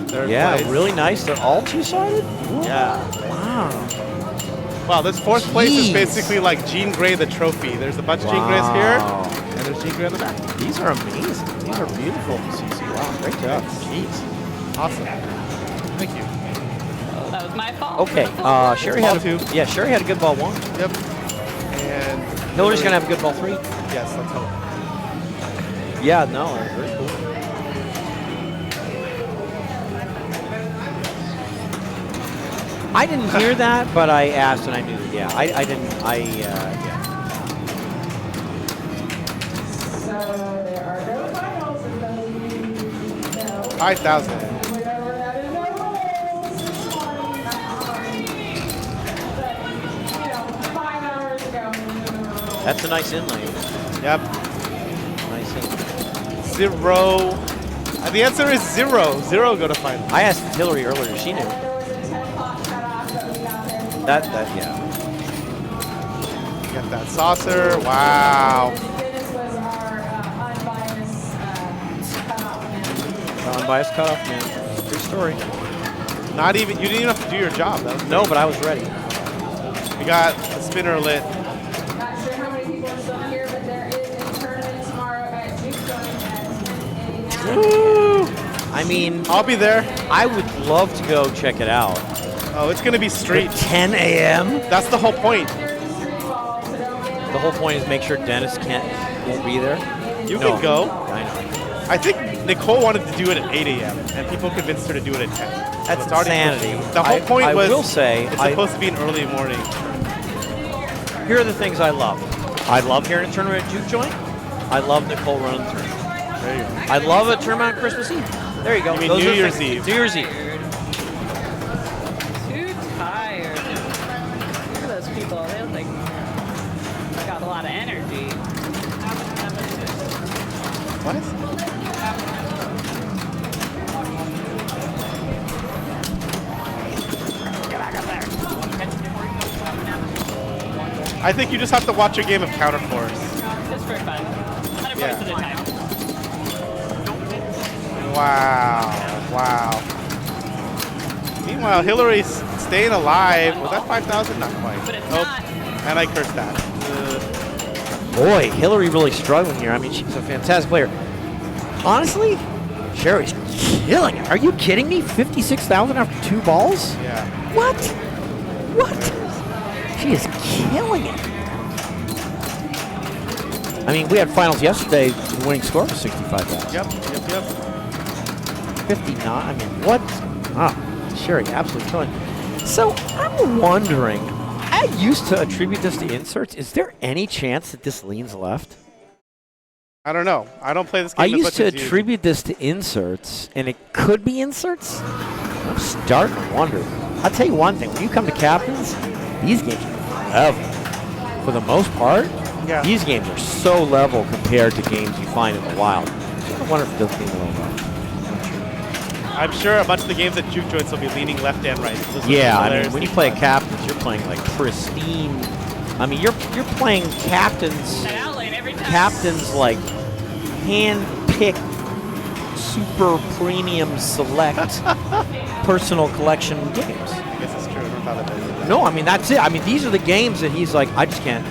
Speaker 1: Third
Speaker 2: Yeah,
Speaker 1: place.
Speaker 2: really nice. They're all two-sided?
Speaker 1: Yeah.
Speaker 2: Wow.
Speaker 1: Wow, this fourth place is
Speaker 2: Jeez.
Speaker 1: basically like Jean Grey the trophy. There's a bunch of Jean Greys here,
Speaker 2: Wow.
Speaker 1: and there's Jean Grey on the back.
Speaker 2: These are amazing. These are beautiful, CC. Wow, great job. Jeez.
Speaker 1: Awesome. Thank you.
Speaker 4: That was my fault.
Speaker 2: Okay, Sherry
Speaker 1: Ball
Speaker 2: had
Speaker 1: two.
Speaker 2: Sherry had a good ball 1.
Speaker 1: Yep. And
Speaker 2: Hillary's gonna have a good ball 3.
Speaker 1: Yes, let's hope.
Speaker 2: Yeah, no, very cool. I didn't hear that, but I asked and I knew. Yeah, I didn't. Yeah.
Speaker 3: So there are no finals in those no.
Speaker 1: 5,000.
Speaker 3: Whatever that is, no rules. 5 hours ago.
Speaker 2: That's a nice inlay.
Speaker 1: Yep.
Speaker 2: Nice inlay.
Speaker 1: 0. The answer is 0. 0 go to final.
Speaker 2: I asked Hillary earlier. She knew.
Speaker 3: There was a 10 o'clock cutoff, but we got there.
Speaker 2: Yeah.
Speaker 1: Get that saucer. Wow.
Speaker 3: Dennis was our unbiased cutoff.
Speaker 2: Unbiased cutoff, man. True story.
Speaker 1: Not even, you didn't even have to do your job. That was
Speaker 2: No, but I was ready.
Speaker 1: We got the spinner lit.
Speaker 3: Not sure how many people are still here, but there is a tournament tomorrow at Duke Joint at 10 a.m.
Speaker 2: Woo! I mean,
Speaker 1: I'll be there.
Speaker 2: I would love to go check it out.
Speaker 1: Oh, it's going to be street.
Speaker 2: 10 a.m.
Speaker 1: That's the whole point.
Speaker 2: The whole point is make sure Dennis won't be there.
Speaker 1: You
Speaker 2: No.
Speaker 1: can go.
Speaker 2: I know.
Speaker 1: I think Nicole wanted to do it at 8 a.m. and people convinced her to do it at 10.
Speaker 2: That's
Speaker 1: It's already
Speaker 2: insanity.
Speaker 1: supposed to be- The whole point
Speaker 2: I
Speaker 1: was
Speaker 2: will say,
Speaker 1: it's supposed to be an early morning.
Speaker 2: here are the things I love. I love hearing a tournament at Juke Joint. I love Nicole running the tournament.
Speaker 1: There you go.
Speaker 2: I love a tournament on Christmas Eve. There you go.
Speaker 1: You mean
Speaker 2: Those
Speaker 1: New
Speaker 2: are the
Speaker 1: Year's
Speaker 2: things-
Speaker 1: Eve.
Speaker 2: New Year's Eve.
Speaker 4: Too tired. Look at those people. They look like they got a lot of energy.
Speaker 1: What?
Speaker 4: Get back up there.
Speaker 1: I think you just have to watch your game of counterforce.
Speaker 4: Just for fun. 100
Speaker 1: Yeah.
Speaker 4: points at a time.
Speaker 1: Wow. Wow. Meanwhile, Hillary's staying alive. Was that 5,000? Not quite.
Speaker 4: But it's
Speaker 1: Nope.
Speaker 4: not.
Speaker 1: And I cursed that.
Speaker 2: Boy, Hillary really struggling here. I mean, she's a fantastic player. Honestly, Sherry's killing it. Are you kidding me? 56,000 after 2 balls?
Speaker 1: Yeah.
Speaker 2: What? What? She is killing it. I mean, we had finals yesterday. The winning score was 65,000.
Speaker 1: Yep.
Speaker 2: 59. I mean, what? Sherry, absolutely killing it. So I'm wondering, I used to attribute this to inserts. Is there any chance that this leans left?
Speaker 1: I don't know. I don't play this game
Speaker 2: I
Speaker 1: as
Speaker 2: used
Speaker 1: much
Speaker 2: to
Speaker 1: as you.
Speaker 2: attribute this to inserts, and it could be inserts. I'm starting to wonder. I'll tell you one thing. When you come to captains, these games are level. For the most part,
Speaker 1: Yeah.
Speaker 2: these games are so level compared to games you find in the wild. I wonder if it does lean a little left.
Speaker 1: I'm sure a bunch of the games at Juke Joints will be leaning left and right. So this
Speaker 2: Yeah,
Speaker 1: will be
Speaker 2: I mean,
Speaker 1: hilarious
Speaker 2: when you
Speaker 1: and
Speaker 2: play
Speaker 1: fun.
Speaker 2: captains, you're playing like pristine. I mean, you're playing captains.
Speaker 5: That outlane every time.
Speaker 2: Captains like hand-picked, super premium select personal collection games.
Speaker 1: I guess it's true. I never thought of it.
Speaker 2: No, I mean that's it. I mean these are the games that he's like, I can't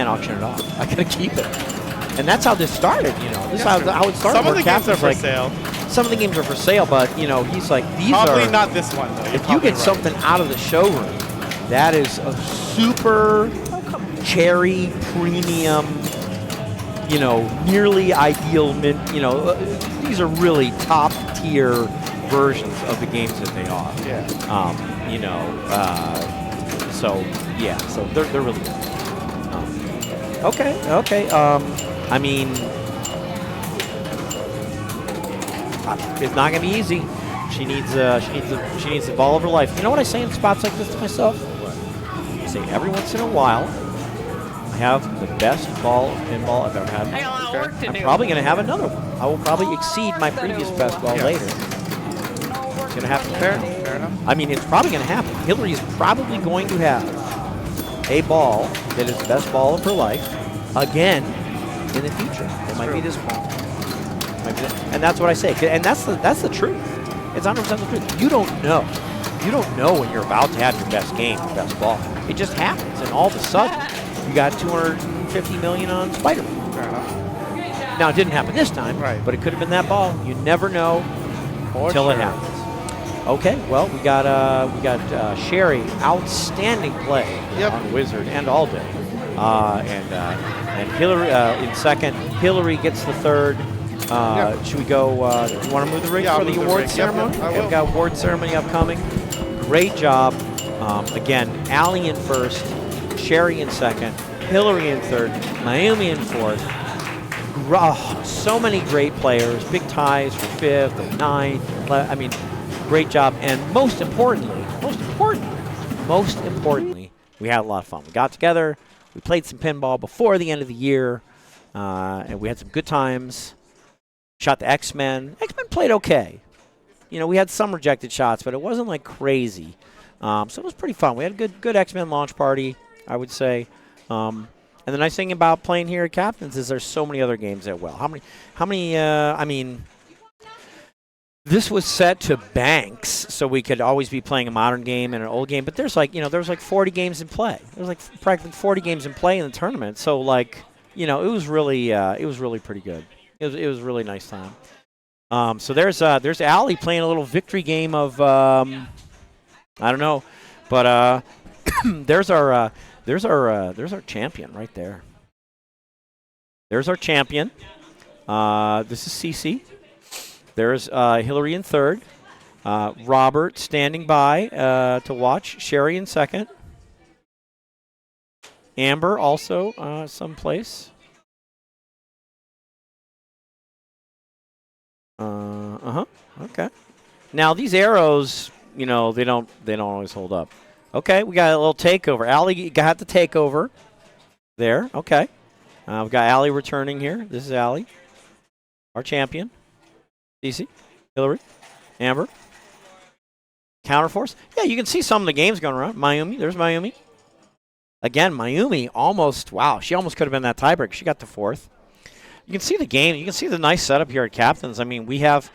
Speaker 2: auction it off. I gotta keep it. And that's how this started. You know, this is how it started.
Speaker 1: Some of
Speaker 2: where
Speaker 1: the games are
Speaker 2: captains
Speaker 1: for
Speaker 2: like,
Speaker 1: sale.
Speaker 2: Some of the games are for sale, but you know, he's like, these
Speaker 1: Probably
Speaker 2: are.
Speaker 1: not this one though. You're
Speaker 2: If you
Speaker 1: probably
Speaker 2: get
Speaker 1: right.
Speaker 2: something out of the showroom, that is a super cherry premium, you know, nearly ideal mint. You know, these are really top tier versions of the games that they are.
Speaker 1: Yeah.
Speaker 2: You know, so yeah, so they're really good. Okay. I mean, it's not gonna be easy. She needs the ball of her life. You know what I say in spots like this to myself? I say every once in a while, I have the best ball of pinball I've ever had.
Speaker 5: I got a lot of work to
Speaker 2: I'm
Speaker 5: do.
Speaker 2: probably gonna have another one. I will probably exceed my previous best ball
Speaker 1: Yeah.
Speaker 2: later. It's gonna happen.
Speaker 1: Fair enough.
Speaker 2: I mean, it's probably going to happen. Hillary is probably going to have a ball that is the best ball of her life again in the future. It might be this ball. And that's what I say. And that's the truth. It's 100% the truth. You don't know. You don't know when you're about to have your best game, your best ball. It just happens. And all of a sudden, you got 250 million on Spider-Man.
Speaker 1: Fair enough.
Speaker 2: Now, it didn't happen this time,
Speaker 1: Right.
Speaker 2: but it could have been that ball. You never know until it happens. Okay, well, we got Sherry, outstanding play on Wizard and all day, and Hillary in second. Hillary gets the third. Should we go? You want to move the rig
Speaker 1: Yeah,
Speaker 2: for
Speaker 1: I'll
Speaker 2: the
Speaker 1: move the
Speaker 2: award
Speaker 1: rig. Yep,
Speaker 2: ceremony?
Speaker 1: I
Speaker 2: Okay,
Speaker 1: will.
Speaker 2: we've got award ceremony upcoming. Great job. Again, Allie in first, Sherry in second, Hillary in third, Naomi in fourth. So many great players, big ties for fifth and ninth. I mean, great job. And most importantly, we had a lot of fun. We got together, we played some pinball before the end of the year, and we had some good times. Shot the X-Men. X-Men played okay. You know, we had some rejected shots, but it wasn't like crazy. So it was pretty fun. We had a good X-Men launch party, I would say. And the nice thing about playing here at Captains is there's so many other games that well. How many, I mean, this was set to banks, so we could always be playing a modern game and an old game. But there's like 40 games in play. There's like practically 40 games in play in the tournament. So like, you know, it was really pretty good. It was a really nice time. So there's Allie playing a little victory game of, I don't know, but there's our champion right there. There's our champion. This is Cece. There's Hillary in third. Robert standing by to watch. Sherry in second. Amber also someplace. Okay. Now these arrows, you know, they don't always hold up. Okay, we got a little takeover. Allie got the takeover there. Okay. We've got Allie returning here. This is Allie, our champion. Cece, Hillary, Amber. Counterforce. Yeah, you can see some of the games going around. Mayumi, there's Mayumi. Again, Mayumi almost, wow, she almost could have been that tiebreaker. She got the fourth. You can see the game. You can see the nice setup here at Captains. I mean, we have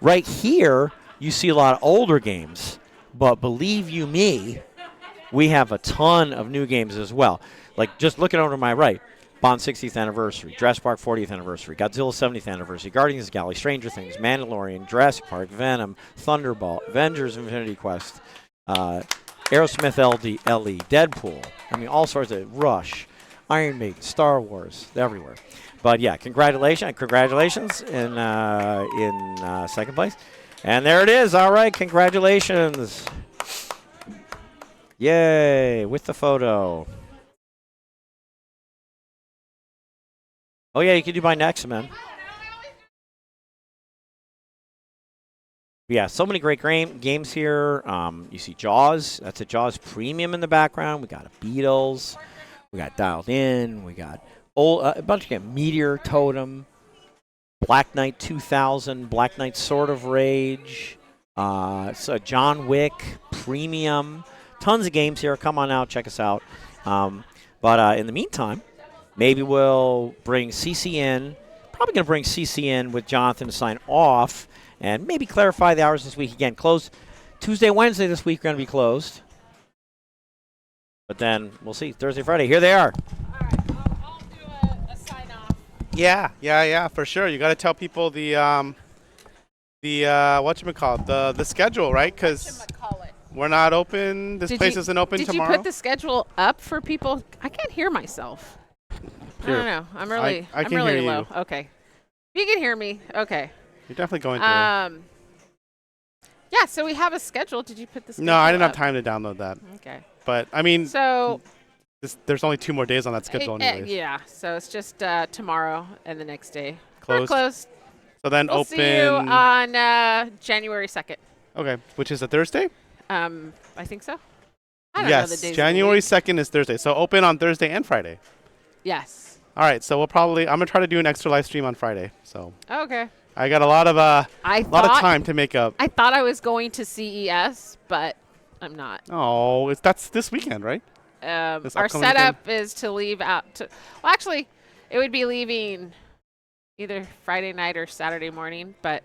Speaker 2: right here, you see a lot of older games. But believe you me, we have a ton of new games as well. Like, just looking over to my right, Bond 60th Anniversary, Jurassic Park 40th Anniversary, Godzilla 70th Anniversary, Guardians of the Galaxy, Stranger Things, Mandalorian, Jurassic Park, Venom, Thunderball, Avengers Infinity Quest, Aerosmith LE, Deadpool. I mean, all sorts of Rush, Iron Maiden, Star Wars, everywhere. But yeah, congratulations in second place. And there it is. All right, congratulations. Yay, with the photo. Oh, yeah, you can do my next, man. Yeah, so many great games here. You see Jaws. That's a Jaws Premium in the background. We got a Beatles. We got Dialed In. We got a bunch of games. Meteor Totem. Black Knight 2000. Black Knight Sword of Rage. So John Wick Premium. Tons of games here. Come on out. Check us out. But in the meantime, maybe we'll bring CC in. Probably going to bring CC in with Jonathan to sign off and maybe clarify the hours this week. Again, closed Tuesday, Wednesday this week are going to be closed. But then we'll see. Thursday, Friday. Here they are.
Speaker 3: All right, I'll do a sign-off.
Speaker 1: Yeah, for sure. You got to tell people the whatchamacallit, the schedule, right? Because we're not open. This place isn't open tomorrow.
Speaker 3: Did you put the schedule up for people? I can't hear myself.
Speaker 1: Here.
Speaker 3: I don't know. I'm really,
Speaker 1: I
Speaker 3: I'm
Speaker 1: can
Speaker 3: really
Speaker 1: hear
Speaker 3: low.
Speaker 1: you.
Speaker 3: Okay. You can hear me. Okay.
Speaker 1: You're definitely going through.
Speaker 3: Yeah, so we have a schedule. Did you put the schedule
Speaker 1: No, I didn't have
Speaker 3: up?
Speaker 1: time to download that.
Speaker 3: Okay.
Speaker 1: But, I mean,
Speaker 3: So,
Speaker 1: there's only 2 more days on that schedule anyways.
Speaker 3: yeah, so it's just tomorrow and the next day.
Speaker 1: Closed.
Speaker 3: We're closed.
Speaker 1: So then
Speaker 3: We'll
Speaker 1: open.
Speaker 3: see you on January 2nd.
Speaker 1: Okay, which is a Thursday?
Speaker 3: I think so. I don't know the days
Speaker 1: Yes,
Speaker 3: of the
Speaker 1: January
Speaker 3: week.
Speaker 1: 2nd is Thursday. So open on Thursday and Friday.
Speaker 3: Yes.
Speaker 1: All right, so I'm going to try to do an extra live stream on Friday. So
Speaker 3: Okay.
Speaker 1: I got a lot of time to make up.
Speaker 3: I thought I was going to CES, but I'm not.
Speaker 1: Oh, that's this weekend, right? This
Speaker 3: Our
Speaker 1: upcoming
Speaker 3: setup is to leave out to. Well, actually, it would be leaving either Friday night or Saturday morning, but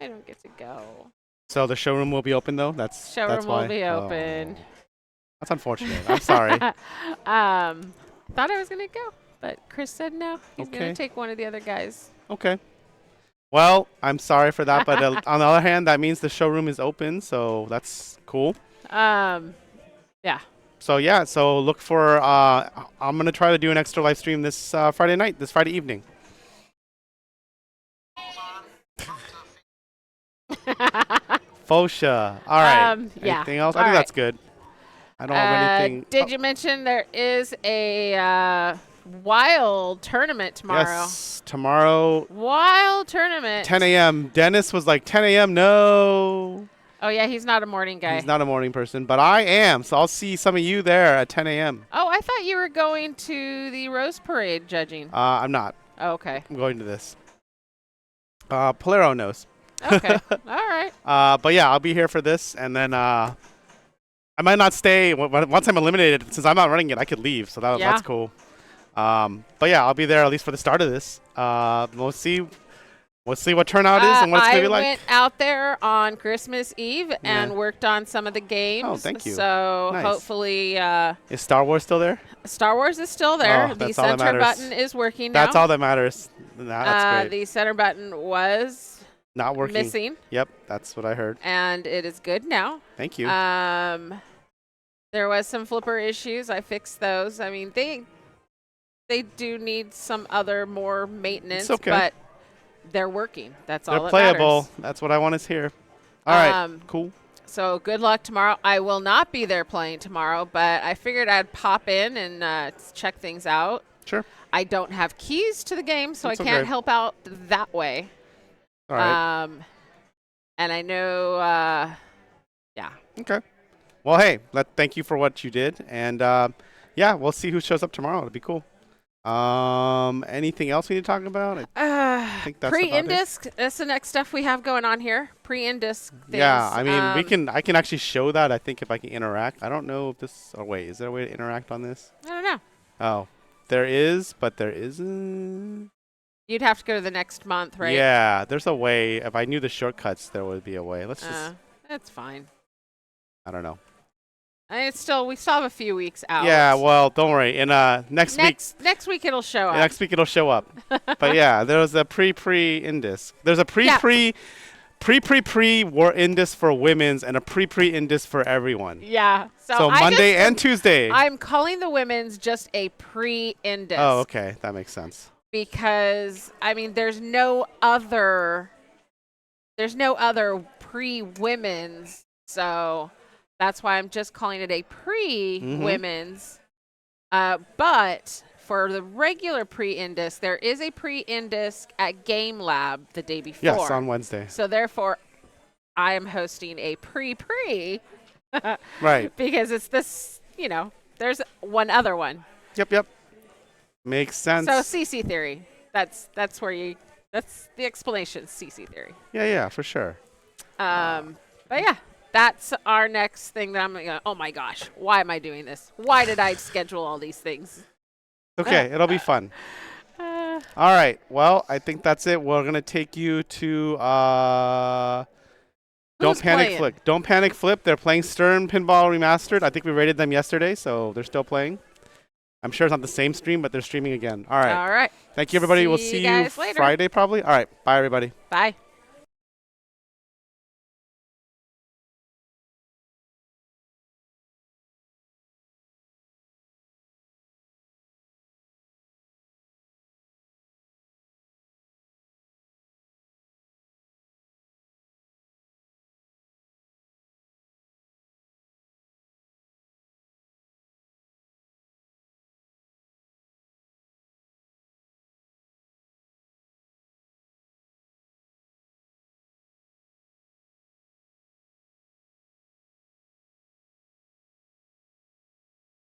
Speaker 3: I don't get to go.
Speaker 1: So the showroom will be open though. That's
Speaker 3: Showroom
Speaker 1: why.
Speaker 3: will be open.
Speaker 1: Oh, that's unfortunate. I'm sorry.
Speaker 3: Thought I was gonna go, but Chris said no. He's
Speaker 1: Okay.
Speaker 3: gonna take one of the other guys.
Speaker 1: Okay. Well, I'm sorry for that, but on the other hand, that means the showroom is open, so that's cool.
Speaker 3: Yeah.
Speaker 1: So yeah, so look for. I'm gonna try to do an extra live stream this Friday night, this Friday evening. Fosha. All right.
Speaker 3: Yeah.
Speaker 1: Anything else?
Speaker 3: All
Speaker 1: I think
Speaker 3: right.
Speaker 1: that's good. I don't have anything.
Speaker 3: Did you mention there is a wild tournament tomorrow?
Speaker 1: Yes, tomorrow,
Speaker 3: Wild tournament.
Speaker 1: 10 a.m. Dennis was like, 10 a.m. No.
Speaker 3: Oh yeah, he's not a morning guy.
Speaker 1: He's not a morning person, but I am. So I'll see some of you there at 10 a.m.
Speaker 3: Oh, I thought you were going to the Rose Parade judging.
Speaker 1: I'm not.
Speaker 3: Oh, okay.
Speaker 1: I'm going to this. Polero knows.
Speaker 3: Okay. All right.
Speaker 1: But yeah, I'll be here for this, and then I might not stay. Once I'm eliminated, since I'm not running it, I could leave, so that's cool. But yeah, I'll be there at least for the start of this. We'll see what turnout is and what it's gonna be like.
Speaker 3: I went out there on Christmas Eve and worked on some of the games.
Speaker 1: Oh, thank you.
Speaker 3: So
Speaker 1: Nice.
Speaker 3: hopefully,
Speaker 1: Is Star Wars still there?
Speaker 3: Star Wars is still there.
Speaker 1: Oh,
Speaker 3: The
Speaker 1: that's all that
Speaker 3: center
Speaker 1: matters.
Speaker 3: button is working now.
Speaker 1: That's all that matters. That's great.
Speaker 3: The center button was
Speaker 1: Not working.
Speaker 3: missing,
Speaker 1: Yep, that's what I heard.
Speaker 3: and it is good now.
Speaker 1: Thank you.
Speaker 3: There was some flipper issues. I fixed those. I mean, they do need some other more maintenance,
Speaker 1: It's okay.
Speaker 3: but they're working. That's all
Speaker 1: They're
Speaker 3: that
Speaker 1: playable.
Speaker 3: matters.
Speaker 1: That's what I want to hear. All right, cool.
Speaker 3: So good luck tomorrow. I will not be there playing tomorrow, but I figured I'd pop in and check things out.
Speaker 1: Sure.
Speaker 3: I don't have keys to the game, so
Speaker 1: That's
Speaker 3: I can't
Speaker 1: okay.
Speaker 3: help out that way.
Speaker 1: All right.
Speaker 3: And I know,
Speaker 1: Okay. Well, hey, thank you for what you did, and yeah, we'll see who shows up tomorrow. It'll be cool. Anything else we need to talk about? I think that's about it.
Speaker 3: pre-indisc. That's the next stuff we have going on here. Pre-indisc things.
Speaker 1: Yeah, I mean, I can actually show that. I think if I can interact. I don't know if this. Oh wait, is there a way to interact on this?
Speaker 3: I don't know.
Speaker 1: Oh, there is, but there isn't.
Speaker 3: You'd have to go to the next month, right?
Speaker 1: Yeah, there's a way. If I knew the shortcuts, there would be a way. Let's just.
Speaker 3: That's fine.
Speaker 1: I don't know.
Speaker 3: We still have a few weeks out.
Speaker 1: Yeah, well, don't worry. In next week.
Speaker 3: Next week it'll show up.
Speaker 1: Next week it'll show up. But yeah, there was a pre-indisc. There's a pre war Indus for women's and a pre Indus for everyone.
Speaker 3: Yeah.
Speaker 1: So Monday and Tuesday.
Speaker 3: I'm calling the women's just a pre-Indus.
Speaker 1: Oh, okay. That makes sense.
Speaker 3: Because I mean, there's no other pre-women's, so that's why I'm just calling it a pre-women's. But for the regular pre-Indus, there is a pre-Indus at Game Lab the day before.
Speaker 1: Yes, on Wednesday.
Speaker 3: So therefore, I am hosting a pre-pre.
Speaker 1: Right.
Speaker 3: Because it's this, there's one other one.
Speaker 1: Yep. Makes sense.
Speaker 3: So CC theory. That's the explanation. CC theory.
Speaker 1: Yeah, for sure.
Speaker 3: But yeah, that's our next thing that I'm going to, oh my gosh, why am I doing this? Why did I schedule all these things?
Speaker 1: Okay, it'll be fun. All right. Well, I think that's it. We're going to take you to Don't Panic
Speaker 3: playing?
Speaker 1: Flip. Don't Panic Flip. They're playing Stern Pinball Remastered. I think we rated them yesterday, so they're still playing. I'm sure it's not the same stream, but they're streaming again. All right.
Speaker 3: All right.
Speaker 1: Thank you, everybody. We'll
Speaker 3: See
Speaker 1: see
Speaker 3: you
Speaker 1: you
Speaker 3: guys later.
Speaker 1: Friday, probably. All right. Bye, everybody.
Speaker 3: Bye.